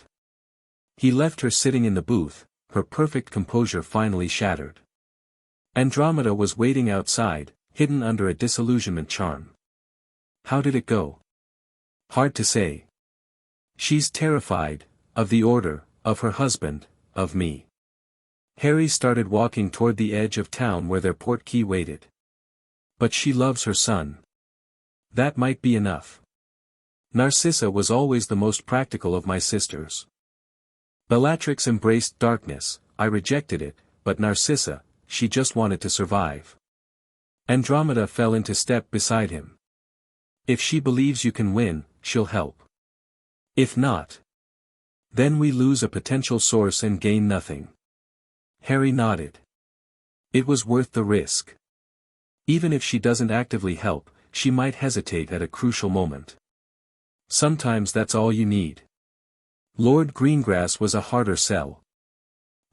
He left her sitting in the booth, her perfect composure finally shattered. Andromeda was waiting outside, hidden under a disillusionment charm. How did it go? Hard to say. She's terrified, of the order, of her husband, of me. Harry started walking toward the edge of town where their portkey waited. But she loves her son. That might be enough. Narcissa was always the most practical of my sisters. Bellatrix embraced darkness, I rejected it, but Narcissa, she just wanted to survive. Andromeda fell into step beside him. If she believes you can win, she'll help. If not, then we lose a potential source and gain nothing. Harry nodded. It was worth the risk. Even if she doesn't actively help, she might hesitate at a crucial moment. Sometimes that's all you need. Lord Greengrass was a harder sell.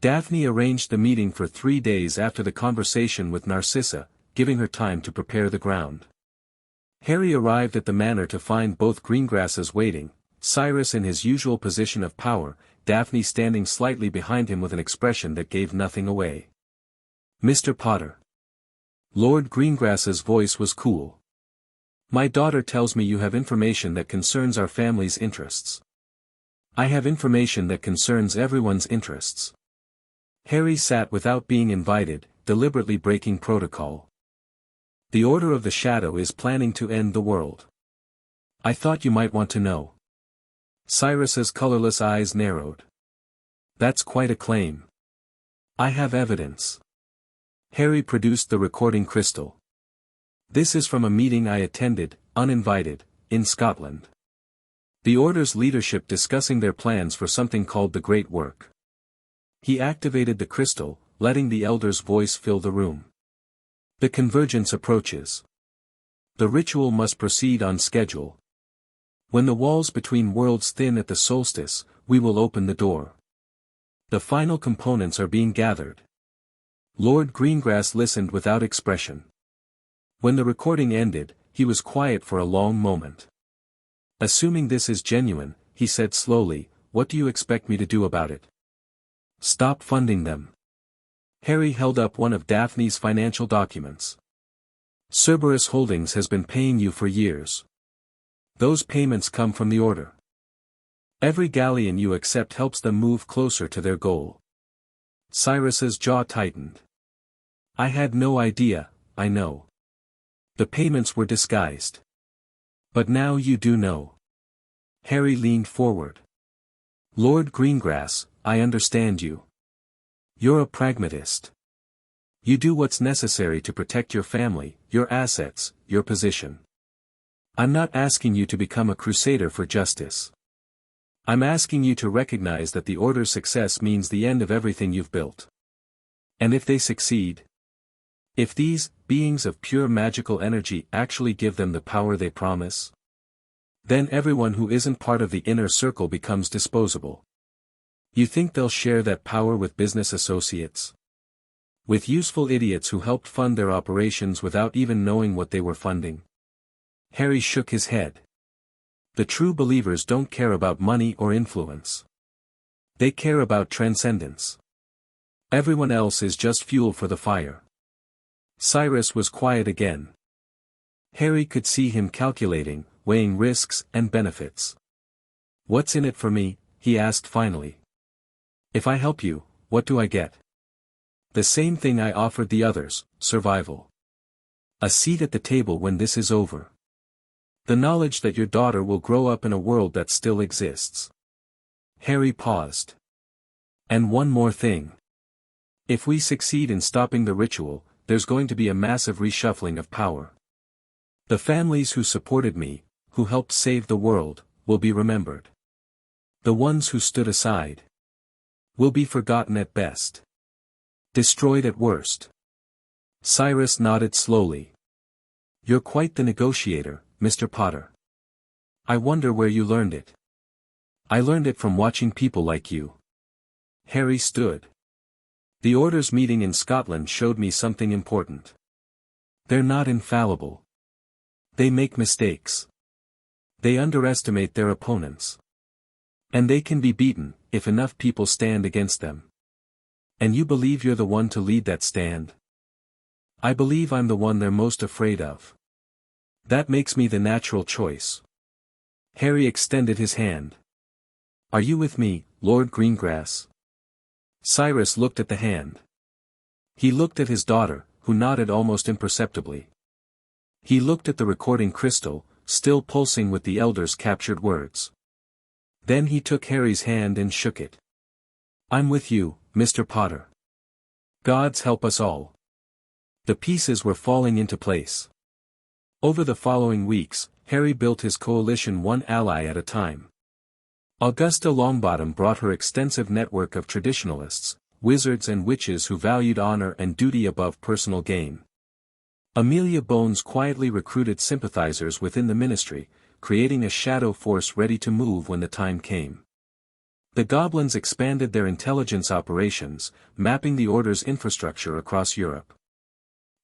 Daphne arranged the meeting for 3 days after the conversation with Narcissa, giving her time to prepare the ground. Harry arrived at the manor to find both Greengrasses waiting, Cyrus in his usual position of power, Daphne standing slightly behind him with an expression that gave nothing away. Mr. Potter. Lord Greengrass's voice was cool. My daughter tells me you have information that concerns our family's interests. I have information that concerns everyone's interests. Harry sat without being invited, deliberately breaking protocol. The Order of the Shadow is planning to end the world. I thought you might want to know. Cyrus's colorless eyes narrowed. That's quite a claim. I have evidence. Harry produced the recording crystal. This is from a meeting I attended, uninvited, in Scotland. The Order's leadership discussing their plans for something called the Great Work. He activated the crystal, letting the Elder's voice fill the room. The convergence approaches. The ritual must proceed on schedule. When the walls between worlds thin at the solstice, we will open the door. The final components are being gathered. Lord Greengrass listened without expression. When the recording ended, he was quiet for a long moment. Assuming this is genuine, he said slowly, what do you expect me to do about it? Stop funding them. Harry held up one of Daphne's financial documents. Cerberus Holdings has been paying you for years. Those payments come from the Order. Every galleon you accept helps them move closer to their goal. Cyrus's jaw tightened. I had no idea, I know. The payments were disguised. But now you do know. Harry leaned forward. Lord Greengrass, I understand you. You're a pragmatist. You do what's necessary to protect your family, your assets, your position. I'm not asking you to become a crusader for justice. I'm asking you to recognize that the Order's success means the end of everything you've built. And if they succeed, if these beings of pure magical energy actually give them the power they promise, then everyone who isn't part of the inner circle becomes disposable. You think they'll share that power with business associates? With useful idiots who helped fund their operations without even knowing what they were funding? Harry shook his head. The true believers don't care about money or influence. They care about transcendence. Everyone else is just fuel for the fire. Cyrus was quiet again. Harry could see him calculating, weighing risks and benefits. What's in it for me? He asked finally. If I help you, what do I get? The same thing I offered the others, survival. A seat at the table when this is over. The knowledge that your daughter will grow up in a world that still exists. Harry paused. And one more thing. If we succeed in stopping the ritual, there's going to be a massive reshuffling of power. The families who supported me, who helped save the world, will be remembered. The ones who stood aside will be forgotten at best. Destroyed at worst. Cyrus nodded slowly. You're quite the negotiator, Mr. Potter. I wonder where you learned it. I learned it from watching people like you. Harry stood. The Order's meeting in Scotland showed me something important. They're not infallible. They make mistakes. They underestimate their opponents. And they can be beaten, if enough people stand against them. And you believe you're the one to lead that stand? I believe I'm the one they're most afraid of. That makes me the natural choice. Harry extended his hand. Are you with me, Lord Greengrass? Cyrus looked at the hand. He looked at his daughter, who nodded almost imperceptibly. He looked at the recording crystal, still pulsing with the Elder's captured words. Then he took Harry's hand and shook it. I'm with you, Mr. Potter. Gods help us all. The pieces were falling into place. Over the following weeks, Harry built his coalition one ally at a time. Augusta Longbottom brought her extensive network of traditionalists, wizards and witches who valued honor and duty above personal gain. Amelia Bones quietly recruited sympathizers within the ministry, creating a shadow force ready to move when the time came. The goblins expanded their intelligence operations, mapping the Order's infrastructure across Europe.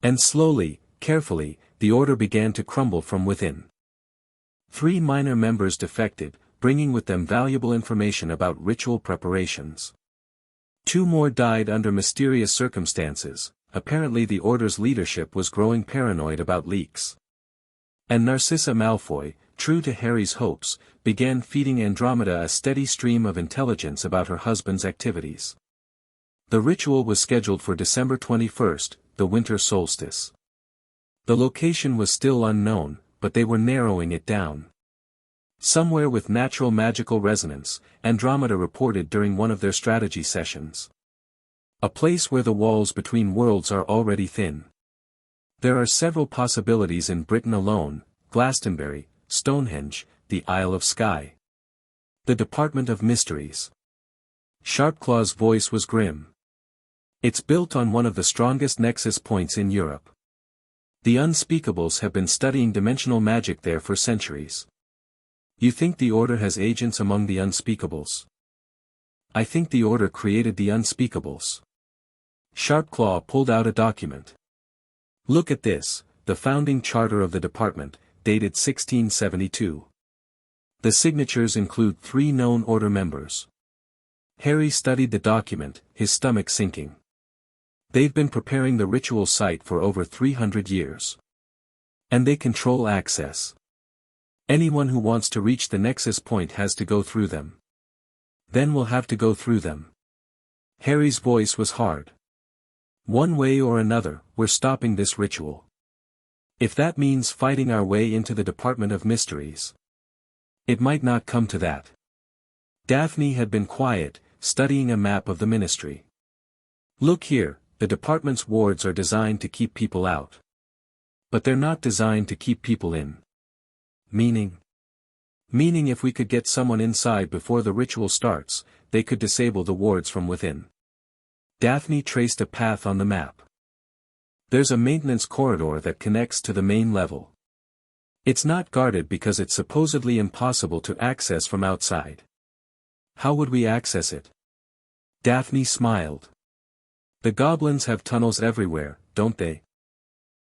And slowly, carefully, the Order began to crumble from within. 3 minor members defected, bringing with them valuable information about ritual preparations. 2 more died under mysterious circumstances. Apparently the Order's leadership was growing paranoid about leaks. And Narcissa Malfoy, true to Harry's hopes, began feeding Andromeda a steady stream of intelligence about her husband's activities. The ritual was scheduled for December 21st, the winter solstice. The location was still unknown, but they were narrowing it down. Somewhere with natural magical resonance, Andromeda reported during one of their strategy sessions. A place where the walls between worlds are already thin. There are several possibilities in Britain alone: Glastonbury, Stonehenge, the Isle of Skye. The Department of Mysteries. Sharpclaw's voice was grim. It's built on one of the strongest nexus points in Europe. The Unspeakables have been studying dimensional magic there for centuries. You think the Order has agents among the Unspeakables? I think the Order created the Unspeakables. Sharpclaw pulled out a document. Look at this, the founding charter of the department, dated 1672. The signatures include 3 known Order members. Harry studied the document, his stomach sinking. They've been preparing the ritual site for over 300 years. And they control access. Anyone who wants to reach the nexus point has to go through them. Then we'll have to go through them. Harry's voice was hard. One way or another, we're stopping this ritual. If that means fighting our way into the Department of Mysteries. It might not come to that. Daphne had been quiet, studying a map of the ministry. Look here, the department's wards are designed to keep people out. But they're not designed to keep people in. Meaning? Meaning if we could get someone inside before the ritual starts, they could disable the wards from within. Daphne traced a path on the map. There's a maintenance corridor that connects to the main level. It's not guarded because it's supposedly impossible to access from outside. How would we access it? Daphne smiled. The goblins have tunnels everywhere, don't they?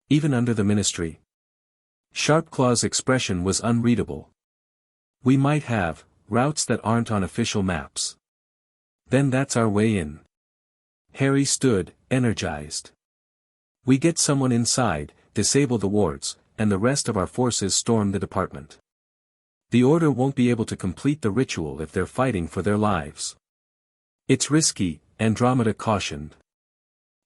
Even under the ministry. Sharpclaw's expression was unreadable. We might have routes that aren't on official maps. Then that's our way in. Harry stood, energized. We get someone inside, disable the wards, and the rest of our forces storm the department. The Order won't be able to complete the ritual if they're fighting for their lives. It's risky, Andromeda cautioned.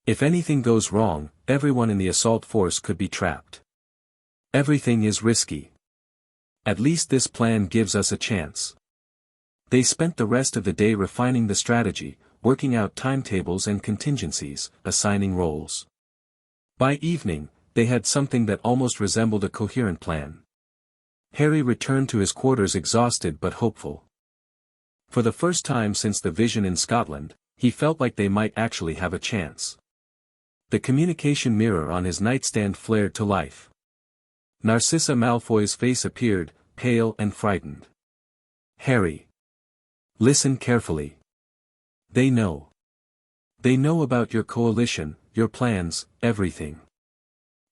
If anything goes wrong, everyone in the assault force could be trapped. Everything is risky. At least this plan gives us a chance. They spent the rest of the day refining the strategy, working out timetables and contingencies, assigning roles. By evening, they had something that almost resembled a coherent plan. Harry returned to his quarters exhausted but hopeful. For the first time since the vision in Scotland, he felt like they might actually have a chance. The communication mirror on his nightstand flared to life. Narcissa Malfoy's face appeared, pale and frightened. Harry. Listen carefully. They know. They know about your coalition, your plans, everything.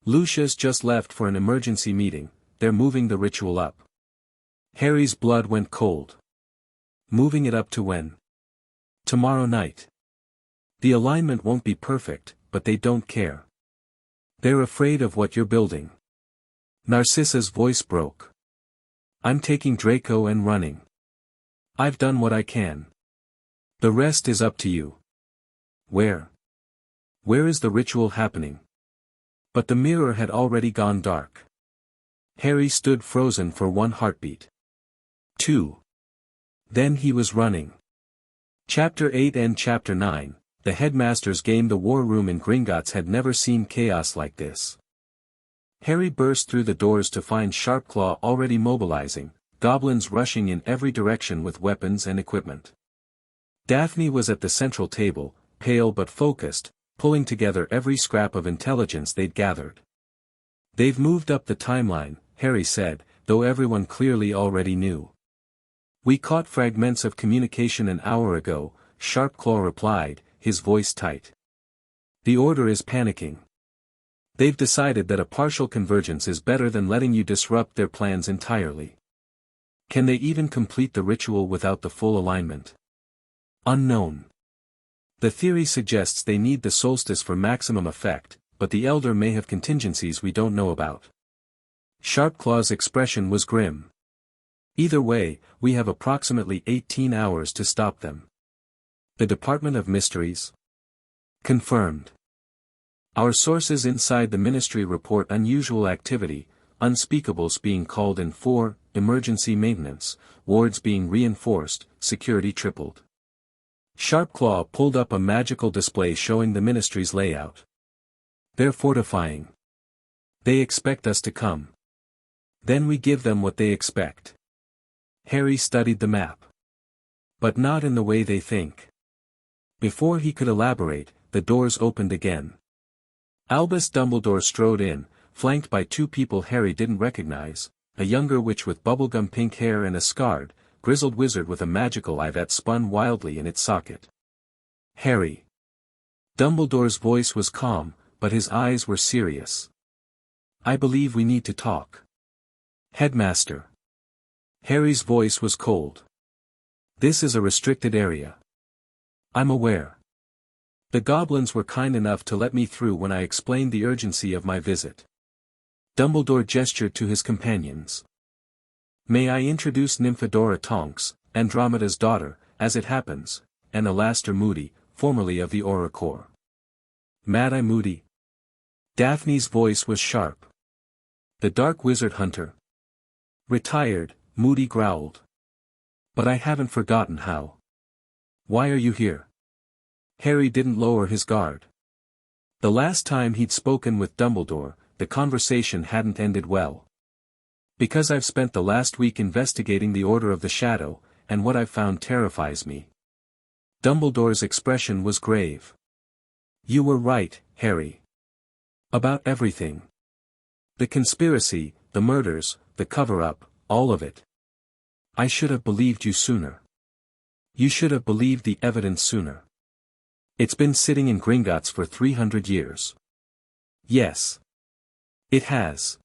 Lucia's just left for an emergency meeting, they're moving the ritual up. Harry's blood went cold. Moving it up to when? Tomorrow night. The alignment won't be perfect, but they don't care. They're afraid of what you're building. Narcissa's voice broke. I'm taking Draco and running. I've done what I can. The rest is up to you. Where? Where is the ritual happening? But the mirror had already gone dark. Harry stood frozen for one heartbeat. 2. Then he was running. Chapter 8 and Chapter 9, the headmaster's game. The war room in Gringotts had never seen chaos like this. Harry burst through the doors to find Sharpclaw already mobilizing, goblins rushing in every direction with weapons and equipment. Daphne was at the central table, pale but focused, pulling together every scrap of intelligence they'd gathered. They've moved up the timeline, Harry said, though everyone clearly already knew. We caught fragments of communication an hour ago, Sharpclaw replied, his voice tight. The Order is panicking. They've decided that a partial convergence is better than letting you disrupt their plans entirely. Can they even complete the ritual without the full alignment? Unknown. The theory suggests they need the solstice for maximum effect, but the Elder may have contingencies we don't know about. Sharpclaw's expression was grim. Either way, we have approximately 18 hours to stop them. The Department of Mysteries? Confirmed. Our sources inside the Ministry report unusual activity, unspeakables being called in for emergency maintenance, wards being reinforced, security tripled. Sharpclaw pulled up a magical display showing the Ministry's layout. They're fortifying. They expect us to come. Then we give them what they expect. Harry studied the map. But not in the way they think. Before he could elaborate, the doors opened again. Albus Dumbledore strode in, flanked by two people Harry didn't recognize, a younger witch with bubblegum pink hair and a scarred, grizzled wizard with a magical eye that spun wildly in its socket. Harry. Dumbledore's voice was calm, but his eyes were serious. I believe we need to talk. Headmaster. Harry's voice was cold. This is a restricted area. I'm aware. The goblins were kind enough to let me through when I explained the urgency of my visit. Dumbledore gestured to his companions. May I introduce Nymphadora Tonks, Andromeda's daughter, as it happens, and Alastor Moody, formerly of the Auror Corps. Mad-Eye Moody. Daphne's voice was sharp. The Dark Wizard Hunter. Retired, Moody growled. But I haven't forgotten how. Why are you here? Harry didn't lower his guard. The last time he'd spoken with Dumbledore, the conversation hadn't ended well. Because I've spent the last week investigating the Order of the Shadow, and what I've found terrifies me. Dumbledore's expression was grave. You were right, Harry. About everything. The conspiracy, the murders, the cover-up, all of it. I should have believed you sooner. You should have believed the evidence sooner. It's been sitting in Gringotts for 300 years. Yes. It has.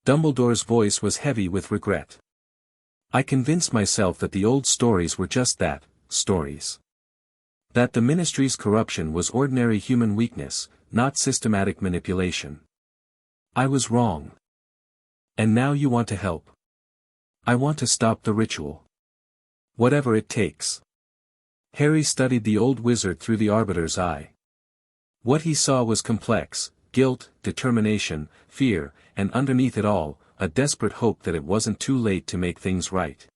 Dumbledore's voice was heavy with regret. I convinced myself that the old stories were just that, stories. That the Ministry's corruption was ordinary human weakness, not systematic manipulation. I was wrong. And now you want to help. I want to stop the ritual. Whatever it takes. Harry studied the old wizard through the Arbiter's eye. What he saw was complex, guilt, determination, fear, and underneath it all, a desperate hope that it wasn't too late to make things right.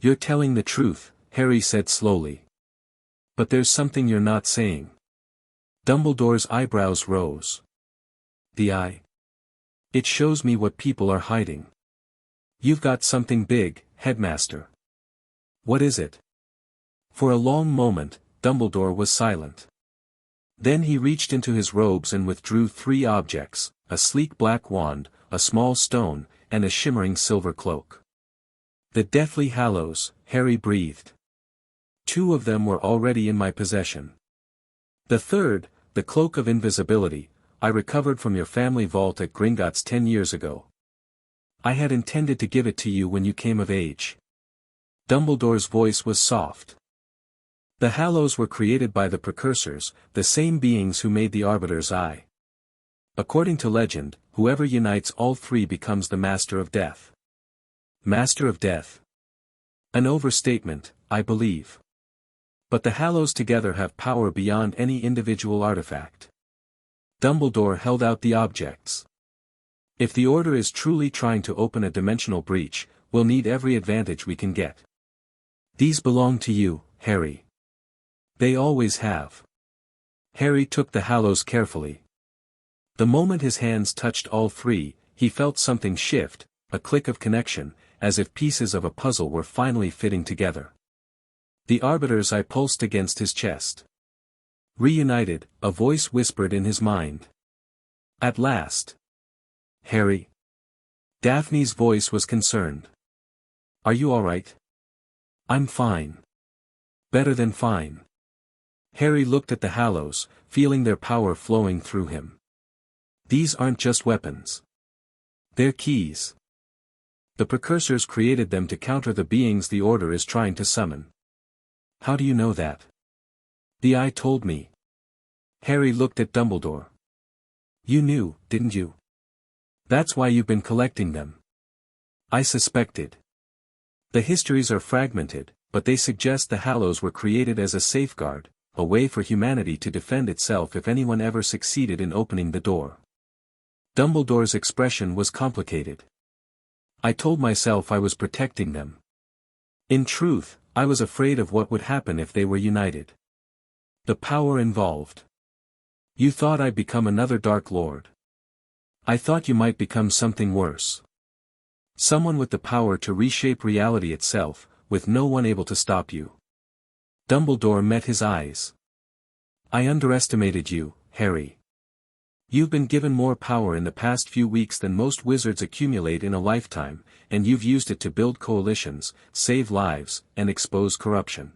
You're telling the truth, Harry said slowly. But there's something you're not saying. Dumbledore's eyebrows rose. The eye. It shows me what people are hiding. You've got something big, Headmaster. What is it? For a long moment, Dumbledore was silent. Then he reached into his robes and withdrew 3 objects, a sleek black wand, a small stone, and a shimmering silver cloak. The Deathly Hallows, Harry breathed. 2 of them were already in my possession. The third, the Cloak of Invisibility, I recovered from your family vault at Gringotts 10 years ago. I had intended to give it to you when you came of age. Dumbledore's voice was soft. The Hallows were created by the Precursors, the same beings who made the Arbiter's Eye. According to legend, whoever unites all 3 becomes the Master of Death. Master of Death? An overstatement, I believe. But the Hallows together have power beyond any individual artifact. Dumbledore held out the objects. If the Order is truly trying to open a dimensional breach, we'll need every advantage we can get. These belong to you, Harry. They always have. Harry took the Hallows carefully. The moment his hands touched all 3, he felt something shift, a click of connection, as if pieces of a puzzle were finally fitting together. The Arbiter's Eye pulsed against his chest. Reunited, a voice whispered in his mind. At last. Harry. Daphne's voice was concerned. Are you all right? I'm fine. Better than fine. Harry looked at the Hallows, feeling their power flowing through him. These aren't just weapons. They're keys. The Precursors created them to counter the beings the Order is trying to summon. How do you know that? The Eye told me. Harry looked at Dumbledore. You knew, didn't you? That's why you've been collecting them. I suspected. The histories are fragmented, but they suggest the Hallows were created as a safeguard, a way for humanity to defend itself if anyone ever succeeded in opening the door. Dumbledore's expression was complicated. I told myself I was protecting them. In truth, I was afraid of what would happen if they were united. The power involved. You thought I'd become another Dark Lord. I thought you might become something worse. Someone with the power to reshape reality itself, with no one able to stop you. Dumbledore met his eyes. I underestimated you, Harry. You've been given more power in the past few weeks than most wizards accumulate in a lifetime, and you've used it to build coalitions, save lives, and expose corruption.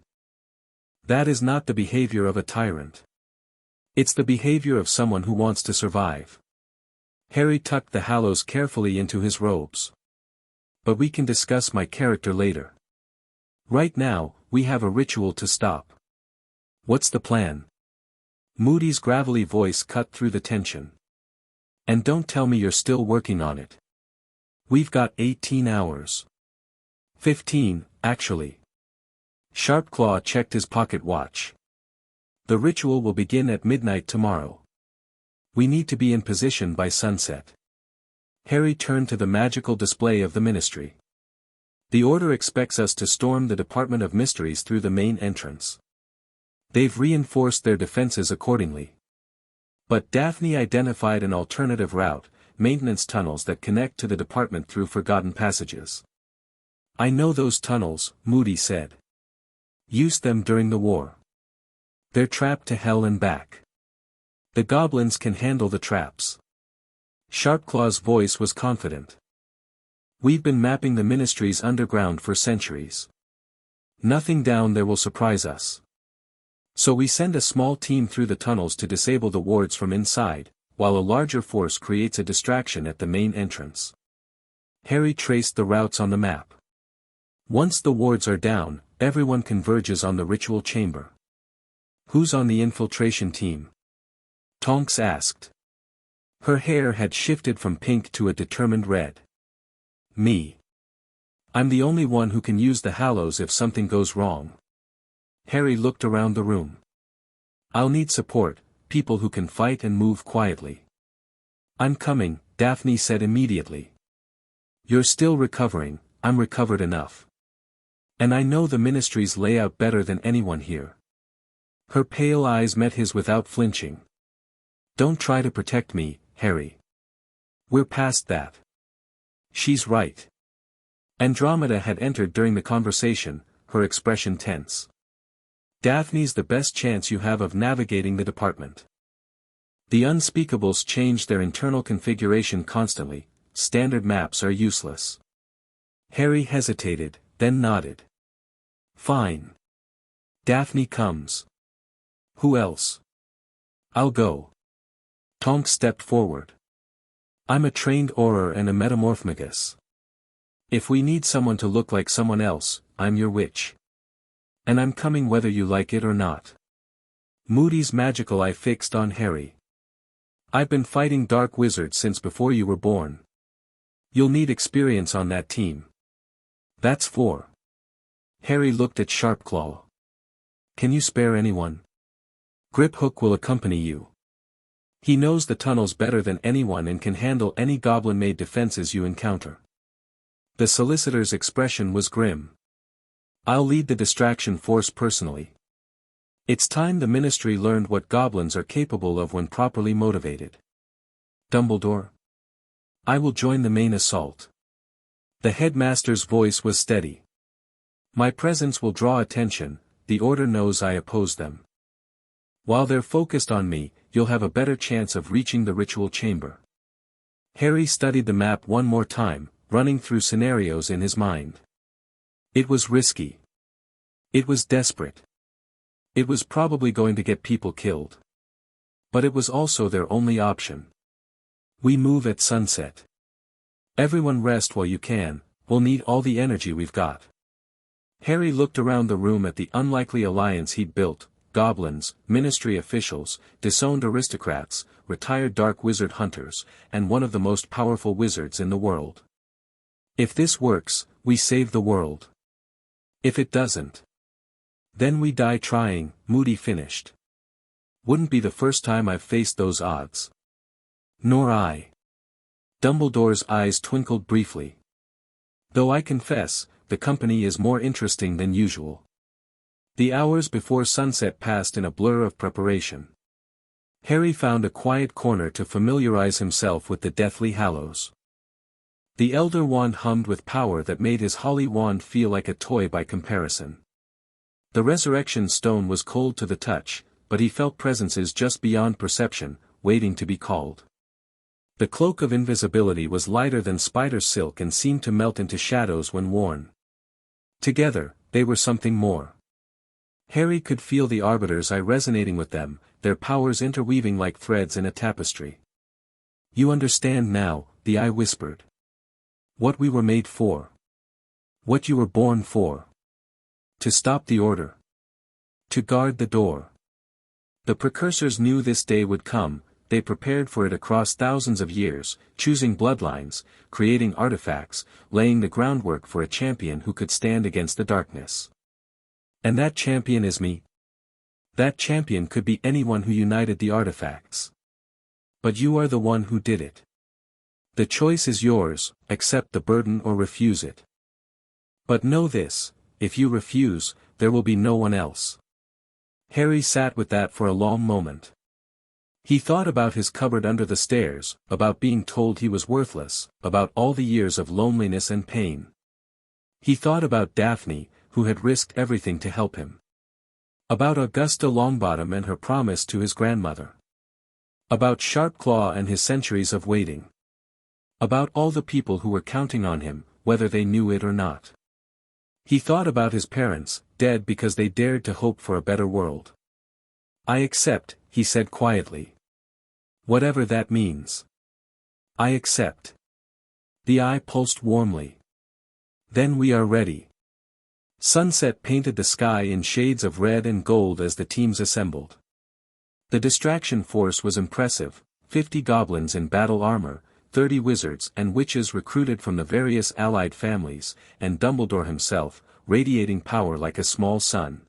That is not the behavior of a tyrant. It's the behavior of someone who wants to survive. Harry tucked the Hallows carefully into his robes. But we can discuss my character later. Right now, we have a ritual to stop. What's the plan? Moody's gravelly voice cut through the tension. And don't tell me you're still working on it. We've got 18 hours. 15, actually. Sharpclaw checked his pocket watch. The ritual will begin at midnight tomorrow. We need to be in position by sunset. Harry turned to the magical display of the Ministry. The Order expects us to storm the Department of Mysteries through the main entrance. They've reinforced their defenses accordingly. But Daphne identified an alternative route, maintenance tunnels that connect to the department through forgotten passages. I know those tunnels, Moody said. Used them during the war. They're trapped to hell and back. The goblins can handle the traps. Sharpclaw's voice was confident. We've been mapping the Ministry's underground for centuries. Nothing down there will surprise us. So we send a small team through the tunnels to disable the wards from inside, while a larger force creates a distraction at the main entrance. Harry traced the routes on the map. Once the wards are down, everyone converges on the ritual chamber. Who's on the infiltration team? Tonks asked. Her hair had shifted from pink to a determined red. Me. I'm the only one who can use the Hallows if something goes wrong. Harry looked around the room. I'll need support, people who can fight and move quietly. I'm coming, Daphne said immediately. You're still recovering, I'm recovered enough. And I know the Ministry's layout better than anyone here. Her pale eyes met his without flinching. Don't try to protect me, Harry. We're past that. She's right. Andromeda had entered during the conversation, her expression tense. Daphne's the best chance you have of navigating the department. The unspeakables change their internal configuration constantly, standard maps are useless. Harry hesitated, then nodded. Fine. Daphne comes. Who else? I'll go. Tonks stepped forward. I'm a trained Auror and a metamorphmagus. If we need someone to look like someone else, I'm your witch. And I'm coming whether you like it or not. Moody's magical eye fixed on Harry. I've been fighting dark wizards since before you were born. You'll need experience on that team. That's 4. Harry looked at Sharpclaw. Can you spare anyone? Griphook will accompany you. He knows the tunnels better than anyone and can handle any goblin-made defenses you encounter. The solicitor's expression was grim. I'll lead the distraction force personally. It's time the Ministry learned what goblins are capable of when properly motivated. Dumbledore? I will join the main assault. The headmaster's voice was steady. My presence will draw attention, the Order knows I oppose them. While they're focused on me, you'll have a better chance of reaching the ritual chamber. Harry studied the map one more time, running through scenarios in his mind. It was risky. It was desperate. It was probably going to get people killed. But it was also their only option. We move at sunset. Everyone rest while you can, we'll need all the energy we've got. Harry looked around the room at the unlikely alliance he'd built: goblins, Ministry officials, disowned aristocrats, retired dark wizard hunters, and one of the most powerful wizards in the world. If this works, we save the world. If it doesn't, then we die trying, Moody finished. Wouldn't be the first time I've faced those odds. Nor I. Dumbledore's eyes twinkled briefly. Though I confess, the company is more interesting than usual. The hours before sunset passed in a blur of preparation. Harry found a quiet corner to familiarize himself with the Deathly Hallows. The Elder Wand hummed with power that made his holly wand feel like a toy by comparison. The Resurrection Stone was cold to the touch, but he felt presences just beyond perception, waiting to be called. The Cloak of Invisibility was lighter than spider silk and seemed to melt into shadows when worn. Together, they were something more. Harry could feel the Arbiter's eye resonating with them, their powers interweaving like threads in a tapestry. You understand now, the eye whispered. What we were made for. What you were born for. To stop the Order. To guard the door. The precursors knew this day would come, they prepared for it across thousands of years, choosing bloodlines, creating artifacts, laying the groundwork for a champion who could stand against the darkness. And that champion is me. That champion could be anyone who united the artifacts. But you are the one who did it. The choice is yours, accept the burden or refuse it. But know this, if you refuse, there will be no one else. Harry sat with that for a long moment. He thought about his cupboard under the stairs, about being told he was worthless, about all the years of loneliness and pain. He thought about Daphne, who had risked everything to help him. About Augusta Longbottom and her promise to his grandmother. About Sharpclaw and his centuries of waiting. About all the people who were counting on him, whether they knew it or not. He thought about his parents, dead because they dared to hope for a better world. I accept, he said quietly. Whatever that means. I accept. The eye pulsed warmly. Then we are ready. Sunset painted the sky in shades of red and gold as the teams assembled. The distraction force was impressive, 50 goblins in battle armor, 30 wizards and witches recruited from the various allied families, and Dumbledore himself, radiating power like a small sun.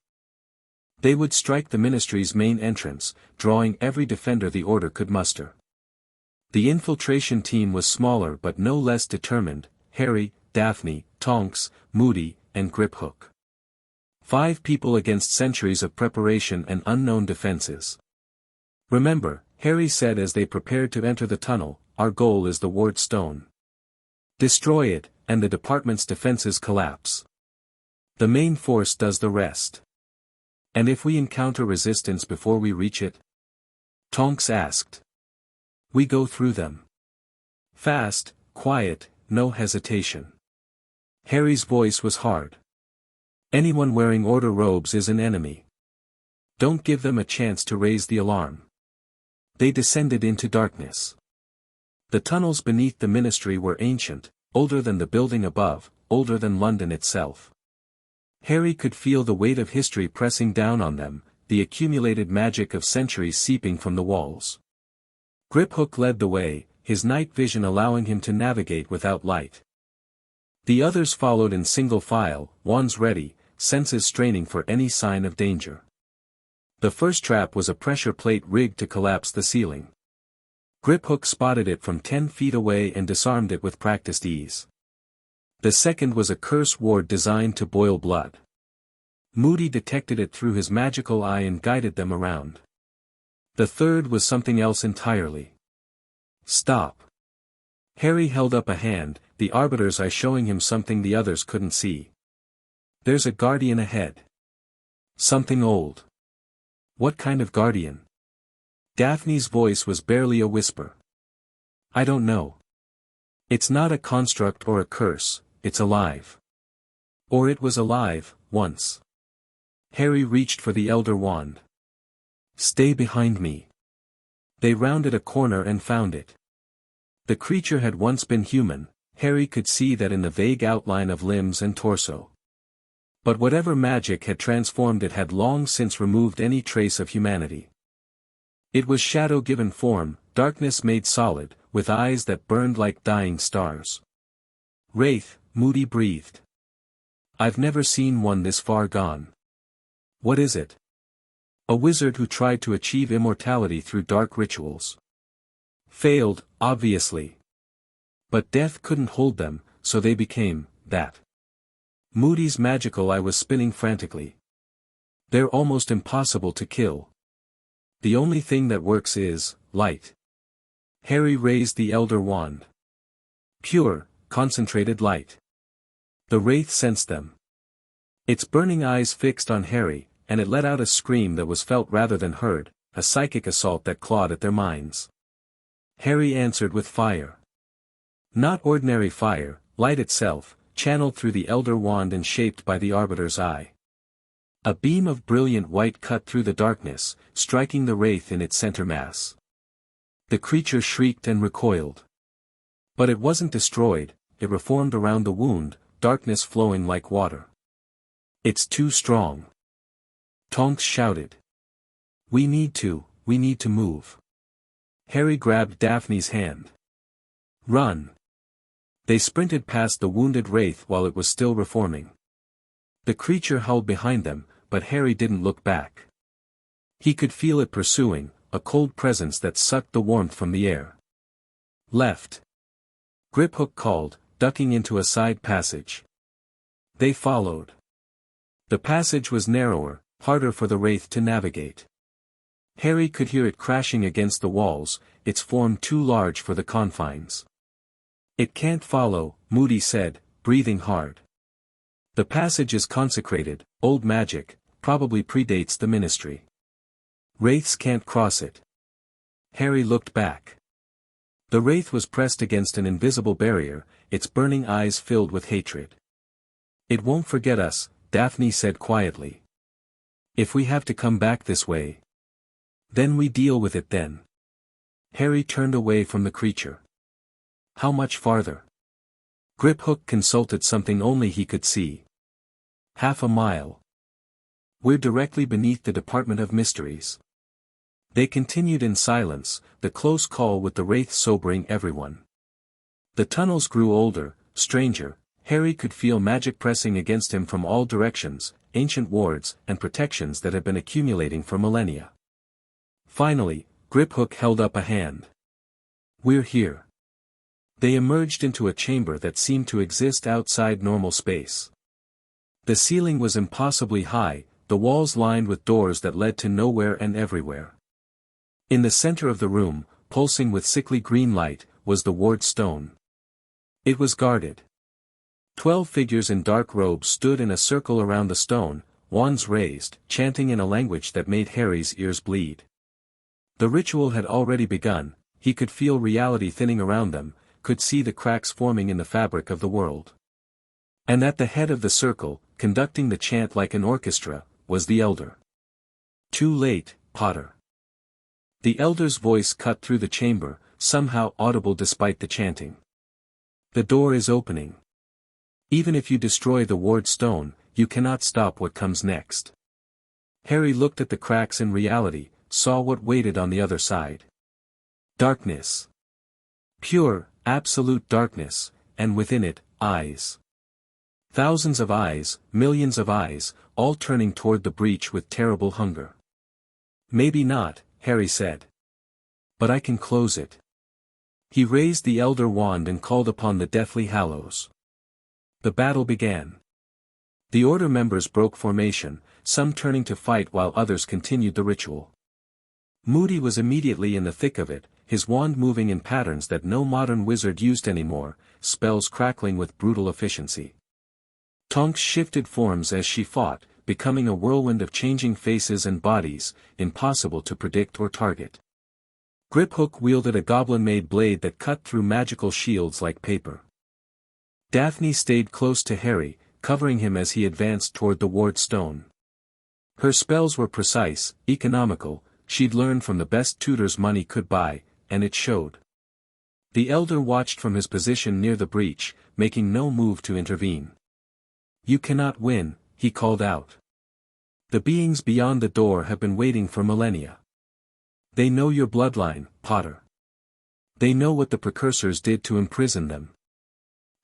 They would strike the Ministry's main entrance, drawing every defender the Order could muster. The infiltration team was smaller but no less determined: Harry, Daphne, Tonks, Moody, and Griphook. 5 people against centuries of preparation and unknown defenses. Remember, Harry said as they prepared to enter the tunnel, our goal is the Ward Stone. Destroy it, and the department's defenses collapse. The main force does the rest. And if we encounter resistance before we reach it? Tonks asked. We go through them. Fast, quiet, no hesitation. Harry's voice was hard. Anyone wearing Order robes is an enemy. Don't give them a chance to raise the alarm. They descended into darkness. The tunnels beneath the ministry were ancient, older than the building above, older than London itself. Harry could feel the weight of history pressing down on them, the accumulated magic of centuries seeping from the walls. Griphook led the way, his night vision allowing him to navigate without light. The others followed in single file, wands ready, senses straining for any sign of danger. The first trap was a pressure plate rigged to collapse the ceiling. Griphook spotted it from 10 feet away and disarmed it with practiced ease. The second was a curse ward designed to boil blood. Moody detected it through his magical eye and guided them around. The third was something else entirely. Stop. Harry held up a hand, the Arbiter's eye showing him something the others couldn't see. There's a guardian ahead. Something old. What kind of guardian? Daphne's voice was barely a whisper. I don't know. It's not a construct or a curse, it's alive. Or it was alive, once. Harry reached for the Elder Wand. Stay behind me. They rounded a corner and found it. The creature had once been human, Harry could see that in the vague outline of limbs and torso. But whatever magic had transformed it had long since removed any trace of humanity. It was shadow-given form, darkness made solid, with eyes that burned like dying stars. Wraith, Moody breathed. I've never seen one this far gone. What is it? A wizard who tried to achieve immortality through dark rituals. Failed, obviously. But death couldn't hold them, so they became that. Moody's magical eye was spinning frantically. They're almost impossible to kill. The only thing that works is light. Harry raised the Elder Wand. Pure, concentrated light. The wraith sensed them. Its burning eyes fixed on Harry, and it let out a scream that was felt rather than heard, a psychic assault that clawed at their minds. Harry answered with fire. Not ordinary fire, light itself, channeled through the Elder Wand and shaped by the Arbiter's eye. A beam of brilliant white cut through the darkness, striking the wraith in its center mass. The creature shrieked and recoiled. But it wasn't destroyed, it reformed around the wound, darkness flowing like water. It's too strong. Tonks shouted. We need to move. Harry grabbed Daphne's hand. Run. They sprinted past the wounded wraith while it was still reforming. The creature howled behind them, but Harry didn't look back. He could feel it pursuing, a cold presence that sucked the warmth from the air. Left. Griphook called, ducking into a side passage. They followed. The passage was narrower, harder for the wraith to navigate. Harry could hear it crashing against the walls, its form too large for the confines. It can't follow, Moody said, breathing hard. The passage is consecrated, old magic, probably predates the ministry. Wraiths can't cross it. Harry looked back. The wraith was pressed against an invisible barrier, its burning eyes filled with hatred. It won't forget us, Daphne said quietly. If we have to come back this way, then we deal with it then. Harry turned away from the creature. How much farther? Griphook consulted something only he could see. Half a mile. We're directly beneath the Department of Mysteries. They continued in silence, the close call with the wraith sobering everyone. The tunnels grew older, stranger, Harry could feel magic pressing against him from all directions, ancient wards and protections that had been accumulating for millennia. Finally, Griphook held up a hand. We're here. They emerged into a chamber that seemed to exist outside normal space. The ceiling was impossibly high, the walls lined with doors that led to nowhere and everywhere. In the center of the room, pulsing with sickly green light, was the ward stone. It was guarded. 12 figures in dark robes stood in a circle around the stone, wands raised, chanting in a language that made Harry's ears bleed. The ritual had already begun, he could feel reality thinning around them, could see the cracks forming in the fabric of the world. And at the head of the circle, conducting the chant like an orchestra, was the Elder. Too late, Potter. The elder's voice cut through the chamber, somehow audible despite the chanting. The door is opening. Even if you destroy the ward stone, you cannot stop what comes next. Harry looked at the cracks in reality, saw what waited on the other side. Darkness. Pure, absolute darkness, and within it, eyes. Thousands of eyes, millions of eyes, all turning toward the breach with terrible hunger. Maybe not, Harry said. But I can close it. He raised the elder wand and called upon the Deathly Hallows. The battle began. The Order members broke formation, some turning to fight while others continued the ritual. Moody was immediately in the thick of it, his wand moving in patterns that no modern wizard used anymore, spells crackling with brutal efficiency. Tonks shifted forms as she fought, becoming a whirlwind of changing faces and bodies, impossible to predict or target. Griphook wielded a goblin-made blade that cut through magical shields like paper. Daphne stayed close to Harry, covering him as he advanced toward the ward stone. Her spells were precise, economical, she'd learned from the best tutors money could buy, and it showed. The elder watched from his position near the breach, making no move to intervene. You cannot win, he called out. The beings beyond the door have been waiting for millennia. They know your bloodline, Potter. They know what the precursors did to imprison them.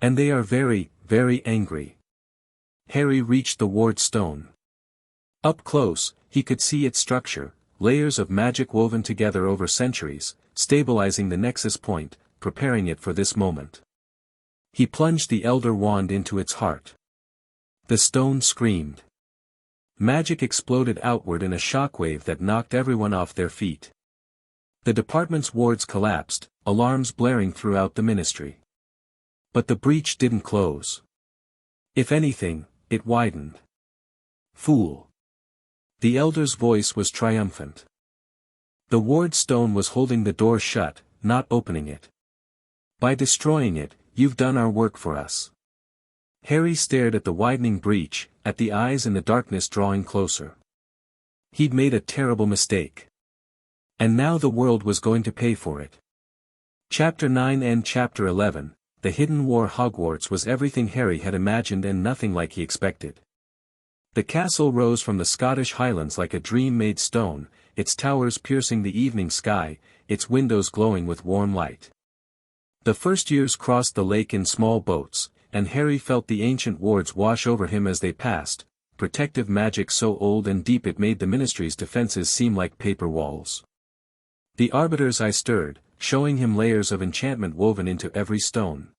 And they are very, very angry. Harry reached the ward stone. Up close, he could see its structure, layers of magic woven together over centuries, stabilizing the nexus point, preparing it for this moment. He plunged the elder wand into its heart. The stone screamed. Magic exploded outward in a shockwave that knocked everyone off their feet. The department's wards collapsed, alarms blaring throughout the ministry. But the breach didn't close. If anything, it widened. Fool. The elder's voice was triumphant. The ward stone was holding the door shut, not opening it. By destroying it, you've done our work for us. Harry stared at the widening breach, at the eyes in the darkness drawing closer. He'd made a terrible mistake. And now the world was going to pay for it. Chapter 9 and Chapter 11, The Hidden War. Hogwarts was everything Harry had imagined and nothing like he expected. The castle rose from the Scottish Highlands like a dream made stone, its towers piercing the evening sky, its windows glowing with warm light. The first years crossed the lake in small boats, and Harry felt the ancient wards wash over him as they passed, protective magic so old and deep it made the ministry's defenses seem like paper walls. The Arbiter's eye stirred, showing him layers of enchantment woven into every stone.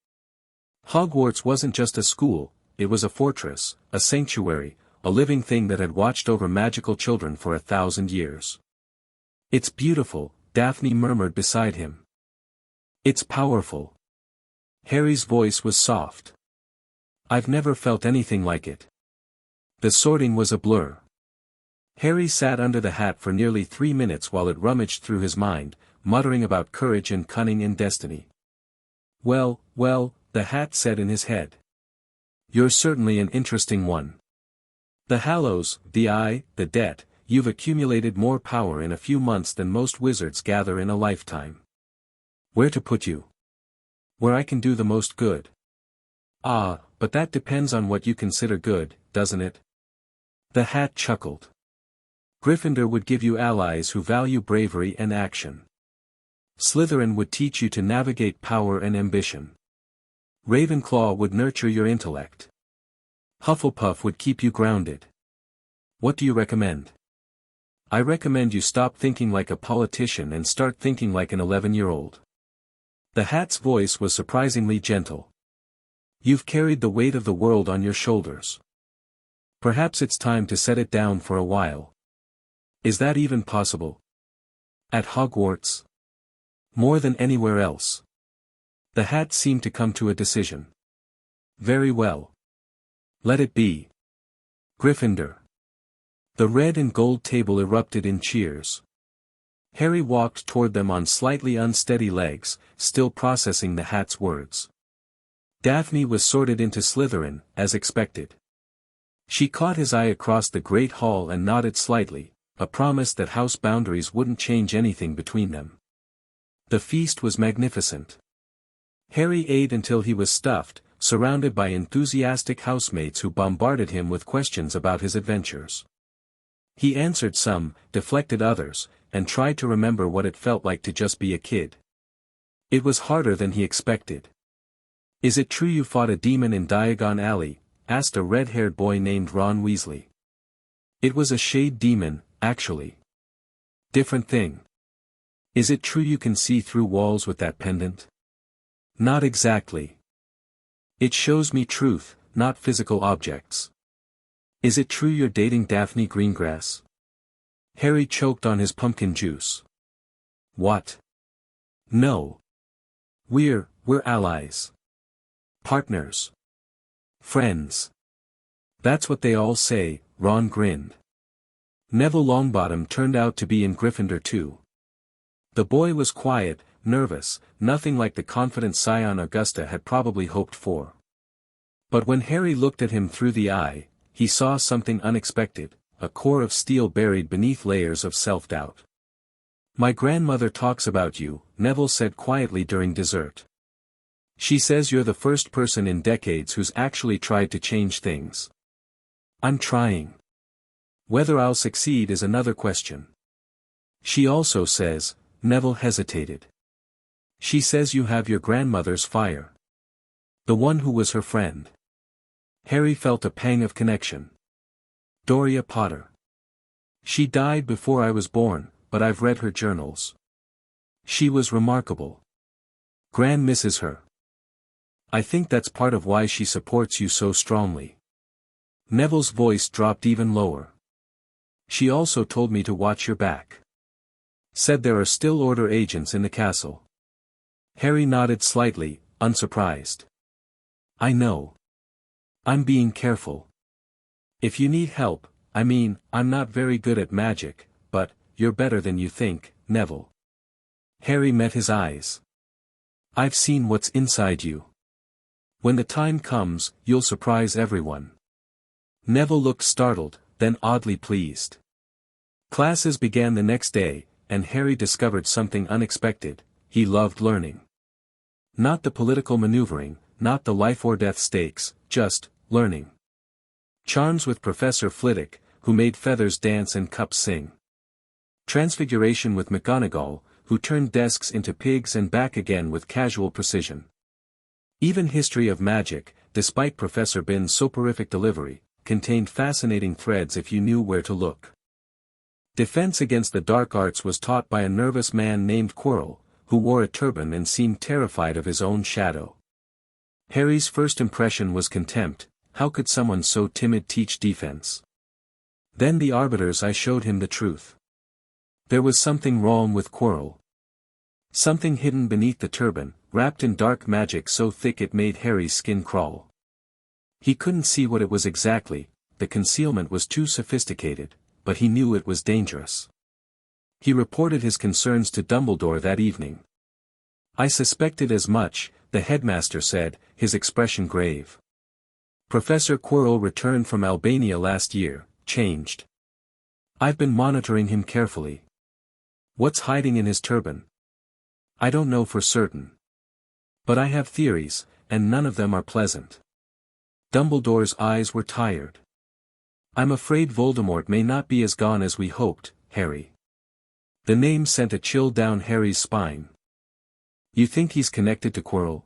Hogwarts wasn't just a school, it was a fortress, a sanctuary, a living thing that had watched over magical children for 1,000 years. It's beautiful, Daphne murmured beside him. It's powerful. Harry's voice was soft. I've never felt anything like it. The sorting was a blur. Harry sat under the hat for nearly 3 minutes while it rummaged through his mind, muttering about courage and cunning and destiny. Well, the hat said in his head. You're certainly an interesting one. The Hallows, the Eye, the debt, you've accumulated more power in a few months than most wizards gather in a lifetime. Where to put you? Where I can do the most good. Ah, but that depends on what you consider good, doesn't it? The hat chuckled. Gryffindor would give you allies who value bravery and action. Slytherin would teach you to navigate power and ambition. Ravenclaw would nurture your intellect. Hufflepuff would keep you grounded. What do you recommend? I recommend you stop thinking like a politician and start thinking like an 11-year-old. The hat's voice was surprisingly gentle. You've carried the weight of the world on your shoulders. Perhaps it's time to set it down for a while. Is that even possible? At Hogwarts? More than anywhere else. The hat seemed to come to a decision. Very well. Let it be. Gryffindor. The red and gold table erupted in cheers. Harry walked toward them on slightly unsteady legs, still processing the hat's words. Daphne was sorted into Slytherin, as expected. She caught his eye across the great hall and nodded slightly, a promise that house boundaries wouldn't change anything between them. The feast was magnificent. Harry ate until he was stuffed, surrounded by enthusiastic housemates who bombarded him with questions about his adventures. He answered some, deflected others, and tried to remember what it felt like to just be a kid. It was harder than he expected. "Is it true you fought a demon in Diagon Alley?" asked a red-haired boy named Ron Weasley. "It was a shade demon, actually." "Different thing." "Is it true you can see through walls with that pendant?" "Not exactly. It shows me truth, not physical objects." "Is it true you're dating Daphne Greengrass?" Harry choked on his pumpkin juice. "What?" "No. We're allies. Partners. Friends. That's what they all say," Ron grinned. Neville Longbottom turned out to be in Gryffindor too. The boy was quiet, nervous, nothing like the confident scion Augusta had probably hoped for. But when Harry looked at him through the eye, he saw something unexpected, a core of steel buried beneath layers of self-doubt. "My grandmother talks about you," Neville said quietly during dessert. "She says you're the first person in decades who's actually tried to change things." "I'm trying. Whether I'll succeed is another question." "She also says," Neville hesitated. "She says you have your grandmother's fire. The one who was her friend." Harry felt a pang of connection. "Doria Potter. She died before I was born, but I've read her journals. She was remarkable. Gran misses her. I think that's part of why she supports you so strongly." Neville's voice dropped even lower. "She also told me to watch your back. Said there are still Order agents in the castle." Harry nodded slightly, unsurprised. "I know. I'm being careful. If you need help, I mean, I'm not very good at magic, but, you're better than you think, Neville." Harry met his eyes. "I've seen what's inside you. When the time comes, you'll surprise everyone." Neville looked startled, then oddly pleased. Classes began the next day, and Harry discovered something unexpected: he loved learning. Not the political maneuvering, not the life-or-death stakes, just learning. Charms with Professor Flitwick, who made feathers dance and cups sing. Transfiguration with McGonagall, who turned desks into pigs and back again with casual precision. Even History of Magic, despite Professor Bin's soporific delivery, contained fascinating threads if you knew where to look. Defense against the dark arts was taught by a nervous man named Quirrell, who wore a turban and seemed terrified of his own shadow. Harry's first impression was contempt: how could someone so timid teach defense? Then the Arbiter's Eye showed him the truth. There was something wrong with Quirrell. Something hidden beneath the turban, wrapped in dark magic so thick it made Harry's skin crawl. He couldn't see what it was exactly, the concealment was too sophisticated, but he knew it was dangerous. He reported his concerns to Dumbledore that evening. "I suspected as much," the headmaster said, his expression grave. "Professor Quirrell returned from Albania last year, changed. I've been monitoring him carefully. What's hiding in his turban? I don't know for certain. But I have theories, and none of them are pleasant." Dumbledore's eyes were tired. "I'm afraid Voldemort may not be as gone as we hoped, Harry." The name sent a chill down Harry's spine. "You think he's connected to Quirrell?"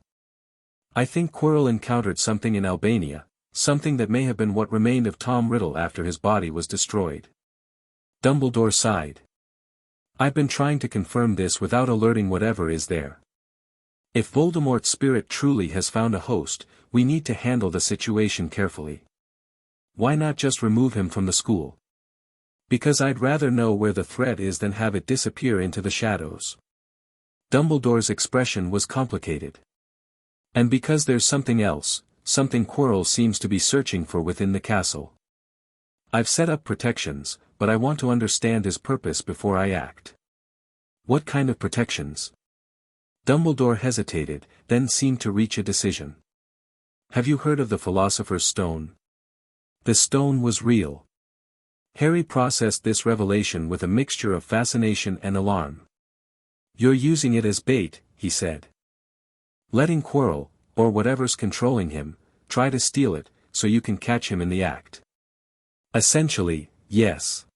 "I think Quirrell encountered something in Albania, something that may have been what remained of Tom Riddle after his body was destroyed." Dumbledore sighed. "I've been trying to confirm this without alerting whatever is there. If Voldemort's spirit truly has found a host, we need to handle the situation carefully. Why not just remove him from the school? Because I'd rather know where the threat is than have it disappear into the shadows." Dumbledore's expression was complicated. "And because there's something else, something Quirrell seems to be searching for within the castle. I've set up protections, but I want to understand his purpose before I act." "What kind of protections?" Dumbledore hesitated, then seemed to reach a decision. "Have you heard of the Philosopher's Stone?" The stone was real. Harry processed this revelation with a mixture of fascination and alarm. "You're using it as bait," he said. "Letting Quirrell, or whatever's controlling him, try to steal it, so you can catch him in the act." "Essentially, yes.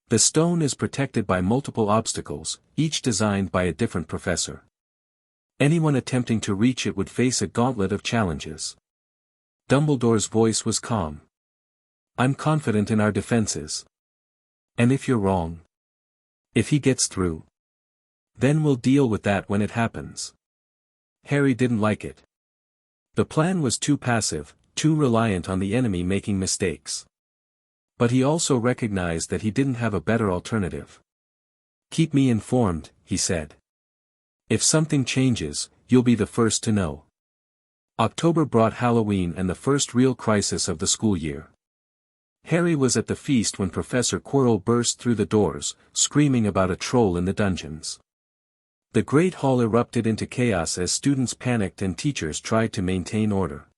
The stone is protected by multiple obstacles, each designed by a different professor. Anyone attempting to reach it would face a gauntlet of challenges." Dumbledore's voice was calm. "I'm confident in our defenses. And if you're wrong? If he gets through? Then we'll deal with that when it happens." Harry didn't like it. The plan was too passive, too reliant on the enemy making mistakes. But he also recognized that he didn't have a better alternative. "Keep me informed," he said. "If something changes, you'll be the first to know." October brought Halloween and the first real crisis of the school year. Harry was at the feast when Professor Quirrell burst through the doors, screaming about a troll in the dungeons. The Great Hall erupted into chaos as students panicked and teachers tried to maintain order.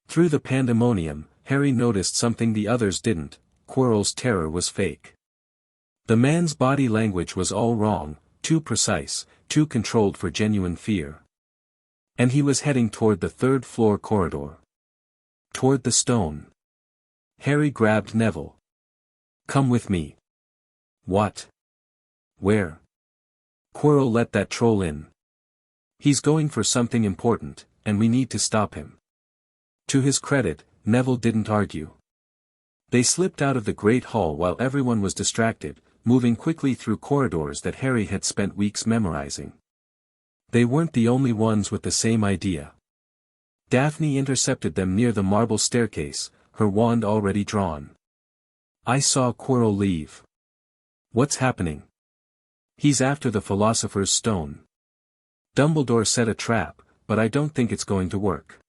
Through the pandemonium, Harry noticed something the others didn't: Quirrell's terror was fake. The man's body language was all wrong, too precise, too controlled for genuine fear. And he was heading toward the third-floor corridor. Toward the stone. Harry grabbed Neville. "Come with me." "What? Where?" "Quirrell let that troll in. He's going for something important, and we need to stop him." To his credit, Neville didn't argue. They slipped out of the Great Hall while everyone was distracted, moving quickly through corridors that Harry had spent weeks memorizing. They weren't the only ones with the same idea. Daphne intercepted them near the marble staircase, her wand already drawn. "I saw Quirrell leave." "What's happening?" "He's after the Philosopher's Stone. Dumbledore set a trap, but I don't think it's going to work."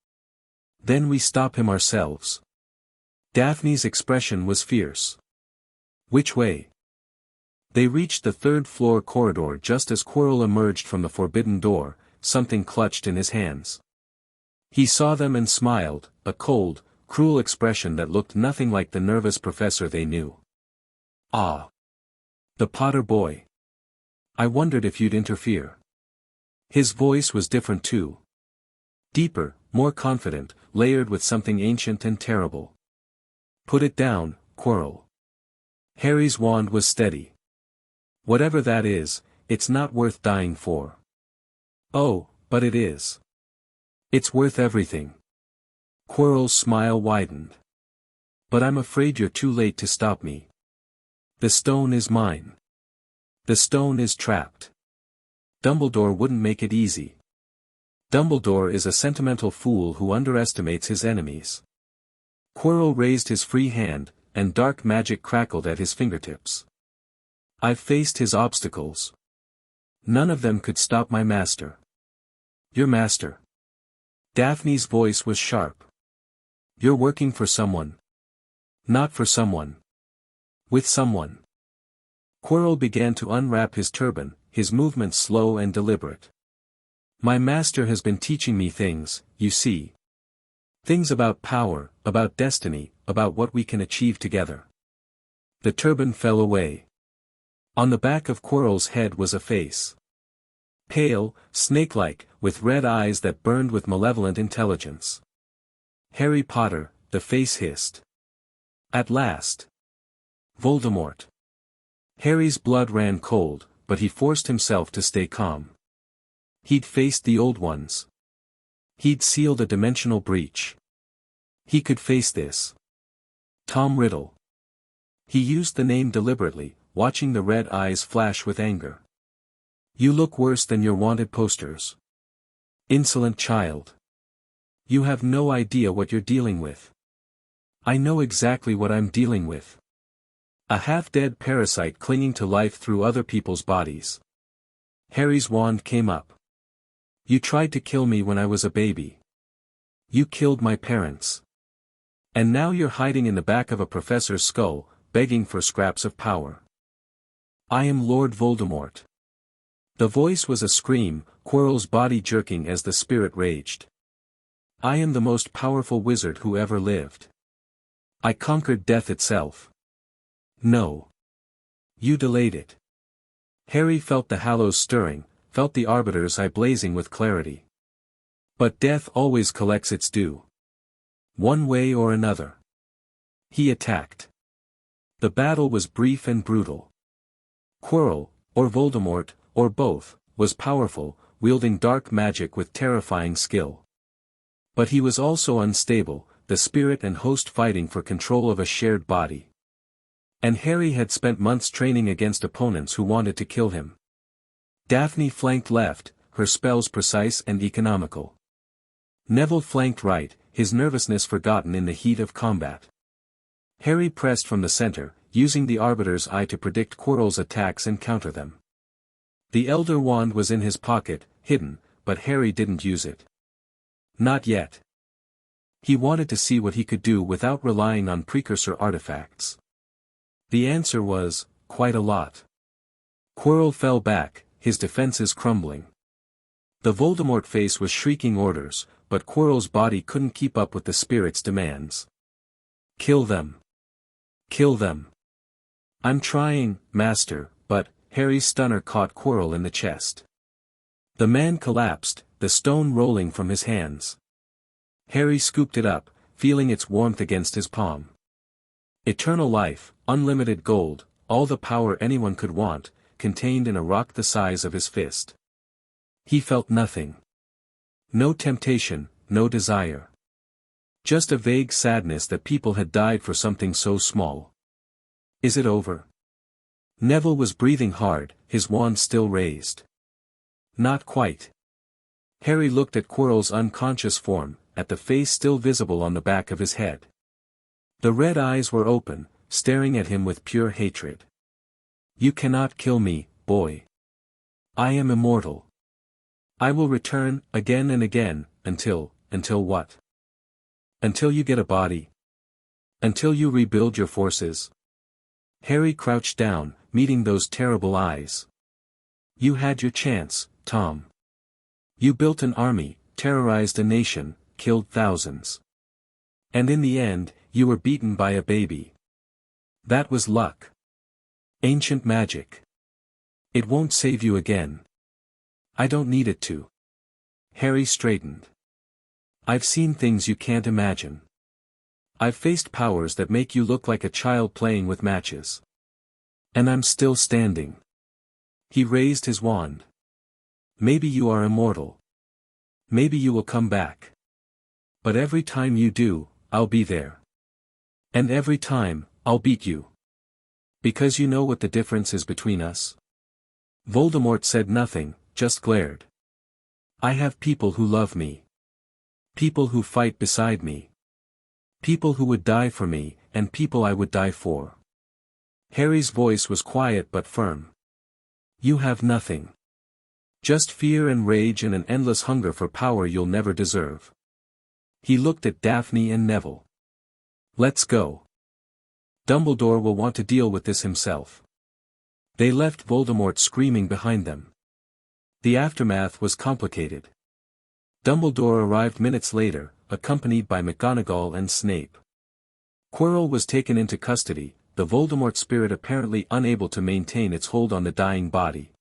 "Then we stop him ourselves." Daphne's expression was fierce. "Which way?" They reached the third-floor corridor just as Quirrell emerged from the forbidden door, something clutched in his hands. He saw them and smiled, a cold, cruel expression that looked nothing like the nervous professor they knew. "Ah. The Potter boy. I wondered if you'd interfere." His voice was different too. Deeper, more confident, layered with something ancient and terrible. "Put it down, Quirrell." Harry's wand was steady. "Whatever that is, it's not worth dying for." "Oh, but it is. It's worth everything." Quirrell's smile widened. "But I'm afraid you're too late to stop me. The stone is mine. The stone is trapped. Dumbledore wouldn't make it easy. Dumbledore is a sentimental fool who underestimates his enemies." Quirrell raised his free hand, and dark magic crackled at his fingertips. "I've faced his obstacles. None of them could stop my master." "Your master?" Daphne's voice was sharp. "You're working for someone." "Not for someone. With someone." Quirrell began to unwrap his turban, his movements slow and deliberate. "My master has been teaching me things, you see. Things about power, about destiny, about what we can achieve together." The turban fell away. On the back of Quirrell's head was a face. Pale, snake-like, with red eyes that burned with malevolent intelligence. "Harry Potter," the face hissed. "At last." "Voldemort." Harry's blood ran cold, but he forced himself to stay calm. He'd faced the old ones. He'd sealed a dimensional breach. He could face this. Tom Riddle. He used the name deliberately, watching the red eyes flash with anger. "You look worse than your wanted posters. Insolent child. You have no idea what you're dealing with." "I know exactly what I'm dealing with. A half-dead parasite clinging to life through other people's bodies." Harry's wand came up. "You tried to kill me when I was a baby. You killed my parents. And now you're hiding in the back of a professor's skull, begging for scraps of power. I am Lord Voldemort." The voice was a scream, Quirrell's body jerking as the spirit raged. "I am the most powerful wizard who ever lived. I conquered death itself. No. You delayed it. Harry felt the Hallows stirring, felt the Arbiter's eye blazing with clarity. But death always collects its due. One way or another. He attacked. The battle was brief and brutal. Quirrell, or Voldemort, or both, was powerful, wielding dark magic with terrifying skill. But he was also unstable, the spirit and host fighting for control of a shared body. And Harry had spent months training against opponents who wanted to kill him. Daphne flanked left, her spells precise and economical. Neville flanked right, his nervousness forgotten in the heat of combat. Harry pressed from the center, using the Arbiter's eye to predict Quirrell's attacks and counter them. The Elder Wand was in his pocket, hidden, but Harry didn't use it. Not yet. He wanted to see what he could do without relying on precursor artifacts. The answer was, quite a lot. Quirrell fell back, his defenses crumbling. The Voldemort face was shrieking orders, but Quirrell's body couldn't keep up with the spirit's demands. Kill them. Kill them. I'm trying, Master, but, Harry's stunner caught Quirrell in the chest. The man collapsed, the stone rolling from his hands. Harry scooped it up, feeling its warmth against his palm. Eternal life, unlimited gold, all the power anyone could want, contained in a rock the size of his fist. He felt nothing. No temptation, no desire. Just a vague sadness that people had died for something so small. Is it over? Neville was breathing hard, his wand still raised. Not quite. Harry looked at Quirrell's unconscious form, at the face still visible on the back of his head. The red eyes were open, staring at him with pure hatred. You cannot kill me, boy. I am immortal. I will return, again and again, until what? Until you get a body. Until you rebuild your forces. Harry crouched down, meeting those terrible eyes. You had your chance, Tom. You built an army, terrorized a nation, killed thousands. And in the end, you were beaten by a baby. That was luck. Ancient magic. It won't save you again. I don't need it to. Harry straightened. I've seen things you can't imagine. I've faced powers that make you look like a child playing with matches. And I'm still standing. He raised his wand. Maybe you are immortal. Maybe you will come back. But every time you do, I'll be there. And every time, I'll beat you. Because you know what the difference is between us? Voldemort said nothing, just glared. I have people who love me. People who fight beside me. People who would die for me, and people I would die for. Harry's voice was quiet but firm. You have nothing. Just fear and rage and an endless hunger for power you'll never deserve. He looked at Daphne and Neville. Let's go. Dumbledore will want to deal with this himself. They left Voldemort screaming behind them. The aftermath was complicated. Dumbledore arrived minutes later, accompanied by McGonagall and Snape. Quirrell was taken into custody, the Voldemort spirit apparently unable to maintain its hold on the dying body.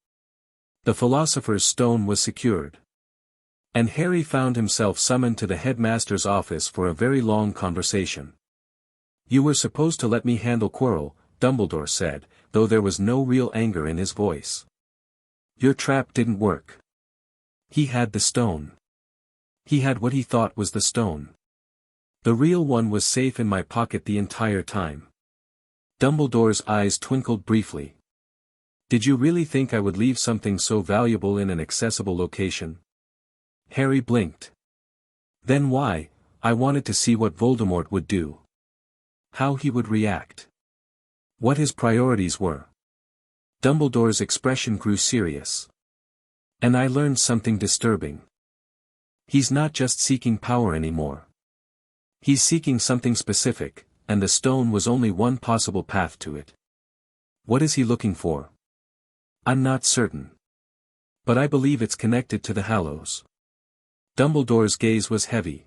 The Philosopher's Stone was secured. And Harry found himself summoned to the headmaster's office for a very long conversation. You were supposed to let me handle Quirrell, Dumbledore said, though there was no real anger in his voice. Your trap didn't work. He had the stone. He had what he thought was the stone. The real one was safe in my pocket the entire time. Dumbledore's eyes twinkled briefly. Did you really think I would leave something so valuable in an accessible location? Harry blinked. Then why? I wanted to see what Voldemort would do. How he would react. What his priorities were. Dumbledore's expression grew serious. And I learned something disturbing. He's not just seeking power anymore. He's seeking something specific, and the stone was only one possible path to it. What is he looking for? I'm not certain. But I believe it's connected to the Hallows. Dumbledore's gaze was heavy.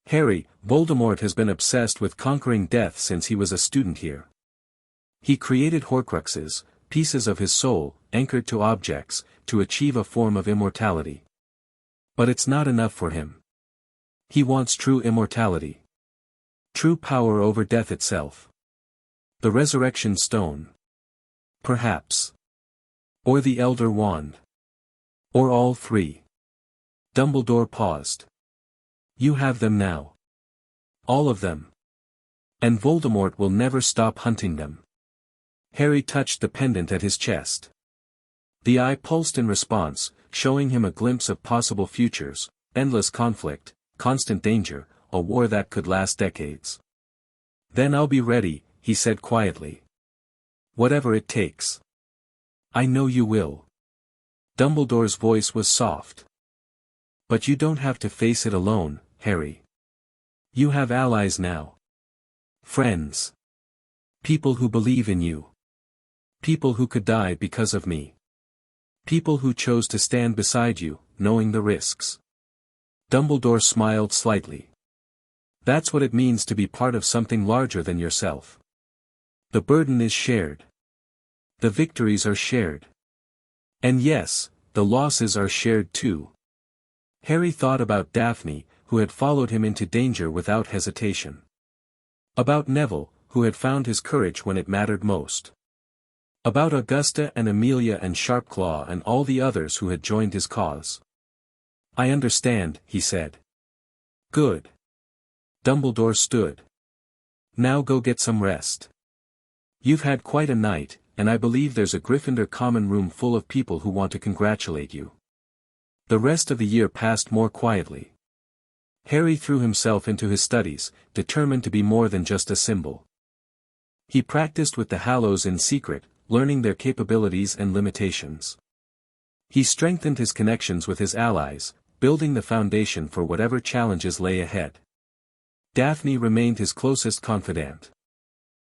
Harry, Voldemort has been obsessed with conquering death since he was a student here. He created Horcruxes, pieces of his soul, anchored to objects, to achieve a form of immortality. But it's not enough for him. He wants true immortality. True power over death itself. The resurrection stone. Perhaps. Or the Elder Wand. Or all three. Dumbledore paused. You have them now. All of them. And Voldemort will never stop hunting them. Harry touched the pendant at his chest. The eye pulsed in response, showing him a glimpse of possible futures, endless conflict, constant danger, a war that could last decades. Then I'll be ready, he said quietly. Whatever it takes. I know you will. Dumbledore's voice was soft. But you don't have to face it alone, Harry. You have allies now. Friends. People who believe in you. People who could die because of me. People who chose to stand beside you, knowing the risks. Dumbledore smiled slightly. That's what it means to be part of something larger than yourself. The burden is shared. The victories are shared. And yes, the losses are shared too. Harry thought about Daphne, who had followed him into danger without hesitation. About Neville, who had found his courage when it mattered most. About Augusta and Amelia and Sharpclaw and all the others who had joined his cause. I understand, he said. Good. Dumbledore stood. Now go get some rest. You've had quite a night, and I believe there's a Gryffindor common room full of people who want to congratulate you. The rest of the year passed more quietly. Harry threw himself into his studies, determined to be more than just a symbol. He practiced with the Hallows in secret, learning their capabilities and limitations. He strengthened his connections with his allies, building the foundation for whatever challenges lay ahead. Daphne remained his closest confidant.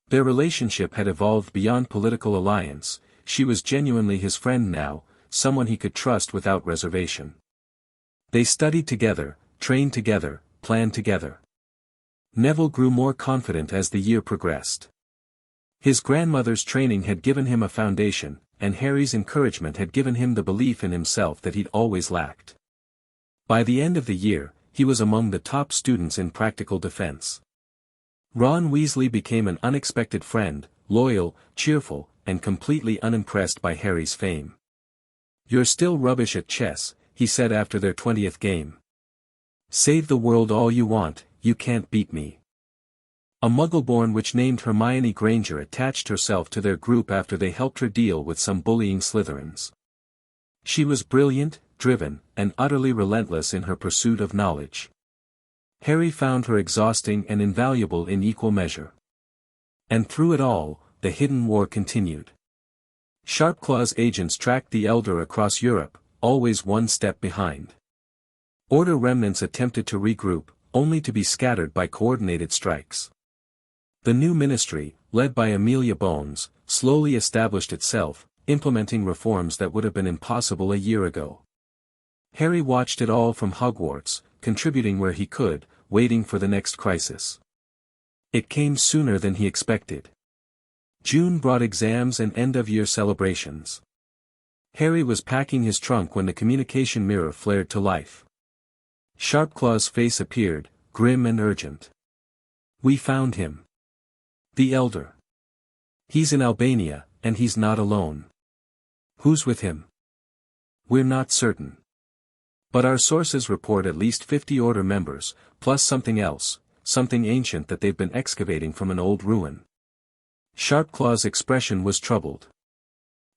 Their relationship had evolved beyond political alliance, she was genuinely his friend now, someone he could trust without reservation. They studied together, trained together, planned together. Neville grew more confident as the year progressed. His grandmother's training had given him a foundation, and Harry's encouragement had given him the belief in himself that he'd always lacked. By the end of the year, he was among the top students in practical defense. Ron Weasley became an unexpected friend, loyal, cheerful, and completely unimpressed by Harry's fame. You're still rubbish at chess, he said after their 20th game. Save the world all you want, you can't beat me. A Muggleborn which named Hermione Granger attached herself to their group after they helped her deal with some bullying Slytherins. She was brilliant, driven, and utterly relentless in her pursuit of knowledge. Harry found her exhausting and invaluable in equal measure. And through it all, the hidden war continued. Sharpclaw's agents tracked the Elder across Europe, always one step behind. Order remnants attempted to regroup, only to be scattered by coordinated strikes. The new ministry, led by Amelia Bones, slowly established itself, implementing reforms that would have been impossible a year ago. Harry watched it all from Hogwarts, contributing where he could, waiting for the next crisis. It came sooner than he expected. June brought exams and end-of-year celebrations. Harry was packing his trunk when the communication mirror flared to life. Sharpclaw's face appeared, grim and urgent. We found him. The Elder. He's in Albania, and he's not alone. Who's with him? We're not certain. But our sources report at least 50 Order members, plus something else, something ancient that they've been excavating from an old ruin. Sharpclaw's expression was troubled.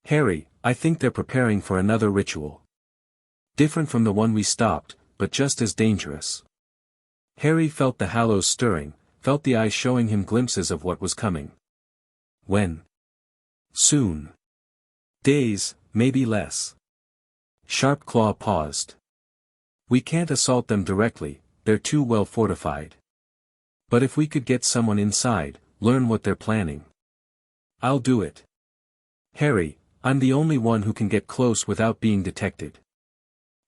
Harry, I think they're preparing for another ritual. Different from the one we stopped, but just as dangerous. Harry felt the Hallows stirring, felt the eyes showing him glimpses of what was coming. When? Soon. Days, maybe less. Sharpclaw paused. We can't assault them directly, they're too well fortified. But if we could get someone inside, learn what they're planning. I'll do it. Harry, I'm the only one who can get close without being detected.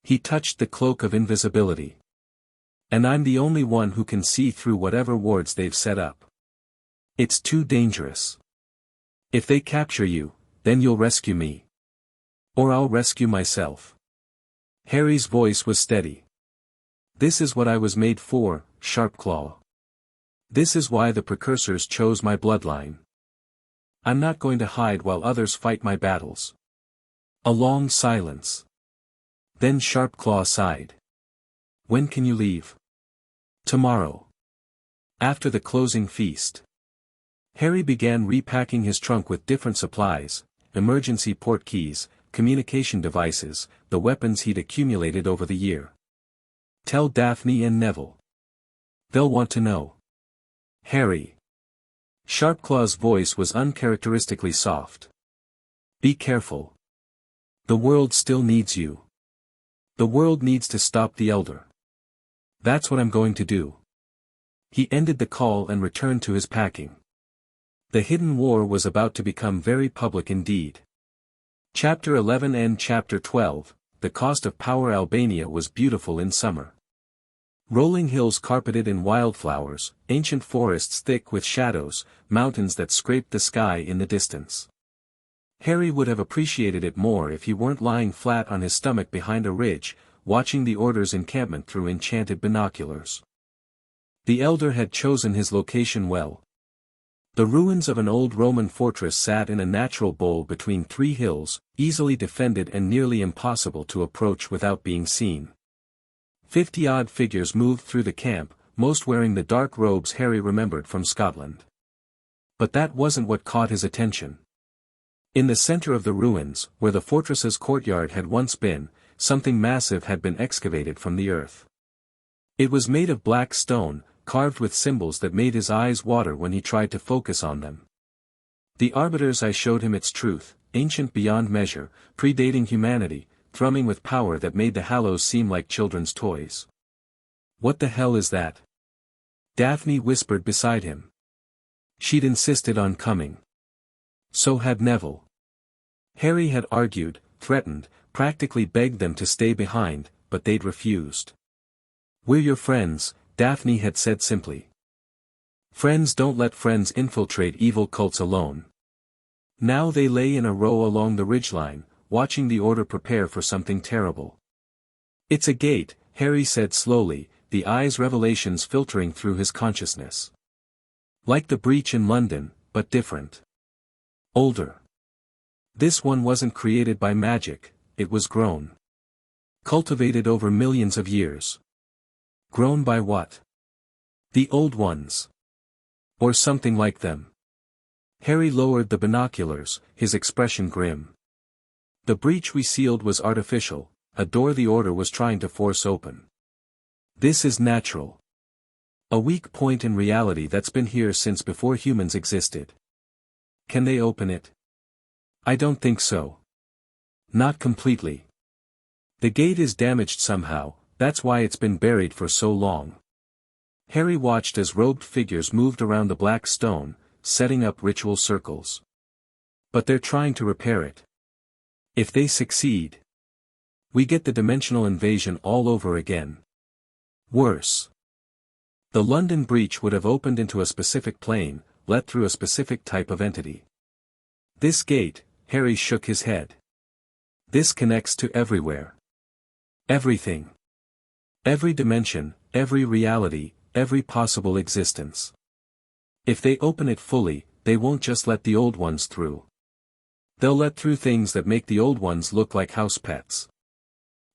He touched the cloak of invisibility. And I'm the only one who can see through whatever wards they've set up. It's too dangerous. If they capture you, then you'll rescue me. Or I'll rescue myself. Harry's voice was steady. This is what I was made for, Sharpclaw. This is why the precursors chose my bloodline. I'm not going to hide while others fight my battles. A long silence. Then Sharpclaw sighed. When can you leave? Tomorrow. After the closing feast. Harry began repacking his trunk with different supplies, emergency port keys, communication devices, the weapons he'd accumulated over the year. Tell Daphne and Neville. They'll want to know. Harry. Sharpclaw's voice was uncharacteristically soft. Be careful. The world still needs you. The world needs to stop the Elder. That's what I'm going to do. He ended the call and returned to his packing. The hidden war was about to become very public indeed. Chapter 11 and Chapter 12, The Cost of Power. Albania was beautiful in summer. Rolling hills carpeted in wildflowers, ancient forests thick with shadows, mountains that scraped the sky in the distance. Harry would have appreciated it more if he weren't lying flat on his stomach behind a ridge, watching the Order's encampment through enchanted binoculars. The Elder had chosen his location well. The ruins of an old Roman fortress sat in a natural bowl between three hills, easily defended and nearly impossible to approach without being seen. 50-odd figures moved through the camp, most wearing the dark robes Harry remembered from Scotland. But that wasn't what caught his attention. In the center of the ruins, where the fortress's courtyard had once been, something massive had been excavated from the earth. It was made of black stone, carved with symbols that made his eyes water when he tried to focus on them. The Arbiter's Eye showed him its truth, ancient beyond measure, predating humanity, thrumming with power that made the Hallows seem like children's toys. What the hell is that? Daphne whispered beside him. She'd insisted on coming. So had Neville. Harry had argued, threatened, practically begged them to stay behind, but they'd refused. We're your friends, Daphne had said simply. Friends don't let friends infiltrate evil cults alone. Now they lay in a row along the ridgeline, watching the Order prepare for something terrible. It's a gate, Harry said slowly, the Eye's revelations filtering through his consciousness. Like the breach in London, but different. Older. This one wasn't created by magic, it was grown. Cultivated over millions of years. Grown by what? The Old Ones. Or something like them. Harry lowered the binoculars, his expression grim. The breach we sealed was artificial, a door the Order was trying to force open. This is natural. A weak point in reality that's been here since before humans existed. Can they open it? I don't think so. Not completely. The gate is damaged somehow, that's why it's been buried for so long. Harry watched as robed figures moved around the black stone, setting up ritual circles. But they're trying to repair it. If they succeed, we get the dimensional invasion all over again. Worse. The London breach would have opened into a specific plane, let through a specific type of entity. This gate, Harry shook his head. This connects to everywhere. Everything. Every dimension, every reality, every possible existence. If they open it fully, they won't just let the Old Ones through. They'll let through things that make the Old Ones look like house pets.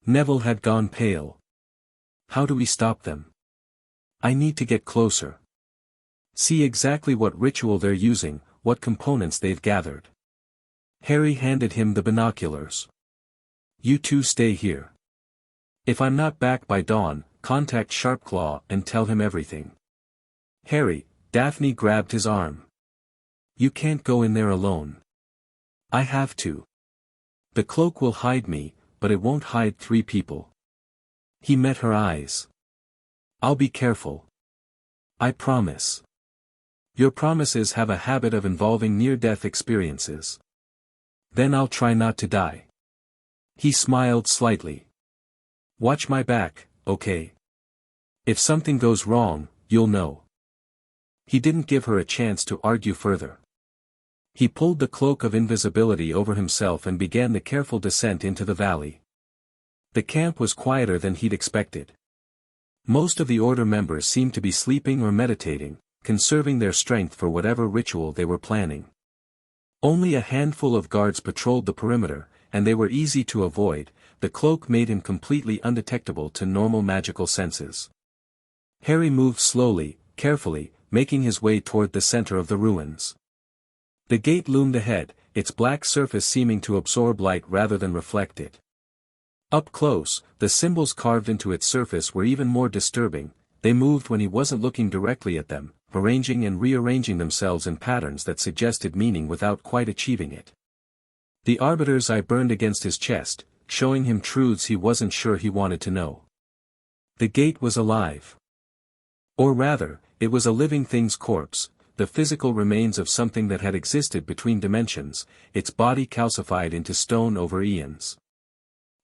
Neville had gone pale. How do we stop them? I need to get closer. See exactly what ritual they're using, what components they've gathered. Harry handed him the binoculars. You two stay here. If I'm not back by dawn, contact Sharpclaw and tell him everything. Harry, Daphne grabbed his arm. You can't go in there alone. I have to. The cloak will hide me, but it won't hide three people. He met her eyes. I'll be careful. I promise. Your promises have a habit of involving near-death experiences. Then I'll try not to die. He smiled slightly. Watch my back, okay? If something goes wrong, you'll know. He didn't give her a chance to argue further. He pulled the cloak of invisibility over himself and began the careful descent into the valley. The camp was quieter than he'd expected. Most of the Order members seemed to be sleeping or meditating, conserving their strength for whatever ritual they were planning. Only a handful of guards patrolled the perimeter, and they were easy to avoid. The cloak made him completely undetectable to normal magical senses. Harry moved slowly, carefully, making his way toward the center of the ruins. The gate loomed ahead, its black surface seeming to absorb light rather than reflect it. Up close, the symbols carved into its surface were even more disturbing. They moved when he wasn't looking directly at them, arranging and rearranging themselves in patterns that suggested meaning without quite achieving it. The Arbiter's eye burned against his chest, showing him truths he wasn't sure he wanted to know. The gate was alive. Or rather, it was a living thing's corpse, the physical remains of something that had existed between dimensions, its body calcified into stone over eons.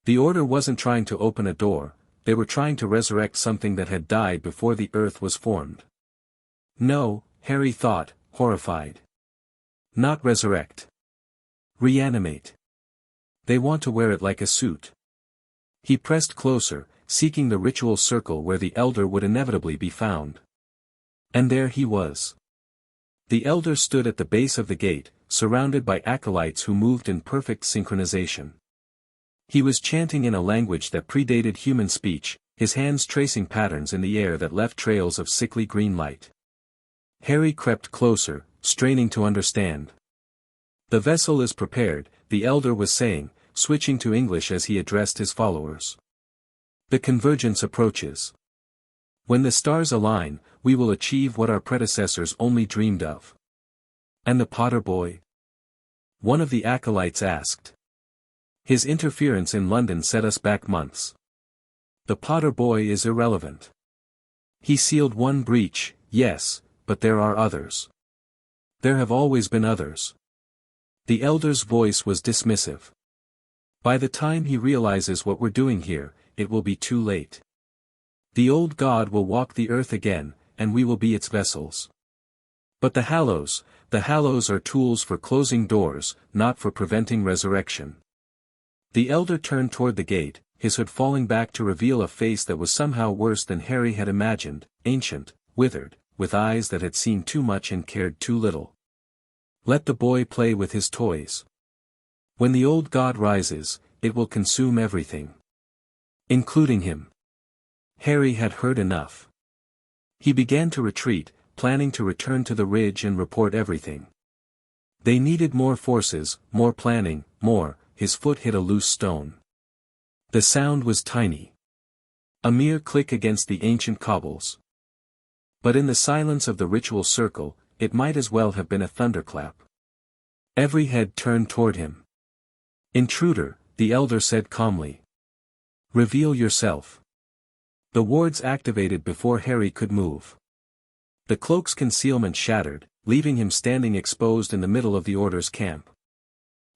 The Order wasn't trying to open a door, they were trying to resurrect something that had died before the earth was formed. No, Harry thought, horrified. Not resurrect. Reanimate. They want to wear it like a suit. He pressed closer, seeking the ritual circle where the Elder would inevitably be found. And there he was. The Elder stood at the base of the gate, surrounded by acolytes who moved in perfect synchronization. He was chanting in a language that predated human speech, his hands tracing patterns in the air that left trails of sickly green light. Harry crept closer, straining to understand. "The vessel is prepared," the Elder was saying, switching to English as he addressed his followers. "The convergence approaches. When the stars align, we will achieve what our predecessors only dreamed of." "And the Potter boy?" one of the acolytes asked. "His interference in London set us back months. The Potter boy is irrelevant. He sealed one breach, yes, but there are others. There have always been others." The Elder's voice was dismissive. "By the time he realizes what we're doing here, it will be too late. The old god will walk the earth again, and we will be its vessels. But the Hallows are tools for closing doors, not for preventing resurrection." The Elder turned toward the gate, his hood falling back to reveal a face that was somehow worse than Harry had imagined, ancient, withered, with eyes that had seen too much and cared too little. "Let the boy play with his toys. When the old god rises, it will consume everything. Including him." Harry had heard enough. He began to retreat, planning to return to the ridge and report everything. They needed more forces, more planning, more. His foot hit a loose stone. The sound was tiny. A mere click against the ancient cobbles. But in the silence of the ritual circle, it might as well have been a thunderclap. Every head turned toward him. "Intruder," the Elder said calmly. "Reveal yourself." The wards activated before Harry could move. The cloak's concealment shattered, leaving him standing exposed in the middle of the Order's camp.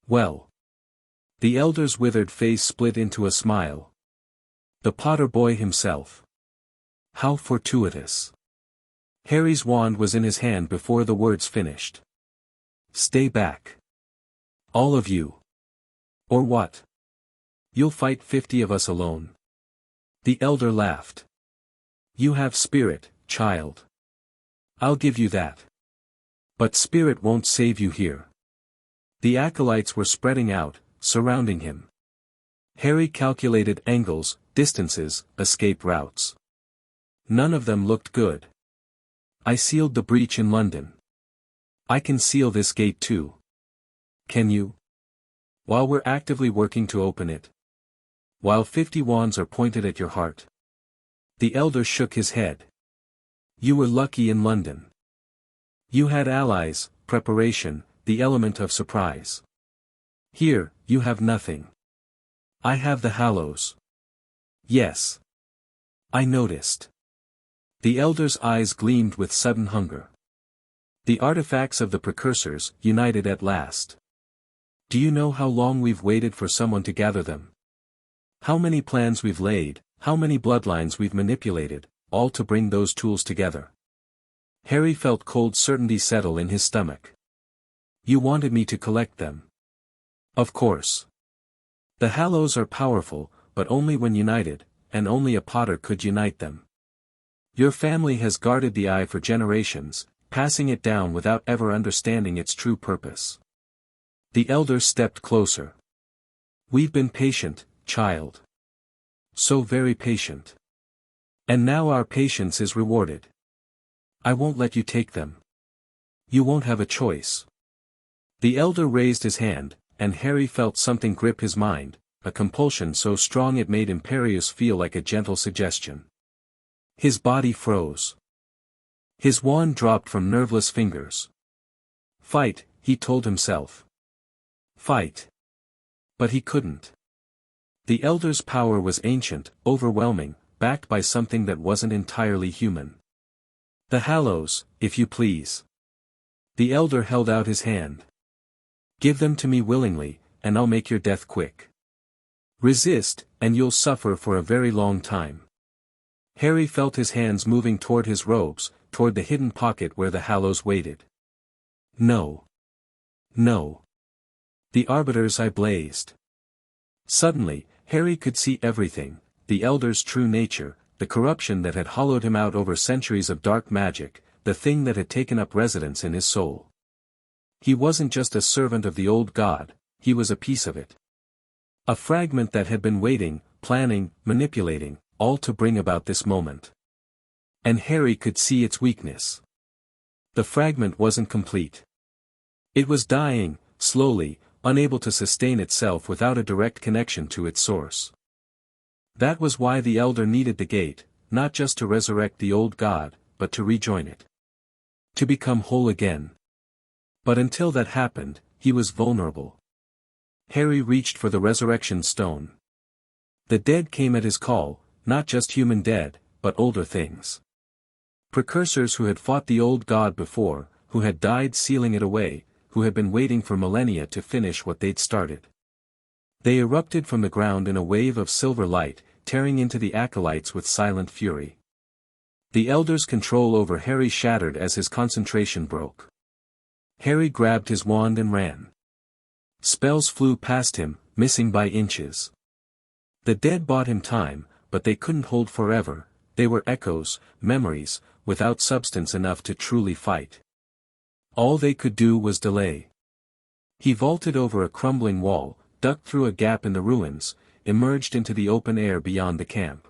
"Well." The Elder's withered face split into a smile. "The Potter boy himself. How fortuitous." Harry's wand was in his hand before the words finished. "Stay back. All of you." "Or what? You'll fight 50 of us alone." The Elder laughed. "You have spirit, child. I'll give you that. But spirit won't save you here." The acolytes were spreading out, surrounding him. Harry calculated angles, distances, escape routes. None of them looked good. "I sealed the breach in London. I can seal this gate too. Can you? While we're actively working to open it. While 50 wands are pointed at your heart." The Elder shook his head. "You were lucky in London. You had allies, preparation, the element of surprise. Here, you have nothing. I have the Hallows." "Yes. I noticed." The Elder's eyes gleamed with sudden hunger. "The artifacts of the precursors, united at last. Do you know how long we've waited for someone to gather them? How many plans we've laid, how many bloodlines we've manipulated, all to bring those tools together?" Harry felt cold certainty settle in his stomach. You wanted me to collect them. Of course. The Hallows are powerful, but only when united, and only a Potter could unite them. Your family has guarded the eye for generations, passing it down without ever understanding its true purpose. The elder stepped closer. We've been patient, child. So very patient. And now our patience is rewarded. I won't let you take them. You won't have a choice. The elder raised his hand, and Harry felt something grip his mind, a compulsion so strong it made Imperius feel like a gentle suggestion. His body froze. His wand dropped from nerveless fingers. Fight, he told himself. Fight. But he couldn't. The elder's power was ancient, overwhelming, backed by something that wasn't entirely human. The Hallows, if you please. The elder held out his hand. Give them to me willingly, and I'll make your death quick. Resist, and you'll suffer for a very long time. Harry felt his hands moving toward his robes, toward the hidden pocket where the Hallows waited. No. No. The Arbiter's eye blazed. Suddenly, Harry could see everything, the elder's true nature, the corruption that had hollowed him out over centuries of dark magic, the thing that had taken up residence in his soul. He wasn't just a servant of the old god, he was a piece of it. A fragment that had been waiting, planning, manipulating, all to bring about this moment. And Harry could see its weakness. The fragment wasn't complete. It was dying, slowly, unable to sustain itself without a direct connection to its source. That was why the elder needed the gate, not just to resurrect the old god, but to rejoin it. To become whole again. But until that happened, he was vulnerable. Harry reached for the resurrection stone. The dead came at his call, not just human dead, but older things. Precursors who had fought the old god before, who had died sealing it away, who had been waiting for millennia to finish what they'd started. They erupted from the ground in a wave of silver light, tearing into the acolytes with silent fury. The elder's control over Harry shattered as his concentration broke. Harry grabbed his wand and ran. Spells flew past him, missing by inches. The dead bought him time, but they couldn't hold forever, they were echoes, memories, without substance enough to truly fight. All they could do was delay. He vaulted over a crumbling wall, ducked through a gap in the ruins, emerged into the open air beyond the camp.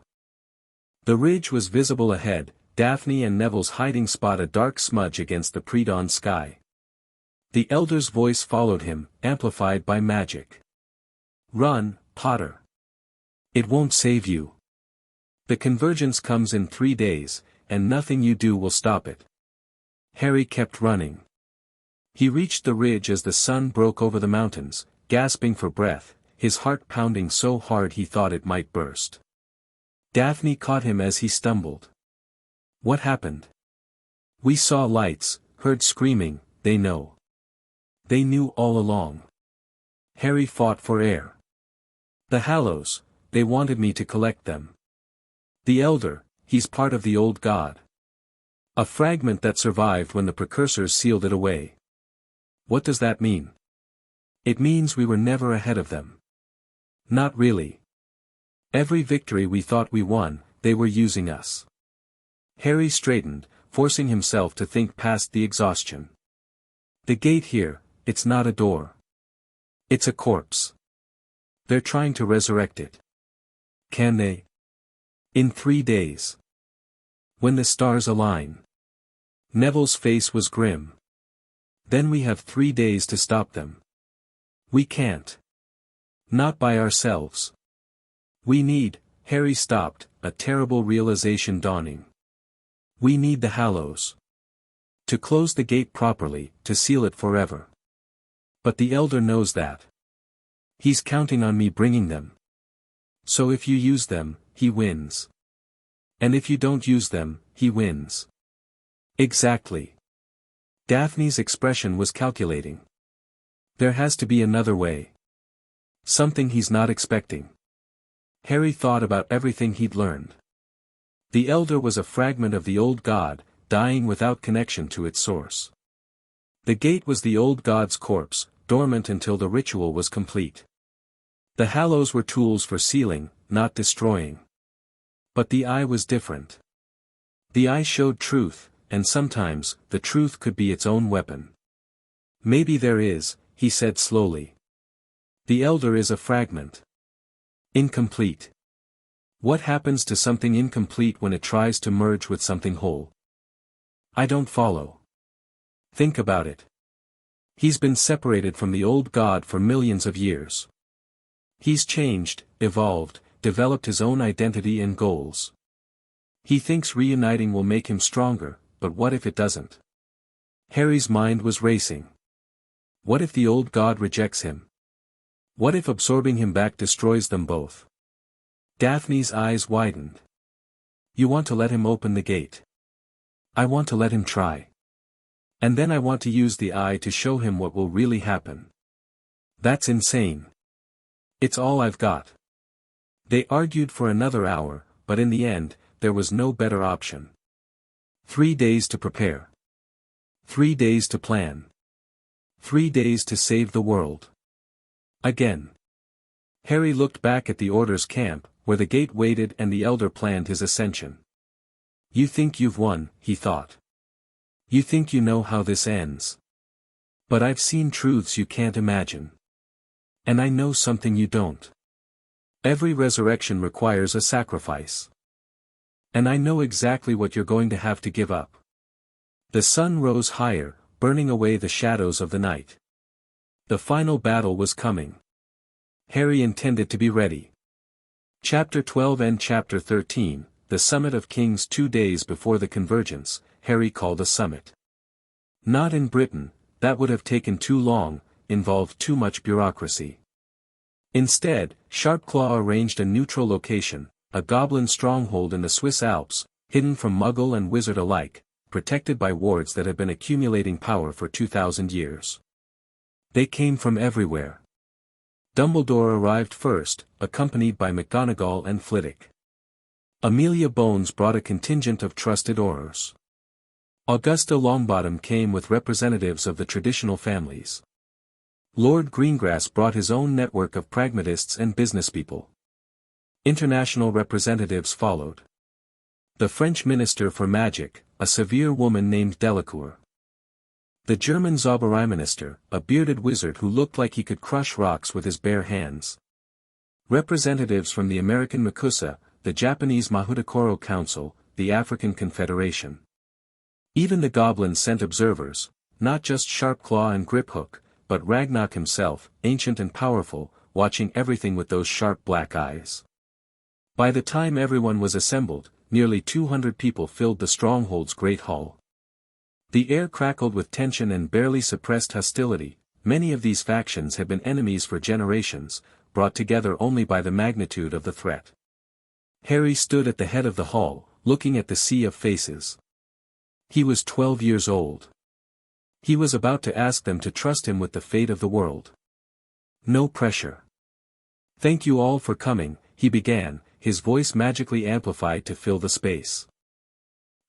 The ridge was visible ahead, Daphne and Neville's hiding spot a dark smudge against the pre-dawn sky. The elder's voice followed him, amplified by magic. Run, Potter. It won't save you. The convergence comes in 3 days, and nothing you do will stop it. Harry kept running. He reached the ridge as the sun broke over the mountains, gasping for breath, his heart pounding so hard he thought it might burst. Daphne caught him as he stumbled. What happened? We saw lights, heard screaming, they know. They knew all along. Harry fought for air. The Hallows, they wanted me to collect them. The elder, he's part of the old god. A fragment that survived when the precursors sealed it away. What does that mean? It means we were never ahead of them. Not really. Every victory we thought we won, they were using us. Harry straightened, forcing himself to think past the exhaustion. The gate here, it's not a door. It's a corpse. They're trying to resurrect it. Can they? In 3 days. When the stars align. Neville's face was grim. Then we have 3 days to stop them. We can't. Not by ourselves. We need, Harry stopped, a terrible realization dawning. We need the Hallows. To close the gate properly, to seal it forever. But the elder knows that. He's counting on me bringing them. So if you use them, he wins. And if you don't use them, he wins. Exactly. Daphne's expression was calculating. There has to be another way. Something he's not expecting. Harry thought about everything he'd learned. The elder was a fragment of the old god, dying without connection to its source. The gate was the old god's corpse, dormant until the ritual was complete. The hallows were tools for sealing, not destroying. But the eye was different. The eye showed truth, and sometimes, the truth could be its own weapon. Maybe there is, he said slowly. The elder is a fragment. Incomplete. What happens to something incomplete when it tries to merge with something whole? I don't follow. Think about it. He's been separated from the old god for millions of years. He's changed, evolved, developed his own identity and goals. He thinks reuniting will make him stronger, but what if it doesn't? Harry's mind was racing. What if the old god rejects him? What if absorbing him back destroys them both? Daphne's eyes widened. You want to let him open the gate. I want to let him try. And then I want to use the eye to show him what will really happen. That's insane. It's all I've got. They argued for another hour, but in the end, there was no better option. 3 days to prepare. 3 days to plan. 3 days to save the world. Again. Harry looked back at the Order's camp, where the gate waited and the elder planned his ascension. You think you've won, he thought. You think you know how this ends. But I've seen truths you can't imagine. And I know something you don't. Every resurrection requires a sacrifice. And I know exactly what you're going to have to give up. The sun rose higher, burning away the shadows of the night. The final battle was coming. Harry intended to be ready. Chapter 12 and Chapter 13, the Summit of Kings. 2 days before the convergence, Harry called a summit. Not in Britain, that would have taken too long, involved too much bureaucracy. Instead, Sharpclaw arranged a neutral location, a goblin stronghold in the Swiss Alps, hidden from Muggle and wizard alike, protected by wards that had been accumulating power for 2,000 years. They came from everywhere. Dumbledore arrived first, accompanied by McGonagall and Flitwick. Amelia Bones brought a contingent of trusted Aurors. Augusta Longbottom came with representatives of the traditional families. Lord Greengrass brought his own network of pragmatists and businesspeople. International representatives followed. The French Minister for Magic, a severe woman named Delacour. The German Zauberei-Minister, a bearded wizard who looked like he could crush rocks with his bare hands. Representatives from the American Makusa, the Japanese Mahudakoro Council, the African Confederation. Even the goblins sent observers, not just Sharpclaw and Griphook, but Ragnarok himself, ancient and powerful, watching everything with those sharp black eyes. By the time everyone was assembled, nearly 200 people filled the stronghold's great hall. The air crackled with tension and barely suppressed hostility. Many of these factions had been enemies for generations, brought together only by the magnitude of the threat. Harry stood at the head of the hall, looking at the sea of faces. He was 12 years old. He was about to ask them to trust him with the fate of the world. No pressure. Thank you all for coming, he began, his voice magically amplified to fill the space.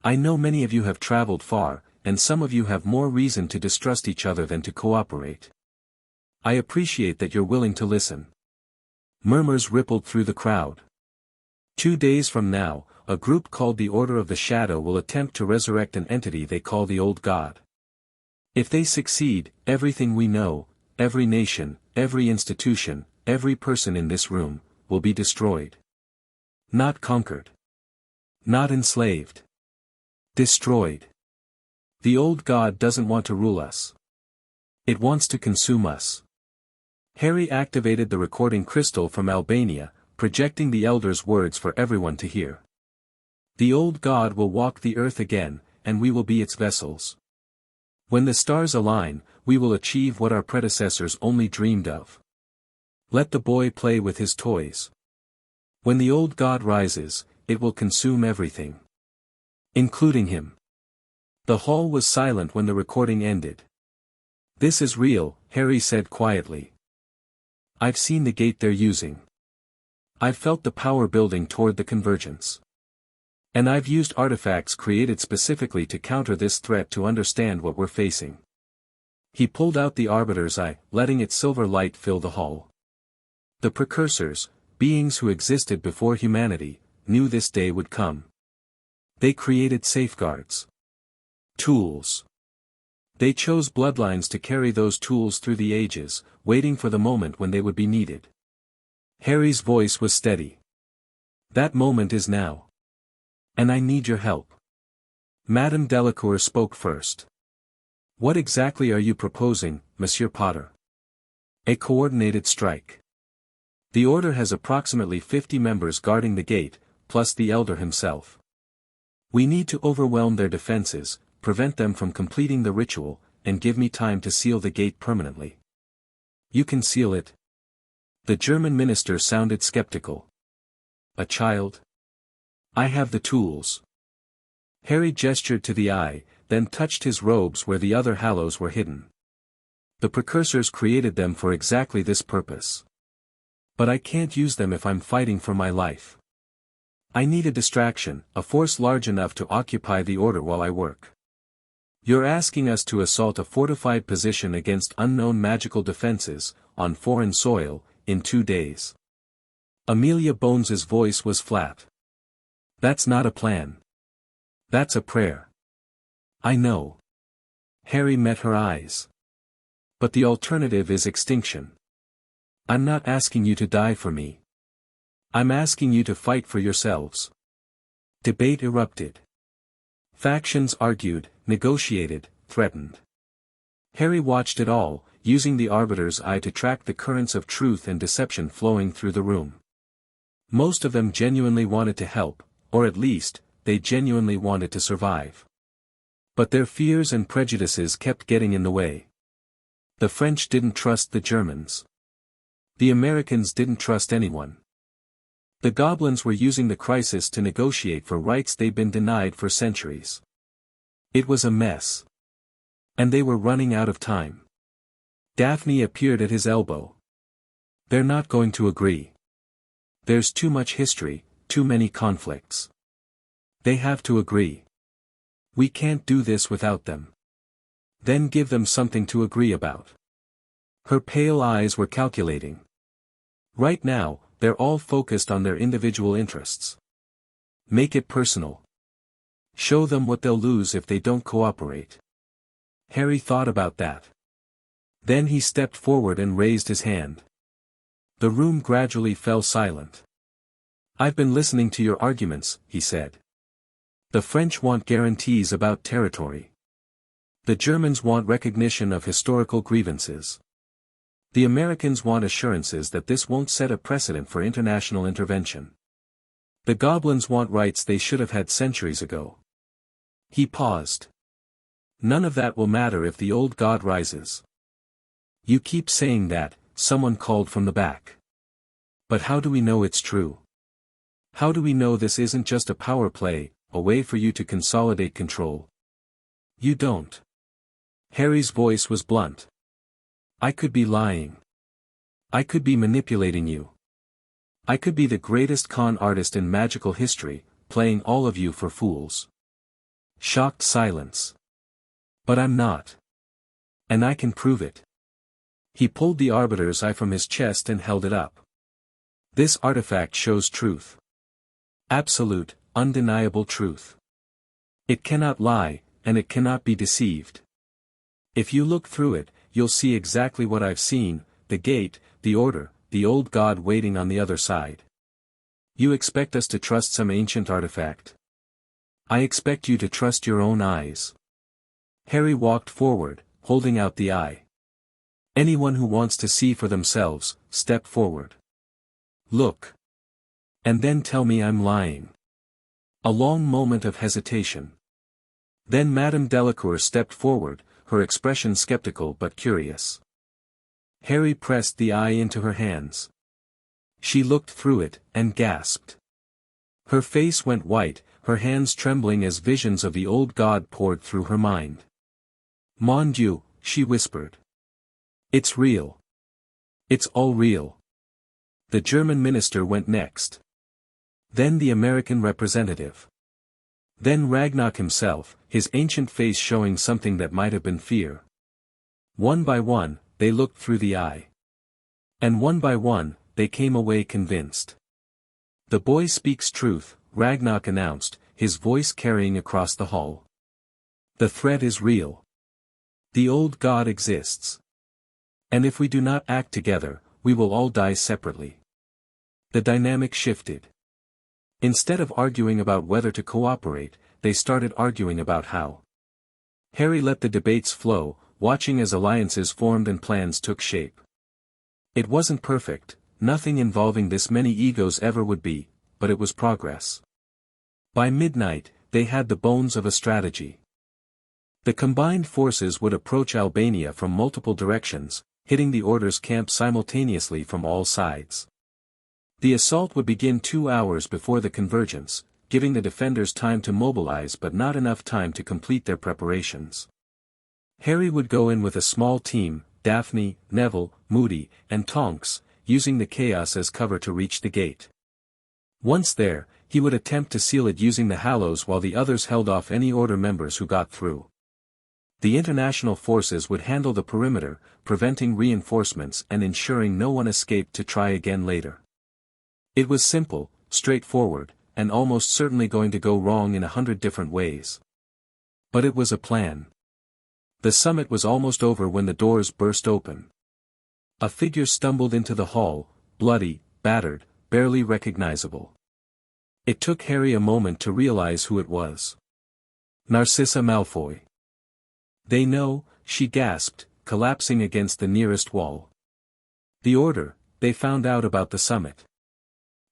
I know many of you have traveled far, and some of you have more reason to distrust each other than to cooperate. I appreciate that you're willing to listen. Murmurs rippled through the crowd. 2 days from now, a group called the Order of the Shadow will attempt to resurrect an entity they call the Old God. If they succeed, everything we know, every nation, every institution, every person in this room, will be destroyed. Not conquered. Not enslaved. Destroyed. The Old God doesn't want to rule us. It wants to consume us. Harry activated the recording crystal from Albania, projecting the Elder's words for everyone to hear. The Old God will walk the earth again, and we will be its vessels. When the stars align, we will achieve what our predecessors only dreamed of. Let the boy play with his toys. When the Old God rises, it will consume everything. Including him. The hall was silent when the recording ended. This is real, Harry said quietly. I've seen the gate they're using. I've felt the power building toward the convergence. And I've used artifacts created specifically to counter this threat to understand what we're facing. He pulled out the arbiter's eye, letting its silver light fill the hall. The precursors, beings who existed before humanity, knew this day would come. They created safeguards. Tools. They chose bloodlines to carry those tools through the ages, waiting for the moment when they would be needed. Harry's voice was steady. That moment is now. And I need your help. Madame Delacour spoke first. What exactly are you proposing, Monsieur Potter? A coordinated strike. The Order has approximately 50 members guarding the gate, plus the Elder himself. We need to overwhelm their defenses, prevent them from completing the ritual, and give me time to seal the gate permanently. You can seal it? The German minister sounded skeptical. A child? I have the tools. Harry gestured to the eye, then touched his robes where the other hallows were hidden. The precursors created them for exactly this purpose. But I can't use them if I'm fighting for my life. I need a distraction, a force large enough to occupy the Order while I work. You're asking us to assault a fortified position against unknown magical defenses, on foreign soil, in 2 days. Amelia Bones's voice was flat. That's not a plan. That's a prayer. I know. Harry met her eyes. But the alternative is extinction. I'm not asking you to die for me. I'm asking you to fight for yourselves. Debate erupted. Factions argued, negotiated, threatened. Harry watched it all, using the arbiter's eye to track the currents of truth and deception flowing through the room. Most of them genuinely wanted to help, or at least, they genuinely wanted to survive. But their fears and prejudices kept getting in the way. The French didn't trust the Germans. The Americans didn't trust anyone. The goblins were using the crisis to negotiate for rights they'd been denied for centuries. It was a mess. And they were running out of time. Daphne appeared at his elbow. They're not going to agree. There's too much history, too many conflicts. They have to agree. We can't do this without them. Then give them something to agree about. Her pale eyes were calculating. Right now, they're all focused on their individual interests. Make it personal. Show them what they'll lose if they don't cooperate. Harry thought about that. Then he stepped forward and raised his hand. The room gradually fell silent. I've been listening to your arguments, he said. The French want guarantees about territory. The Germans want recognition of historical grievances. The Americans want assurances that this won't set a precedent for international intervention. The goblins want rights they should have had centuries ago. He paused. None of that will matter if the old god rises. You keep saying that, someone called from the back. But how do we know it's true? How do we know this isn't just a power play, a way for you to consolidate control? You don't. Harry's voice was blunt. I could be lying. I could be manipulating you. I could be the greatest con artist in magical history, playing all of you for fools. Shocked silence. But I'm not. And I can prove it. He pulled the arbiter's eye from his chest and held it up. This artifact shows truth. Absolute, undeniable truth. It cannot lie, and it cannot be deceived. If you look through it, you'll see exactly what I've seen, the gate, the Order, the old god waiting on the other side. You expect us to trust some ancient artifact? I expect you to trust your own eyes. Harry walked forward, holding out the eye. Anyone who wants to see for themselves, step forward. Look. And then tell me I'm lying. A long moment of hesitation. Then Madame Delacour stepped forward, her expression skeptical but curious. Harry pressed the eye into her hands. She looked through it, and gasped. Her face went white, her hands trembling as visions of the old god poured through her mind. Mon Dieu, she whispered. It's real. It's all real. The German minister went next. Then the American representative. Then Ragnarok himself, his ancient face showing something that might have been fear. One by one, they looked through the eye. And one by one, they came away convinced. The boy speaks truth, Ragnarok announced, his voice carrying across the hall. The threat is real. The old god exists. And if we do not act together, we will all die separately. The dynamic shifted. Instead of arguing about whether to cooperate, they started arguing about how. Harry let the debates flow, watching as alliances formed and plans took shape. It wasn't perfect, nothing involving this many egos ever would be, but it was progress. By midnight, they had the bones of a strategy. The combined forces would approach Albania from multiple directions, hitting the Order's camp simultaneously from all sides. The assault would begin 2 hours before the convergence, giving the defenders time to mobilize but not enough time to complete their preparations. Harry would go in with a small team, Daphne, Neville, Moody, and Tonks, using the chaos as cover to reach the gate. Once there, he would attempt to seal it using the Hallows while the others held off any Order members who got through. The international forces would handle the perimeter, preventing reinforcements and ensuring no one escaped to try again later. It was simple, straightforward, and almost certainly going to go wrong in 100 different ways. But it was a plan. The summit was almost over when the doors burst open. A figure stumbled into the hall, bloody, battered, barely recognizable. It took Harry a moment to realize who it was. Narcissa Malfoy. They know, she gasped, collapsing against the nearest wall. The Order, they found out about the summit.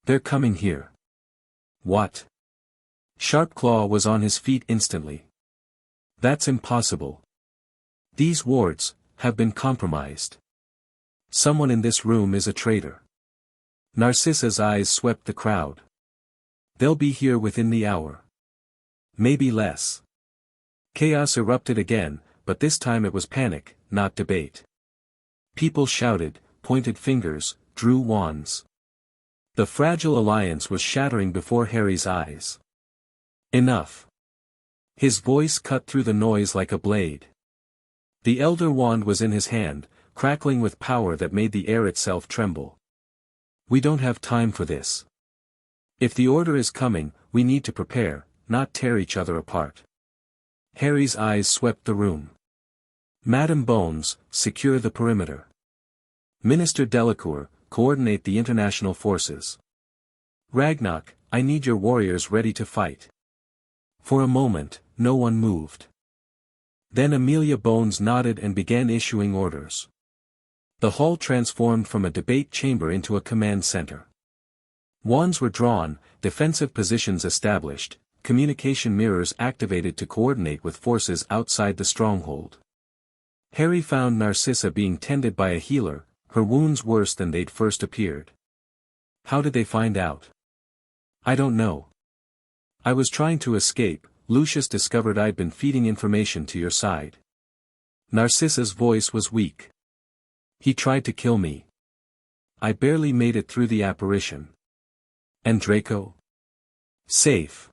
They're coming here. What? Sharpclaw was on his feet instantly. That's impossible. These wards have been compromised. Someone in this room is a traitor. Narcissa's eyes swept the crowd. They'll be here within the hour. Maybe less. Chaos erupted again, but this time it was panic, not debate. People shouted, pointed fingers, drew wands. The fragile alliance was shattering before Harry's eyes. Enough. His voice cut through the noise like a blade. The Elder Wand was in his hand, crackling with power that made the air itself tremble. We don't have time for this. If the Order is coming, we need to prepare, not tear each other apart. Harry's eyes swept the room. Madam Bones, secure the perimeter. Minister Delacour, coordinate the international forces. Ragnarok, I need your warriors ready to fight. For a moment, no one moved. Then Amelia Bones nodded and began issuing orders. The hall transformed from a debate chamber into a command center. Wands were drawn, defensive positions established, communication mirrors activated to coordinate with forces outside the stronghold. Harry found Narcissa being tended by a healer, her wounds worse than they'd first appeared. How did they find out? I don't know. I was trying to escape. Lucius discovered I'd been feeding information to your side. Narcissa's voice was weak. He tried to kill me. I barely made it through the apparition. And Draco? Safe.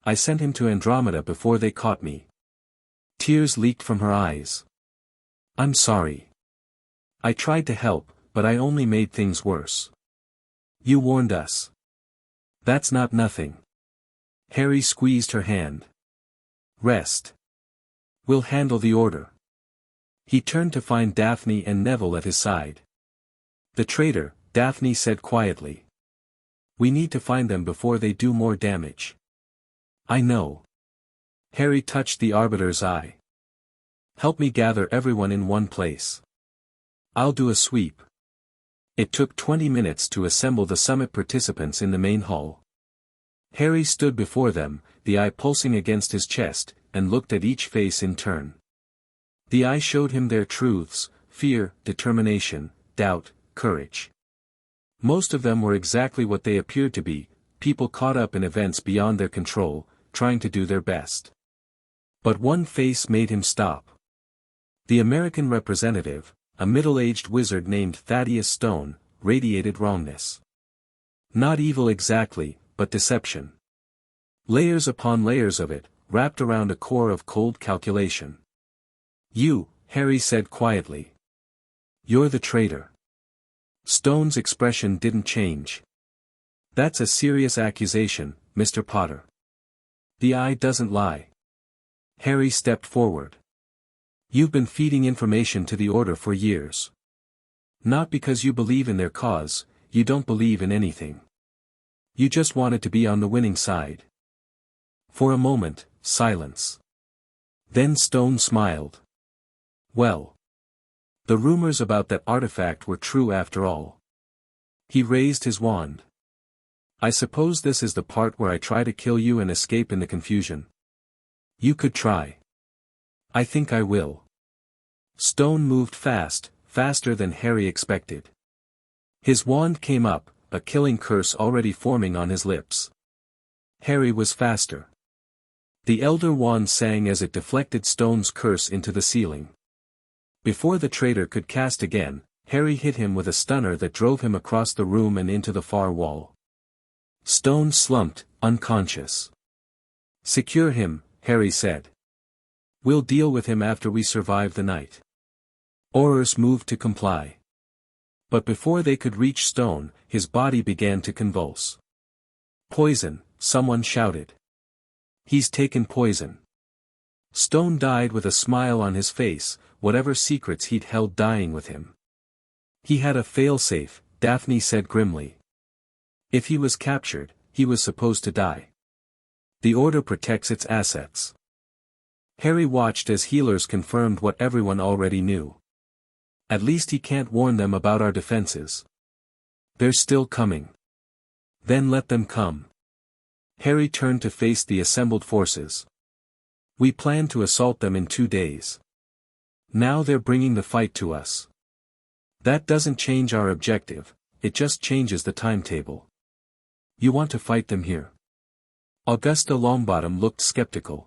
I sent him to Andromeda before they caught me. Tears leaked from her eyes. I'm sorry. I tried to help, but I only made things worse. You warned us. That's not nothing. Harry squeezed her hand. Rest. We'll handle the Order. He turned to find Daphne and Neville at his side. The traitor, Daphne said quietly. We need to find them before they do more damage. I know. Harry touched the Arbiter's eye. Help me gather everyone in one place. I'll do a sweep. It took 20 minutes to assemble the summit participants in the main hall. Harry stood before them, the eye pulsing against his chest, and looked at each face in turn. The eye showed him their truths: fear, determination, doubt, courage. Most of them were exactly what they appeared to be, people caught up in events beyond their control, trying to do their best. But one face made him stop. The American representative, a middle-aged wizard named Thaddeus Stone, radiated wrongness. Not evil exactly, but deception. Layers upon layers of it, wrapped around a core of cold calculation. You, Harry said quietly. You're the traitor. Stone's expression didn't change. That's a serious accusation, Mr. Potter. The eye doesn't lie. Harry stepped forward. You've been feeding information to the Order for years. Not because you believe in their cause, you don't believe in anything. You just wanted to be on the winning side. For a moment, silence. Then Stone smiled. Well. The rumors about that artifact were true after all. He raised his wand. I suppose this is the part where I try to kill you and escape in the confusion. You could try. I think I will. Stone moved fast, faster than Harry expected. His wand came up, a killing curse already forming on his lips. Harry was faster. The Elder Wand sang as it deflected Stone's curse into the ceiling. Before the traitor could cast again, Harry hit him with a stunner that drove him across the room and into the far wall. Stone slumped, unconscious. Secure him, Harry said. We'll deal with him after we survive the night. Aurors moved to comply. But before they could reach Stone, his body began to convulse. Poison, someone shouted. He's taken poison. Stone died with a smile on his face, whatever secrets he'd held dying with him. He had a failsafe, Daphne said grimly. If he was captured, he was supposed to die. The Order protects its assets. Harry watched as healers confirmed what everyone already knew. At least he can't warn them about our defenses. They're still coming. Then let them come. Harry turned to face the assembled forces. We plan to assault them in 2 days. Now they're bringing the fight to us. That doesn't change our objective, it just changes the timetable. You want to fight them here? Augusta Longbottom looked skeptical.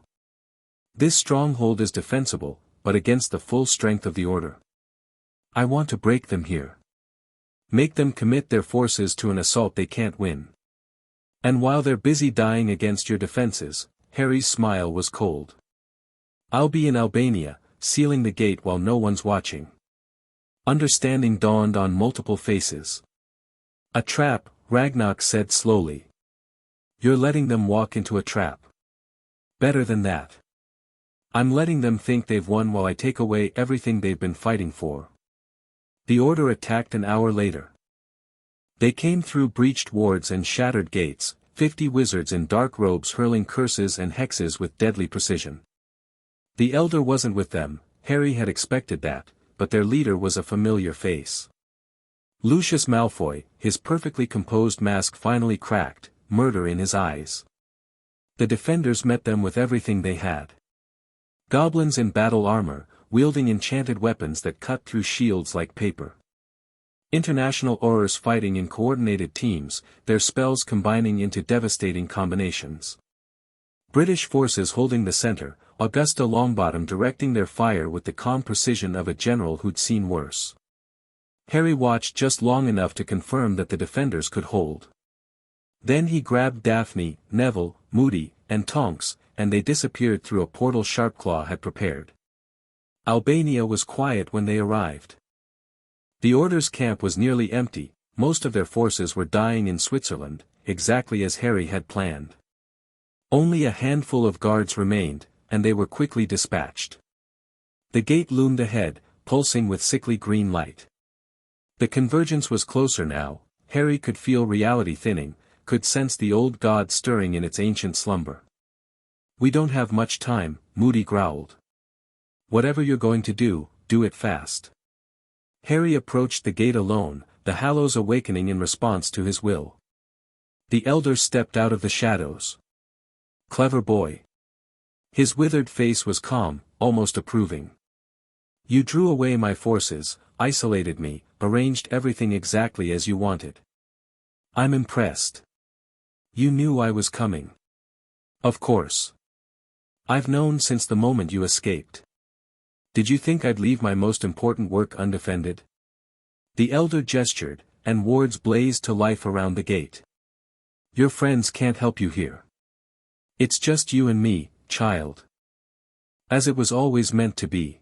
This stronghold is defensible, but against the full strength of the Order. I want to break them here. Make them commit their forces to an assault they can't win. And while they're busy dying against your defenses, Harry's smile was cold. I'll be in Albania, sealing the gate while no one's watching. Understanding dawned on multiple faces. A trap, Ragnarok said slowly. You're letting them walk into a trap. Better than that. I'm letting them think they've won while I take away everything they've been fighting for. The Order attacked an hour later. They came through breached wards and shattered gates, 50 wizards in dark robes hurling curses and hexes with deadly precision. The Elder wasn't with them, Harry had expected that, but their leader was a familiar face. Lucius Malfoy, his perfectly composed mask finally cracked, murder in his eyes. The defenders met them with everything they had. Goblins in battle armor, wielding enchanted weapons that cut through shields like paper. International Aurors fighting in coordinated teams, their spells combining into devastating combinations. British forces holding the center, Augusta Longbottom directing their fire with the calm precision of a general who'd seen worse. Harry watched just long enough to confirm that the defenders could hold. Then he grabbed Daphne, Neville, Moody, and Tonks, and they disappeared through a portal Sharpclaw had prepared. Albania was quiet when they arrived. The Order's camp was nearly empty, most of their forces were dying in Switzerland, exactly as Harry had planned. Only a handful of guards remained, and they were quickly dispatched. The gate loomed ahead, pulsing with sickly green light. The convergence was closer now, Harry could feel reality thinning, could sense the old god stirring in its ancient slumber. We don't have much time, Moody growled. Whatever you're going to do it fast. Harry approached the gate alone, the Hallows awakening in response to his will. The Elder stepped out of the shadows. Clever boy. His withered face was calm, almost approving. You drew away my forces, isolated me, arranged everything exactly as you wanted. I'm impressed. You knew I was coming. Of course. I've known since the moment you escaped. Did you think I'd leave my most important work undefended? The Elder gestured, and wards blazed to life around the gate. Your friends can't help you here. It's just you and me, child. As it was always meant to be.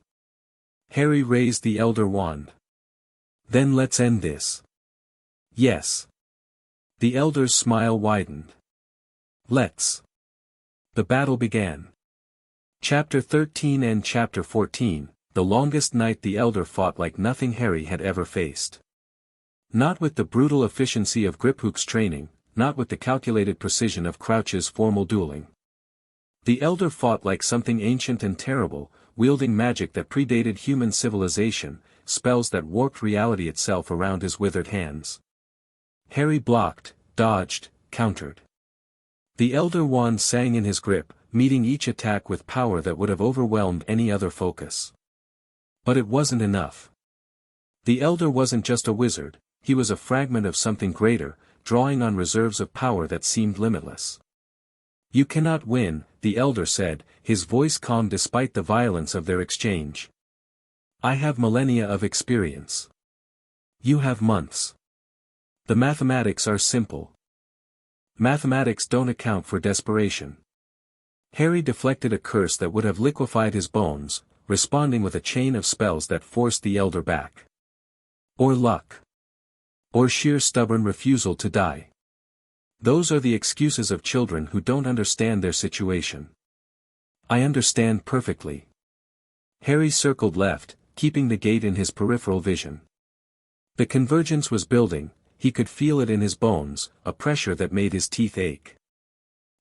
Harry raised the Elder Wand. Then let's end this. Yes. The Elder's smile widened. Let's. The battle began. Chapter 13 and Chapter 14, The longest night. The Elder fought like nothing Harry had ever faced. Not with the brutal efficiency of Griphook's training, not with the calculated precision of Crouch's formal dueling. The Elder fought like something ancient and terrible, wielding magic that predated human civilization, spells that warped reality itself around his withered hands. Harry blocked, dodged, countered. The Elder Wand sang in his grip, meeting each attack with power that would have overwhelmed any other focus. But it wasn't enough. The Elder wasn't just a wizard, he was a fragment of something greater, drawing on reserves of power that seemed limitless. You cannot win, the Elder said, his voice calm despite the violence of their exchange. I have millennia of experience. You have months. The mathematics are simple. Mathematics don't account for desperation. Harry deflected a curse that would have liquefied his bones, responding with a chain of spells that forced the Elder back. Or luck. Or sheer stubborn refusal to die. Those are the excuses of children who don't understand their situation. I understand perfectly. Harry circled left, keeping the gate in his peripheral vision. The convergence was building, he could feel it in his bones, a pressure that made his teeth ache.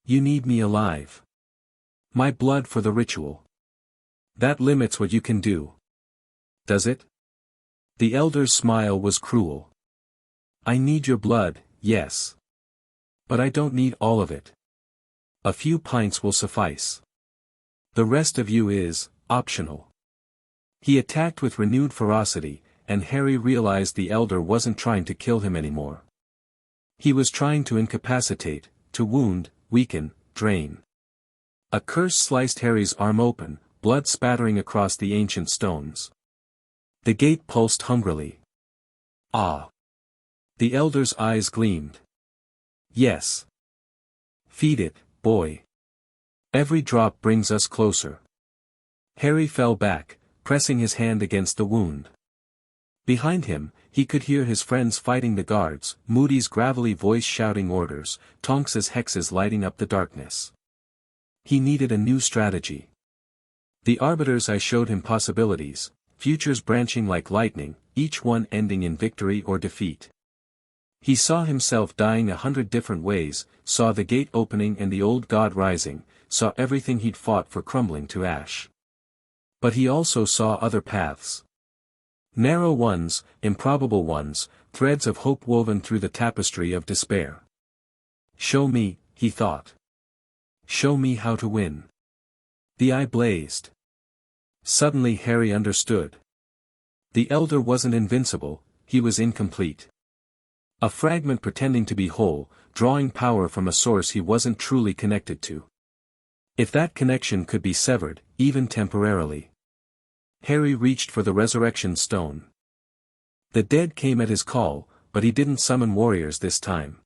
You need me alive. My blood for the ritual. That limits what you can do. Does it? The Elder's smile was cruel. I need your blood, yes. But I don't need all of it. A few pints will suffice. The rest of you is, optional. He attacked with renewed ferocity, and Harry realized the Elder wasn't trying to kill him anymore. He was trying to incapacitate, to wound, weaken, drain. A curse sliced Harry's arm open, blood spattering across the ancient stones. The gate pulsed hungrily. Ah! The Elder's eyes gleamed. Yes. Feed it, boy. Every drop brings us closer. Harry fell back, pressing his hand against the wound. Behind him, he could hear his friends fighting the guards, Moody's gravelly voice shouting orders, Tonks's hexes lighting up the darkness. He needed a new strategy. The arbiters I showed him possibilities, futures branching like lightning, each one ending in victory or defeat. He saw himself dying 100 different ways, saw the gate opening and the old god rising, saw everything he'd fought for crumbling to ash. But he also saw other paths. Narrow ones, improbable ones, threads of hope woven through the tapestry of despair. Show me, he thought. Show me how to win. The eye blazed. Suddenly Harry understood. The Elder wasn't invincible, he was incomplete. A fragment pretending to be whole, drawing power from a source he wasn't truly connected to. If that connection could be severed, even temporarily. Harry reached for the resurrection stone. The dead came at his call, but he didn't summon warriors this time.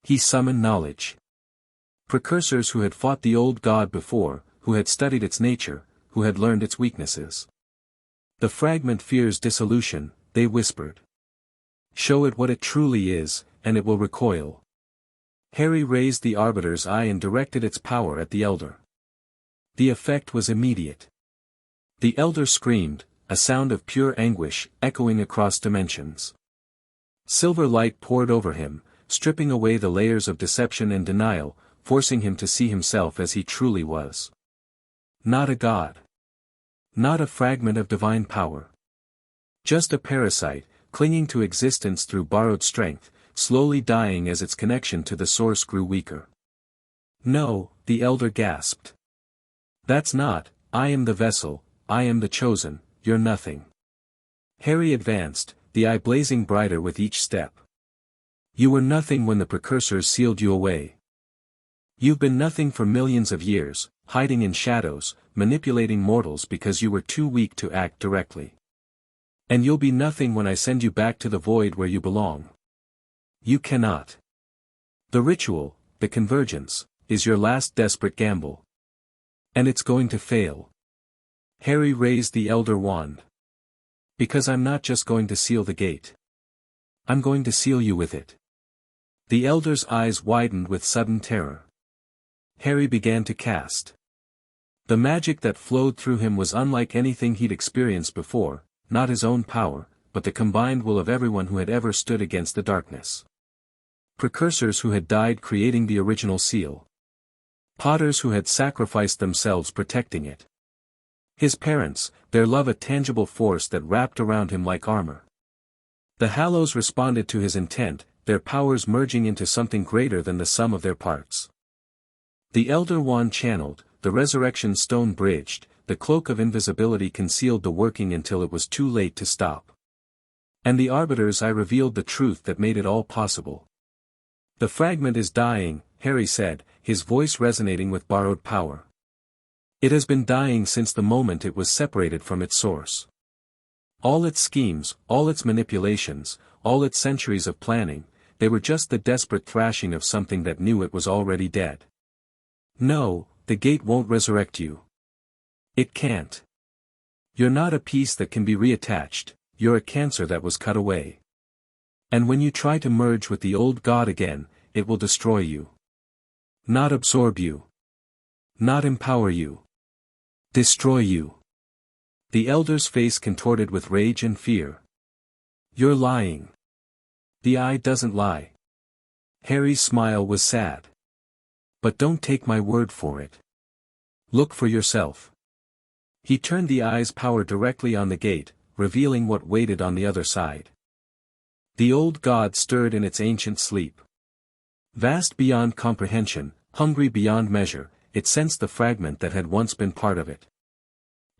He summoned knowledge. Precursors who had fought the old god before, who had studied its nature, who had learned its weaknesses. The fragment fears dissolution, they whispered. Show it what it truly is, and it will recoil. Harry raised the arbiter's eye and directed its power at the Elder. The effect was immediate. The Elder screamed, a sound of pure anguish, echoing across dimensions. Silver light poured over him, stripping away the layers of deception and denial, forcing him to see himself as he truly was. Not a god. Not a fragment of divine power. Just a parasite, clinging to existence through borrowed strength, slowly dying as its connection to the source grew weaker. No, the Elder gasped. That's not, I am the vessel, I am the chosen, you're nothing. Harry advanced, the eye blazing brighter with each step. You were nothing when the precursors sealed you away. You've been nothing for millions of years, hiding in shadows, manipulating mortals because you were too weak to act directly. And you'll be nothing when I send you back to the void where you belong. You cannot. The ritual, the convergence, is your last desperate gamble. And it's going to fail. Harry raised the Elder Wand. Because I'm not just going to seal the gate. I'm going to seal you with it. The elder's eyes widened with sudden terror. Harry began to cast. The magic that flowed through him was unlike anything he'd experienced before, not his own power, but the combined will of everyone who had ever stood against the darkness. Precursors who had died creating the original seal. Potters who had sacrificed themselves protecting it. His parents, their love a tangible force that wrapped around him like armor. The Hallows responded to his intent, their powers merging into something greater than the sum of their parts. The Elder Wand channeled, the Resurrection Stone bridged, the Cloak of Invisibility concealed the working until it was too late to stop. And the Arbiter's eye revealed the truth that made it all possible. The fragment is dying, Harry said, his voice resonating with borrowed power. It has been dying since the moment it was separated from its source. All its schemes, all its manipulations, all its centuries of planning, they were just the desperate thrashing of something that knew it was already dead. No, the gate won't resurrect you. It can't. You're not a piece that can be reattached, you're a cancer that was cut away. And when you try to merge with the old god again, it will destroy you. Not absorb you. Not empower you. Destroy you. The elder's face contorted with rage and fear. You're lying. The eye doesn't lie. Harry's smile was sad. But don't take my word for it. Look for yourself. He turned the eye's power directly on the gate, revealing what waited on the other side. The old god stirred in its ancient sleep. Vast beyond comprehension, hungry beyond measure, it sensed the fragment that had once been part of it.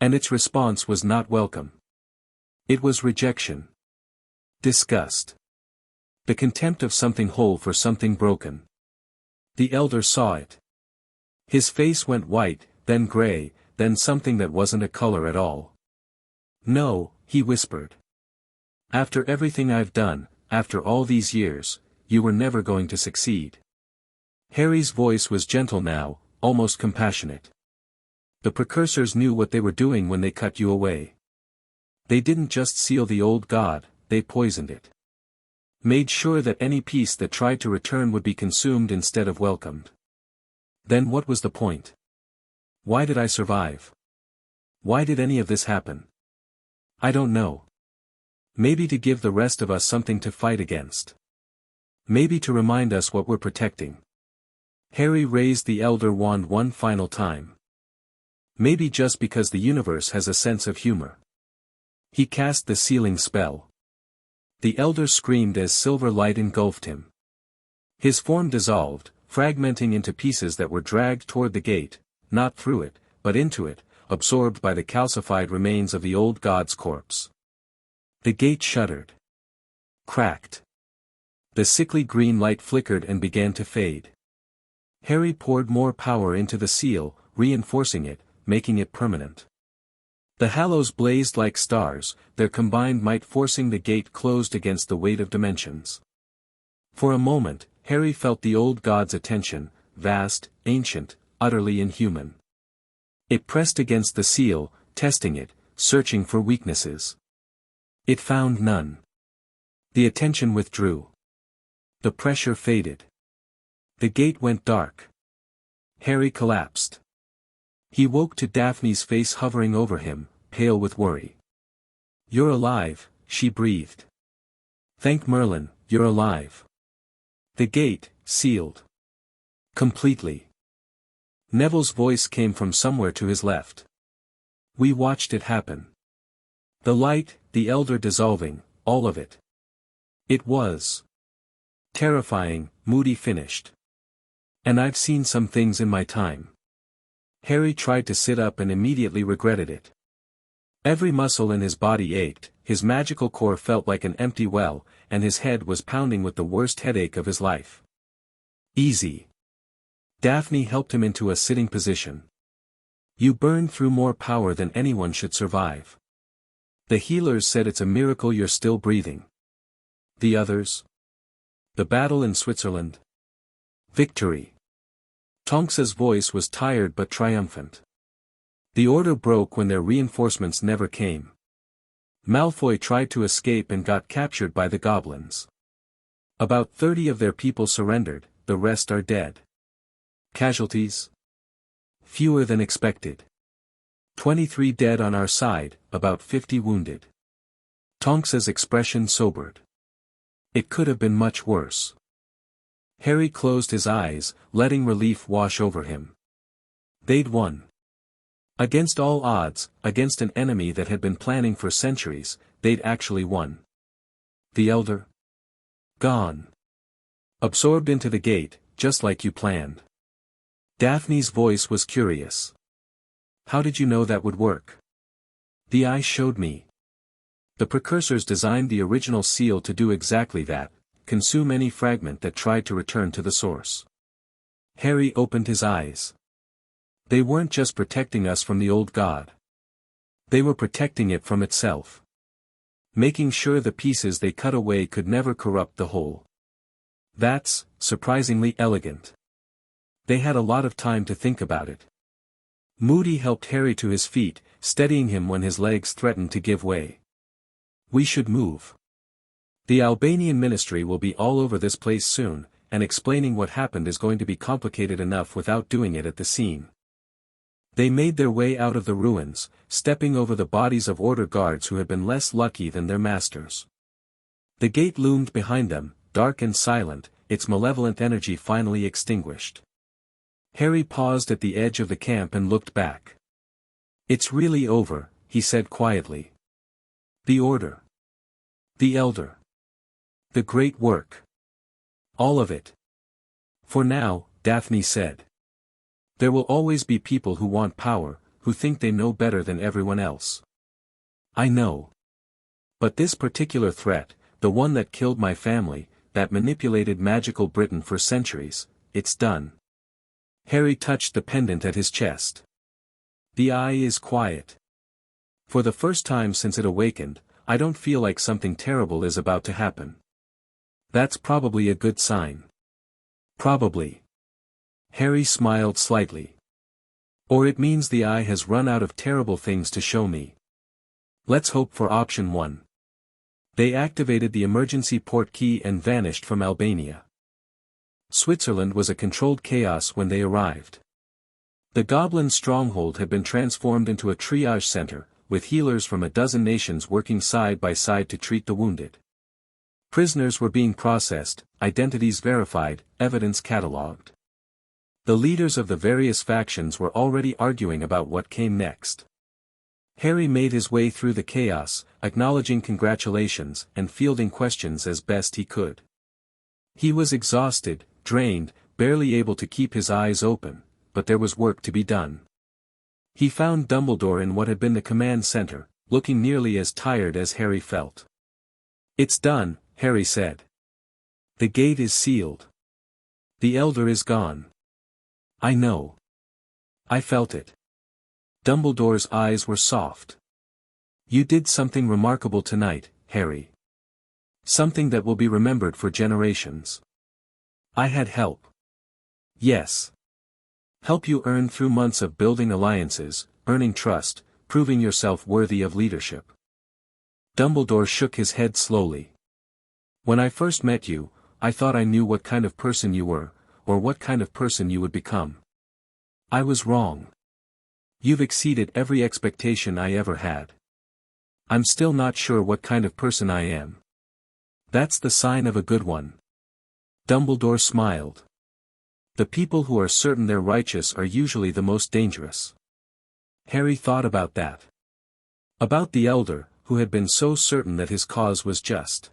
And its response was not welcome. It was rejection. Disgust. The contempt of something whole for something broken. The elder saw it. His face went white, then gray, then something that wasn't a color at all. No, he whispered. After everything I've done, after all these years, you were never going to succeed. Harry's voice was gentle now, almost compassionate. The precursors knew what they were doing when they cut you away. They didn't just seal the old god, they poisoned it. Made sure that any piece that tried to return would be consumed instead of welcomed. Then what was the point? Why did I survive? Why did any of this happen? I don't know. Maybe to give the rest of us something to fight against. Maybe to remind us what we're protecting. Harry raised the Elder Wand one final time. Maybe just because the universe has a sense of humor. He cast the sealing spell. The elder screamed as silver light engulfed him. His form dissolved, fragmenting into pieces that were dragged toward the gate, not through it, but into it, absorbed by the calcified remains of the old god's corpse. The gate shuddered. Cracked. The sickly green light flickered and began to fade. Harry poured more power into the seal, reinforcing it, making it permanent. The Hallows blazed like stars, their combined might forcing the gate closed against the weight of dimensions. For a moment, Harry felt the old god's attention, vast, ancient, utterly inhuman. It pressed against the seal, testing it, searching for weaknesses. It found none. The attention withdrew. The pressure faded. The gate went dark. Harry collapsed. He woke to Daphne's face hovering over him, pale with worry. "You're alive," she breathed. "Thank Merlin, you're alive." The gate, sealed. Completely. Neville's voice came from somewhere to his left. "We watched it happen. The light, the elder dissolving, all of it. It was terrifying," Moody finished. "And I've seen some things in my time." Harry tried to sit up and immediately regretted it. Every muscle in his body ached, his magical core felt like an empty well, and his head was pounding with the worst headache of his life. "Easy." Daphne helped him into a sitting position. "You burned through more power than anyone should survive. The healers said it's a miracle you're still breathing." "The others?" "The battle in Switzerland?" "Victory." Tonks's voice was tired but triumphant. "The order broke when their reinforcements never came. Malfoy tried to escape and got captured by the goblins. About 30 of their people surrendered, the rest are dead. Casualties? Fewer than expected. 23 dead on our side, about 50 wounded. Tonks's expression sobered. It could have been much worse. Harry closed his eyes, letting relief wash over him. They'd won. Against all odds, against an enemy that had been planning for centuries, they'd actually won. The Elder? Gone. Absorbed into the gate, just like you planned. Daphne's voice was curious. How did you know that would work? The Eye showed me. The precursors designed the original seal to do exactly that, consume any fragment that tried to return to the source. Harry opened his eyes. They weren't just protecting us from the old god. They were protecting it from itself. Making sure the pieces they cut away could never corrupt the whole. That's surprisingly elegant. They had a lot of time to think about it. Moody helped Harry to his feet, steadying him when his legs threatened to give way. We should move. The Albanian ministry will be all over this place soon, and explaining what happened is going to be complicated enough without doing it at the scene. They made their way out of the ruins, stepping over the bodies of Order guards who had been less lucky than their masters. The gate loomed behind them, dark and silent, its malevolent energy finally extinguished. Harry paused at the edge of the camp and looked back. It's really over, he said quietly. The Order. The Elder. The great work. All of it. For now, Daphne said. There will always be people who want power, who think they know better than everyone else. I know. But this particular threat, the one that killed my family, that manipulated magical Britain for centuries, it's done. Harry touched the pendant at his chest. The Eye is quiet. For the first time since it awakened, I don't feel like something terrible is about to happen. That's probably a good sign. Probably. Harry smiled slightly. Or it means the Eye has run out of terrible things to show me. Let's hope for option 1. They activated the emergency port key and vanished from Albania. Switzerland was a controlled chaos when they arrived. The Goblin stronghold had been transformed into a triage center, with healers from a dozen nations working side by side to treat the wounded. Prisoners were being processed, identities verified, evidence catalogued. The leaders of the various factions were already arguing about what came next. Harry made his way through the chaos, acknowledging congratulations and fielding questions as best he could. He was exhausted, drained, barely able to keep his eyes open, but there was work to be done. He found Dumbledore in what had been the command center, looking nearly as tired as Harry felt. It's done, Harry said. The gate is sealed. The Elder is gone. I know. I felt it. Dumbledore's eyes were soft. You did something remarkable tonight, Harry. Something that will be remembered for generations. I had help. Yes. Help you earn through months of building alliances, earning trust, proving yourself worthy of leadership. Dumbledore shook his head slowly. When I first met you, I thought I knew what kind of person you were, or what kind of person you would become. I was wrong. You've exceeded every expectation I ever had. I'm still not sure what kind of person I am. That's the sign of a good one. Dumbledore smiled. The people who are certain they're righteous are usually the most dangerous. Harry thought about that. About the Elder, who had been so certain that his cause was just.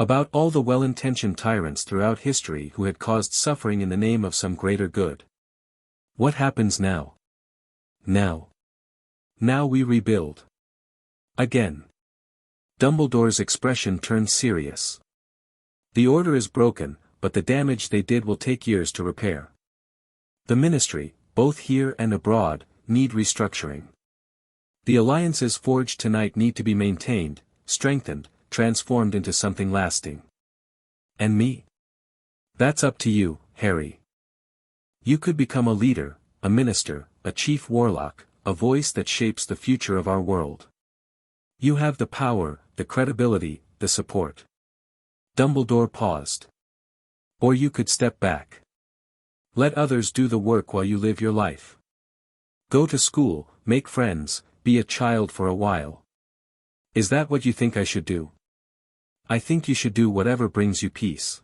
About all the well-intentioned tyrants throughout history who had caused suffering in the name of some greater good. What happens now? Now we rebuild. Again. Dumbledore's expression turned serious. The Order is broken, but the damage they did will take years to repair. The Ministry, both here and abroad, need restructuring. The alliances forged tonight need to be maintained, strengthened, transformed into something lasting. And me? That's up to you, Harry. You could become a leader, a minister, a chief warlock, a voice that shapes the future of our world. You have the power, the credibility, the support. Dumbledore paused. Or you could step back. Let others do the work while you live your life. Go to school, make friends, be a child for a while. Is that what you think I should do? I think you should do whatever brings you peace.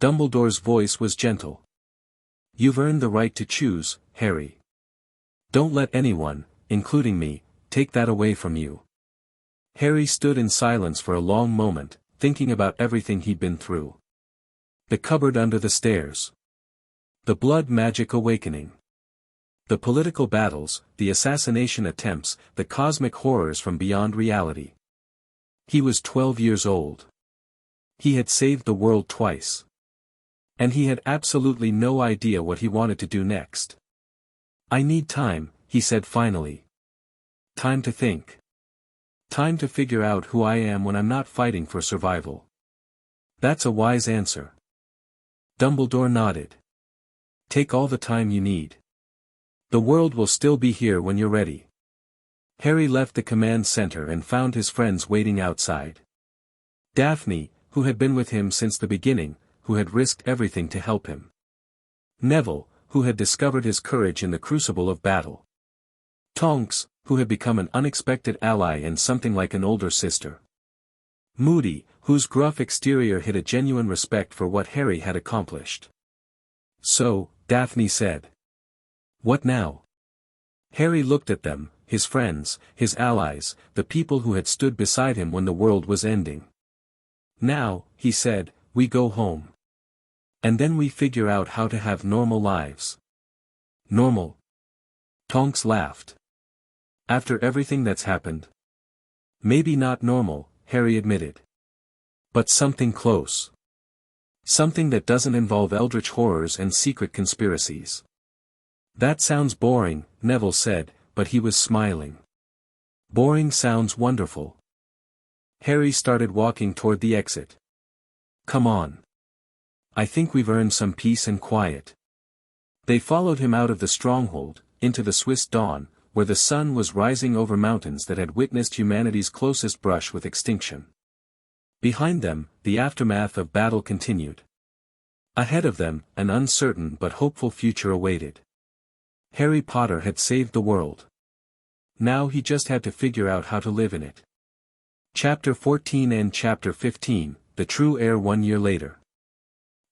Dumbledore's voice was gentle. You've earned the right to choose, Harry. Don't let anyone, including me, take that away from you. Harry stood in silence for a long moment, thinking about everything he'd been through. The cupboard under the stairs. The blood magic awakening. The political battles, the assassination attempts, the cosmic horrors from beyond reality. He was 12 years old. He had saved the world twice. And he had absolutely no idea what he wanted to do next. I need time, he said finally. Time to think. Time to figure out who I am when I'm not fighting for survival. That's a wise answer. Dumbledore nodded. Take all the time you need. The world will still be here when you're ready. Harry left the command center and found his friends waiting outside. Daphne, who had been with him since the beginning, who had risked everything to help him. Neville, who had discovered his courage in the crucible of battle. Tonks, who had become an unexpected ally and something like an older sister. Moody, whose gruff exterior hid a genuine respect for what Harry had accomplished. So, Daphne said. What now? Harry looked at them, his friends, his allies, the people who had stood beside him when the world was ending. Now, he said, we go home. And then we figure out how to have normal lives. Normal? Tonks laughed. After everything that's happened? Maybe not normal, Harry admitted. But something close. Something that doesn't involve eldritch horrors and secret conspiracies. That sounds boring, Neville said, but he was smiling. Boring sounds wonderful. Harry started walking toward the exit. Come on. I think we've earned some peace and quiet. They followed him out of the stronghold, into the Swiss dawn, where the sun was rising over mountains that had witnessed humanity's closest brush with extinction. Behind them, the aftermath of battle continued. Ahead of them, an uncertain but hopeful future awaited. Harry Potter had saved the world. Now he just had to figure out how to live in it. Chapter 14 and Chapter 15, The True Heir 1 year later.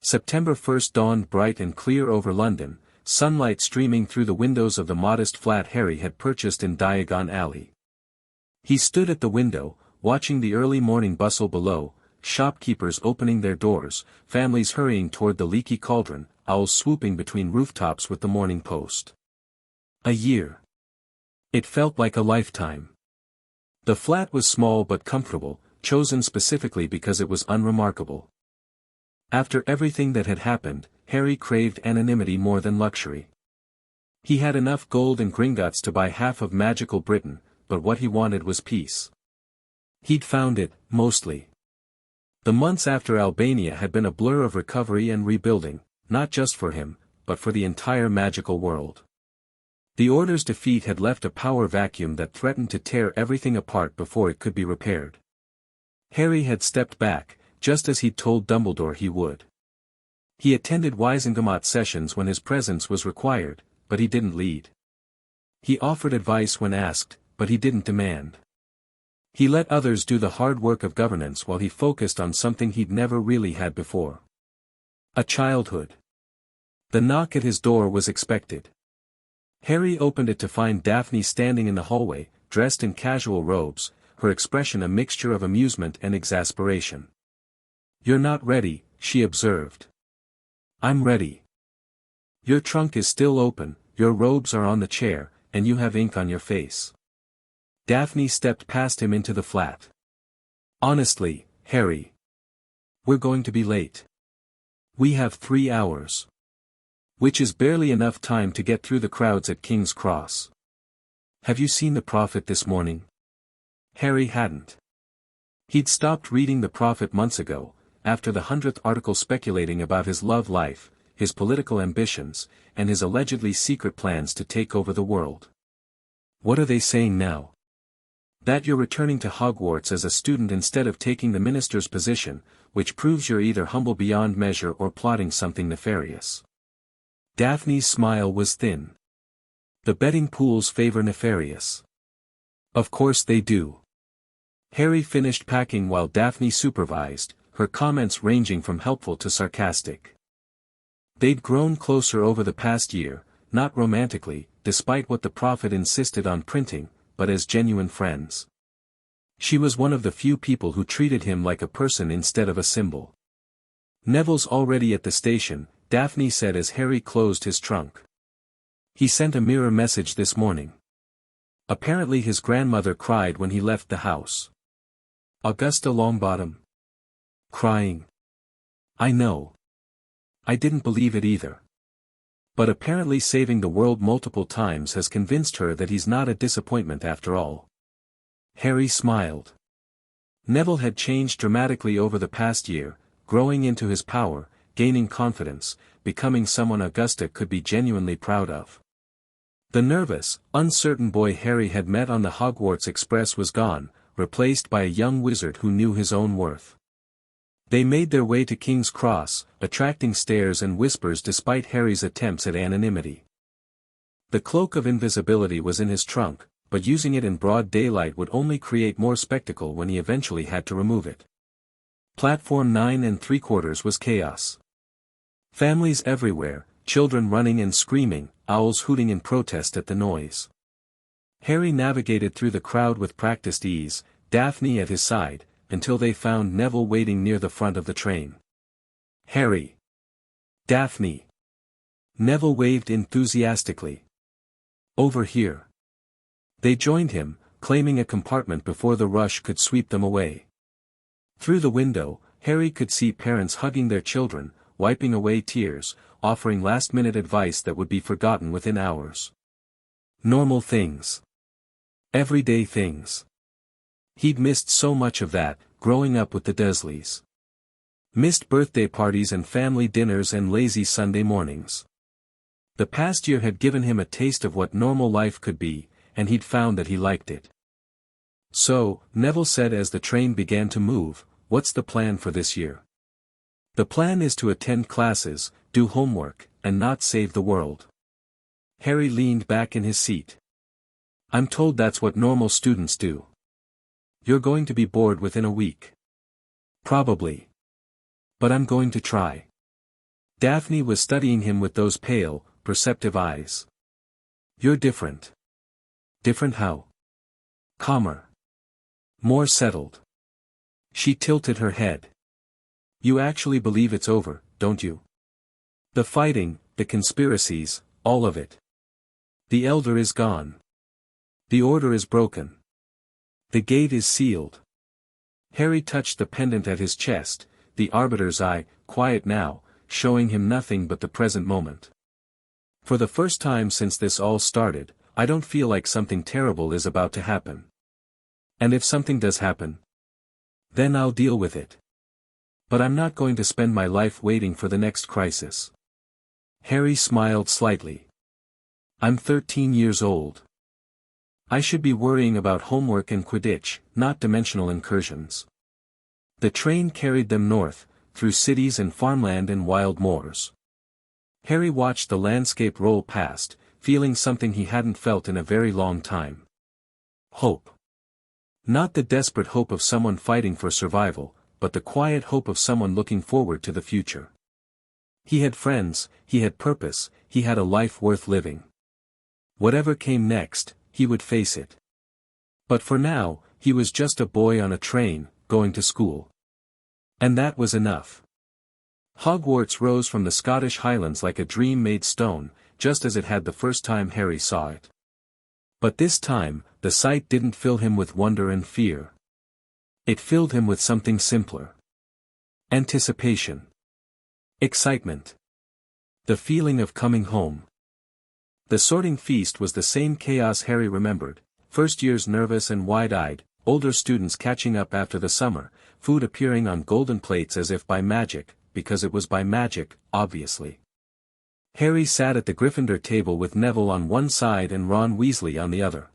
September 1st dawned bright and clear over London, sunlight streaming through the windows of the modest flat Harry had purchased in Diagon Alley. He stood at the window, watching the early morning bustle below, shopkeepers opening their doors, families hurrying toward the leaky cauldron, owls swooping between rooftops with the Morning Post. A year. It felt like a lifetime. The flat was small but comfortable, chosen specifically because it was unremarkable. After everything that had happened, Harry craved anonymity more than luxury. He had enough gold and Gringotts to buy half of magical Britain, but what he wanted was peace. He'd found it, mostly. The months after Albania had been a blur of recovery and rebuilding, not just for him, but for the entire magical world. The Order's defeat had left a power vacuum that threatened to tear everything apart before it could be repaired. Harry had stepped back, just as he'd told Dumbledore he would. He attended Wizengamot sessions when his presence was required, but he didn't lead. He offered advice when asked, but he didn't demand. He let others do the hard work of governance while he focused on something he'd never really had before. A childhood. The knock at his door was expected. Harry opened it to find Daphne standing in the hallway, dressed in casual robes, her expression a mixture of amusement and exasperation. "You're not ready," she observed. "I'm ready. Your trunk is still open, your robes are on the chair, and you have ink on your face." Daphne stepped past him into the flat. "Honestly, Harry. We're going to be late. We have 3 hours. Which is barely enough time to get through the crowds at King's Cross. Have you seen the Prophet this morning?" Harry hadn't. He'd stopped reading the Prophet months ago, after the 100th article speculating about his love life, his political ambitions, and his allegedly secret plans to take over the world. What are they saying now? That you're returning to Hogwarts as a student instead of taking the minister's position, which proves you're either humble beyond measure or plotting something nefarious. Daphne's smile was thin. The betting pools favor nefarious. Of course they do. Harry finished packing while Daphne supervised, her comments ranging from helpful to sarcastic. They'd grown closer over the past year, not romantically, despite what the prophet insisted on printing, but as genuine friends. She was one of the few people who treated him like a person instead of a symbol. Neville's already at the station, Daphne said as Harry closed his trunk. He sent a mirror message this morning. Apparently his grandmother cried when he left the house. Augusta Longbottom. Crying. I know. I didn't believe it either. But apparently saving the world multiple times has convinced her that he's not a disappointment after all. Harry smiled. Neville had changed dramatically over the past year, growing into his power, gaining confidence, becoming someone Augusta could be genuinely proud of. The nervous, uncertain boy Harry had met on the Hogwarts Express was gone, replaced by a young wizard who knew his own worth. They made their way to King's Cross, attracting stares and whispers despite Harry's attempts at anonymity. The cloak of invisibility was in his trunk, but using it in broad daylight would only create more spectacle when he eventually had to remove it. Platform 9 3/4 was chaos. Families everywhere, children running and screaming, owls hooting in protest at the noise. Harry navigated through the crowd with practiced ease, Daphne at his side, until they found Neville waiting near the front of the train. Harry! Daphne! Neville waved enthusiastically. Over here. They joined him, claiming a compartment before the rush could sweep them away. Through the window, Harry could see parents hugging their children, wiping away tears, offering last-minute advice that would be forgotten within hours. Normal things. Everyday things. He'd missed so much of that, growing up with the Dursleys. Missed birthday parties and family dinners and lazy Sunday mornings. The past year had given him a taste of what normal life could be, and he'd found that he liked it. So, Neville said as the train began to move, "What's the plan for this year?" "The plan is to attend classes, do homework, and not save the world." Harry leaned back in his seat. "I'm told that's what normal students do." "You're going to be bored within a week." "Probably. But I'm going to try." Daphne was studying him with those pale, perceptive eyes. "You're different." "Different how?" "Calmer. More settled." She tilted her head. "You actually believe it's over, don't you? The fighting, the conspiracies, all of it. The Elder is gone. The Order is broken. The gate is sealed." Harry touched the pendant at his chest, the Arbiter's eye, quiet now, showing him nothing but the present moment. "For the first time since this all started, I don't feel like something terrible is about to happen. And if something does happen, then I'll deal with it. But I'm not going to spend my life waiting for the next crisis." Harry smiled slightly. "I'm 13 years old. I should be worrying about homework and Quidditch, not dimensional incursions." The train carried them north, through cities and farmland and wild moors. Harry watched the landscape roll past, feeling something he hadn't felt in a very long time. Hope. Not the desperate hope of someone fighting for survival, but the quiet hope of someone looking forward to the future. He had friends, he had purpose, he had a life worth living. Whatever came next, he would face it. But for now, he was just a boy on a train, going to school. And that was enough. Hogwarts rose from the Scottish Highlands like a dream made stone, just as it had the first time Harry saw it. But this time, the sight didn't fill him with wonder and fear. It filled him with something simpler. Anticipation. Excitement. The feeling of coming home. The sorting feast was the same chaos Harry remembered, first years nervous and wide-eyed, older students catching up after the summer, food appearing on golden plates as if by magic, because it was by magic, obviously. Harry sat at the Gryffindor table with Neville on one side and Ron Weasley on the other.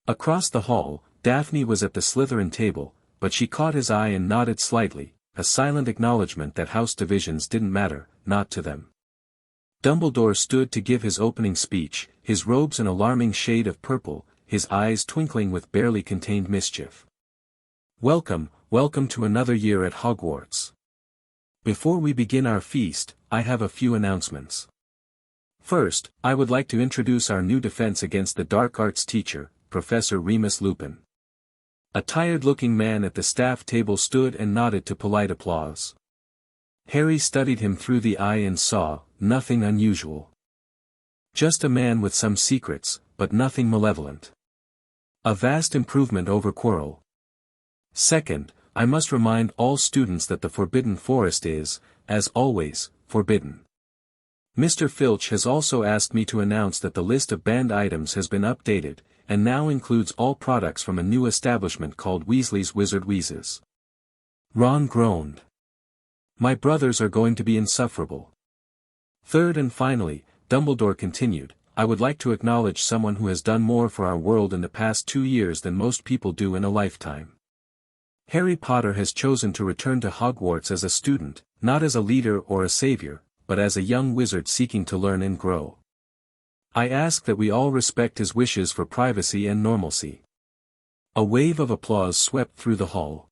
Across the hall, Daphne was at the Slytherin table, but she caught his eye and nodded slightly, a silent acknowledgement that house divisions didn't matter, not to them. Dumbledore stood to give his opening speech, his robes an alarming shade of purple, his eyes twinkling with barely contained mischief. "Welcome, welcome to another year at Hogwarts. Before we begin our feast, I have a few announcements. First, I would like to introduce our new defense against the dark arts teacher, Professor Remus Lupin." A tired-looking man at the staff table stood and nodded to polite applause. Harry studied him through the eye and saw nothing unusual. Just a man with some secrets, but nothing malevolent. A vast improvement over Quirrell. Second, I must remind all students that the Forbidden Forest is, as always, forbidden. Mr. Filch has also asked me to announce that the list of banned items has been updated, and now includes all products from a new establishment called Weasley's Wizard Wheezes. Ron groaned. "My brothers are going to be insufferable." Third and finally, Dumbledore continued, "I would like to acknowledge someone who has done more for our world in the past 2 years than most people do in a lifetime. Harry Potter has chosen to return to Hogwarts as a student, not as a leader or a savior, but as a young wizard seeking to learn and grow. I ask that we all respect his wishes for privacy and normalcy." A wave of applause swept through the hall.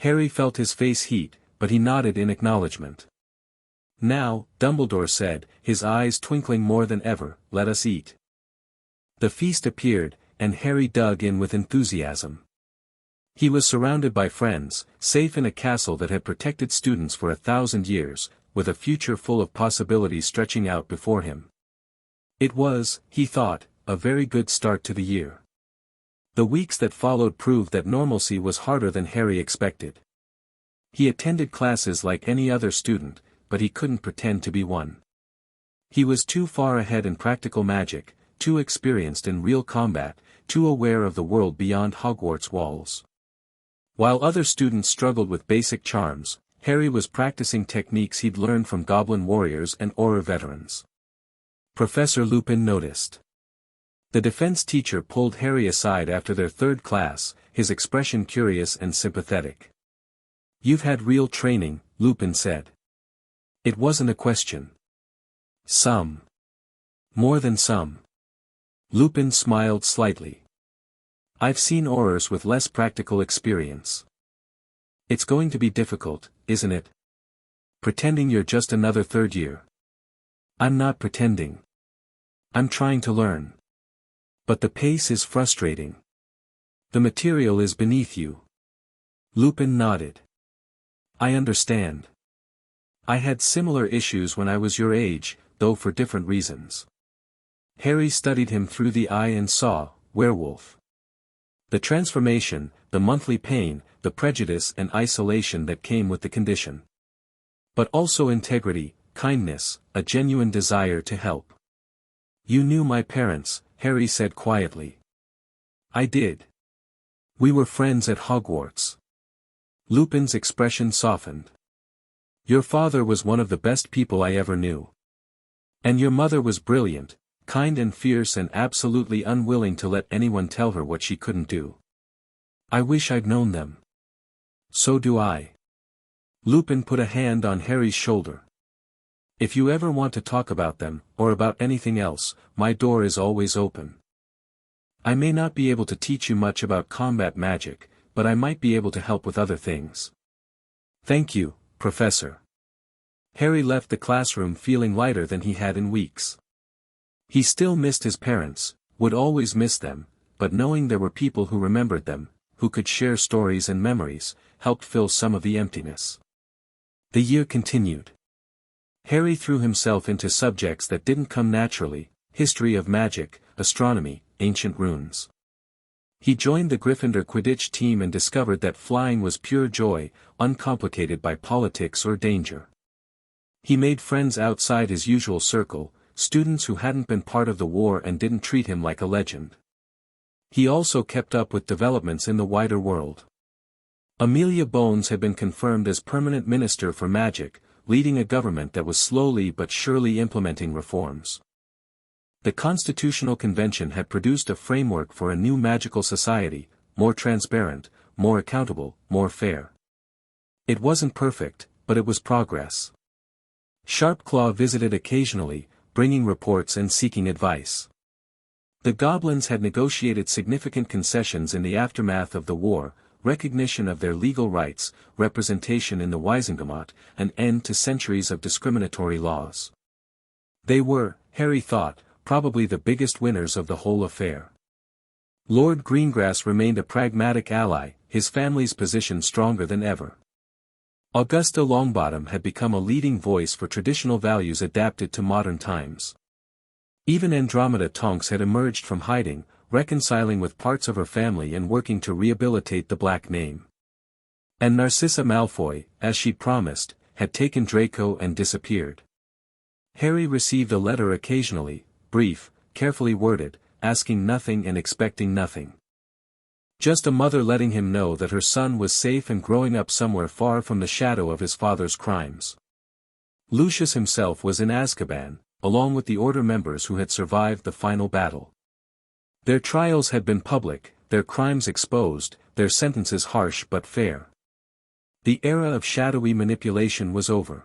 Harry felt his face heat, but he nodded in acknowledgement. "Now," Dumbledore said, his eyes twinkling more than ever, "let us eat." The feast appeared, and Harry dug in with enthusiasm. He was surrounded by friends, safe in a castle that had protected students for 1,000 years, with a future full of possibilities stretching out before him. It was, he thought, a very good start to the year. The weeks that followed proved that normalcy was harder than Harry expected. He attended classes like any other student, but he couldn't pretend to be one. He was too far ahead in practical magic, too experienced in real combat, too aware of the world beyond Hogwarts walls. While other students struggled with basic charms, Harry was practicing techniques he'd learned from Goblin warriors and Auror veterans. Professor Lupin noticed. The defense teacher pulled Harry aside after their third class, his expression curious and sympathetic. "You've had real training," Lupin said. It wasn't a question. "Some. More than some." Lupin smiled slightly. "I've seen Aurors with less practical experience. It's going to be difficult, isn't it? Pretending you're just another third year." "I'm not pretending. I'm trying to learn. But the pace is frustrating. The material is beneath you." Lupin nodded. "I understand. I had similar issues when I was your age, though for different reasons." Harry studied him through the eye and saw, werewolf. The transformation, the monthly pain, the prejudice and isolation that came with the condition. But also integrity, kindness, a genuine desire to help. "You knew my parents," Harry said quietly. "I did. We were friends at Hogwarts." Lupin's expression softened. "Your father was one of the best people I ever knew. And your mother was brilliant, kind and fierce and absolutely unwilling to let anyone tell her what she couldn't do. I wish I'd known them." "So do I." Lupin put a hand on Harry's shoulder. "If you ever want to talk about them, or about anything else, my door is always open. I may not be able to teach you much about combat magic, but I might be able to help with other things." "Thank you, Professor." Harry left the classroom feeling lighter than he had in weeks. He still missed his parents, would always miss them, but knowing there were people who remembered them, who could share stories and memories, helped fill some of the emptiness. The year continued. Harry threw himself into subjects that didn't come naturally, history of magic, astronomy, ancient runes. He joined the Gryffindor Quidditch team and discovered that flying was pure joy, uncomplicated by politics or danger. He made friends outside his usual circle, students who hadn't been part of the war and didn't treat him like a legend. He also kept up with developments in the wider world. Amelia Bones had been confirmed as permanent minister for magic, leading a government that was slowly but surely implementing reforms. The Constitutional Convention had produced a framework for a new magical society, more transparent, more accountable, more fair. It wasn't perfect, but it was progress. Sharpclaw visited occasionally, bringing reports and seeking advice. The goblins had negotiated significant concessions in the aftermath of the war, recognition of their legal rights, representation in the Wizengamot, an end to centuries of discriminatory laws. They were, Harry thought, probably the biggest winners of the whole affair. Lord Greengrass remained a pragmatic ally, his family's position stronger than ever. Augusta Longbottom had become a leading voice for traditional values adapted to modern times. Even Andromeda Tonks had emerged from hiding, reconciling with parts of her family and working to rehabilitate the black name. And Narcissa Malfoy, as she'd promised, had taken Draco and disappeared. Harry received a letter occasionally, brief, carefully worded, asking nothing and expecting nothing. Just a mother letting him know that her son was safe and growing up somewhere far from the shadow of his father's crimes. Lucius himself was in Azkaban, along with the Order members who had survived the final battle. Their trials had been public, their crimes exposed, their sentences harsh but fair. The era of shadowy manipulation was over.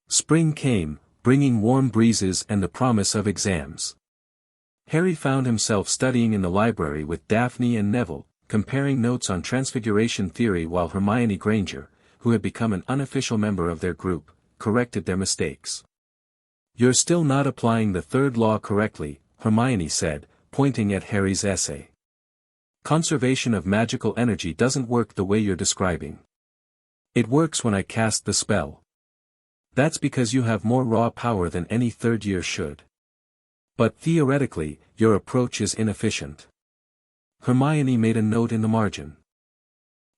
Spring came, bringing warm breezes and the promise of exams. Harry found himself studying in the library with Daphne and Neville, comparing notes on transfiguration theory while Hermione Granger, who had become an unofficial member of their group, corrected their mistakes. "You're still not applying the third law correctly," Hermione said, pointing at Harry's essay. "Conservation of magical energy doesn't work the way you're describing. It works when I cast the spell. That's because you have more raw power than any third year should. But theoretically, your approach is inefficient." Hermione made a note in the margin.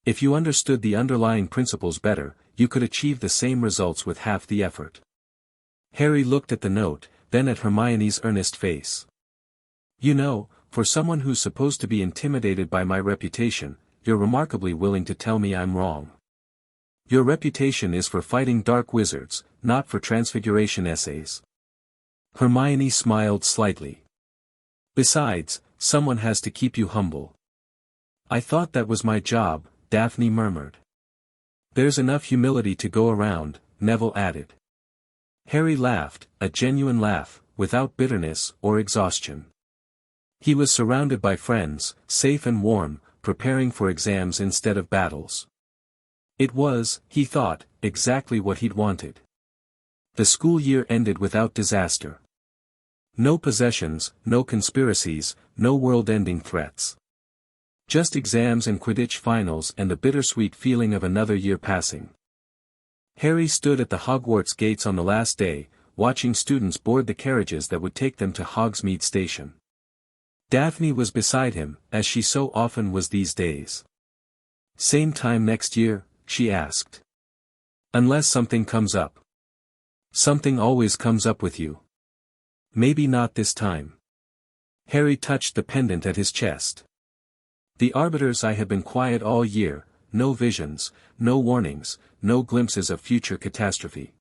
"If you understood the underlying principles better, you could achieve the same results with half the effort." Harry looked at the note, then at Hermione's earnest face. "You know, for someone who's supposed to be intimidated by my reputation, you're remarkably willing to tell me I'm wrong. Your reputation is for fighting dark wizards, not for transfiguration essays." Hermione smiled slightly. "Besides, someone has to keep you humble." "I thought that was my job," Daphne murmured. "There's enough humility to go around," Neville added. Harry laughed, a genuine laugh, without bitterness or exhaustion. He was surrounded by friends, safe and warm, preparing for exams instead of battles. It was, he thought, exactly what he'd wanted. The school year ended without disaster. No possessions, no conspiracies, no world-ending threats. Just exams and Quidditch finals and the bittersweet feeling of another year passing. Harry stood at the Hogwarts gates on the last day, watching students board the carriages that would take them to Hogsmeade Station. Daphne was beside him, as she so often was these days. "Same time next year?" she asked. "Unless something comes up." "Something always comes up with you." "Maybe not this time." Harry touched the pendant at his chest. "The Arbiters, I have been quiet all year, no visions, no warnings, no glimpses of future catastrophe.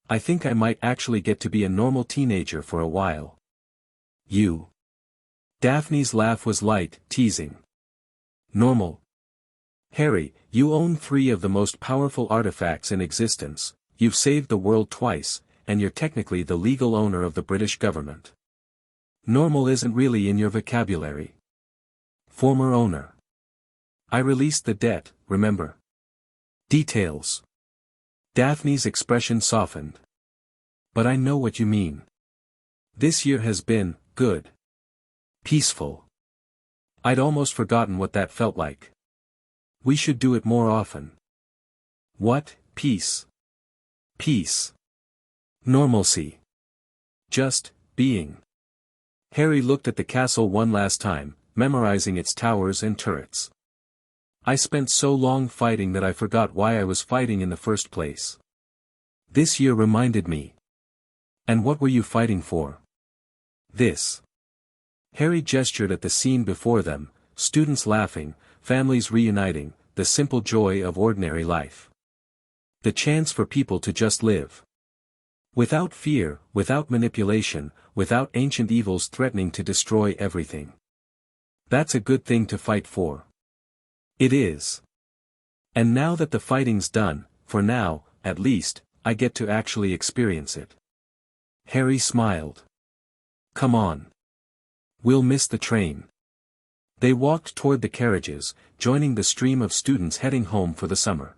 I think I might actually get to be a normal teenager for a while." "You?" Daphne's laugh was light, teasing. "Normal? Harry, you own 3 of the most powerful artifacts in existence, you've saved the world twice, and you're technically the legal owner of the British government. Normal isn't really in your vocabulary." "Former owner. I released the debt, remember?" "Details." Daphne's expression softened. "But I know what you mean. This year has been, good. Peaceful. I'd almost forgotten what that felt like. We should do it more often." "What, peace?" "Peace. Normalcy. Just, being." Harry looked at the castle one last time, memorizing its towers and turrets. "I spent so long fighting that I forgot why I was fighting in the first place. This year reminded me." "And what were you fighting for?" "This." Harry gestured at the scene before them, students laughing, families reuniting, the simple joy of ordinary life. The chance for people to just live. Without fear, without manipulation, without ancient evils threatening to destroy everything. That's a good thing to fight for. It is. And now that the fighting's done, for now, at least, I get to actually experience it. Harry smiled. Come on. We'll miss the train. They walked toward the carriages, joining the stream of students heading home for the summer.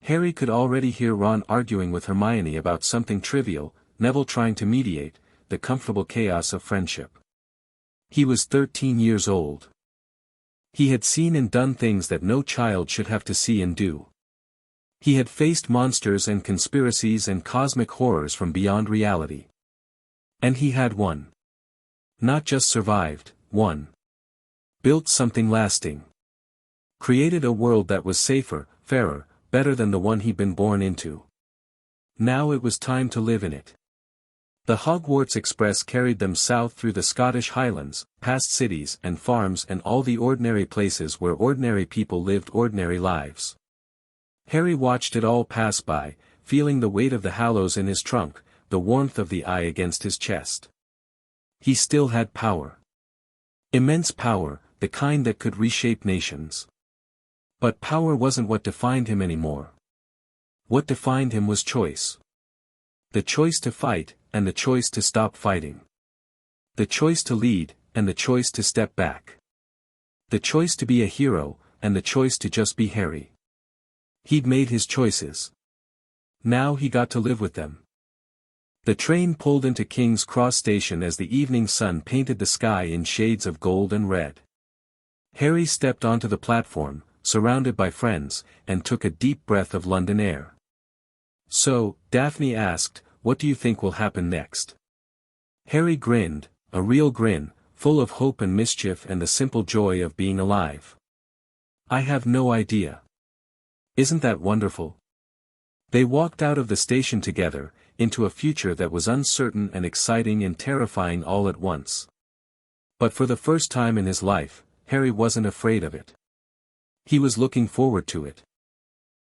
Harry could already hear Ron arguing with Hermione about something trivial, Neville trying to mediate, the comfortable chaos of friendship. He was 13 years old. He had seen and done things that no child should have to see and do. He had faced monsters and conspiracies and cosmic horrors from beyond reality. And he had won. Not just survived, won. Built something lasting. Created a world that was safer, fairer, better than the one he'd been born into. Now it was time to live in it. The Hogwarts Express carried them south through the Scottish Highlands, past cities and farms and all the ordinary places where ordinary people lived ordinary lives. Harry watched it all pass by, feeling the weight of the Hallows in his trunk, the warmth of the eye against his chest. He still had power. Immense power, the kind that could reshape nations. But power wasn't what defined him anymore. What defined him was choice. The choice to fight, and the choice to stop fighting. The choice to lead, and the choice to step back. The choice to be a hero, and the choice to just be Harry. He'd made his choices. Now he got to live with them. The train pulled into King's Cross Station as the evening sun painted the sky in shades of gold and red. Harry stepped onto the platform, surrounded by friends, and took a deep breath of London air. So, Daphne asked, what do you think will happen next? Harry grinned, a real grin, full of hope and mischief and the simple joy of being alive. I have no idea. Isn't that wonderful? They walked out of the station together, into a future that was uncertain and exciting and terrifying all at once. But for the first time in his life, Harry wasn't afraid of it. He was looking forward to it.